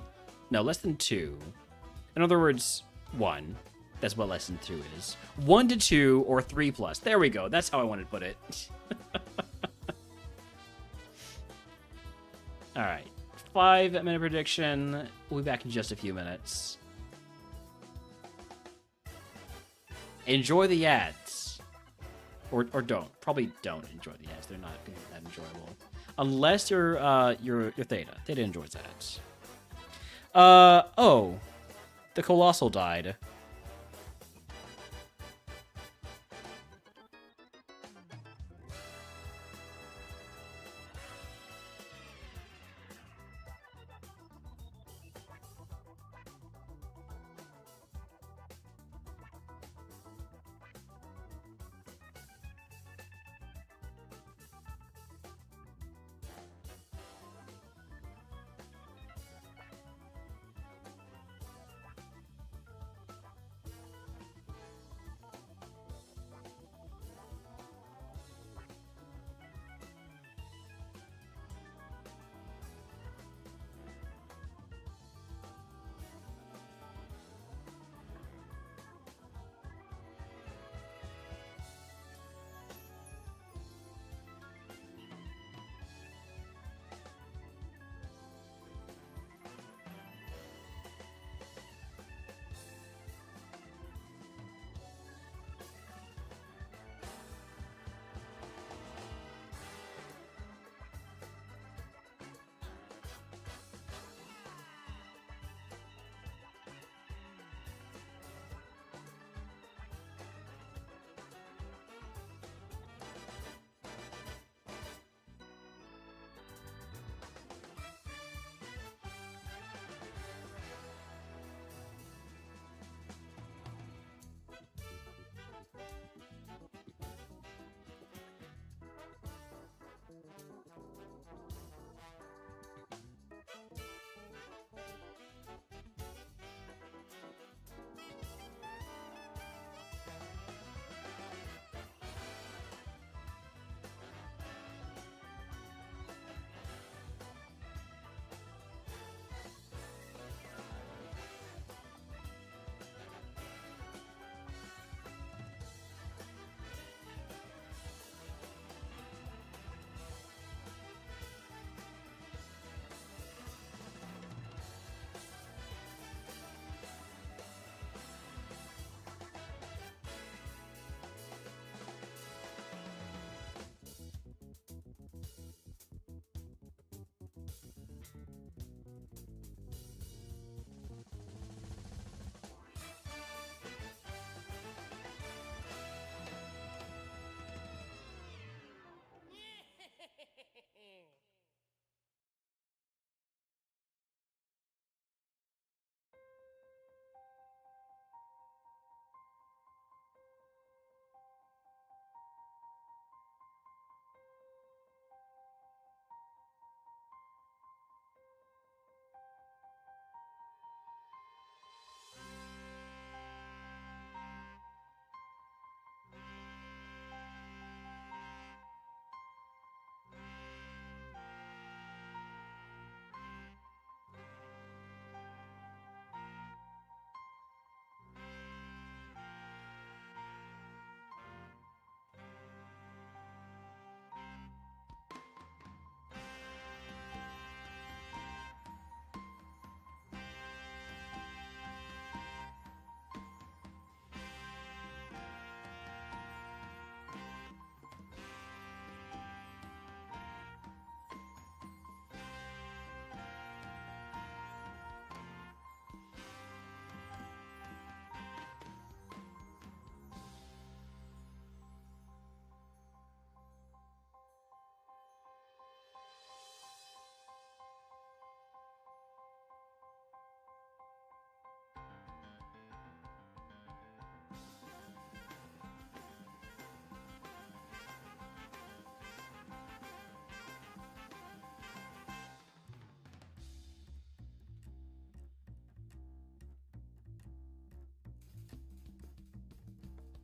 No, less than 2. In other words, 1. That's what less than 2 is. 1 to 2 or 3 plus. There we go. That's how I wanted to put it. All right. 5-minute prediction. We'll be back in just a few minutes. Enjoy the ads. Or don't. Probably don't enjoy the ads. They're not going to be that enjoyable. Unless you're Theta. Theta enjoys ads. Oh. The Colossal died.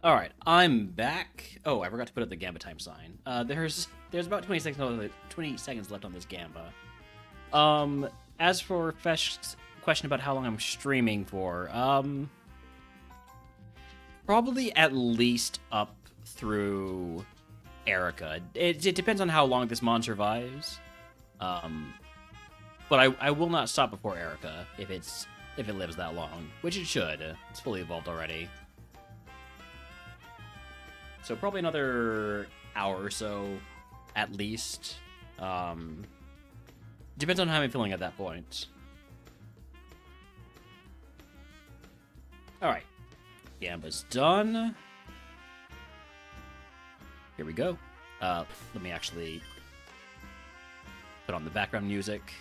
All right, I'm back. Oh, I forgot to put up the Gamba time sign. There's about 20 seconds left on this Gamba. As for Fesh's question about how long I'm streaming for, probably at least up through Erica. It depends on how long this mon survives. But I will not stop before Erica if it lives that long, which it should. It's fully evolved already. So probably another hour or so, at least. Depends on how I'm feeling at that point. Alright. Gamba's done. Here we go. Let me actually put on the background music.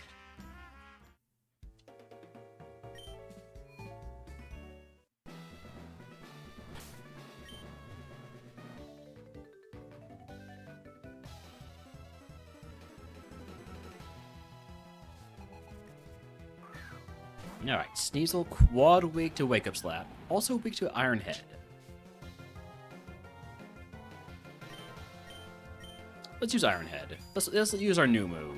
Alright, Sneasel, quad weak to Wake Up Slap. Also weak to Iron Head. Let's use Iron Head. Let's use our new move.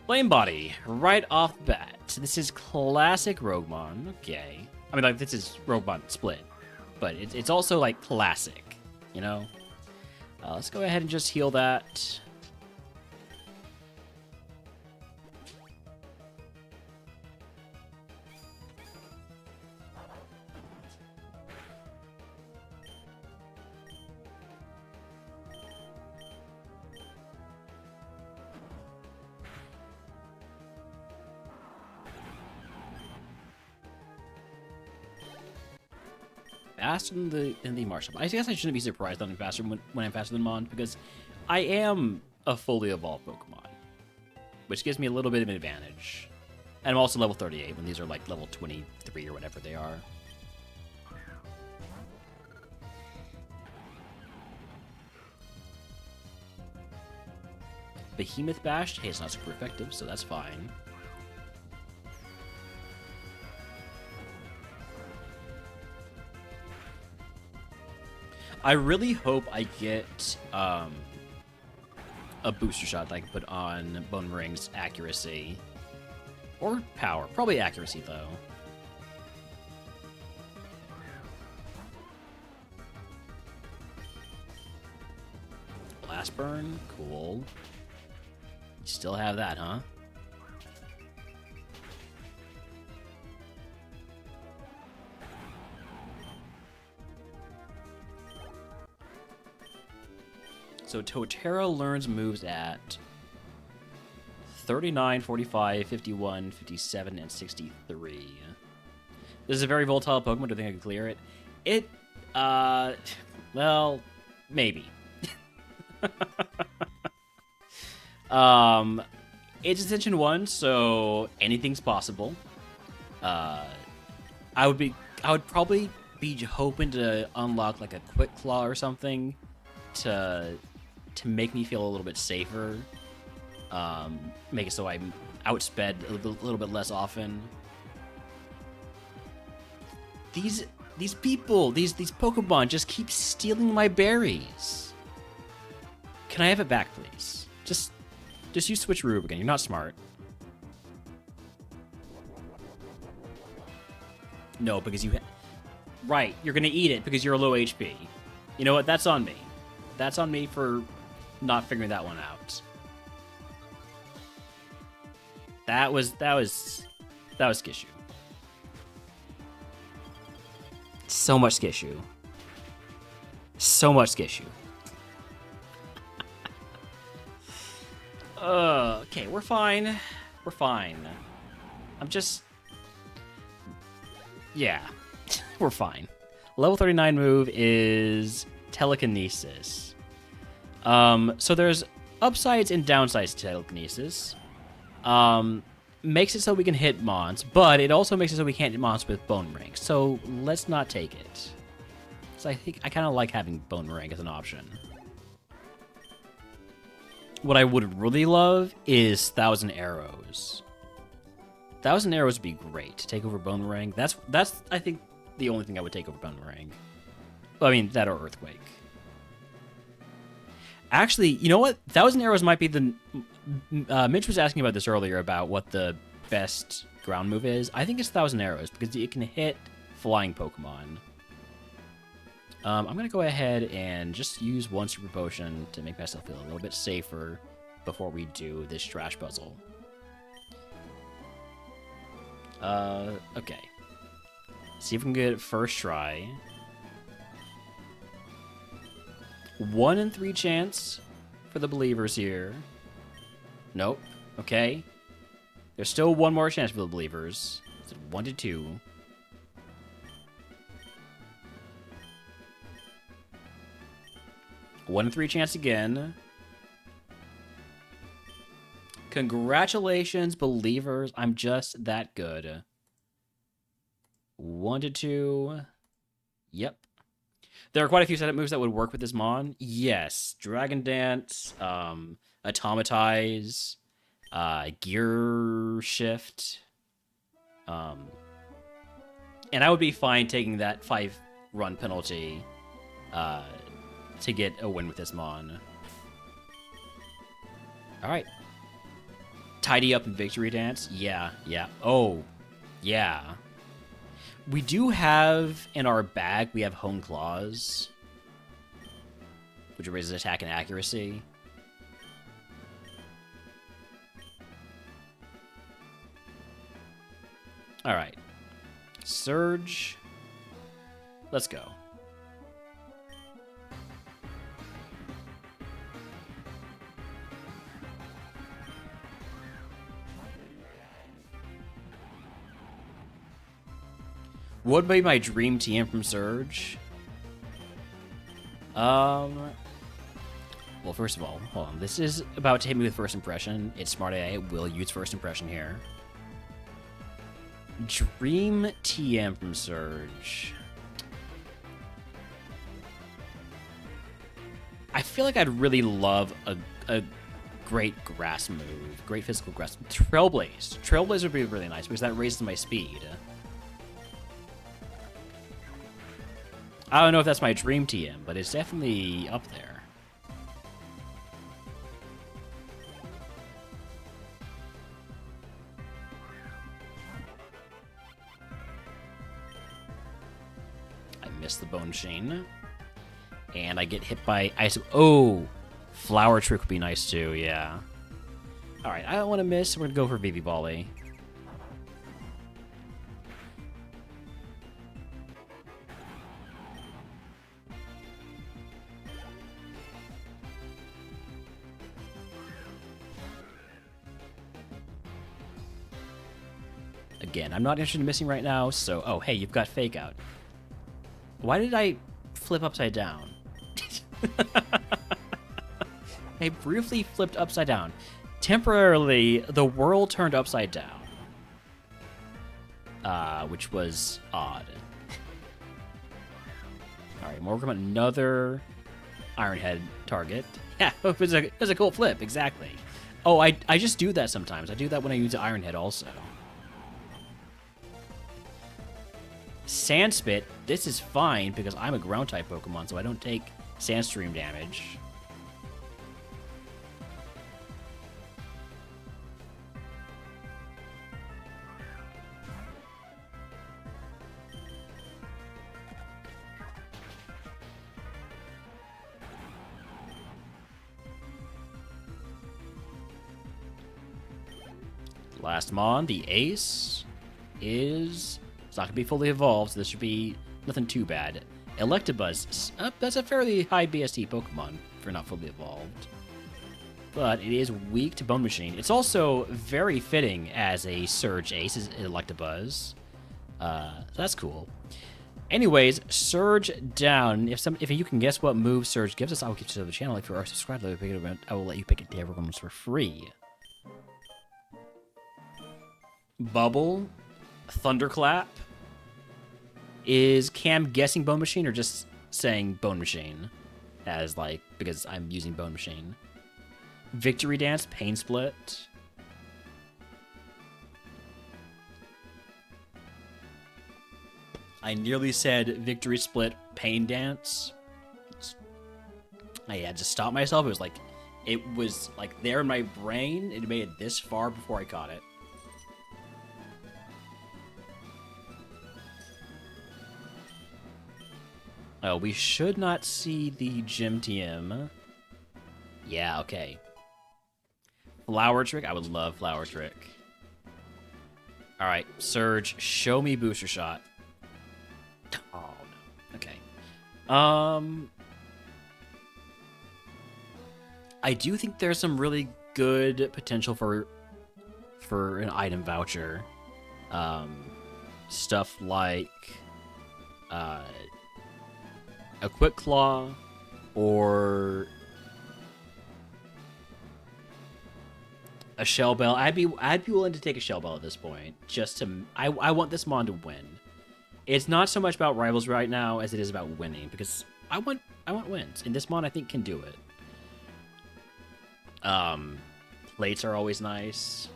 Flame Body, right off the bat. This is classic RogueMon. Okay. I mean, like, this is RogueMon Split. But it's also, like, classic. You know? Let's go ahead and just heal that. Faster than the Marshall. I guess I shouldn't be surprised that I'm faster when I'm faster than Mon, because I am a fully evolved Pokemon, which gives me a little bit of an advantage. And I'm also level 38 when these are like level 23 or whatever they are. Behemoth Bash, hey, it's not super effective, so that's fine. I really hope I get a booster shot that I can put on Bone Ring's accuracy. Or power. Probably accuracy, though. Blast Burn? Cool. You still have that, huh? So Totera learns moves at 39, 45, 51, 57, and 63. This is a very volatile Pokemon. Do you think I can clear it? Well, maybe. It's Ascension 1, so anything's possible. I would probably be hoping to unlock like a Quick Claw or something to make me feel a little bit safer, make it so I'm outsped a little bit less often. These people, these Pokemon just keep stealing my berries. Can I have it back, please? Just use Switch Rube again. You're not smart. No, because right, you're gonna eat it because you're low HP. You know what? That's on me. That's on me for not figuring that one out. That was Skishu. So much Skishu. So much Skishu. Okay, we're fine. We're fine. I'm just... Yeah, we're fine. Level 39 move is Telekinesis. So there's upsides and downsides to Telekinesis. Makes it so we can hit Mons, but it also makes it so we can't hit Mons with Bone Ring. So let's not take it. So I think I kind of like having Bone Ring as an option. what I would really love is 1,000 Arrows. 1,000 Arrows would be great to take over Boomerang. That's I think the only thing I would take over Boomerang. Well, I mean, that or Earthquake. Actually, you know what? 1,000 Arrows might be the... Mitch was asking about this earlier about what the best ground move is. I think it's 1,000 Arrows because it can hit flying Pokemon. I'm going to go ahead and just use one Super Potion to make myself feel a little bit safer before we do this trash puzzle. Okay. See if we can get it first try. 1 in 3 chance for the believers here. Nope. Okay. There's still one more chance for the believers. It's 1 to 2. One in 3 chance again. Congratulations, believers. I'm just that good. 1 to 2. Yep. There are quite a few setup moves that would work with this Mon. Yes. Dragon Dance, Automatize, Gear Shift. And I would be fine taking that 5-run penalty to get a win with this Mon. Alright. Tidy Up and Victory Dance. Yeah. Oh, yeah. We do have, in our bag, we have Hone Claws, which raises attack and accuracy. Alright. Surge. Let's go. What would be my dream TM from Surge? Well, first of all, hold on. This is about to hit me with First Impression. It's smart AI. It will use First Impression here. Dream TM from Surge. I feel like I'd really love a great grass move. Great physical grass. Trailblaze. Trailblaze would be really nice because that raises my speed. I don't know if that's my dream TM, but it's definitely up there. I missed the Bone Chain. And I get hit by Ice. Oh! Flower Trick would be nice too, yeah. Alright, I don't want to miss. We're going to go for Vivi Volley. Again, I'm not interested in missing right now, so... Oh, hey, you've got Fake Out. Why did I flip upside down? I briefly flipped upside down. Temporarily, the world turned upside down. Which was odd. Alright, more from another Iron Head target. Yeah, it was a cool flip, exactly. Oh, I just do that sometimes. I do that when I use Iron Head also. Sandspit, this is fine because I'm a ground-type Pokemon, so I don't take Sandstream damage. Last Mon, the Ace, is... It's not going to be fully evolved, so this should be nothing too bad. Electabuzz, that's a fairly high BST Pokemon for not fully evolved. But it is weak to Bone Machine. It's also very fitting as a Surge Ace, is Electabuzz. So that's cool. Anyways, Surge down. If you can guess what move Surge gives us, I will give it to the channel. If you are subscribed, I will let you pick it to everyone for free. Bubble, Thunderclap. Is Cam guessing Bone Machine or just saying Bone Machine? As, like, because I'm using Bone Machine. Victory Dance, Pain Split. I nearly said Victory Split, Pain Dance. I had to stop myself. It was like there in my brain. It made it this far before I caught it. Oh, we should not see the Gym TM. Yeah, okay. Flower Trick? I would love Flower Trick. Alright, Surge, show me Booster Shot. Oh, no. Okay. I do think there's some really good potential for an item voucher. Stuff like a Quick Claw or a Shell Bell. I'd be willing to take a Shell Bell at this point. Just to I want this mon to win. It's not so much about rivals right now as it is about winning, because I want wins, and this mon I think can do it. Plates are always nice.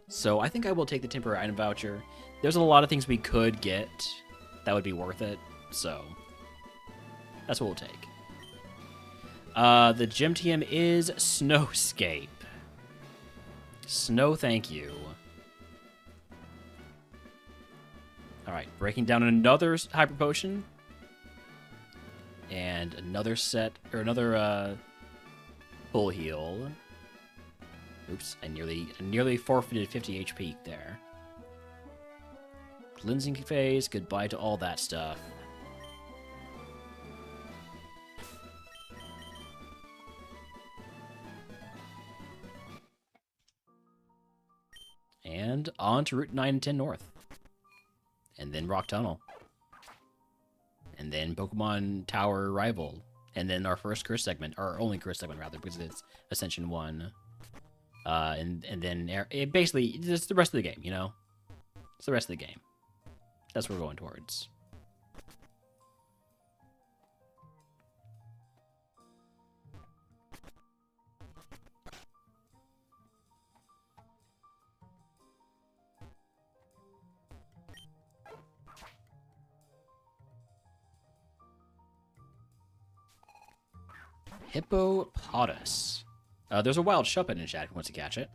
So I think I will take the temporary item voucher. There's a lot of things we could get that would be worth it, so that's what we'll take. The Gym TM is Snowscape. Snow, thank you. Alright, breaking down another Hyper Potion. And another set, or another full heal. Oops, I nearly forfeited 50 HP there. Cleansing phase, goodbye to all that stuff. And on to Route 9 and 10 North. And then Rock Tunnel. And then Pokemon Tower Rival. And then our first curse segment, our only curse segment rather, because it's Ascension 1. And then basically, it's the rest of the game, you know? It's the rest of the game. That's what we're going towards. Hippopotamus. There's a wild Shuppet in chat who wants to catch it.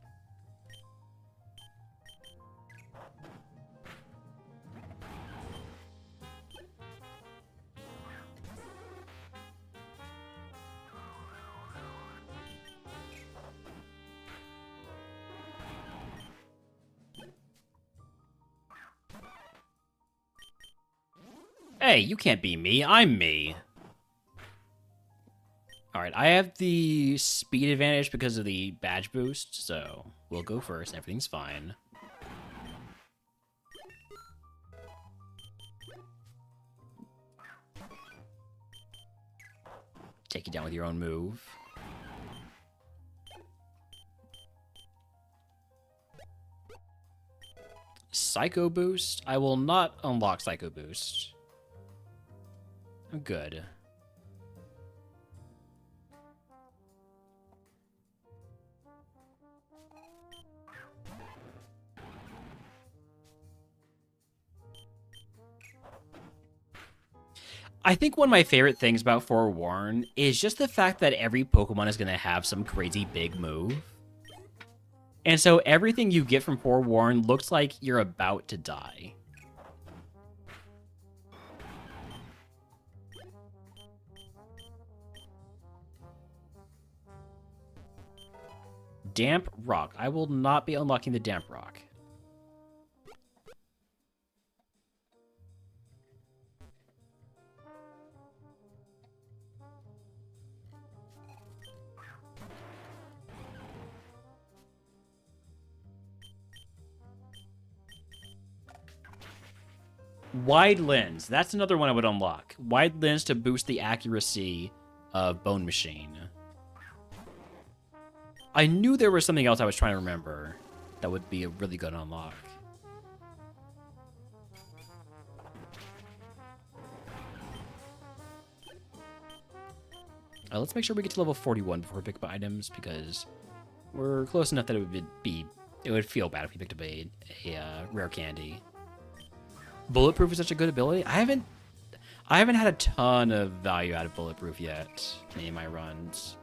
Hey, you can't be me. I'm me. Alright, I have the speed advantage because of the badge boost, so we'll go first. Everything's fine. Take you down with your own move. Psycho Boost? I will not unlock Psycho Boost. I'm good. I think one of my favorite things about Forewarn is just the fact that every Pokemon is going to have some crazy big move. And so everything you get from Forewarn looks like you're about to die. Damp Rock. I will not be unlocking the Damp Rock. Wide Lens. That's another one I would unlock. Wide Lens to boost the accuracy of Bone Machine. I knew there was something else I was trying to remember that would be a really good unlock. Let's make sure we get to level 41 before we pick up items, because we're close enough that it would feel bad if we picked up a rare candy. Bulletproof is such a good ability. I haven't had a ton of value out of Bulletproof yet in any of my runs.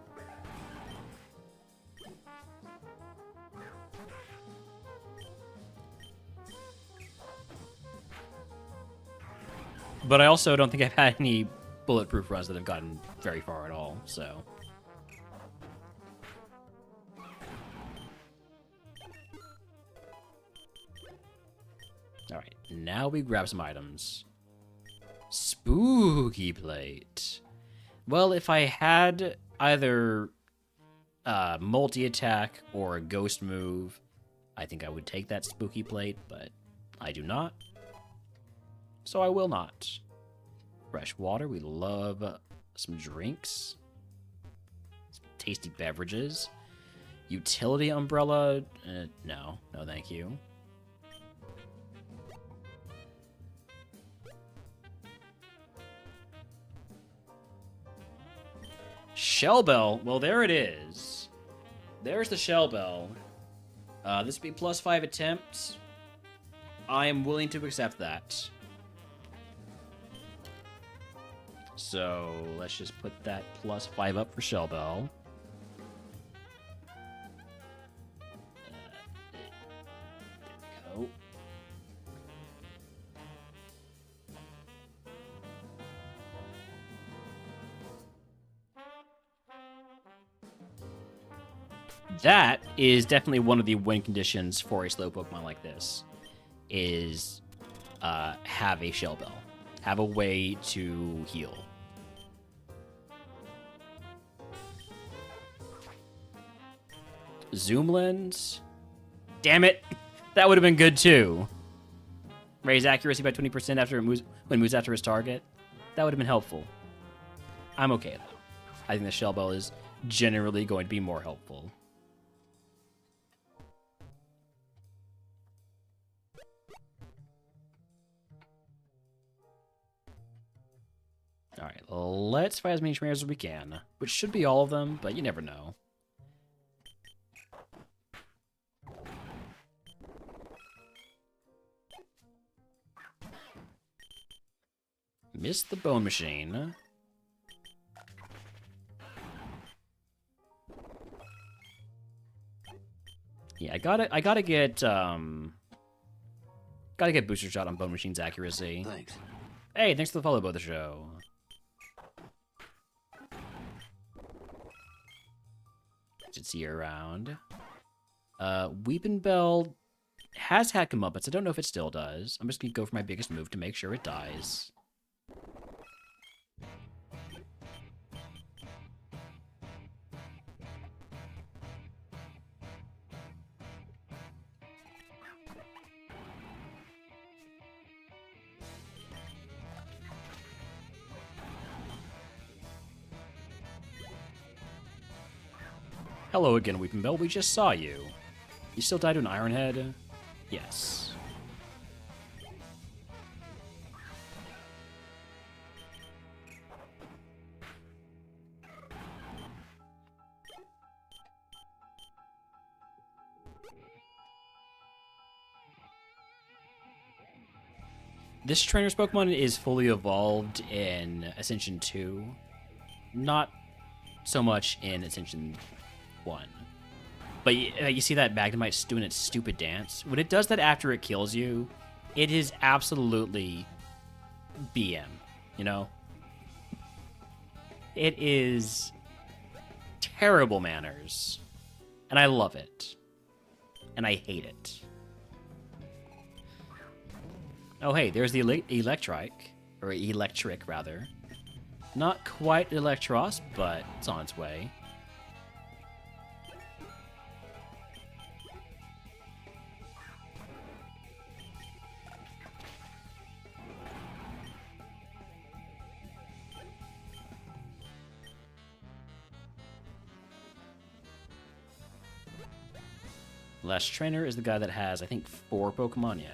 But I also don't think I've had any Bulletproof runs that have gotten very far at all, so. Alright, now we grab some items. Spooky plate. Well, if I had either multi-attack or a ghost move, I think I would take that spooky plate, but I do not. So I will not. Fresh water, we love some drinks. Some tasty beverages. Utility umbrella, no thank you. Shell bell, well there it is. There's the shell bell. This would be +5 attempts. I am willing to accept that. So let's just put that +5 up for shell bell. There we go. That is definitely one of the win conditions for a slow Pokemon like this, is have a shell bell. Have a way to heal. Zoom lens? Damn it! That would have been good too. Raise accuracy by 20% after it moves, when it moves after its target. That would have been helpful. I'm okay though. I think the shell bell is generally going to be more helpful. Alright, let's fight as many trainers as we can, which should be all of them, but you never know. Missed the bone machine. Yeah, I gotta get booster shot on bone machine's accuracy. Thanks. Hey, thanks for the follow of the show. Should see you around. Weeping Bell has had comeuppance. I don't know if it still does. I'm just gonna go for my biggest move to make sure it dies. Hello again, Weeping Bell. We just saw you. You still died to an Iron Head? Yes. This trainer's Pokemon is fully evolved in Ascension 2. Not so much in Ascension 1. But you see that Magnemite doing its stupid dance? When it does that after it kills you, it is absolutely BM, you know? It is terrible manners. And I love it. And I hate it. Oh hey, there's the Electric, rather. Not quite Electros, but it's on its way. Last trainer is the guy that has, I think, 4 Pokemon, yeah.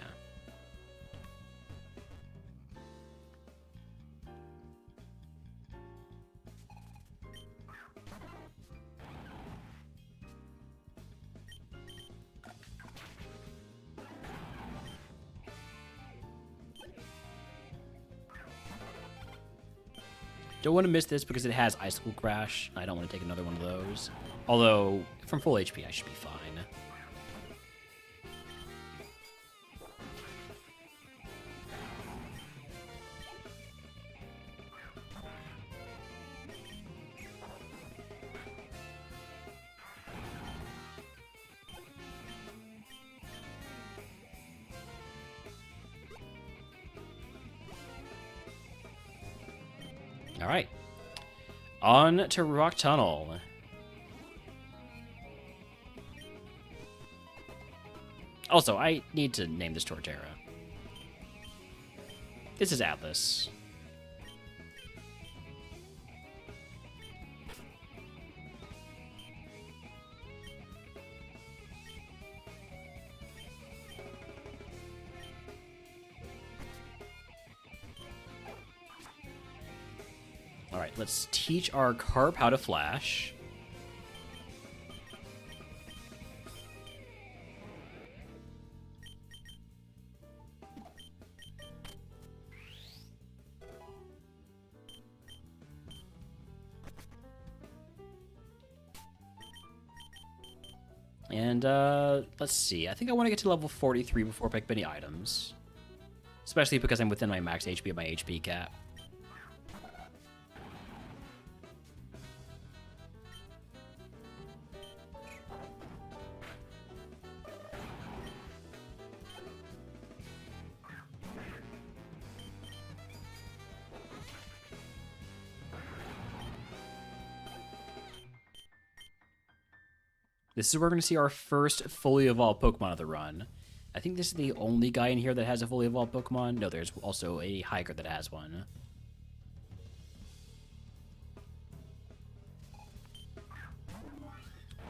Don't want to miss this because it has Icicle Crash. I don't want to take another one of those. Although, from full HP, I should be fine. All right. On to Rock Tunnel. Also, I need to name this Torterra. This is Atlas. Alright, let's teach our Carp how to flash. And, let's see. I think I want to get to level 43 before I pick any items. Especially because I'm within my max HP and my HP cap. This is where we're going to see our first fully evolved Pokemon of the run. I think this is the only guy in here that has a fully evolved Pokemon. No, there's also a hiker that has one.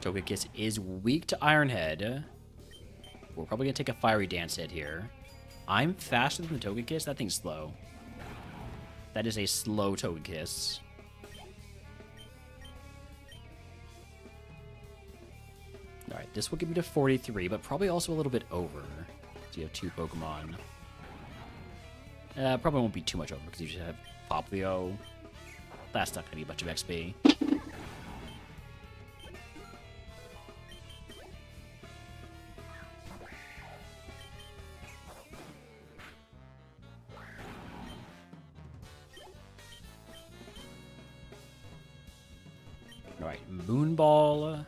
Togekiss is weak to Iron Head. We're probably going to take a Fiery Dance hit here. I'm faster than the Togekiss? That thing's slow. That is a slow Togekiss. Alright, this will give me to 43, but probably also a little bit over. So you have two Pokemon. Probably won't be too much over, because you just have Poplio. That's not going to be a bunch of XP. Alright, Moonball.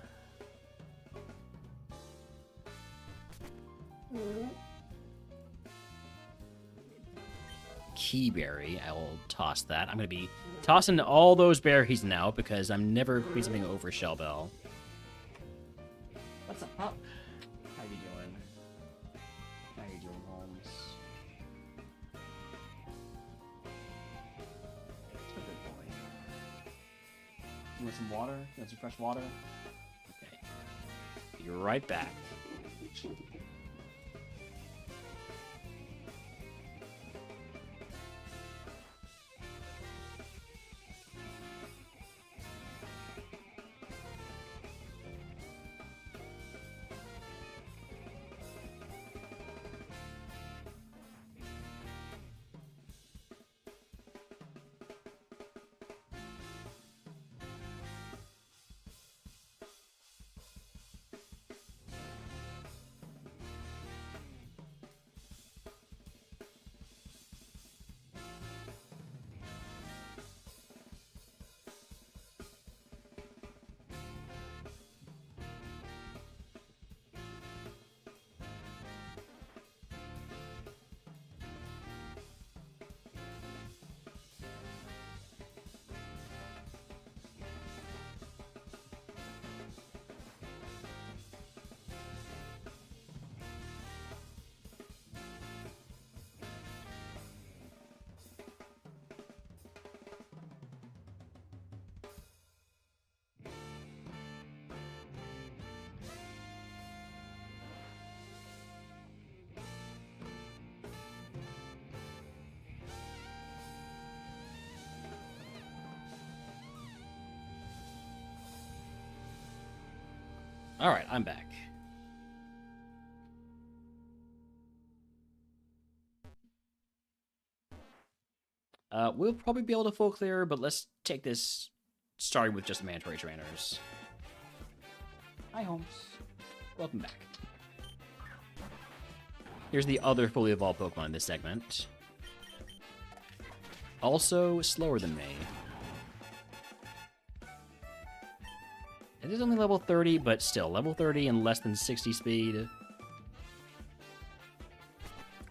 Keyberry. I will toss that. I'm going to be tossing all those berries now because I'm never putting something over Shell Bell. What's up, Pop? How you doing? How you doing, Holmes? It's a good boy. You want some water? You want some fresh water? Okay. Be right back. Alright, I'm back. We'll probably be able to full clear, but let's take this starting with just mandatory trainers. Hi, Holmes. Welcome back. Here's the other fully evolved Pokemon in this segment. Also slower than me. It is only level 30, but still, level 30 and less than 60 speed.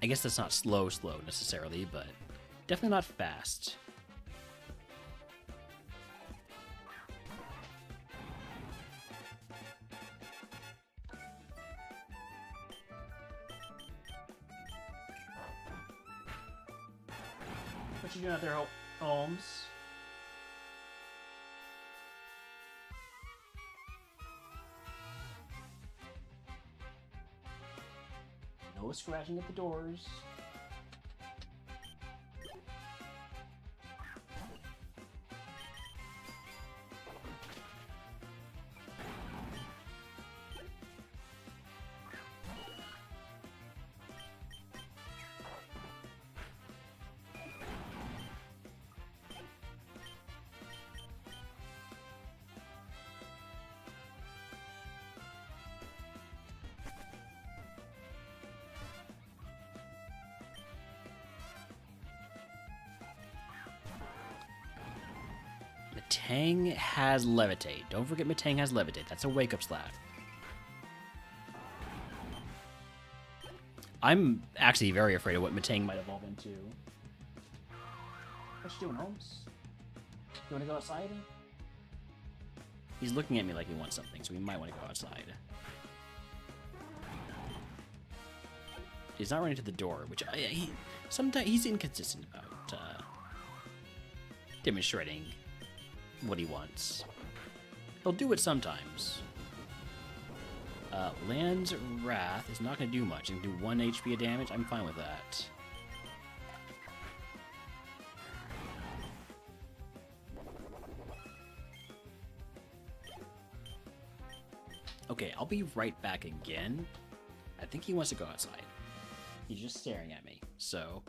I guess that's not slow necessarily, but definitely not fast. What you doing out there, Holmes? No scratching at the doors. Matang has Levitate. Don't forget Matang has Levitate. That's a wake-up slap. I'm actually very afraid of what Matang might evolve into. What you doing, Holmes? You want to go outside? He's looking at me like he wants something, so we might want to go outside. He's not running to the door, which sometimes he's inconsistent about demonstrating what he wants. He'll do it sometimes. Land's Wrath is not going to do much. It can do 1 HP of damage. I'm fine with that. Okay, I'll be right back again. I think he wants to go outside. He's just staring at me, so...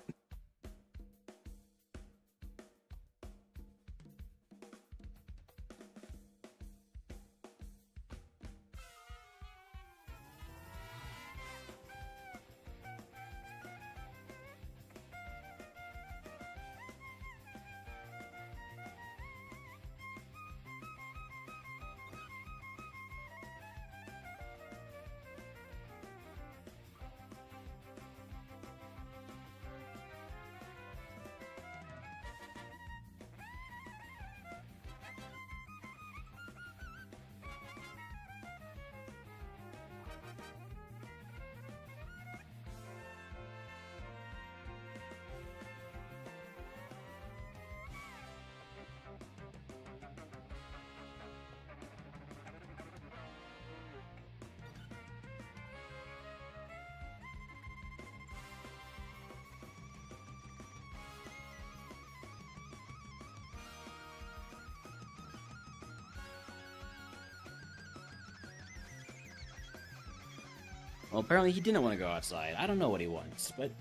Well, apparently he didn't want to go outside. I don't know what he wants, but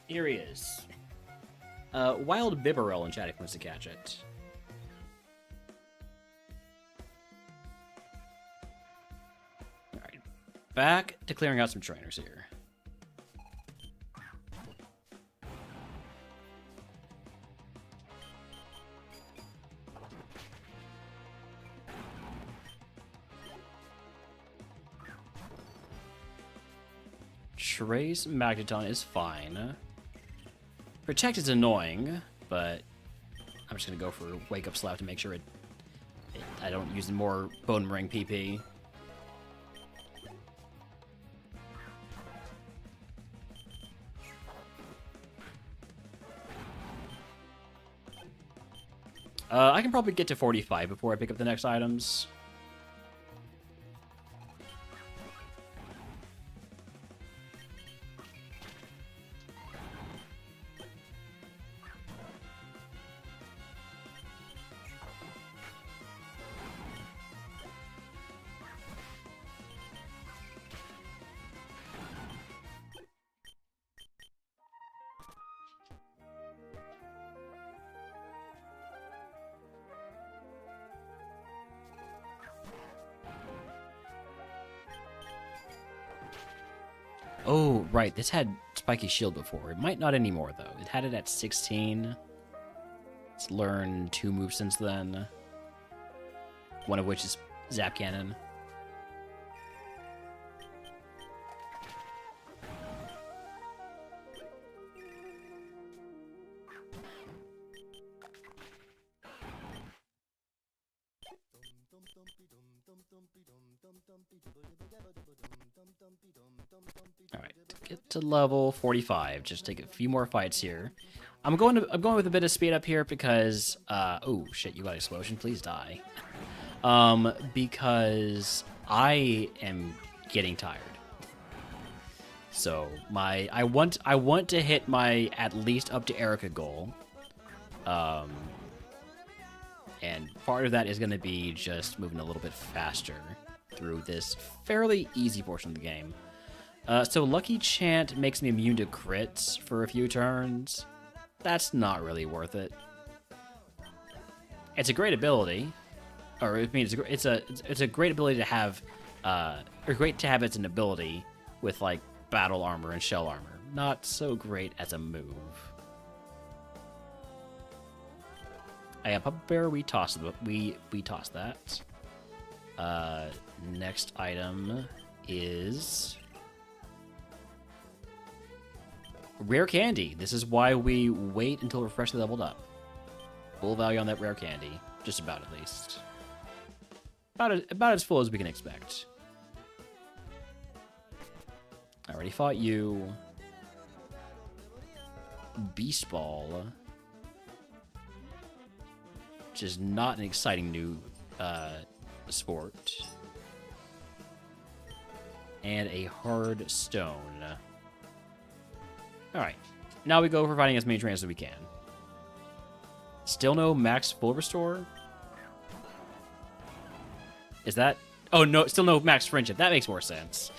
here he is. Wild Bibarel in chat if he wants to catch it. Alright. Back to clearing out some trainers here. Trace Magneton is fine. Protect is annoying, but I'm just gonna go for Wake Up Slap to make sure I don't use more Bone Ring PP. I can probably get to 45 before I pick up the next items. Oh, right. This had spiky shield before. It might not anymore, though. It had it at 16. It's learned 2 moves since then. One of which is Zap Cannon. Alright, to get to level 45, just take a few more fights here. I'm going with a bit of speed up here because oh shit, you got explosion, please die. Because I am getting tired. So I want to hit my at least up to Erica goal. And part of that is going to be just moving a little bit faster through this fairly easy portion of the game. So Lucky Chant makes me immune to crits for a few turns. That's not really worth it. It's a great ability, or I mean, it's a great ability to have, or great to have as an ability with like battle armor and shell armor. Not so great as a move. Yeah, Papa Bear, we tossed that. Next item is rare candy. This is why we wait until we're freshly leveled up. Full value on that rare candy, just about at least. About as full as we can expect. I already fought you. Beast Ball. Which is not an exciting new sport. And a hard stone. Alright. Now we go for fighting as many trainers as we can. Still no max full restore? Is that... Oh, no, still no max friendship. That makes more sense.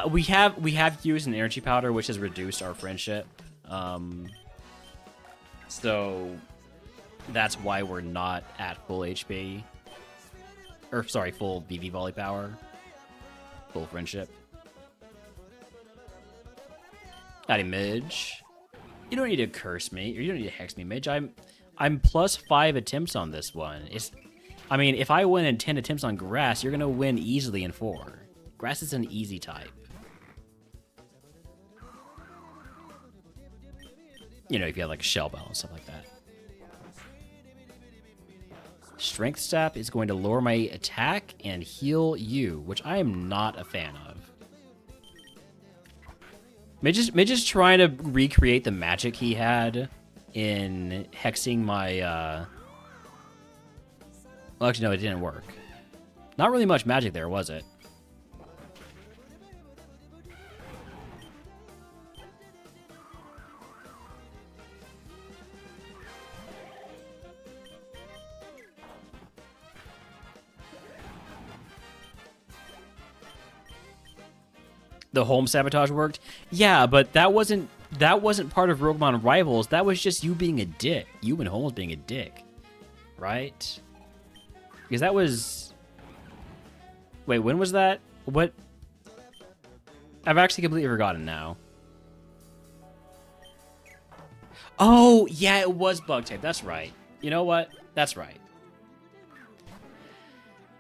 We have used an energy powder, which has reduced our friendship. So that's why we're not at full HP. Or, sorry, full VV volley power. Full friendship. Howdy, Midge. You don't need to curse me, or you don't need to hex me, Midge. I'm plus 5 attempts on this one. I mean, if I win in 10 attempts on grass, you're gonna win easily in 4. Grass is an easy type. You know, if you have like a shell bell and stuff like that. Strength Sap is going to lower my attack and heal you, which I am not a fan of. Midge is trying to recreate the magic he had in hexing my, Well, actually, no, it didn't work. Not really much magic there, was it? The home sabotage worked? Yeah, but that wasn't part of RogueMon Rivals. That was just you being a dick. You and Holmes being a dick. Right? Because that was... Wait, when was that? What? I've actually completely forgotten now. Oh, yeah, it was bug type. That's right. You know what? That's right.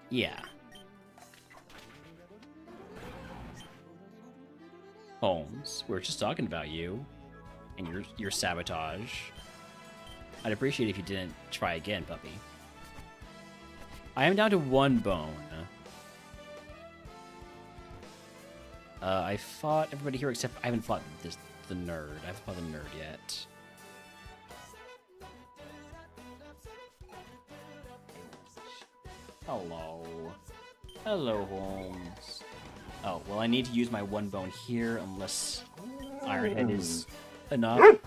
Yeah. Holmes, we're just talking about you and your sabotage. I'd appreciate it if you didn't try again, puppy. I am down to 1 bone. I fought everybody here except I haven't fought the nerd. I haven't fought the nerd yet. Hello. Hello, Holmes. Oh, well, I need to use my 1 bone here unless Ironhead is enough.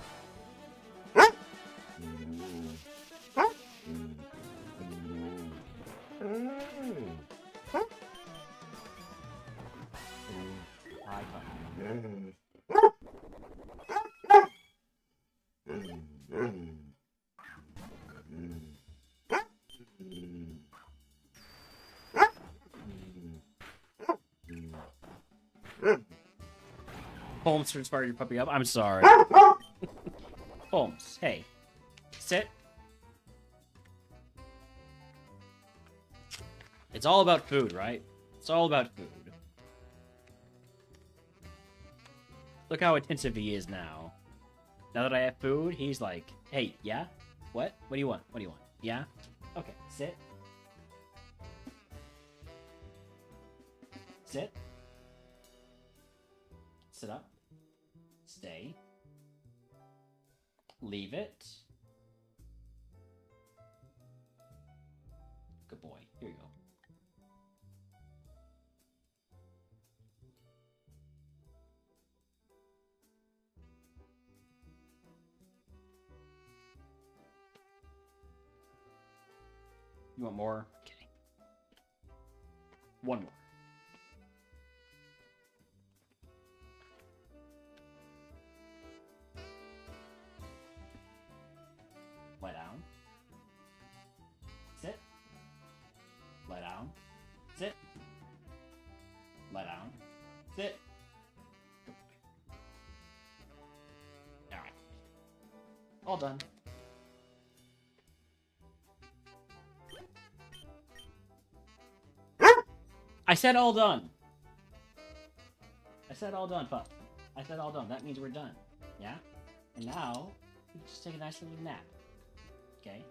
Holmes starts firing your puppy up. I'm sorry. Holmes, hey. Sit. It's all about food, right? It's all about food. Look how attentive he is now. Now that I have food, he's like, hey, yeah? What? What do you want? What do you want? Yeah? Okay, sit. Sit. Sit up. Stay. Leave it. Good boy. Here you go. You want more? Okay. One more. Lie down. Sit. Lie down. Sit. Lie down. Sit. Alright. All done. I said all done. I said all done, pup. I said all done. That means we're done. Yeah? And now, we just take a nice little nap. Okay?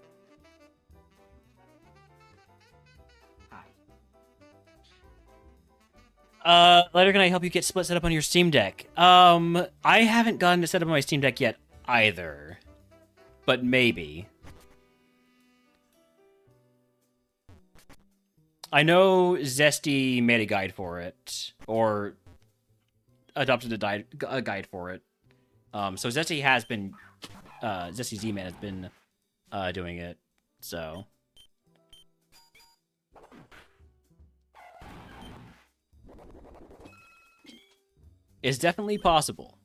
Hi. Later, can I help you get Split set up on your Steam Deck? I haven't gotten it set up on my Steam Deck yet, either. But maybe. I know Zesty made a guide for it, or adopted a guide for it. So Zesty has been, Zesty Z-Man has been doing it, so. It's definitely possible.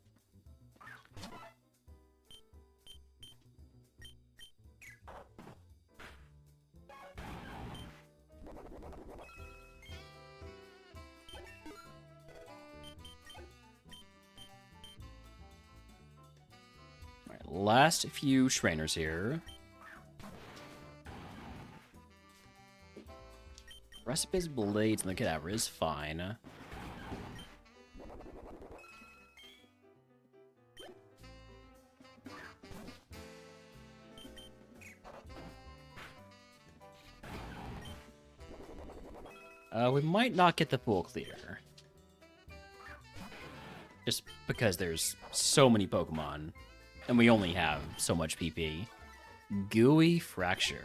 Last few trainers here. Rest of his blades and the cadaver is fine. We might not get the full clear. Just because there's so many Pokemon. And we only have so much PP. Gooey Fracture.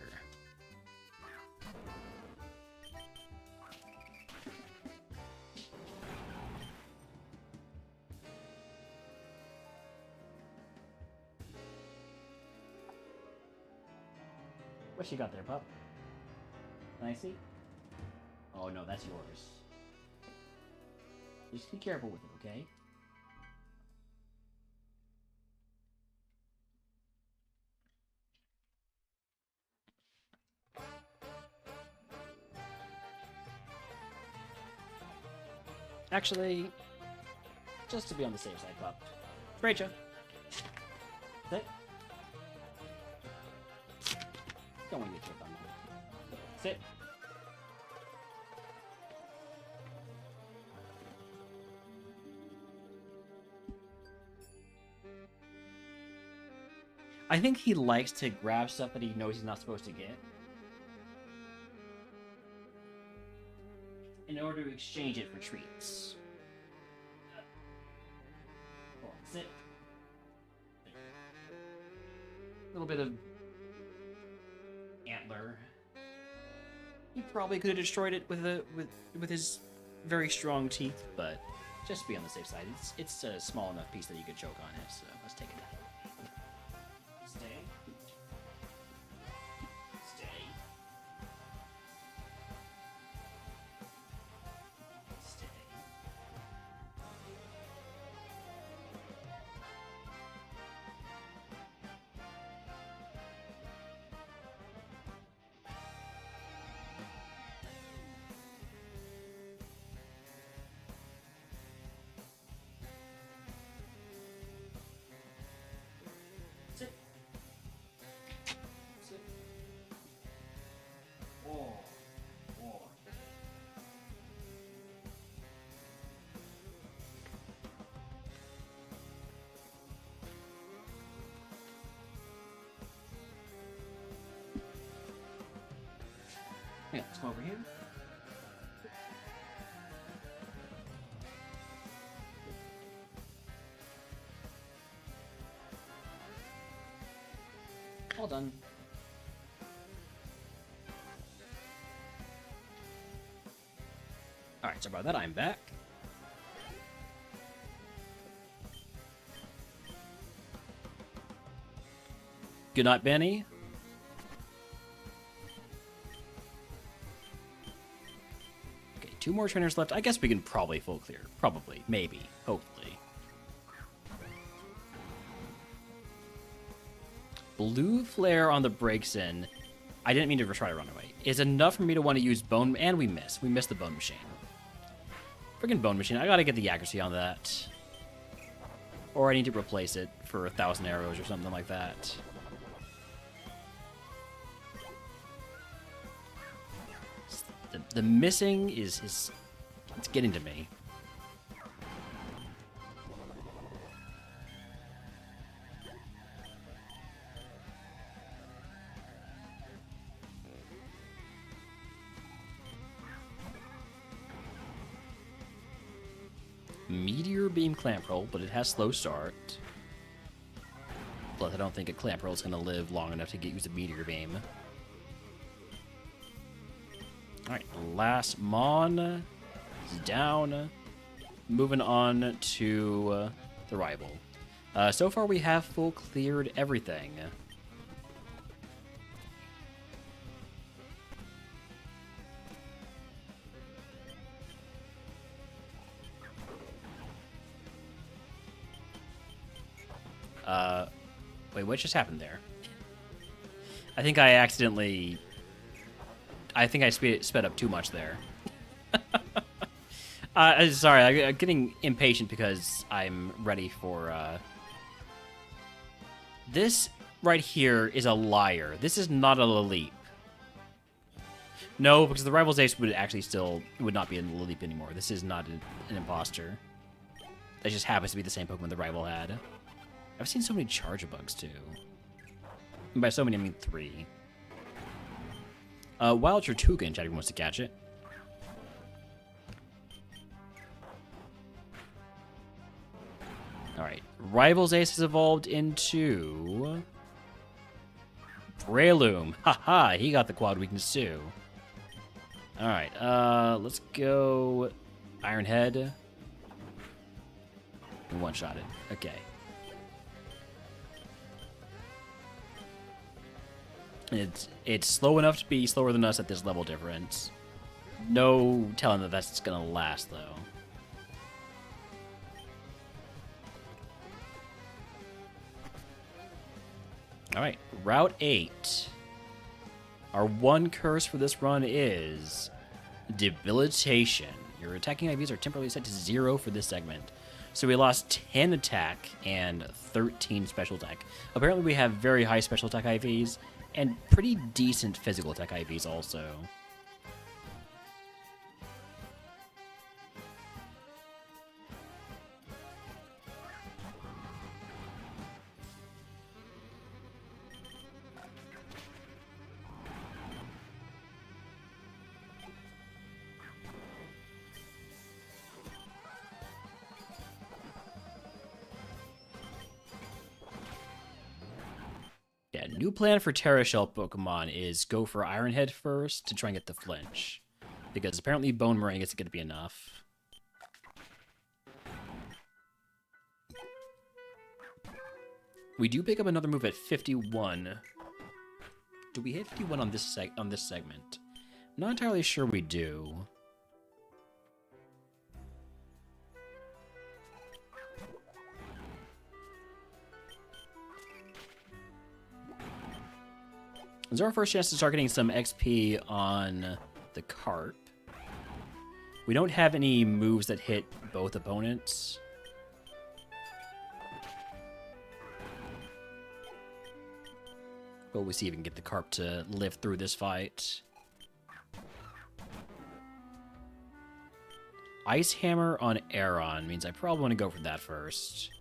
What you got there, pup? Can I see? Oh no, that's yours. Just be careful with it, okay? Actually, just to be on the safe side, pup. Rachel. Sit. Don't want to get tripped on that. Sit. I think he likes to grab stuff that he knows he's not supposed to get, in order to exchange it for treats. Hold on, sit. A little bit of antler. He probably could have destroyed it with his very strong teeth, but just to be on the safe side, it's a small enough piece that you could choke on it. So let's take it out. Stay. Stay. Stay. Yeah, let's come over here. All done. Alright, so about that, I'm back. Good night, Benny. Okay, 2 more trainers left. I guess we can probably full clear. Probably. Maybe. Hopefully. Blue flare on the breaks in. I didn't mean to try to run away. Is enough for me to want to use bone, and we miss. We missed the bone machine. Freaking bone machine. I gotta get the accuracy on that. Or I need to replace it for 1,000 arrows or something like that. The missing is it's getting to me. Meteor beam clamp roll, but it has slow start. Plus, I don't think a clamp roll is going to live long enough to use a meteor beam. Alright, last Mon is down. Moving on to the rival. So far, we have full cleared everything. Wait, what just happened there? I think I accidentally... I think I sped up too much there. Sorry, I'm getting impatient because I'm ready for... This right here is a liar. This is not a leap. No, because the Rival's Ace would actually still... would not be a leap anymore. This is not an imposter. That just happens to be the same Pokemon the Rival had. I've seen so many charge bugs, too. And by so many, I mean 3. Wild Tortuga, if anyone wants to catch it. Alright. Rival's Ace has evolved into... Breloom. Haha, he got the quad weakness, too. Alright, let's go... Iron Head. And one-shot it. Okay. It's slow enough to be slower than us at this level difference. No telling that that's gonna last, though. Alright, Route 8. Our one curse for this run is Debilitation. Your attacking IVs are temporarily set to 0 for this segment. So we lost 10 attack and 13 special attack. Apparently we have very high special attack IVs and pretty decent physical attack IVs also. Yeah, new plan for Terra Shell Pokemon is go for Iron Head first to try and get the flinch. Because apparently Bone Meringue isn't going to be enough. We do pick up another move at 51. Do we hit 51 on this segment? I'm not entirely sure we do. This is our first chance to start getting some XP on the Carp. We don't have any moves that hit both opponents. But we'll see if we can get the Carp to live through this fight. Ice Hammer on Aeron means I probably want to go for that first.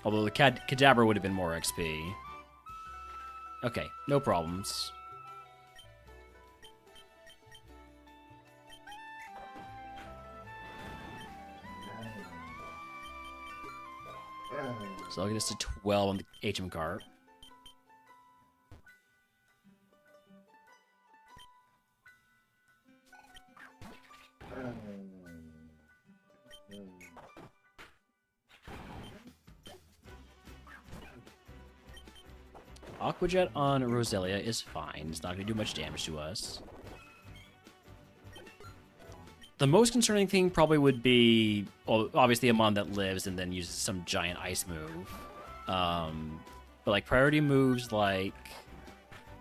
Although the Cadabra would have been more XP. Okay, no problems. So I'll get us to 12 on the HM cart. Aquajet on Roselia is fine. It's not going to do much damage to us. The most concerning thing probably would be, well, obviously a mon that lives and then uses some giant ice move. But like priority moves like,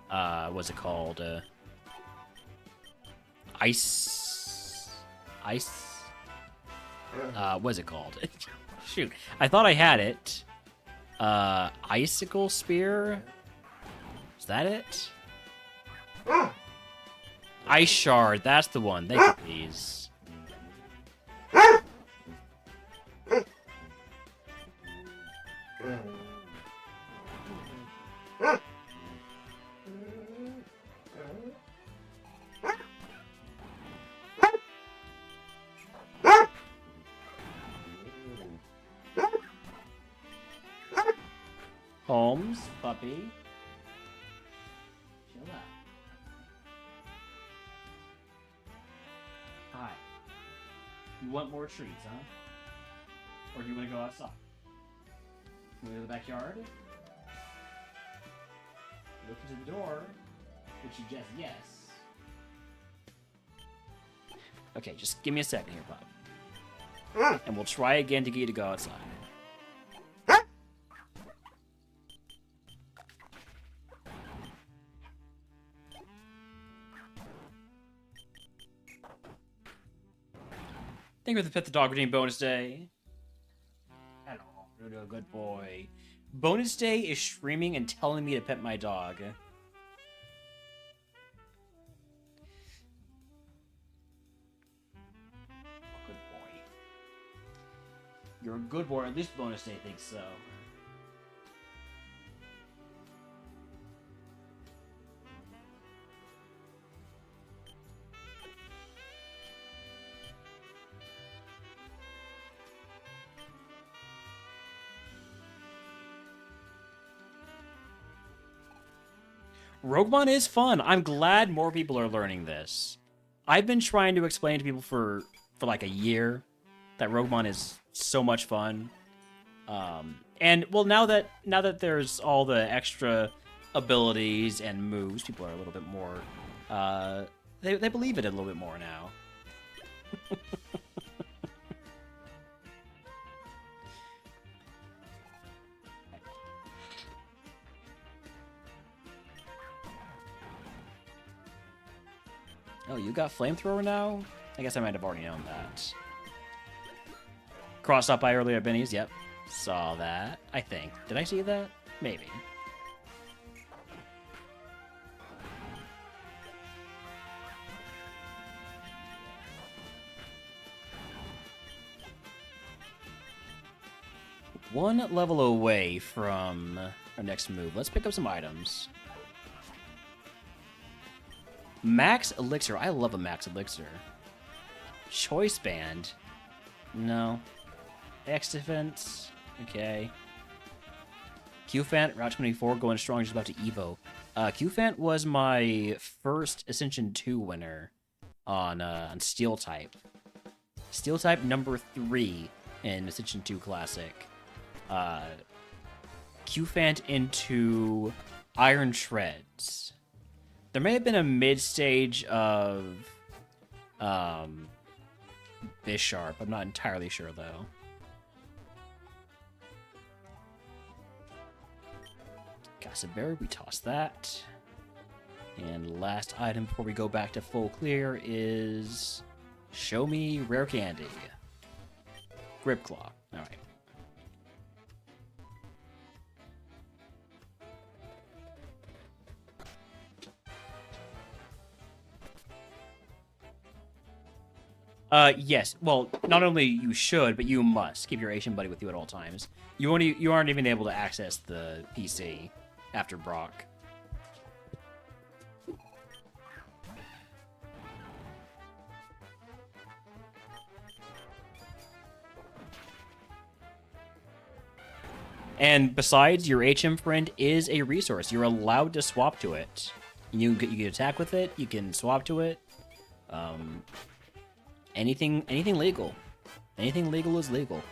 what's it called? Ice. What's it called? Shoot, I thought I had it. Icicle Spear? Is that it? Ice Shard, that's the one. Thank you, please. Holmes, puppy. Chill out. Hi. You want more treats, huh? Or do you want to go outside? You want to go to the backyard? Look into the door, which suggests yes. Okay, just give me a second here, Pop. And we'll try again to get you to go outside. Thank you for the 5th dog redeem bonus day. Hello, you're a good boy. Bonus day is streaming and telling me to pet my dog. Good boy. You're a good boy, at least bonus day thinks so. RogueMon is fun. I'm glad more people are learning this. I've been trying to explain to people for like a year that RogueMon is so much fun. And well, now that there's all the extra abilities and moves, people are a little bit more they believe it a little bit more now. Oh, you got flamethrower now? I guess I might have already known that. Crossed up by earlier Benny's, yep. Saw that, I think. Did I see that? Maybe. One level away from our next move. Let's pick up some items. Max Elixir. I love a Max Elixir. Choice Band. No. X Defense. Okay. Qfant, Route 24, going strong, just about to Evo. Qfant was my first Ascension 2 winner on Steel Type. Steel Type number 3 in Ascension 2 Classic. Qfant into Iron Shreds. There may have been a mid-stage of Bisharp. I'm not entirely sure, though. Casaberry, we toss that. And last item before we go back to full clear is Show Me Rare Candy. Grip Claw. All right. Yes. Well, not only you should, but you must keep your Asian buddy with you at all times. You aren't even able to access the PC after Brock. And besides, your HM friend is a resource. You're allowed to swap to it. You can attack with it. You can swap to it. Anything legal. Anything legal is legal.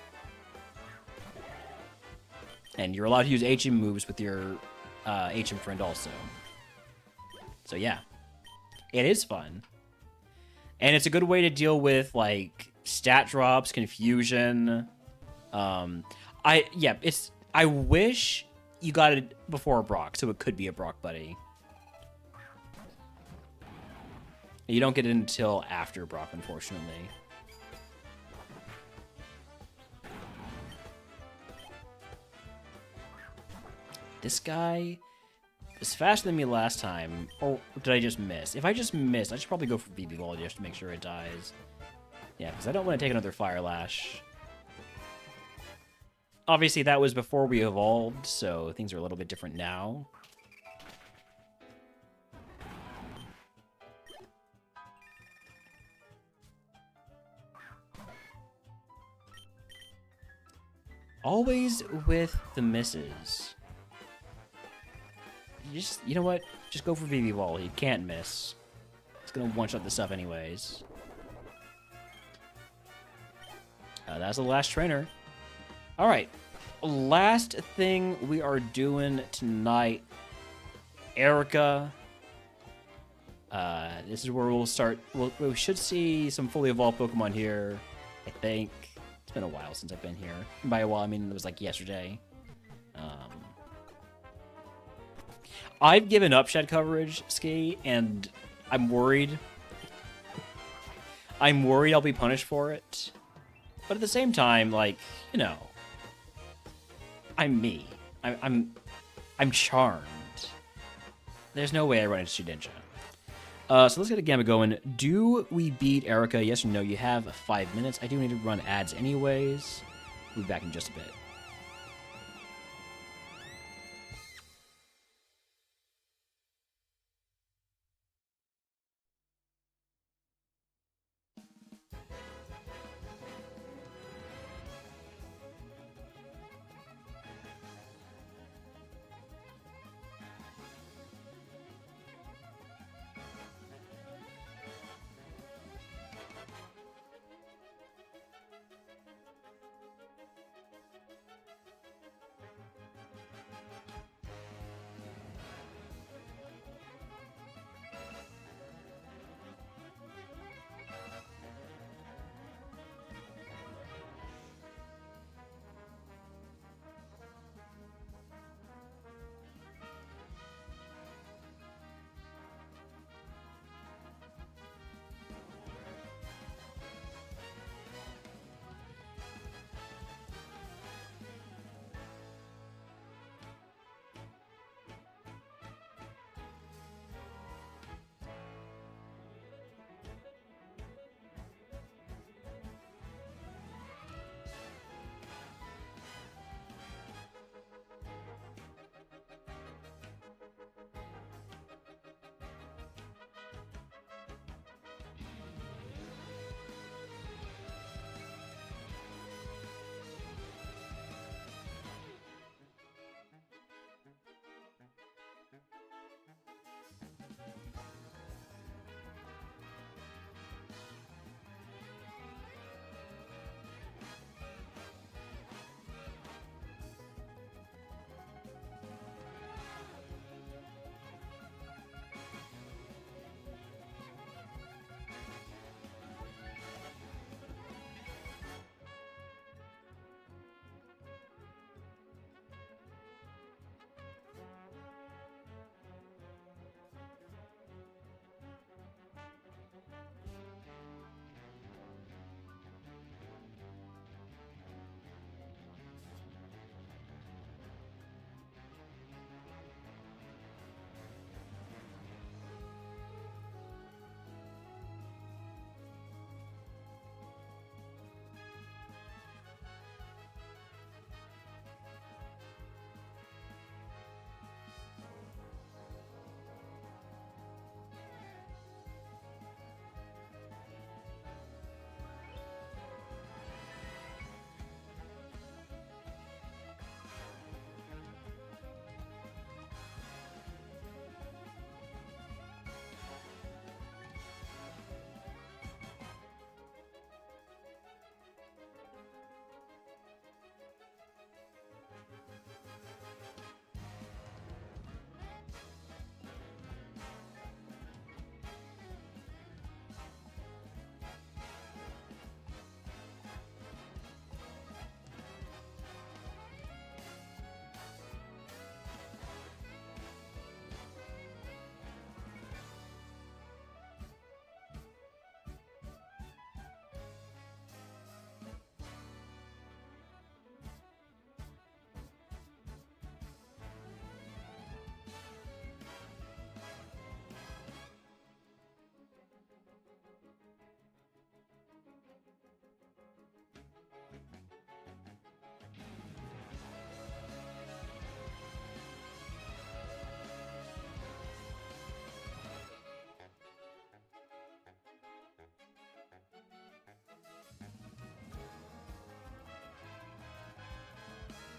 And you're allowed to use HM moves with your HM friend also. So yeah, it is fun. And it's a good way to deal with like stat drops, confusion. I wish you got it before Brock, so it could be a Brock buddy. You don't get it until after Brock, unfortunately. This guy is faster than me last time. Or did I just miss? If I just missed, I should probably go for BB Ball just to make sure it dies. Yeah, because I don't want to take another Fire Lash. Obviously, that was before we evolved, so things are a little bit different now. Always with the misses. You know what? Just go for BB Ball. He can't miss. It's gonna one-shot this stuff anyways. That's the last trainer. All right, last thing we are doing tonight, Erica. This is where we'll start. We should see some fully evolved Pokemon here, I think. It's been a while since I've been here. And by a while, I mean it was like yesterday. I've given up shed coverage, Ski, and I'm worried. I'm worried I'll be punished for it. But at the same time, like, you know, I'm me. I'm charmed. There's no way I run into Shedinja. So let's get a game going. Do we beat Erica? Yes or no? You have 5 minutes. I do need to run ads anyways. We'll be back in just a bit.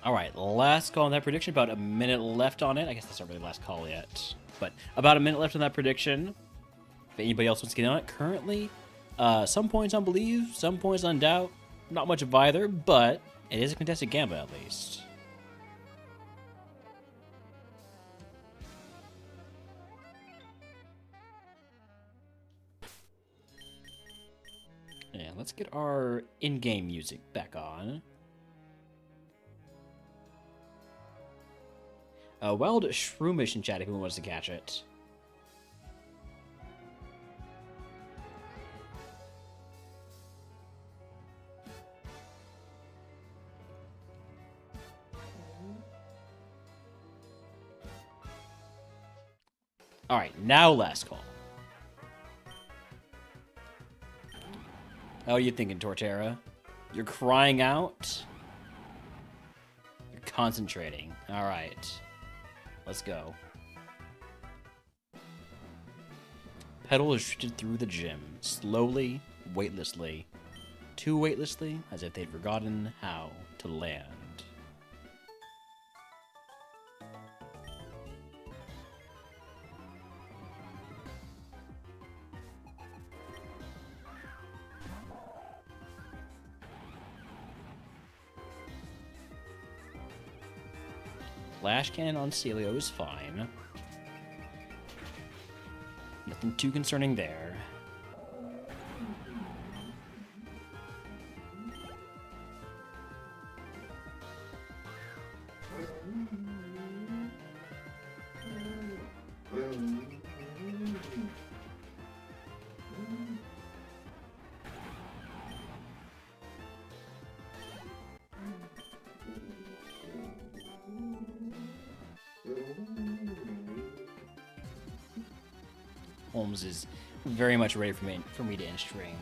All right, last call on that prediction. About a minute left on it. I guess that's not really last call yet, but about a minute left on that prediction. If anybody else wants to get on it, currently, some points on believe, some points on doubt. Not much of either, but it is a contested gambit at least. Yeah, let's get our in-game music back on. Wild Shroomish in chat if anyone wants to catch it. Alright, now last call. How are you thinking, Torterra? You're crying out? You're concentrating. Alright. Let's go. Pedal is shifted through the gym, slowly, weightlessly. Too weightlessly, as if they'd forgotten how to land. Flash cannon on Celio is fine. Nothing too concerning there. Holmes is very much ready for me to end stream.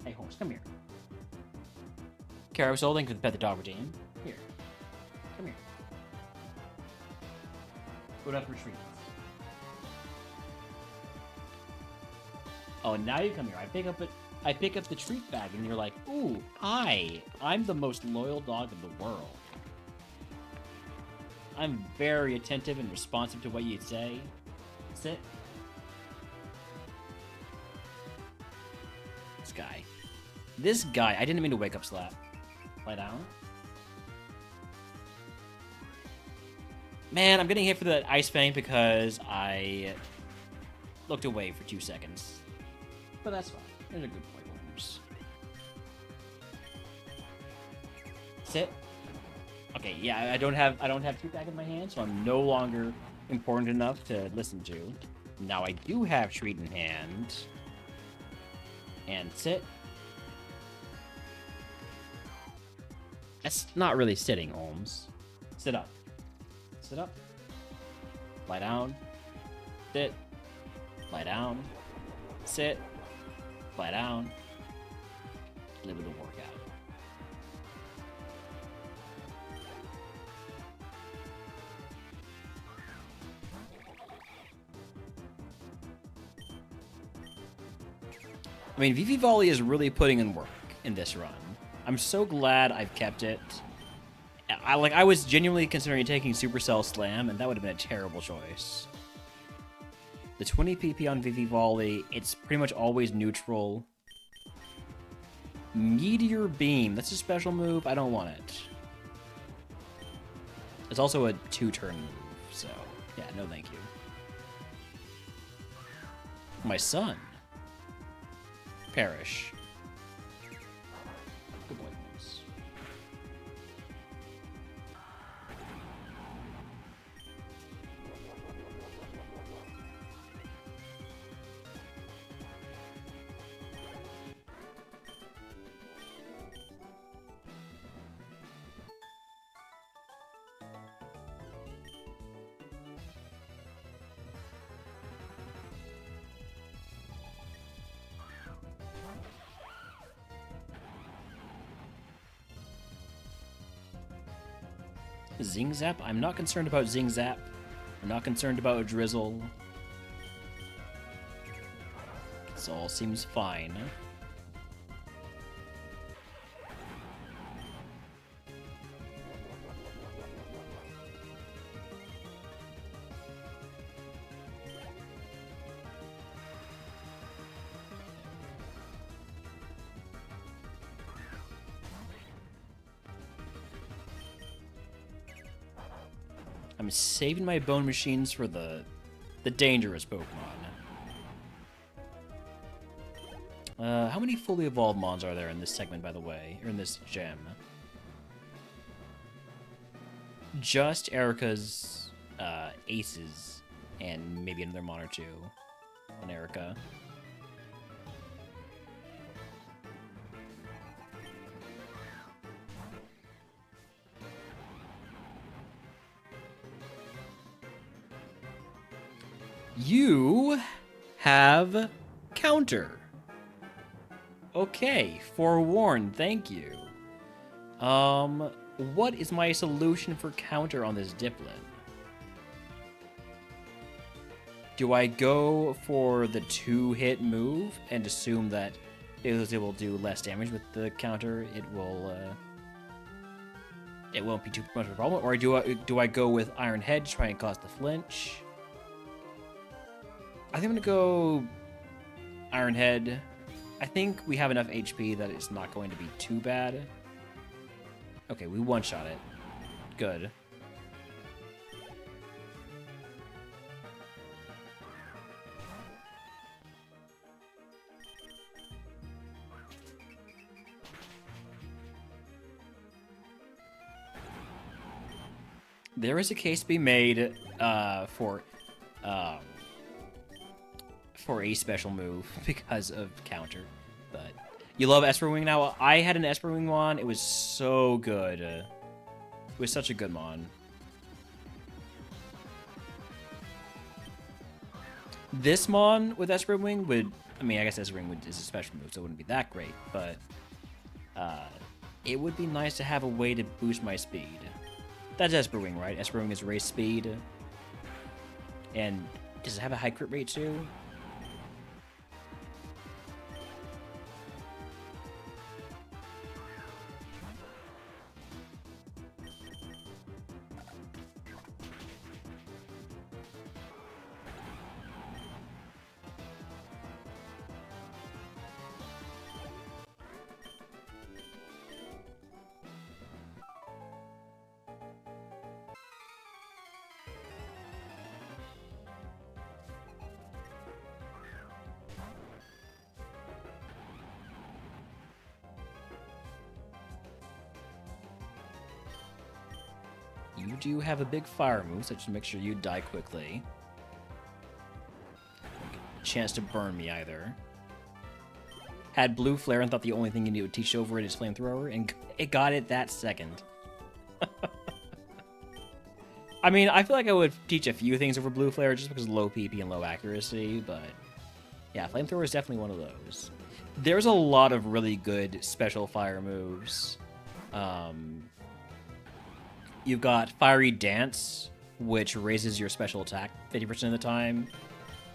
Hey Holmes, come here. Kara was holding for the Pet the Dog routine. Here. Come here. Go up retreat. Oh, now you come here. I pick up the treat bag and you're like, ooh, I'm the most loyal dog in the world. I'm very attentive and responsive to what you say. Sit. This guy, I didn't mean to wake up slap. Lie down. Man, I'm getting hit for the Ice Fang because I looked away for 2 seconds. But that's fine. There's a good point, Holmes. Sit. Okay, yeah, I don't have treat bag in my hand, so I'm no longer important enough to listen to. Now I do have treat in hand. And sit. That's not really sitting, Holmes. Sit up. Sit up. Lie down. Sit. Lie down. Sit. Lie down. Live with the workout. I mean, VV Volley is really putting in work in this run. I'm so glad I've kept it. I was genuinely considering taking Supercell Slam, and that would have been a terrible choice. The 20 PP on VV Volley, it's pretty much always neutral. Meteor Beam, that's a special move. I don't want it. It's also a 2-turn move, so yeah, no thank you. My son. Perish. Good boy, Holmes. Zing Zap? I'm not concerned about Zing Zap. I'm not concerned about a Drizzle. This all seems fine. I'm saving my bone machines for the dangerous Pokemon. How many fully evolved Mons are there in this segment, by the way? Or in this gem? Just Erica's aces, and maybe another Mon or two on Erica. You have counter. Okay, forewarned, thank you. What is my solution for counter on this Dipplin? Do I go for the 2-hit move and assume that it will do less damage with the counter? It won't be too much of a problem. Or do I go with Iron Head to try and cause the flinch? I think I'm gonna go Iron Head. I think we have enough HP that it's not going to be too bad. Okay, we one-shot it. Good. There is a case to be made for a special move because of counter, but you love Esper Wing now. I had an Esper Wing Mon. It was so good. It was such a good Mon. This Mon with Esper Wing would, I mean, I guess Esper Wing is a special move, so it wouldn't be that great, but it would be nice to have a way to boost my speed. That's Esper Wing, right? Esper Wing is race speed. And does it have a high crit rate too? You do have a big fire move, so just make sure you die quickly. Don't get a chance to burn me either. Had blue flare and thought the only thing you need to teach over it is flamethrower, and it got it that second. I mean, I feel like I would teach a few things over blue flare just because of low PP and low accuracy, but yeah, flamethrower is definitely one of those. There's a lot of really good special fire moves. You've got Fiery Dance, which raises your special attack 50% of the time.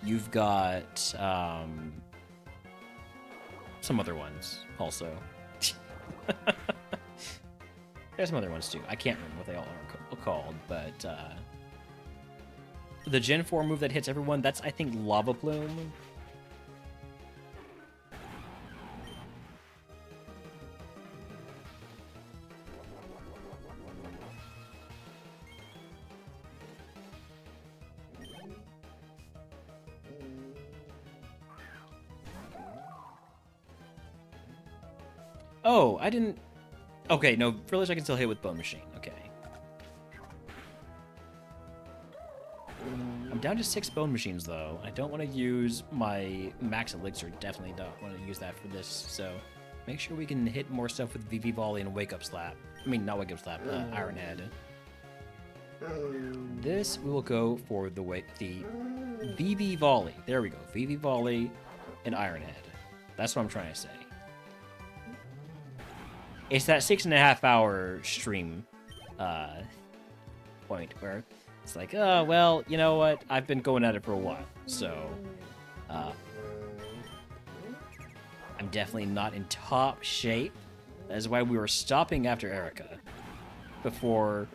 You've got some other ones also. There's some other ones too. I can't remember what they all are called, but the Gen 4 move that hits everyone, that's, I think, Lava Plume. Oh, I didn't... Okay, no, Village I can still hit with Bone Machine. Okay. I'm down to 6 Bone Machines, though. I don't want to use my Max Elixir. Definitely don't want to use that for this, so... Make sure we can hit more stuff with VV Volley and Wake Up Slap. I mean, not Wake Up Slap, Iron Head. This, we will go for the VV Volley. There we go. VV Volley and Iron Head. That's what I'm trying to say. It's that 6.5 hour stream point where it's like, oh, well, you know what? I've been going at it for a while, so I'm definitely not in top shape. That is why we were stopping after Erica, before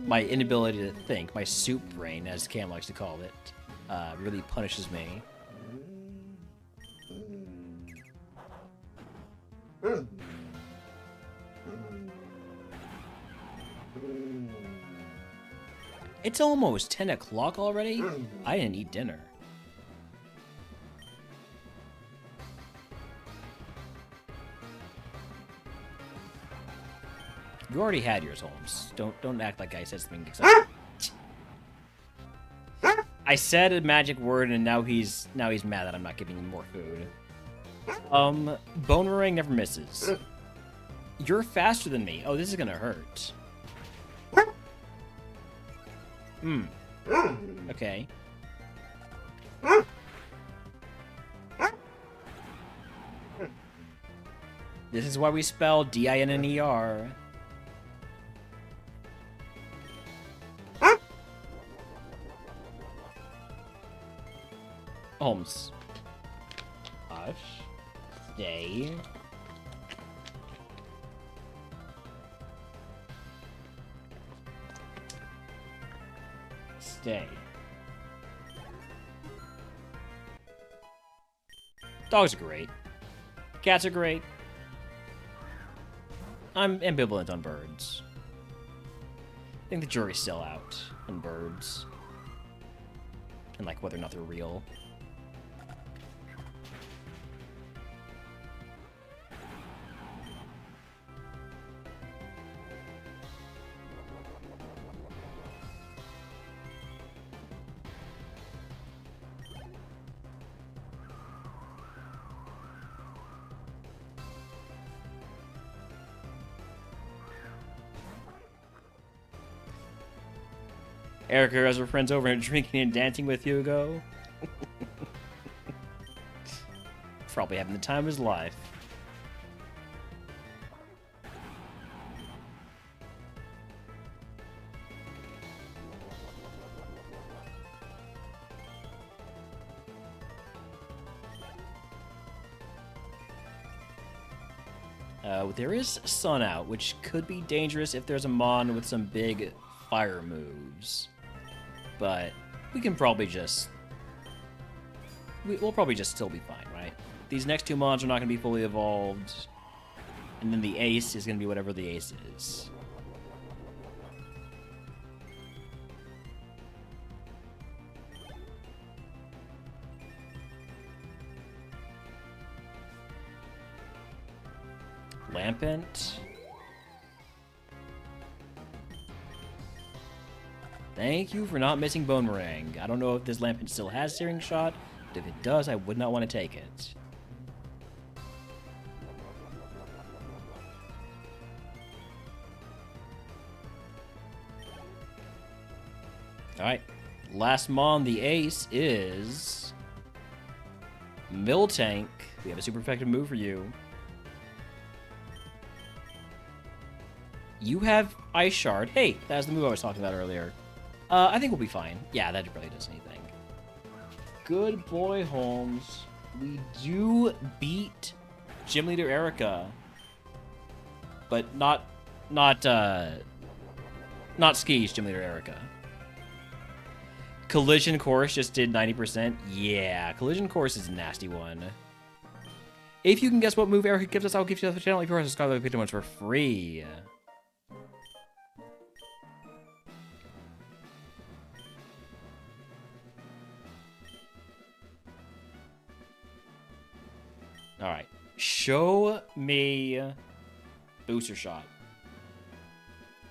my inability to think, my soup brain, as Cam likes to call it, really punishes me. It's almost 10 o'clock already? I didn't eat dinner. You already had yours, Holmes. Don't act like I said something exciting. I said a magic word and now he's mad that I'm not giving him more food. Boomerang never misses. You're faster than me. Oh, this is gonna hurt. Okay. This is why we spell D-I-N-N-E-R. Holmes. Hush. Stay. Stay. Dogs are great. Cats are great. I'm ambivalent on birds. I think the jury's still out on birds. And like whether or not they're real. Erica has her friends over and drinking and dancing with Hugo. Probably having the time of his life. There is sun out, which could be dangerous if there's a Mon with some big fire moves. But we can probably just... We'll probably just still be fine, right? These next two Mons are not going to be fully evolved. And then the Ace is going to be whatever the Ace is. Lampent. Thank you for not missing Boomerang. I don't know if this Lampent still has Searing Shot, but if it does, I would not want to take it. Alright, last Mon, the Ace, is... Miltank. We have a super effective move for you. You have Ice Shard. Hey, that was the move I was talking about earlier. I think we'll be fine. Yeah, that really does anything. Good boy, Holmes. We do beat Gym Leader Erica. But not Ski's Gym Leader Erica. Collision Course just did 90%. Yeah, Collision Course is a nasty one. If you can guess what move Erica gives us, I'll give you the channel. If you want to pick ones for free. Alright. Show me Booster Shot.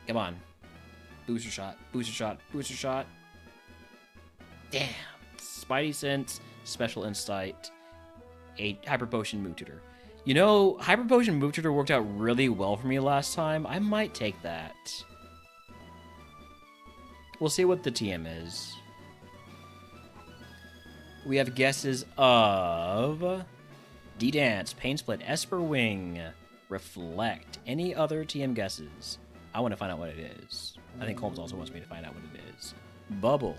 Come on. Booster Shot. Booster Shot. Booster Shot. Damn. Spidey Sense. Special Insight. A Hyper Potion Move Tutor. You know, Hyper Potion Move Tutor worked out really well for me last time. I might take that. We'll see what the TM is. We have guesses of... D-Dance, Pain Split, Esper Wing, Reflect. Any other TM guesses? I want to find out what it is. I think Holmes also wants me to find out what it is. Bubble.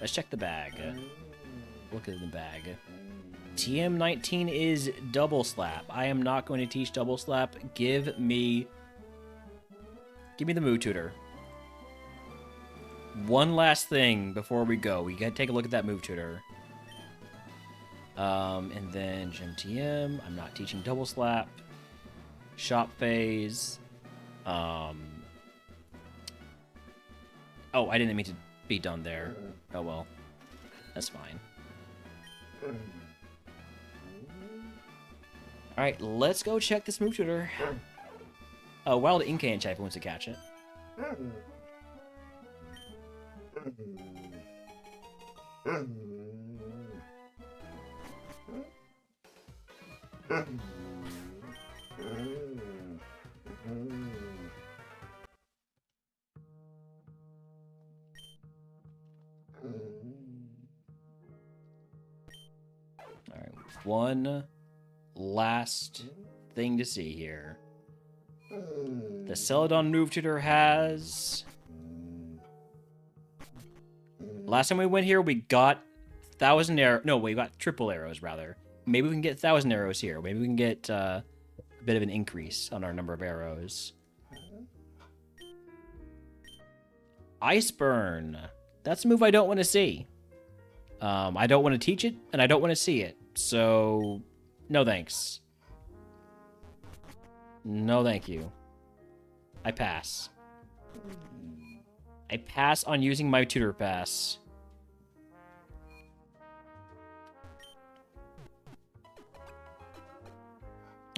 Let's check the bag. Look at the bag. TM19 is double slap. I am not going to teach double slap. Give me the mood tutor. One last thing before we go. We gotta take a look at that move tutor. And then Gym TM. I'm not teaching double slap. Shop phase. Oh, I didn't mean to be done there. Oh well. That's fine. Alright, let's go check this move tutor. Wild Incan type wants to catch it. Alright, one last thing to see here. The Celadon move tutor has... Last time we went here, we got 1,000 arrows. No, we got triple arrows, rather. Maybe we can get 1,000 arrows here. Maybe we can get a bit of an increase on our number of arrows. Ice Burn. That's a move I don't want to see. I don't want to teach it, and I don't want to see it. So, no thanks. No thank you. I pass. I pass on using my tutor pass.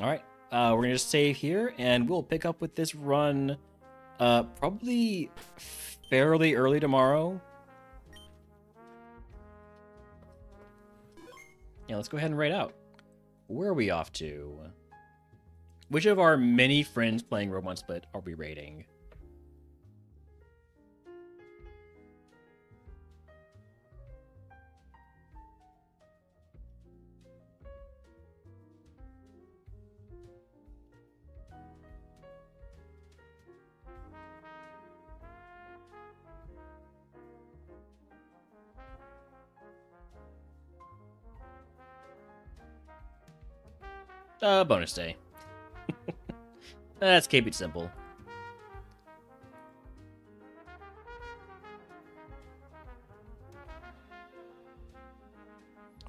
Alright, we're gonna just save here, and we'll pick up with this run probably fairly early tomorrow. Yeah, let's go ahead and write out. Where are we off to? Which of our many friends playing RogueMon Split are we rating? Bonus day. Let's keep it simple.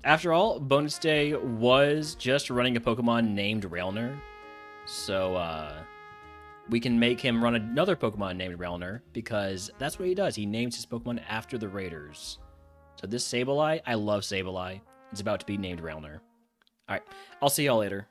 After all, bonus day was just running a Pokemon named Railner. So, we can make him run another Pokemon named Railner, because that's what he does. He names his Pokemon after the Raiders. So this Sableye, I love Sableye. It's about to be named Railner. Alright, I'll see y'all later.